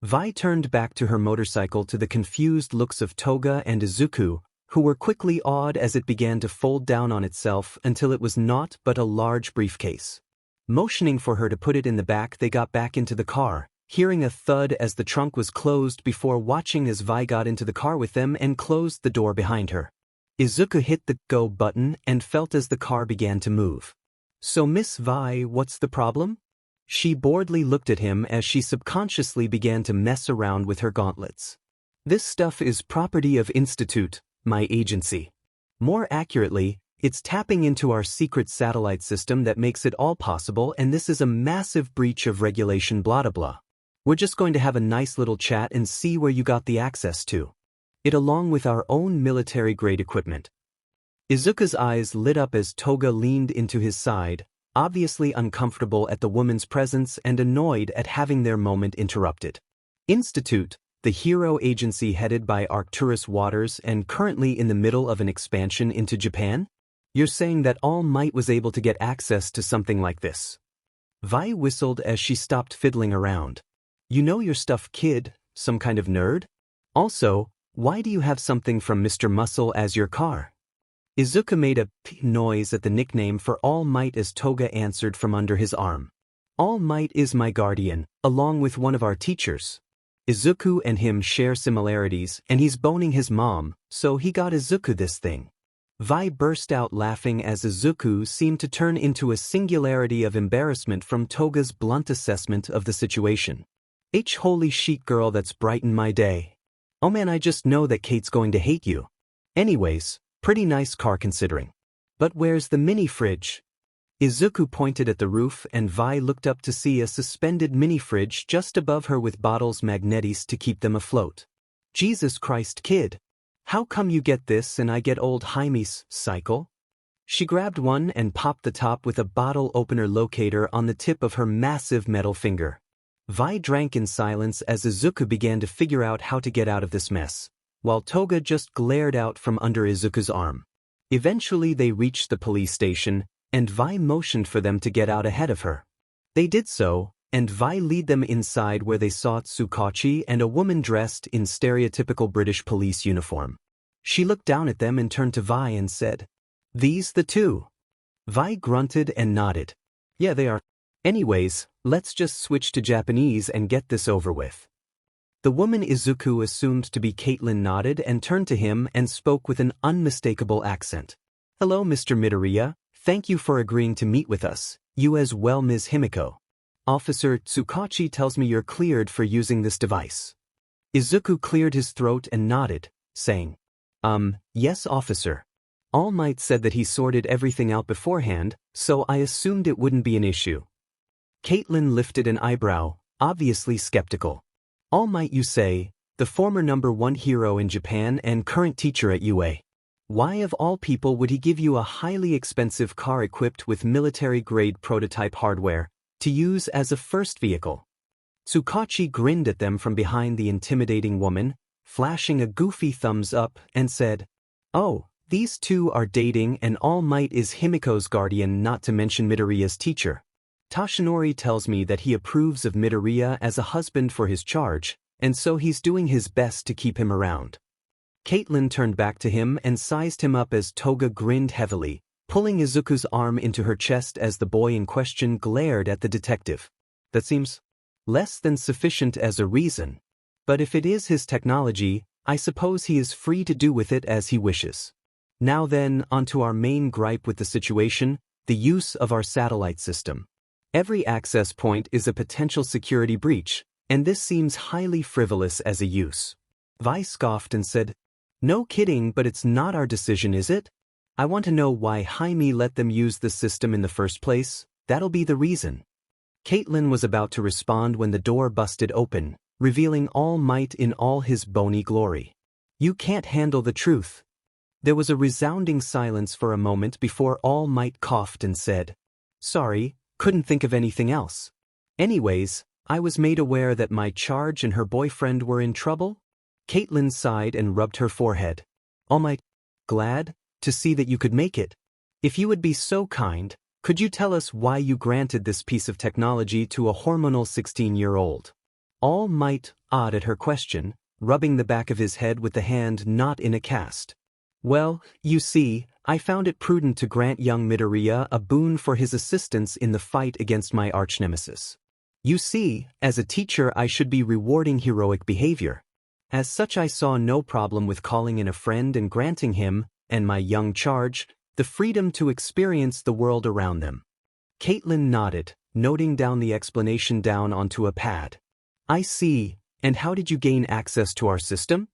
Speaker 1: Vi turned back to her motorcycle to the confused looks of Toga and Izuku, who were quickly awed as it began to fold down on itself until it was naught but a large briefcase. Motioning for her to put it in the back, they got back into the car, hearing a thud as the trunk was closed before watching as Vi got into the car with them and closed the door behind her. Izuku hit the go button and felt as the car began to move. "So Miss Vi, what's the problem?" She boredly looked at him as she subconsciously began to mess around with her gauntlets. "This stuff is property of Institute, my agency. More accurately, it's tapping into our secret satellite system that makes it all possible, and this is a massive breach of regulation blah blah blah. We're just going to have a nice little chat and see where you got the access to it along with our own military-grade equipment." Izuku's eyes lit up as Toga leaned into his side, obviously uncomfortable at the woman's presence and annoyed at having their moment interrupted. Institute, the hero agency headed by Arcturus Waters and currently in the middle of an expansion into Japan? You're saying that All Might was able to get access to something like this? Vi whistled as she stopped fiddling around. "You know your stuff, kid, some kind of nerd? Also, why do you have something from Mr. Muscle as your car?" Izuku made a p noise at the nickname for All Might as Toga answered from under his arm. "All Might is my guardian, along with one of our teachers. Izuku and him share similarities, and he's boning his mom, so he got Izuku this thing." Vi burst out laughing as Izuku seemed to turn into a singularity of embarrassment from Toga's blunt assessment of the situation. Holy shit girl, that's brightened my day. Oh man, I just know that Kate's going to hate you. Anyways, pretty nice car considering. But where's the mini fridge? Izuku pointed at the roof and Vi looked up to see a suspended mini fridge just above her with bottles magnetis to keep them afloat. "Jesus Christ, kid. How come you get this and I get old Jaime's cycle?" She grabbed one and popped the top with a bottle opener locator on the tip of her massive metal finger. Vi drank in silence as Izuku began to figure out how to get out of this mess, while Toga just glared out from under Izuku's arm. Eventually they reached the police station, and Vi motioned for them to get out ahead of her. They did so, and Vi led them inside where they saw Tsukachi and a woman dressed in stereotypical British police uniform. She looked down at them and turned to Vi and said, "These the two?" Vi grunted and nodded. "Yeah, they are. Anyways, let's just switch to Japanese and get this over with." The woman Izuku assumed to be Caitlin nodded and turned to him and spoke with an unmistakable accent. "Hello, Mr. Midoriya. Thank you for agreeing to meet with us. You as well, Ms. Himiko. Officer Tsukachi tells me you're cleared for using this device." Izuku cleared his throat and nodded, saying, Yes, officer. All Might said that he sorted everything out beforehand, so I assumed it wouldn't be an issue." Caitlin lifted an eyebrow, obviously skeptical. "All Might, you say, the former #1 hero in Japan and current teacher at UA. Why of all people would he give you a highly expensive car equipped with military-grade prototype hardware to use as a first vehicle?" Tsukachi grinned at them from behind the intimidating woman, flashing a goofy thumbs up, and said, "Oh, these two are dating and All Might is Himiko's guardian, not to mention Midoriya's teacher. Toshinori tells me that he approves of Midoriya as a husband for his charge, and so he's doing his best to keep him around." Caitlin turned back to him and sized him up as Toga grinned heavily, pulling Izuku's arm into her chest as the boy in question glared at the detective. "That seems less than sufficient as a reason. But if it is his technology, I suppose he is free to do with it as he wishes. Now then, onto our main gripe with the situation, the use of our satellite system. Every access point is a potential security breach, and this seems highly frivolous as a use." Vi scoffed and said, "No kidding, but it's not our decision, is it? I want to know why Jaime let them use the system in the first place. That'll be the reason." Caitlin was about to respond when the door busted open, revealing All Might in all his bony glory. "You can't handle the truth." There was a resounding silence for a moment before All Might coughed and said, "Sorry, couldn't think of anything else. Anyways, I was made aware that my charge and her boyfriend were in trouble." Caitlin sighed and rubbed her forehead. "All Might, glad to see that you could make it. If you would be so kind, could you tell us why you granted this piece of technology to a hormonal 16-year-old? All Might awed at her question, rubbing the back of his head with the hand not in a cast. "Well, you see, I found it prudent to grant young Midoriya a boon for his assistance in the fight against my arch-nemesis. You see, as a teacher I should be rewarding heroic behavior. As such I saw no problem with calling in a friend and granting him, and my young charge, the freedom to experience the world around them." Caitlin nodded, noting down the explanation down onto a pad. "I see, and how did you gain access to our system?"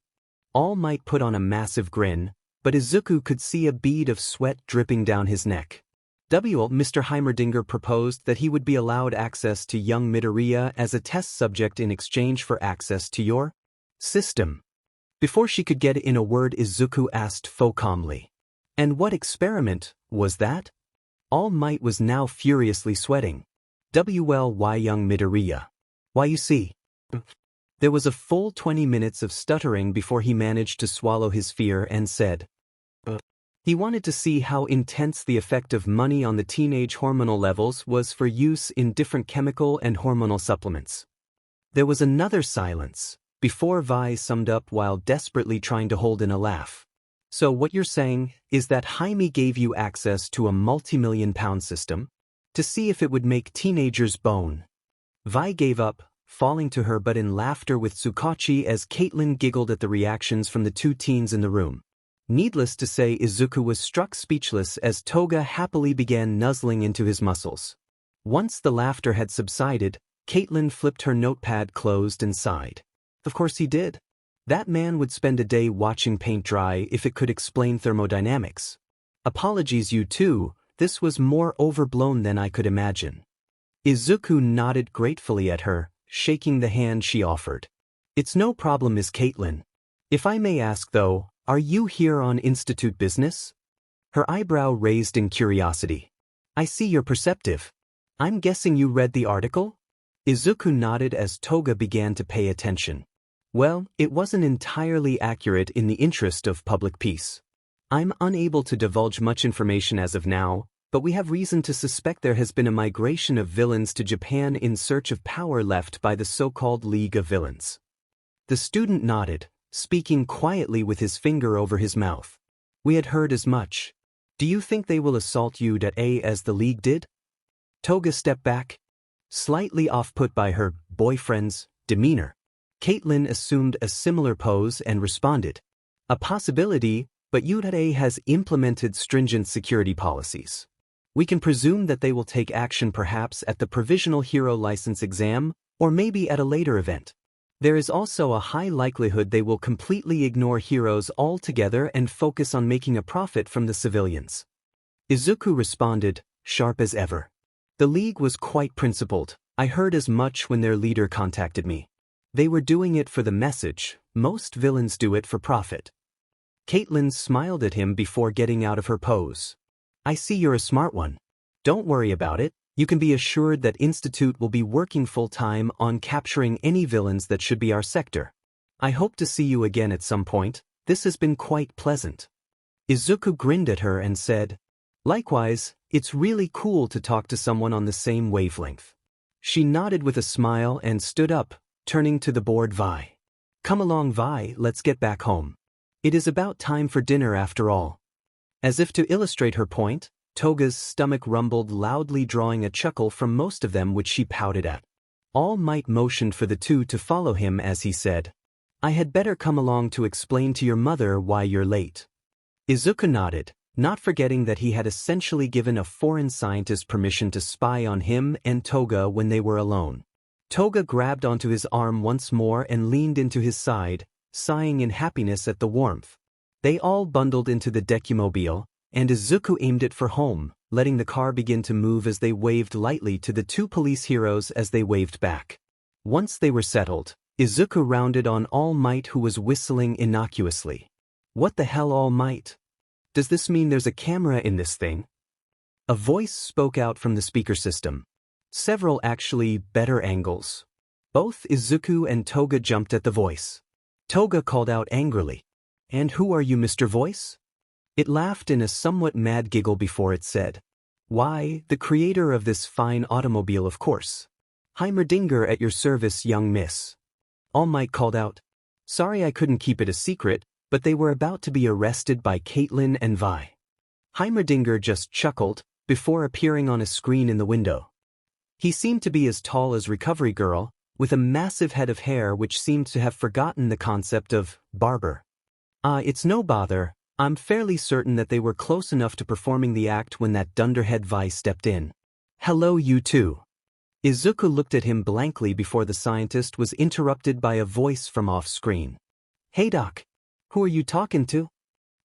Speaker 1: All Might put on a massive grin, but Izuku could see a bead of sweat dripping down his neck. Mr. Heimerdinger proposed that he would be allowed access to young Midoriya as a test subject in exchange for access to your system. Before she could get in a word, Izuku asked calmly, "And what experiment was that?" All Might was now furiously sweating. Why young Midoriya? Why, you see. There was a full 20 minutes of stuttering before he managed to swallow his fear and said, He wanted to see how intense the effect of money on the teenage hormonal levels was for use in different chemical and hormonal supplements. There was another silence, before Vi summed up while desperately trying to hold in a laugh. "So what you're saying is that Jaime gave you access to a multi-million-pound system? To see if it would make teenagers bone?" Vi gave up, falling to her butt in laughter with Tsukachi as Caitlin giggled at the reactions from the two teens in the room. Needless to say, Izuku was struck speechless as Toga happily began nuzzling into his muscles. Once the laughter had subsided, Caitlin flipped her notepad closed and sighed. Of course he did. That man would spend a day watching paint dry if it could explain thermodynamics. Apologies, you two, this was more overblown than I could imagine. Izuku nodded gratefully at her, shaking the hand she offered. "It's no problem, Miss Caitlin. If I may ask though, are you here on institute business?" Her eyebrow raised in curiosity. "I see you're perceptive. I'm guessing you read the article?" Izuku nodded as Toga began to pay attention. "Well, it wasn't entirely accurate in the interest of public peace. I'm unable to divulge much information as of now, but we have reason to suspect there has been a migration of villains to Japan in search of power left by the so-called League of Villains." The student nodded, speaking quietly with his finger over his mouth. We had heard as much. Do you think they will assault you as the League did? Toga stepped back, slightly off-put by her boyfriend's demeanor. Caitlin assumed a similar pose and responded. A possibility, but UDA has implemented stringent security policies. We can presume that they will take action perhaps at the Provisional Hero License exam, or maybe at a later event. There is also a high likelihood they will completely ignore heroes altogether and focus on making a profit from the civilians. Izuku responded, sharp as ever. The League was quite principled. I heard as much when their leader contacted me. They were doing it for the message. Most villains do it for profit. Caitlin smiled at him before getting out of her pose. I see you're a smart one. Don't worry about it. You can be assured that Institute will be working full-time on capturing any villains that should be our sector. I hope to see you again at some point. This has been quite pleasant. Izuku grinned at her and said, likewise, it's really cool to talk to someone on the same wavelength. She nodded with a smile and stood up, turning to the bored Vi. Come along, Vi, let's get back home. It is about time for dinner after all. As if to illustrate her point, Toga's stomach rumbled loudly, drawing a chuckle from most of them, which she pouted at. All Might motioned for the two to follow him as he said, I had better come along to explain to your mother why you're late. Izuku nodded, not forgetting that he had essentially given a foreign scientist permission to spy on him and Toga when they were alone. Toga grabbed onto his arm once more and leaned into his side, sighing in happiness at the warmth. They all bundled into the Dekumobile, and Izuku aimed it for home, letting the car begin to move as they waved lightly to the two police heroes as they waved back. Once they were settled, Izuku rounded on All Might, who was whistling innocuously. What the hell, All Might? Does this mean there's a camera in this thing? A voice spoke out from the speaker system. Several actually better angles. Both Izuku and Toga jumped at the voice. Toga called out angrily, And who are you, Mr. Voice? It laughed in a somewhat mad giggle before it said, Why, the creator of this fine automobile, of course. Heimerdinger at your service, young miss. All Might called out, Sorry I couldn't keep it a secret, but they were about to be arrested by Caitlin and Vi. Heimerdinger just chuckled, before appearing on a screen in the window. He seemed to be as tall as Recovery Girl, with a massive head of hair which seemed to have forgotten the concept of barber. It's no bother. I'm fairly certain that they were close enough to performing the act when that dunderhead Vi stepped in. Hello, you two. Izuku looked at him blankly before the scientist was interrupted by a voice from off-screen. Hey Doc. Who are you talking to?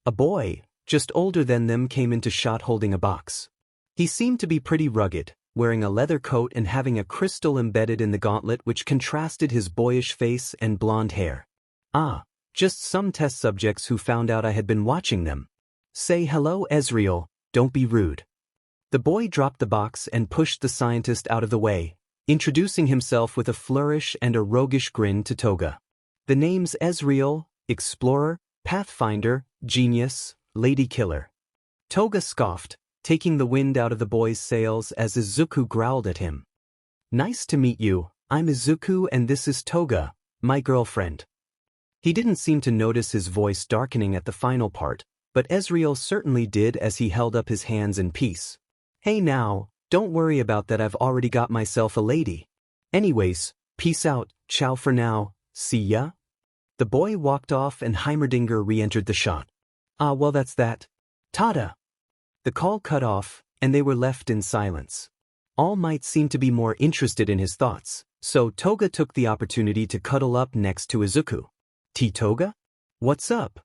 Speaker 1: A boy, just older than them, came into shot holding a box. He seemed to be pretty rugged, wearing a leather coat and having a crystal embedded in the gauntlet which contrasted his boyish face and blonde hair. Just some test subjects who found out I had been watching them. Say hello, Ezreal, don't be rude. The boy dropped the box and pushed the scientist out of the way, introducing himself with a flourish and a roguish grin to Toga. The name's Ezreal, Explorer, Pathfinder, Genius, Lady Killer. Toga scoffed, taking the wind out of the boy's sails as Izuku growled at him. Nice to meet you, I'm Izuku and this is Toga, my girlfriend. He didn't seem to notice his voice darkening at the final part, but Ezreal certainly did as he held up his hands in peace. Hey now, don't worry about that, I've already got myself a lady. Anyways, peace out, ciao for now, see ya? The boy walked off and Heimerdinger re-entered the shot. Well that's that. Tada! The call cut off, and they were left in silence. All Might seemed to be more interested in his thoughts, so Toga took the opportunity to cuddle up next to Izuku. Toga? What's up?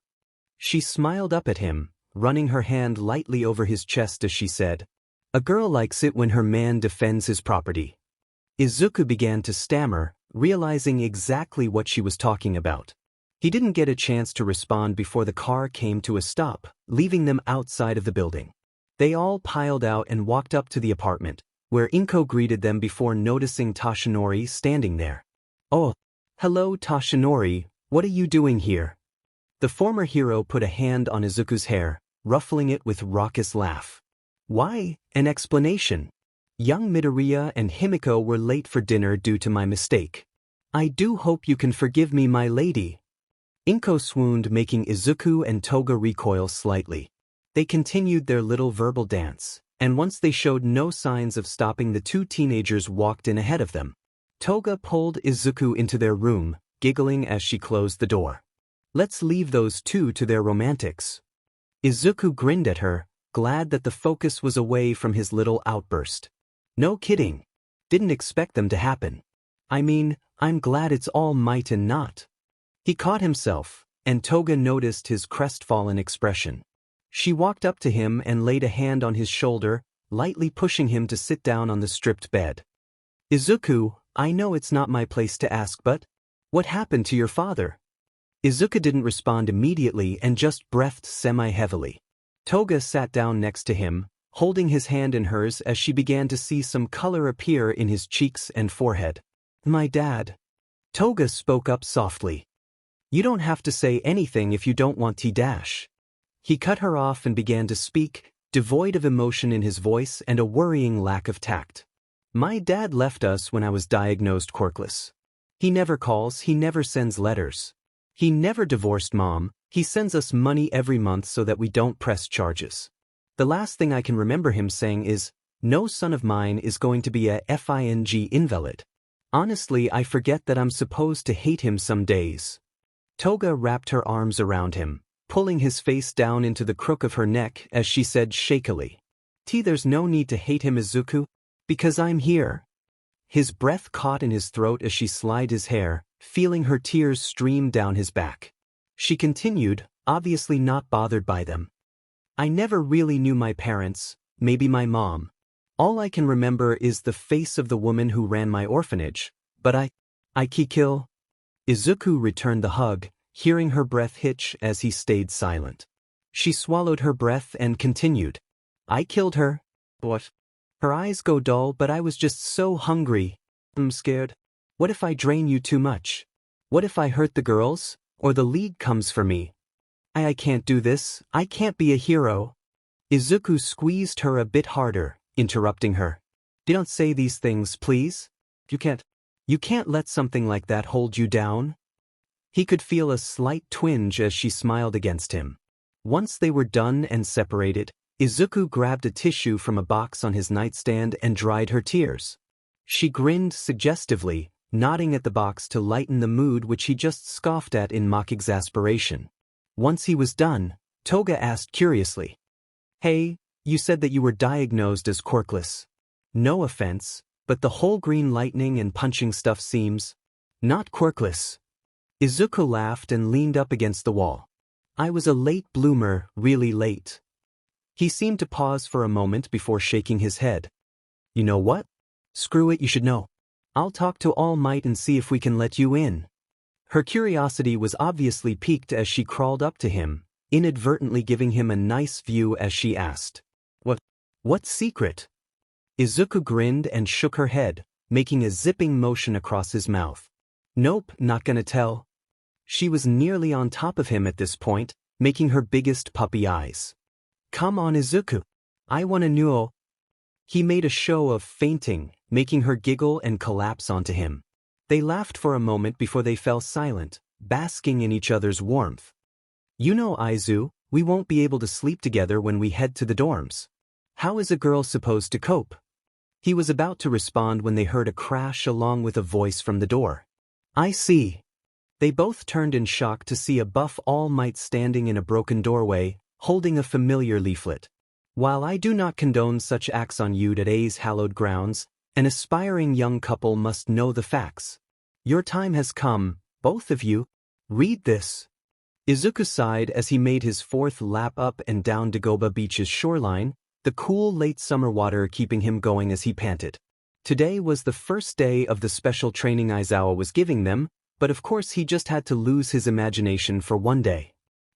Speaker 1: She smiled up at him, running her hand lightly over his chest as she said, A girl likes it when her man defends his property. Izuku began to stammer, realizing exactly what she was talking about. He didn't get a chance to respond before the car came to a stop, leaving them outside of the building. They all piled out and walked up to the apartment, where Inko greeted them before noticing Toshinori standing there. Oh, hello Toshinori, what are you doing here? The former hero put a hand on Izuku's hair, ruffling it with raucous laugh. Why, an explanation. Young Midoriya and Himiko were late for dinner due to my mistake. I do hope you can forgive me, my lady. Inko swooned, making Izuku and Toga recoil slightly. They continued their little verbal dance, and once they showed no signs of stopping, the two teenagers walked in ahead of them. Toga pulled Izuku into their room, giggling as she closed the door. "Let's leave those two to their romantics." Izuku grinned at her, glad that the focus was away from his little outburst. "No kidding. Didn't expect them to happen. I mean, I'm glad it's all might and not." He caught himself, and Toga noticed his crestfallen expression. She walked up to him and laid a hand on his shoulder, lightly pushing him to sit down on the stripped bed. "Izuku, I know it's not my place to ask, but what happened to your father?" Izuku didn't respond immediately and just breathed semi-heavily. Toga sat down next to him, holding his hand in hers as she began to see some color appear in his cheeks and forehead. "My dad." Toga spoke up softly. "You don't have to say anything if you don't want to." He cut her off and began to speak, devoid of emotion in his voice and a worrying lack of tact. "My dad left us when I was diagnosed quirkless. He never calls, he never sends letters. He never divorced Mom, he sends us money every month so that we don't press charges. The last thing I can remember him saying is, 'No son of mine is going to be a FING invalid.' Honestly, I forget that I'm supposed to hate him some days." Toga wrapped her arms around him, pulling his face down into the crook of her neck as she said shakily, "There's no need to hate him, Izuku, because I'm here." His breath caught in his throat as she slied his hair, feeling her tears stream down his back. She continued, obviously not bothered by them. "I never really knew my parents, maybe my mom. All I can remember is the face of the woman who ran my orphanage, but I kill." Izuku returned the hug, hearing her breath hitch as he stayed silent. She swallowed her breath and continued, "I killed her." "What?" Her eyes go dull, "But I was just so hungry. I'm scared. What if I drain you too much? What if I hurt the girls, or the league comes for me? I can't do this, I can't be a hero." Izuku squeezed her a bit harder, interrupting her. "Don't say these things, please. You can't let something like that hold you down." He could feel a slight twinge as she smiled against him. Once they were done and separated, Izuku grabbed a tissue from a box on his nightstand and dried her tears. She grinned suggestively, nodding at the box to lighten the mood which he just scoffed at in mock exasperation. Once he was done, Toga asked curiously, "Hey, you said that you were diagnosed as quirkless. No offense, but the whole green lightning and punching stuff seems not quirkless." Izuku laughed and leaned up against the wall. "I was a late bloomer, really late." He seemed to pause for a moment before shaking his head. "You know what? Screw it, you should know. I'll talk to All Might and see if we can let you in." Her curiosity was obviously piqued as she crawled up to him, inadvertently giving him a nice view as she asked, What secret?" Izuku grinned and shook her head, making a zipping motion across his mouth. "Nope, not gonna tell." She was nearly on top of him at this point, making her biggest puppy eyes. "Come on, Izuku. I wanna know." He made a show of fainting, making her giggle and collapse onto him. They laughed for a moment before they fell silent, basking in each other's warmth. "You know, Aizu, we won't be able to sleep together when we head to the dorms. How is a girl supposed to cope?" He was about to respond when they heard a crash along with a voice from the door. "I see." They both turned in shock to see a buff All Might standing in a broken doorway, holding a familiar leaflet. "While I do not condone such acts on Yuda's hallowed grounds, an aspiring young couple must know the facts. Your time has come, both of you. Read this." Izuku sighed as he made his fourth lap up and down Dagoba Beach's shoreline, the cool late summer water keeping him going as he panted. Today was the first day of the special training Aizawa was giving them, but of course he just had to lose his imagination for one day.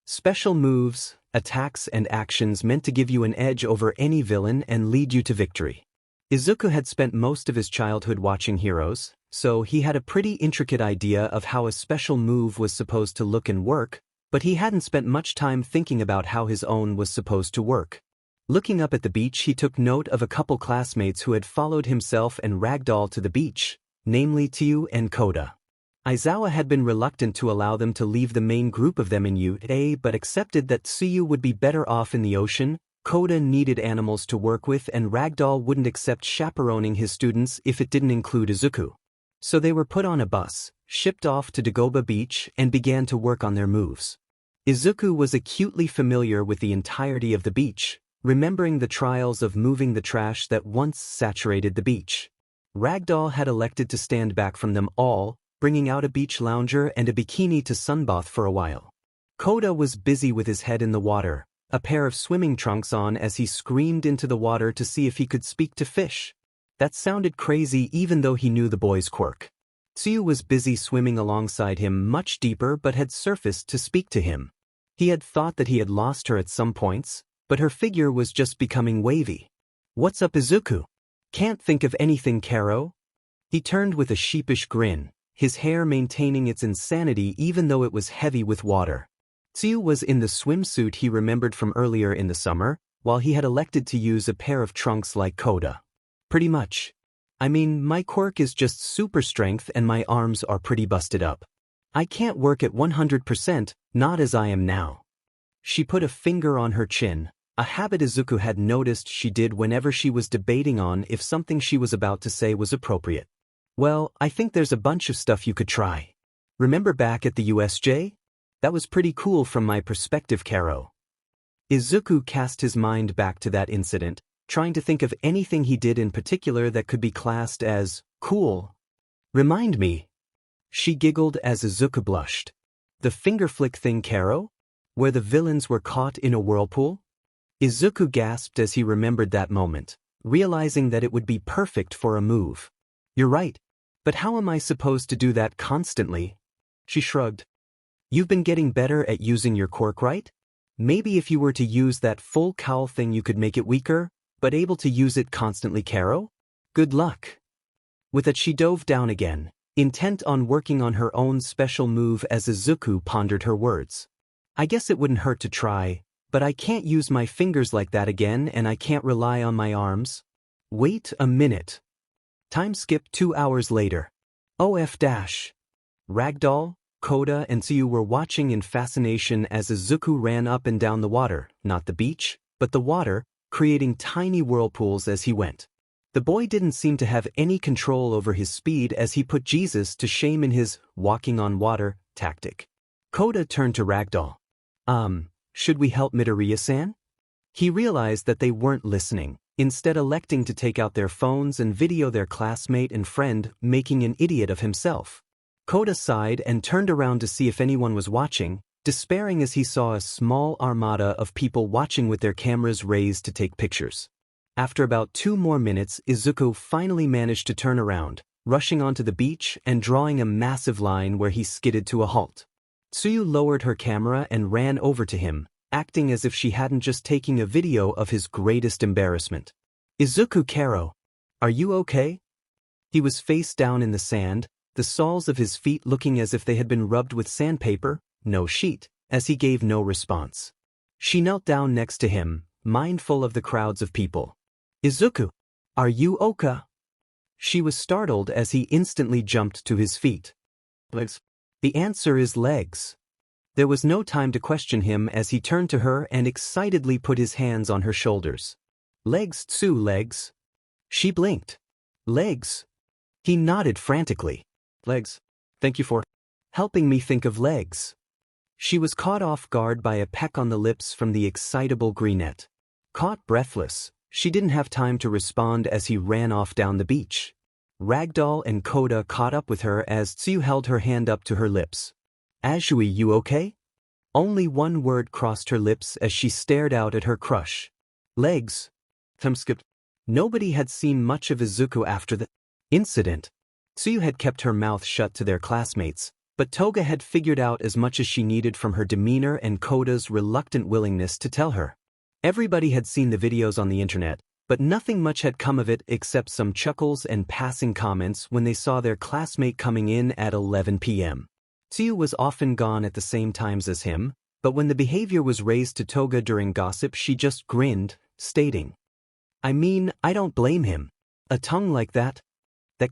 Speaker 1: Special moves, attacks and actions meant to give you an edge over any villain and lead you to victory. Izuku had spent most of his childhood watching Heroes, so he had a pretty intricate idea of how a special move was supposed to look and work, but he hadn't spent much time thinking about how his own was supposed to work. Looking up at the beach, he took note of a couple classmates who had followed himself and Ragdoll to the beach, namely Tiu and Koda. Aizawa had been reluctant to allow them to leave the main group of them in UA but accepted that Tsuyu would be better off in the ocean. Koda needed animals to work with and Ragdoll wouldn't accept chaperoning his students if it didn't include Izuku. So they were put on a bus, shipped off to Dagoba Beach and began to work on their moves. Izuku was acutely familiar with the entirety of the beach, remembering the trials of moving the trash that once saturated the beach. Ragdoll had elected to stand back from them all, bringing out a beach lounger and a bikini to sunbath for a while. Koda was busy with his head in the water, a pair of swimming trunks on as he screamed into the water to see if he could speak to fish. That sounded crazy even though he knew the boy's quirk. Tsuyu was busy swimming alongside him much deeper but had surfaced to speak to him. He had thought that he had lost her at some points, but her figure was just becoming wavy. "What's up, Izuku? Can't think of anything, Karo?" He turned with a sheepish grin, his hair maintaining its insanity even though it was heavy with water. Tsuyu was in the swimsuit he remembered from earlier in the summer, while he had elected to use a pair of trunks like Koda. "Pretty much. I mean, my quirk is just super strength and my arms are pretty busted up. I can't work at 100%, not as I am now." She put a finger on her chin, a habit Izuku had noticed she did whenever she was debating on if something she was about to say was appropriate. "Well, I think there's a bunch of stuff you could try. Remember back at the USJ? That was pretty cool from my perspective, Karo." Izuku cast his mind back to that incident, trying to think of anything he did in particular that could be classed as cool. "Remind me." She giggled as Izuku blushed. "The finger flick thing, Karo? Where the villains were caught in a whirlpool?" Izuku gasped as he remembered that moment, realizing that it would be perfect for a move. "You're right. But how am I supposed to do that constantly?" She shrugged. "You've been getting better at using your quirk, right? Maybe if you were to use that full cowl thing you could make it weaker, but able to use it constantly, Karo? Good luck." With that she dove down again, intent on working on her own special move as Izuku pondered her words. "I guess it wouldn't hurt to try, but I can't use my fingers like that again and I can't rely on my arms." "Wait a minute." Time skipped 2 hours later. OF dash. Ragdoll, Koda and Tsuyu were watching in fascination as Izuku ran up and down the water, not the beach, but the water, creating tiny whirlpools as he went. The boy didn't seem to have any control over his speed as he put Jesus to shame in his walking on water tactic. Koda turned to Ragdoll. Should we help Midoriya-san?" He realized that they weren't listening, instead electing to take out their phones and video their classmate and friend making an idiot of himself. Koda sighed and turned around to see if anyone was watching, despairing as he saw a small armada of people watching with their cameras raised to take pictures. After about 2 more minutes, Izuku finally managed to turn around, rushing onto the beach and drawing a massive line where he skidded to a halt. Tsuyu lowered her camera and ran over to him, acting as if she hadn't just taken a video of his greatest embarrassment. "Izuku, Karo, are you okay?" He was face down in the sand, the soles of his feet looking as if they had been rubbed with sandpaper, no sheet, as he gave no response. She knelt down next to him, mindful of the crowds of people. "Izuku, are you okay?" She was startled as he instantly jumped to his feet. "Legs." The answer is legs. There was no time to question him as he turned to her and excitedly put his hands on her shoulders. "Legs, Tsu, legs." She blinked. "Legs?" He nodded frantically. "Legs. Thank you for helping me think of legs." She was caught off guard by a peck on the lips from the excitable greenette. Caught breathless, she didn't have time to respond as he ran off down the beach. Ragdoll and Koda caught up with her as Tsuyu held her hand up to her lips. "Azui, you okay?" Only one word crossed her lips as she stared out at her crush. "Legs." Time skipped. Nobody had seen much of Izuku after the incident. Tsuyu had kept her mouth shut to their classmates, but Toga had figured out as much as she needed from her demeanor and Koda's reluctant willingness to tell her. Everybody had seen the videos on the internet, but nothing much had come of it except some chuckles and passing comments when they saw their classmate coming in at 11 p.m. Tsuyu was often gone at the same times as him, but when the behavior was raised to Toga during gossip she just grinned, stating, "I mean, I don't blame him. A tongue like that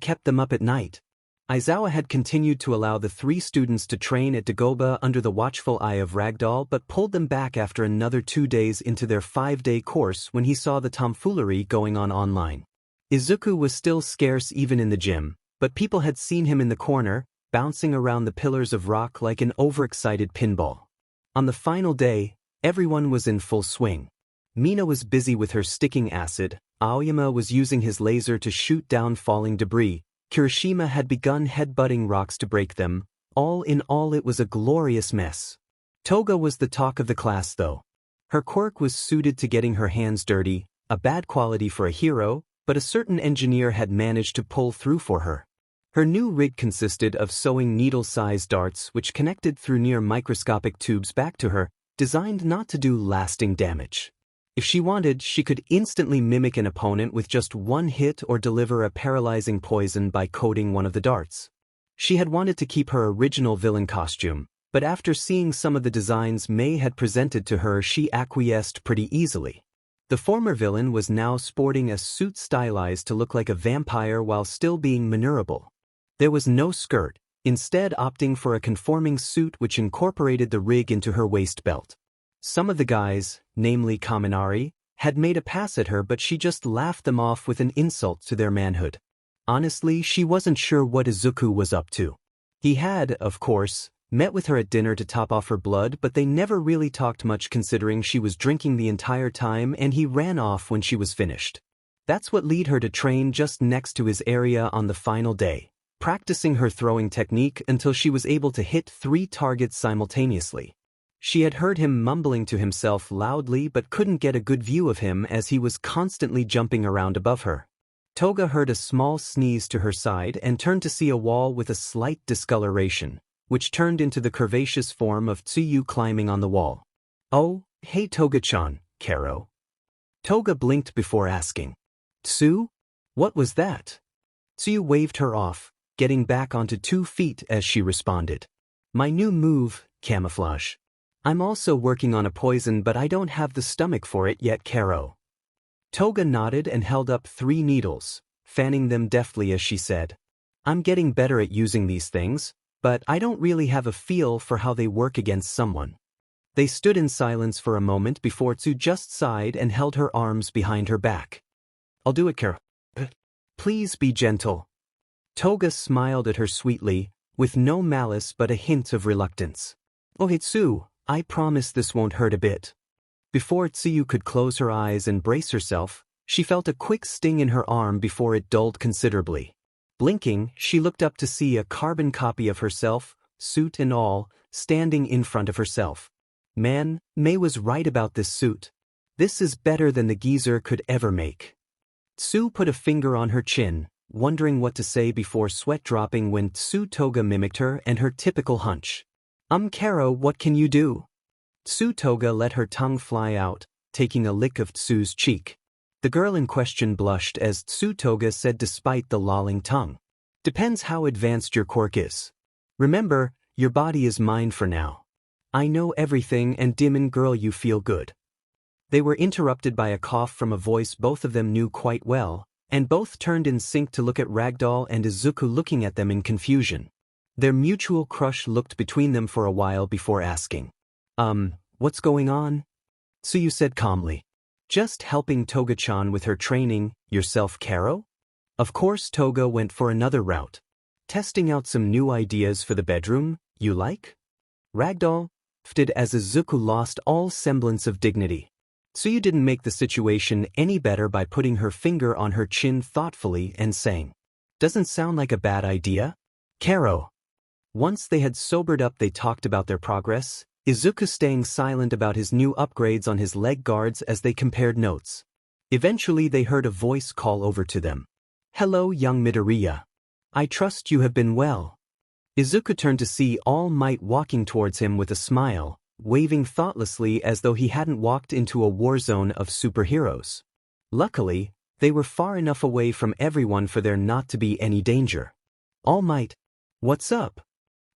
Speaker 1: kept them up at night." Aizawa had continued to allow the 3 students to train at Dagoba under the watchful eye of Ragdoll but pulled them back after another 2 days into their 5-day course when he saw the tomfoolery going on online. Izuku was still scarce even in the gym, but people had seen him in the corner, bouncing around the pillars of rock like an overexcited pinball. On the final day, everyone was in full swing. Mina was busy with her sticking acid, Aoyama was using his laser to shoot down falling debris, Kirishima had begun headbutting rocks to break them. All in all, it was a glorious mess. Toga was the talk of the class though. Her quirk was suited to getting her hands dirty, a bad quality for a hero, but a certain engineer had managed to pull through for her. Her new rig consisted of sewing needle-sized darts which connected through near microscopic tubes back to her, designed not to do lasting damage. If she wanted, she could instantly mimic an opponent with just one hit or deliver a paralyzing poison by coating one of the darts. She had wanted to keep her original villain costume, but after seeing some of the designs May had presented to her, she acquiesced pretty easily. The former villain was now sporting a suit stylized to look like a vampire while still being maneuverable. There was no skirt, instead opting for a conforming suit which incorporated the rig into her waist belt. Some of the guys, namely Kaminari, had made a pass at her but she just laughed them off with an insult to their manhood. Honestly, she wasn't sure what Izuku was up to. He had, of course, met with her at dinner to top off her blood, but they never really talked much considering she was drinking the entire time and he ran off when she was finished. That's what led her to train just next to his area on the final day, practicing her throwing technique until she was able to hit 3 targets simultaneously. She had heard him mumbling to himself loudly but couldn't get a good view of him as he was constantly jumping around above her. Toga heard a small sneeze to her side and turned to see a wall with a slight discoloration, which turned into the curvaceous form of Tsuyu climbing on the wall. "Oh, hey Toga-chan, Karo." Toga blinked before asking, "Tsu? What was that?" Tsuyu waved her off, getting back onto 2 feet as she responded. "My new move, camouflage. I'm also working on a poison but I don't have the stomach for it yet, Karo." Toga nodded and held up 3 needles, fanning them deftly as she said, "I'm getting better at using these things, but I don't really have a feel for how they work against someone." They stood in silence for a moment before Tsu just sighed and held her arms behind her back. "I'll do it, Karo. Please be gentle." Toga smiled at her sweetly, with no malice but a hint of reluctance. "Oh hey Tsu, I promise this won't hurt a bit." Before Tsuyu could close her eyes and brace herself, she felt a quick sting in her arm before it dulled considerably. Blinking, she looked up to see a carbon copy of herself, suit and all, standing in front of herself. Man, May was right about this suit. This is better than the geezer could ever make. Tsu put a finger on her chin, wondering what to say before sweat dropping when Tsu Toga mimicked her and her typical hunch. Karo, what can you do?" Tsu Toga let her tongue fly out, taking a lick of Tsu's cheek. The girl in question blushed as Tsu Toga said despite the lolling tongue, "Depends how advanced your quirk is. Remember, your body is mine for now. I know everything and Demon girl you feel good." They were interrupted by a cough from a voice both of them knew quite well, and both turned in sync to look at Ragdoll and Izuku looking at them in confusion. Their mutual crush looked between them for a while before asking, What's going on?" Tsuyu said calmly, "Just helping Toga-chan with her training. Yourself, Karo?" Of course Toga went for another route. "Testing out some new ideas for the bedroom, you like?" Ragdoll fted as Izuku lost all semblance of dignity. Tsuyu didn't make the situation any better by putting her finger on her chin thoughtfully and saying, "Doesn't sound like a bad idea, Karo." Once they had sobered up, they talked about their progress, Izuku staying silent about his new upgrades on his leg guards as they compared notes. Eventually they heard a voice call over to them. "Hello, young Midoriya. I trust you have been well." Izuku turned to see All Might walking towards him with a smile, waving thoughtlessly as though he hadn't walked into a war zone of superheroes. Luckily, they were far enough away from everyone for there not to be any danger. "All Might, what's up?"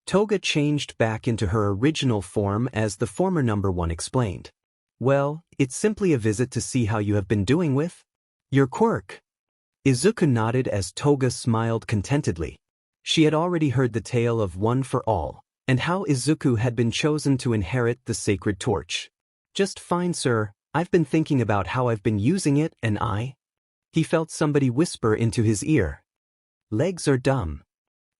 Speaker 1: Toga changed back into her original form as the former number 1 explained. "Well, it's simply a visit to see how you have been doing with your quirk." Izuku nodded as Toga smiled contentedly. She had already heard the tale of One for All, and how Izuku had been chosen to inherit the sacred torch. Just fine, sir. I've been thinking about how I've been using it, and He felt somebody whisper into his ear. Legs are dumb.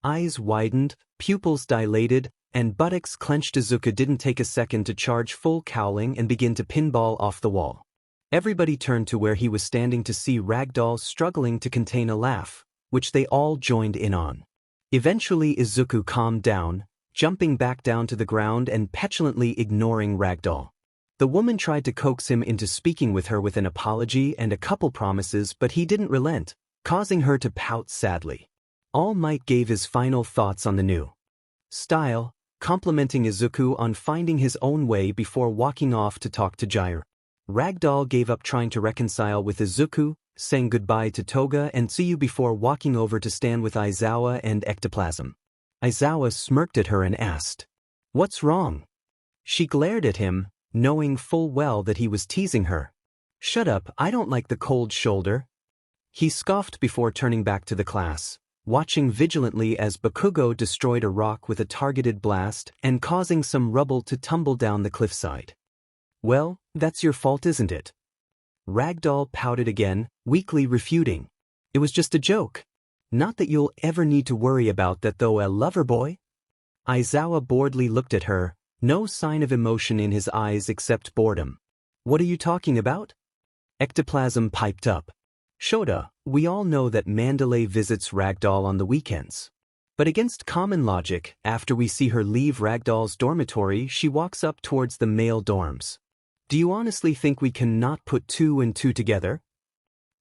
Speaker 1: Eyes widened, pupils dilated, and buttocks clenched. Izuku didn't take a second to charge full cowling and begin to pinball off the wall. Everybody turned to where he was standing to see Ragdoll struggling to contain a laugh, which they all joined in on. Eventually Izuku calmed down, jumping back down to the ground and petulantly ignoring Ragdoll. The woman tried to coax him into speaking with her with an apology and a couple promises, but he didn't relent, causing her to pout sadly. All Might gave his final thoughts on the new style, complimenting Izuku on finding his own way before walking off to talk to Jiraiya. Ragdoll gave up trying to reconcile with Izuku, saying goodbye to Toga and see you before walking over to stand with Aizawa and Ectoplasm. Aizawa smirked at her and asked, "What's wrong?" She glared at him, knowing full well that he was teasing her. "Shut up, I don't like the cold shoulder." He scoffed before turning back to the class, watching vigilantly as Bakugo destroyed a rock with a targeted blast and causing some rubble to tumble down the cliffside. "Well, that's your fault, isn't it?" Ragdoll pouted again, weakly refuting. "It was just a joke. Not that you'll ever need to worry about that though, lover boy." Aizawa boredly looked at her, no sign of emotion in his eyes except boredom. "What are you talking about?" Ectoplasm piped up. "Shota, we all know that Mandalay visits Ragdoll on the weekends. But against common logic, after we see her leave Ragdoll's dormitory, she walks up towards the male dorms. Do you honestly think we cannot put two and two together?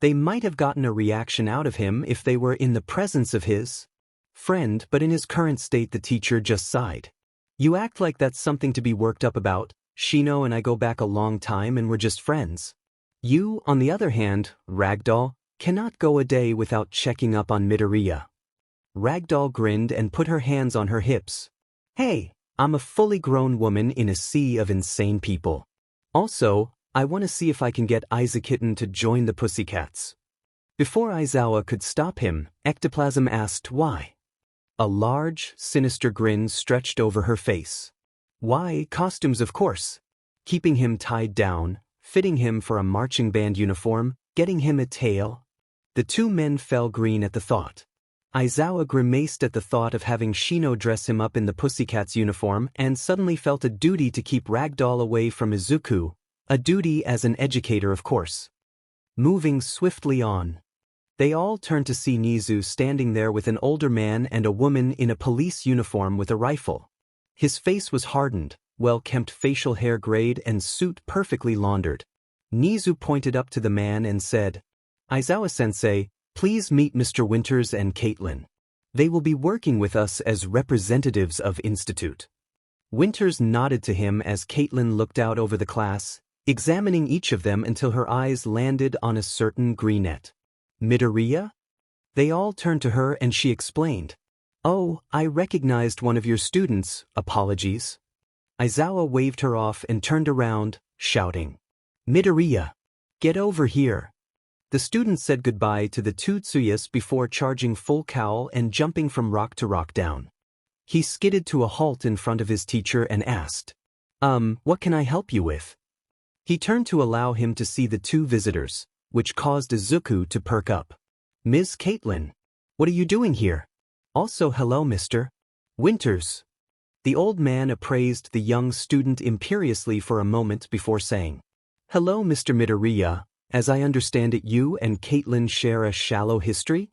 Speaker 1: They might have gotten a reaction out of him if they were in the presence of his friend, but in his current state the teacher just sighed. You act like that's something to be worked up about. Shino and I go back a long time and we're just friends. You, on the other hand, Ragdoll, cannot go a day without checking up on Midoriya." Ragdoll grinned and put her hands on her hips. "Hey, I'm a fully grown woman in a sea of insane people. Also, I want to see if I can get Izuku to join the Pussycats." Before Aizawa could stop him, Ectoplasm asked why. A large, sinister grin stretched over her face. "Why, costumes of course. Keeping him tied down, fitting him for a marching band uniform, getting him a tail." The two men fell green at the thought. Aizawa grimaced at the thought of having Shino dress him up in the Pussycats uniform and suddenly felt a duty to keep Ragdoll away from Izuku, a duty as an educator of course. Moving swiftly on. They all turned to see Nizu standing there with an older man and a woman in a police uniform with a rifle. His face was hardened, well-kempt facial hair grayed and suit perfectly laundered. Nizu pointed up to the man and said, "Aizawa-sensei, please meet Mr. Winters and Caitlin. They will be working with us as representatives of Institute." Winters nodded to him as Caitlin looked out over the class, examining each of them until her eyes landed on a certain greenette. "Midoriya?" They all turned to her and she explained, "Oh, I recognized one of your students, apologies." Aizawa waved her off and turned around, shouting, "Midoriya, get over here." The student said goodbye to the two Tsuyas before charging full cowl and jumping from rock to rock down. He skidded to a halt in front of his teacher and asked, "What can I help you with?" He turned to allow him to see the two visitors, which caused Izuku to perk up. "Ms. Caitlin, what are you doing here? Also hello Mr. Winters." The old man appraised the young student imperiously for a moment before saying, "Hello Mr. Midoriya. As I understand it, you and Caitlin share a shallow history?"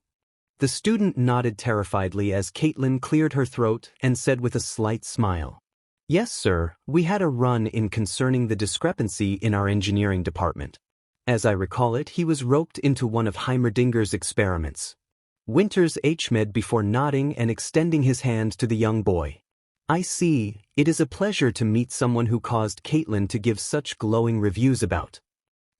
Speaker 1: The student nodded terrifiedly as Caitlin cleared her throat and said with a slight smile, "Yes, sir, we had a run-in concerning the discrepancy in our engineering department. As I recall it, he was roped into one of Heimerdinger's experiments." Winters hmed before nodding and extending his hand to the young boy. "I see, it is a pleasure to meet someone who caused Caitlin to give such glowing reviews about."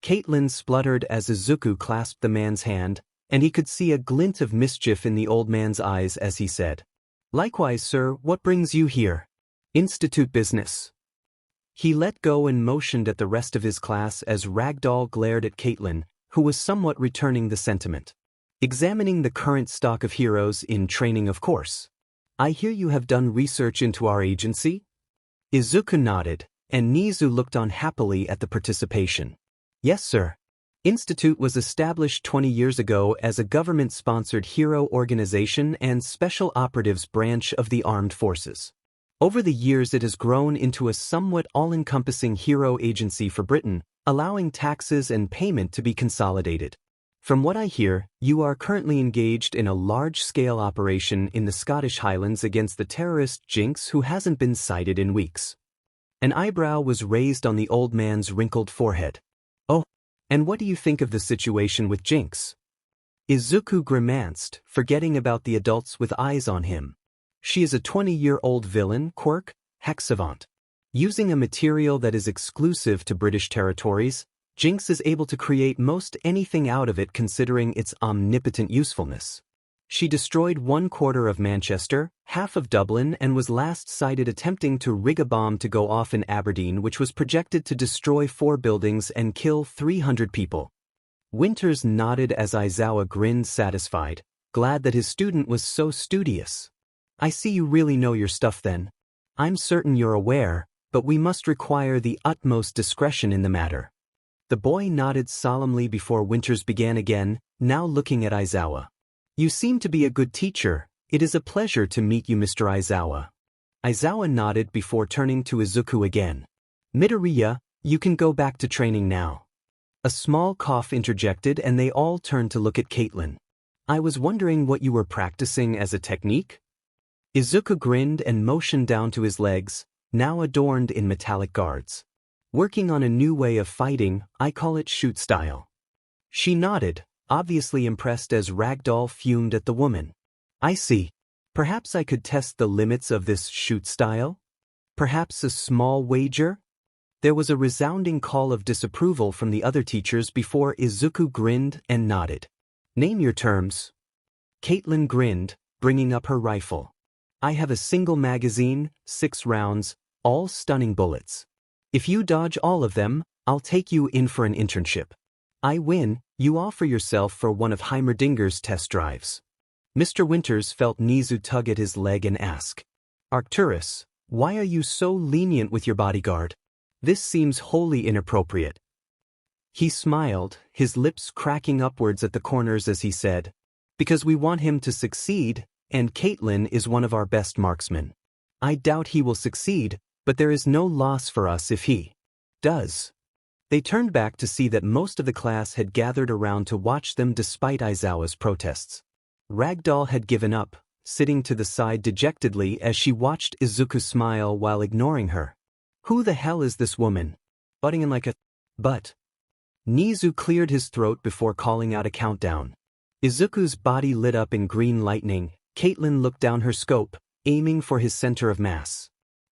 Speaker 1: Caitlin spluttered as Izuku clasped the man's hand, and he could see a glint of mischief in the old man's eyes as he said, "Likewise, sir, what brings you here?" "Institute business." He let go and motioned at the rest of his class as Ragdoll glared at Caitlin, who was somewhat returning the sentiment. Examining the current stock of heroes in training, of course. I hear you have done research into our agency? Izuku nodded, and Nizu looked on happily at the participation. Yes, sir. Institute was established 20 years ago as a government-sponsored hero organization and special operatives branch of the armed forces. Over the years it has grown into a somewhat all-encompassing hero agency for Britain, allowing taxes and payment to be consolidated. From what I hear, you are currently engaged in a large-scale operation in the Scottish Highlands against the terrorist Jinx, who hasn't been sighted in weeks. An eyebrow was raised on the old man's wrinkled forehead. Oh, and what do you think of the situation with Jinx? Izuku grimaced, forgetting about the adults with eyes on him. She is a 20-year-old villain, quirk, hack savant. Using a material that is exclusive to British territories, Jinx is able to create most anything out of it considering its omnipotent usefulness. She destroyed 1/4 of Manchester, half of Dublin, and was last sighted attempting to rig a bomb to go off in Aberdeen, which was projected to destroy 4 buildings and kill 300 people. Winters nodded as Aizawa grinned satisfied, glad that his student was so studious. I see you really know your stuff then. I'm certain you're aware, but we must require the utmost discretion in the matter. The boy nodded solemnly before Winters began again, now looking at Aizawa. You seem to be a good teacher. It is a pleasure to meet you, Mr. Aizawa. Aizawa nodded before turning to Izuku again. Midoriya, you can go back to training now. A small cough interjected and they all turned to look at Caitlin. I was wondering what you were practicing as a technique? Izuku grinned and motioned down to his legs, now adorned in metallic guards. Working on a new way of fighting, I call it shoot style. She nodded, obviously impressed as Ragdoll fumed at the woman. I see. Perhaps I could test the limits of this shoot style? Perhaps a small wager? There was a resounding call of disapproval from the other teachers before Izuku grinned and nodded. Name your terms. Caitlin grinned, bringing up her rifle. I have a single magazine, 6 rounds, all stunning bullets. If you dodge all of them, I'll take you in for an internship. I win, you offer yourself for one of Heimerdinger's test drives. Mr. Winters felt Nizu tug at his leg and ask, Arcturus, why are you so lenient with your bodyguard? This seems wholly inappropriate. He smiled, his lips cracking upwards at the corners as he said, because we want him to succeed, and Caitlin is one of our best marksmen. I doubt he will succeed, but there is no loss for us if he does. They turned back to see that most of the class had gathered around to watch them despite Aizawa's protests. Ragdoll had given up, sitting to the side dejectedly as she watched Izuku smile while ignoring her. Who the hell is this woman? Butting in like a butt. Nizu cleared his throat before calling out a countdown. Izuku's body lit up in green lightning. Caitlin looked down her scope, aiming for his center of mass.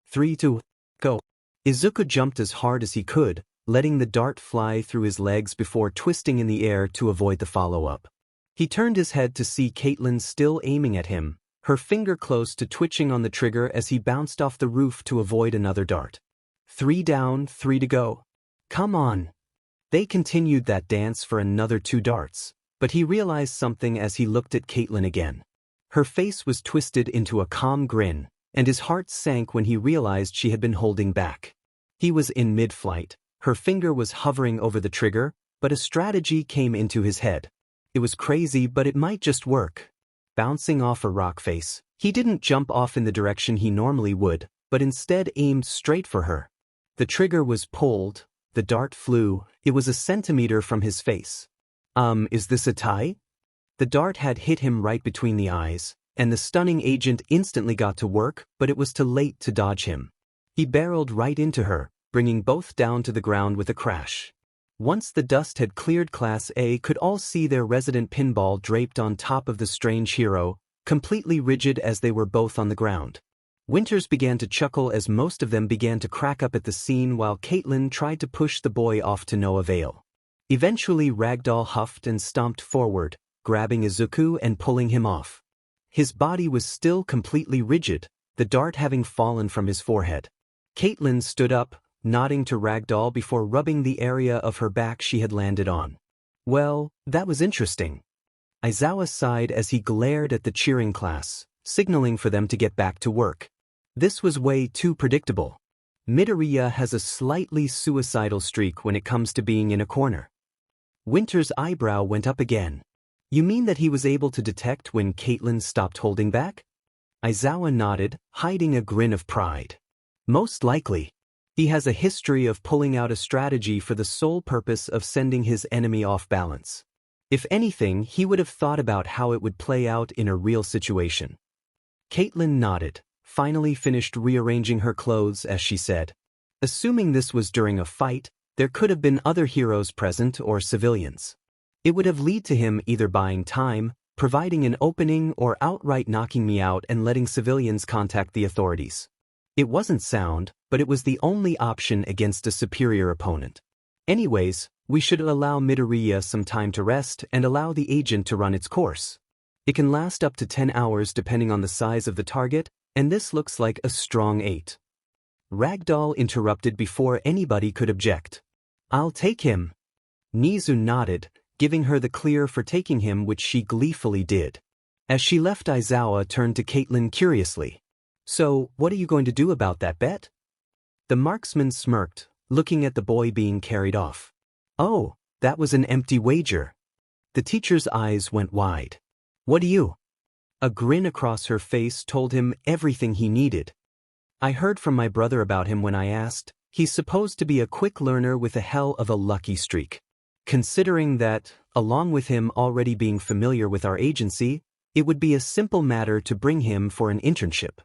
Speaker 1: 3, 2, go. Izuku jumped as hard as he could, letting the dart fly through his legs before twisting in the air to avoid the follow-up. He turned his head to see Caitlin still aiming at him, her finger close to twitching on the trigger as he bounced off the roof to avoid another dart. 3 down, 3 to go. Come on. They continued that dance for another 2 darts, but he realized something as he looked at Caitlin again. Her face was twisted into a calm grin, and his heart sank when he realized she had been holding back. He was in mid-flight, her finger was hovering over the trigger, but a strategy came into his head. It was crazy, but it might just work. Bouncing off a rock face, he didn't jump off in the direction he normally would, but instead aimed straight for her. The trigger was pulled, the dart flew, it was a centimeter from his face. Is this a tie? The dart had hit him right between the eyes, and the stunning agent instantly got to work, but it was too late to dodge him. He barreled right into her, bringing both down to the ground with a crash. Once the dust had cleared, Class A could all see their resident pinball draped on top of the strange hero, completely rigid as they were both on the ground. Winters began to chuckle as most of them began to crack up at the scene while Caitlin tried to push the boy off to no avail. Eventually Ragdoll huffed and stomped forward, grabbing Izuku and pulling him off. His body was still completely rigid, the dart having fallen from his forehead. Caitlin stood up, nodding to Ragdoll before rubbing the area of her back she had landed on. Well, that was interesting. Aizawa sighed as he glared at the cheering class, signaling for them to get back to work. This was way too predictable. Midoriya has a slightly suicidal streak when it comes to being in a corner. Winter's eyebrow went up again. You mean that he was able to detect when Caitlyn stopped holding back? Aizawa nodded, hiding a grin of pride. Most likely. He has a history of pulling out a strategy for the sole purpose of sending his enemy off balance. If anything, he would have thought about how it would play out in a real situation. Caitlyn nodded, finally finished rearranging her clothes as she said. Assuming this was during a fight, there could have been other heroes present or civilians. It would have led to him either buying time, providing an opening, or outright knocking me out and letting civilians contact the authorities. It wasn't sound, but it was the only option against a superior opponent. Anyways, we should allow Midoriya some time to rest and allow the agent to run its course. It can last up to 10 hours depending on the size of the target, and this looks like a strong 8. Ragdoll interrupted before anybody could object. I'll take him. Nizu nodded, giving her the clear for taking him, which she gleefully did. As she left, Aizawa turned to Caitlyn curiously. So, what are you going to do about that bet? The marksman smirked, looking at the boy being carried off. Oh, that was an empty wager. The teacher's eyes went wide. What do you? A grin across her face told him everything he needed. I heard from my brother about him when I asked. He's supposed to be a quick learner with a hell of a lucky streak. Considering that, along with him already being familiar with our agency, it would be a simple matter to bring him for an internship.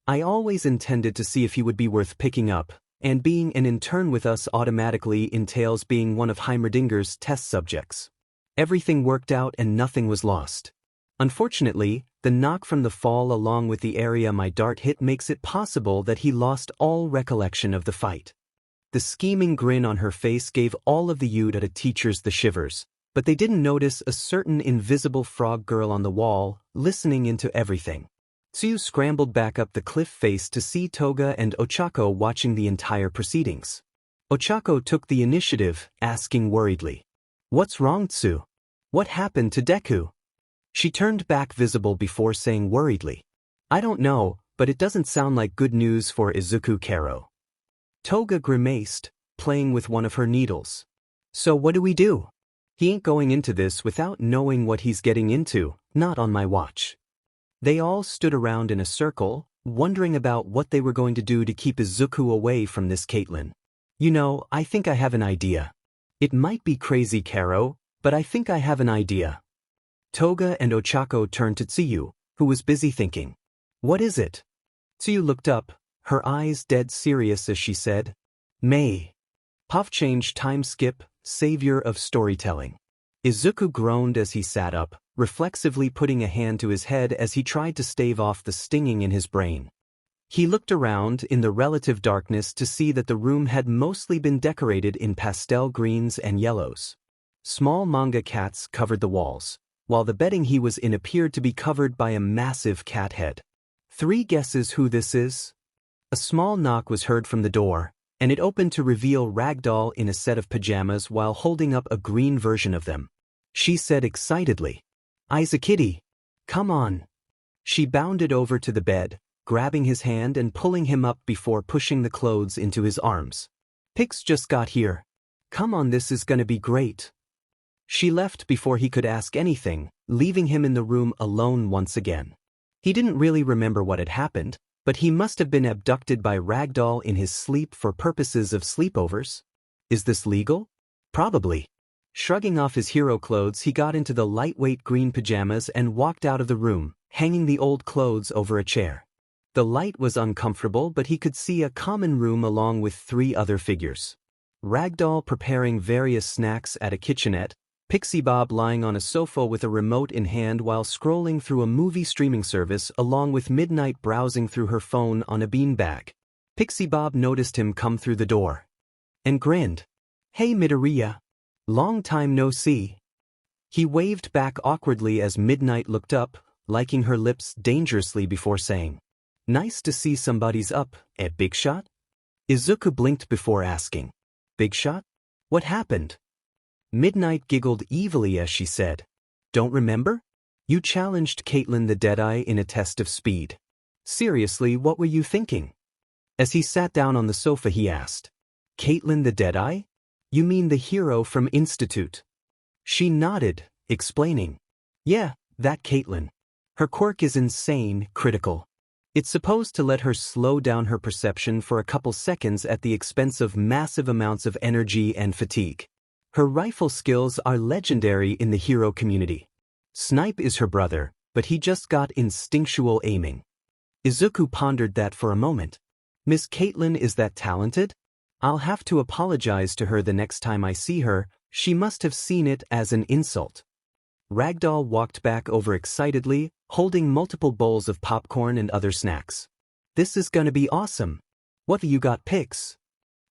Speaker 1: I always intended to see if he would be worth picking up, and being an intern with us automatically entails being one of Heimerdinger's test subjects. Everything worked out and nothing was lost. Unfortunately, the knock from the fall along with the area my dart hit makes it possible that he lost all recollection of the fight. The scheming grin on her face gave all of the Yuta teachers the shivers, but they didn't notice a certain invisible frog girl on the wall, listening into everything. Tsuyu scrambled back up the cliff face to see Toga and Ochako watching the entire proceedings. Ochako took the initiative, asking worriedly, "What's wrong, Tsu? What happened to Deku?" She turned back visible before saying worriedly, "I don't know, but it doesn't sound like good news for Izuku Karo." Toga grimaced, playing with one of her needles. "So what do we do? He ain't going into this without knowing what he's getting into, not on my watch." They all stood around in a circle, wondering about what they were going to do to keep Izuku away from this Caitlyn. "You know, I think I have an idea. It might be crazy, Karo, but I think I have an idea." Toga and Ochako turned to Tsuyu, who was busy thinking. "What is it?" Tsuyu looked up, her eyes dead serious as she said, "May. Puff change time skip, savior of storytelling." Izuku groaned as he sat up, reflexively putting a hand to his head as he tried to stave off the stinging in his brain. He looked around in the relative darkness to see that the room had mostly been decorated in pastel greens and yellows. Small manga cats covered the walls, while the bedding he was in appeared to be covered by a massive cat head. 3 guesses who this is? A small knock was heard from the door, and it opened to reveal Ragdoll in a set of pajamas while holding up a green version of them. She said excitedly, "Aiza-kitty, come on." She bounded over to the bed, grabbing his hand and pulling him up before pushing the clothes into his arms. "Pix just got here. Come on, this is gonna be great." She left before he could ask anything, leaving him in the room alone once again. He didn't really remember what had happened, but he must have been abducted by Ragdoll in his sleep for purposes of sleepovers. Is this legal? Probably. Shrugging off his hero clothes, he got into the lightweight green pajamas and walked out of the room, hanging the old clothes over a chair. The light was uncomfortable, but he could see a common room along with 3 other figures. Ragdoll preparing various snacks at a kitchenette, Pixie Bob lying on a sofa with a remote in hand while scrolling through a movie streaming service, along with Midnight browsing through her phone on a beanbag. Pixie Bob noticed him come through the door and grinned. "Hey Midoriya. Long time no see." He waved back awkwardly as Midnight looked up, liking her lips dangerously before saying, "Nice to see somebody's up, Big Shot?" Izuku blinked before asking, "Big Shot? What happened?" Midnight giggled evilly as she said, "Don't remember? You challenged Caitlin the Deadeye in a test of speed. Seriously, what were you thinking? As he sat down on the sofa he asked. Caitlin the Deadeye? You mean the hero from Institute? She nodded, explaining. Yeah, that Caitlin. Her quirk is insane, critical. It's supposed to let her slow down her perception for a couple seconds at the expense of massive amounts of energy and fatigue. Her rifle skills are legendary in the hero community. Snipe is her brother, but he just got instinctual aiming. Izuku pondered that for a moment. Miss Caitlin is that talented? I'll have to apologize to her the next time I see her. She must have seen it as an insult. Ragdoll walked back overexcitedly, holding multiple bowls of popcorn and other snacks. This is gonna be awesome. What you got, Pix?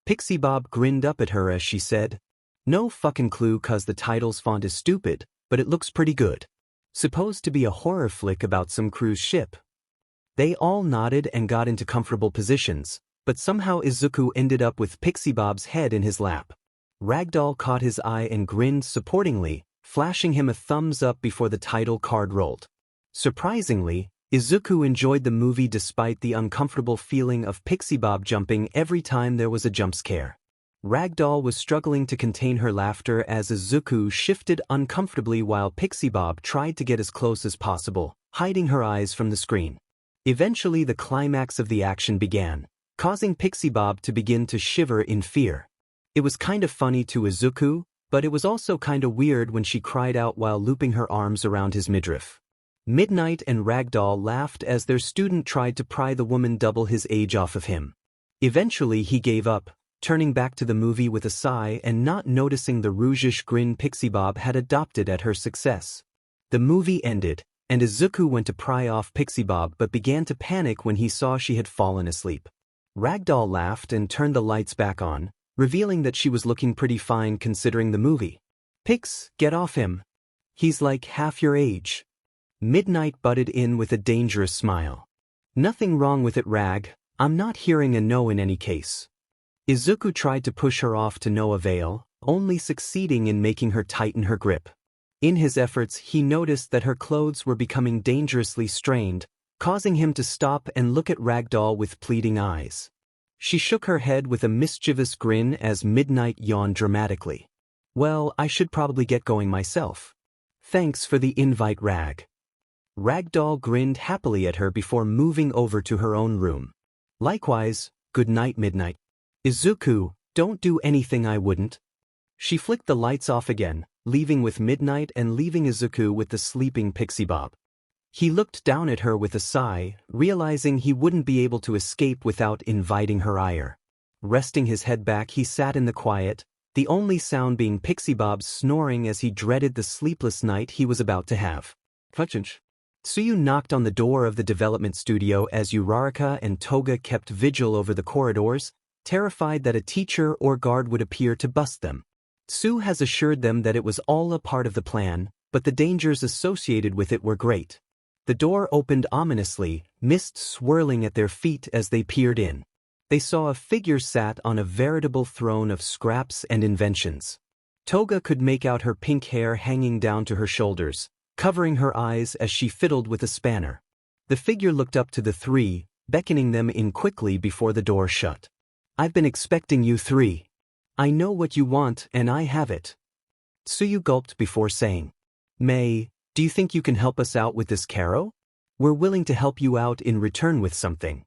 Speaker 1: Pixie Bob grinned up at her as she said, no fucking clue cause the title's font is stupid, but it looks pretty good. Supposed to be a horror flick about some cruise ship. They all nodded and got into comfortable positions, but somehow Izuku ended up with Pixie Bob's head in his lap. Ragdoll caught his eye and grinned supportingly, flashing him a thumbs up before the title card rolled. Surprisingly, Izuku enjoyed the movie despite the uncomfortable feeling of Pixie Bob jumping every time there was a jump scare. Ragdoll was struggling to contain her laughter as Izuku shifted uncomfortably while Pixie Bob tried to get as close as possible, hiding her eyes from the screen. Eventually the climax of the action began, causing Pixie Bob to begin to shiver in fear. It was kind of funny to Izuku, but it was also kinda weird when she cried out while looping her arms around his midriff. Midnight and Ragdoll laughed as their student tried to pry the woman double his age off of him. Eventually he gave up, turning back to the movie with a sigh and not noticing the rougeish grin Pixie Bob had adopted at her success. The movie ended, and Izuku went to pry off Pixie Bob but began to panic when he saw she had fallen asleep. Ragdoll laughed and turned the lights back on, revealing that she was looking pretty fine considering the movie. Pix, get off him. He's like half your age. Midnight butted in with a dangerous smile. Nothing wrong with it, Rag. I'm not hearing a no in any case. Izuku tried to push her off to no avail, only succeeding in making her tighten her grip. In his efforts, he noticed that her clothes were becoming dangerously strained, causing him to stop and look at Ragdoll with pleading eyes. She shook her head with a mischievous grin as Midnight yawned dramatically. Well, I should probably get going myself. Thanks for the invite, Rag. Ragdoll grinned happily at her before moving over to her own room. Likewise, good night, Midnight. Izuku, don't do anything I wouldn't. She flicked the lights off again, leaving with Midnight and leaving Izuku with the sleeping Pixie Bob. He looked down at her with a sigh, realizing he wouldn't be able to escape without inviting her ire. Resting his head back he sat in the quiet, the only sound being Pixie Bob's snoring as he dreaded the sleepless night he was about to have. Tsuyu knocked on the door of the development studio as Uraraka and Toga kept vigil over the corridors, terrified that a teacher or guard would appear to bust them. Tsu has assured them that it was all a part of the plan, but the dangers associated with it were great. The door opened ominously, mist swirling at their feet as they peered in. They saw a figure sat on a veritable throne of scraps and inventions. Toga could make out her pink hair hanging down to her shoulders, covering her eyes as she fiddled with a spanner. The figure looked up to the three, beckoning them in quickly before the door shut. I've been expecting you three. I know what you want and I have it. Tsuyu gulped before saying, May, do you think you can help us out with this Karo? We're willing to help you out in return with something.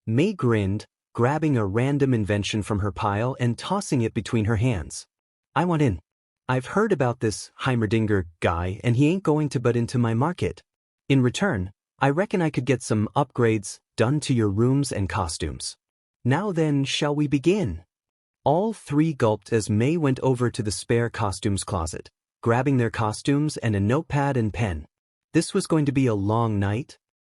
Speaker 1: May grinned, grabbing a random invention from her pile and tossing it between her hands. I want in. I've heard about this Heimerdinger guy and he ain't going to butt into my market. In return, I reckon I could get some upgrades done to your rooms and costumes. Now then, shall we begin? All three gulped as May went over to the spare costumes closet, grabbing their costumes and a notepad and pen. This was going to be a long night,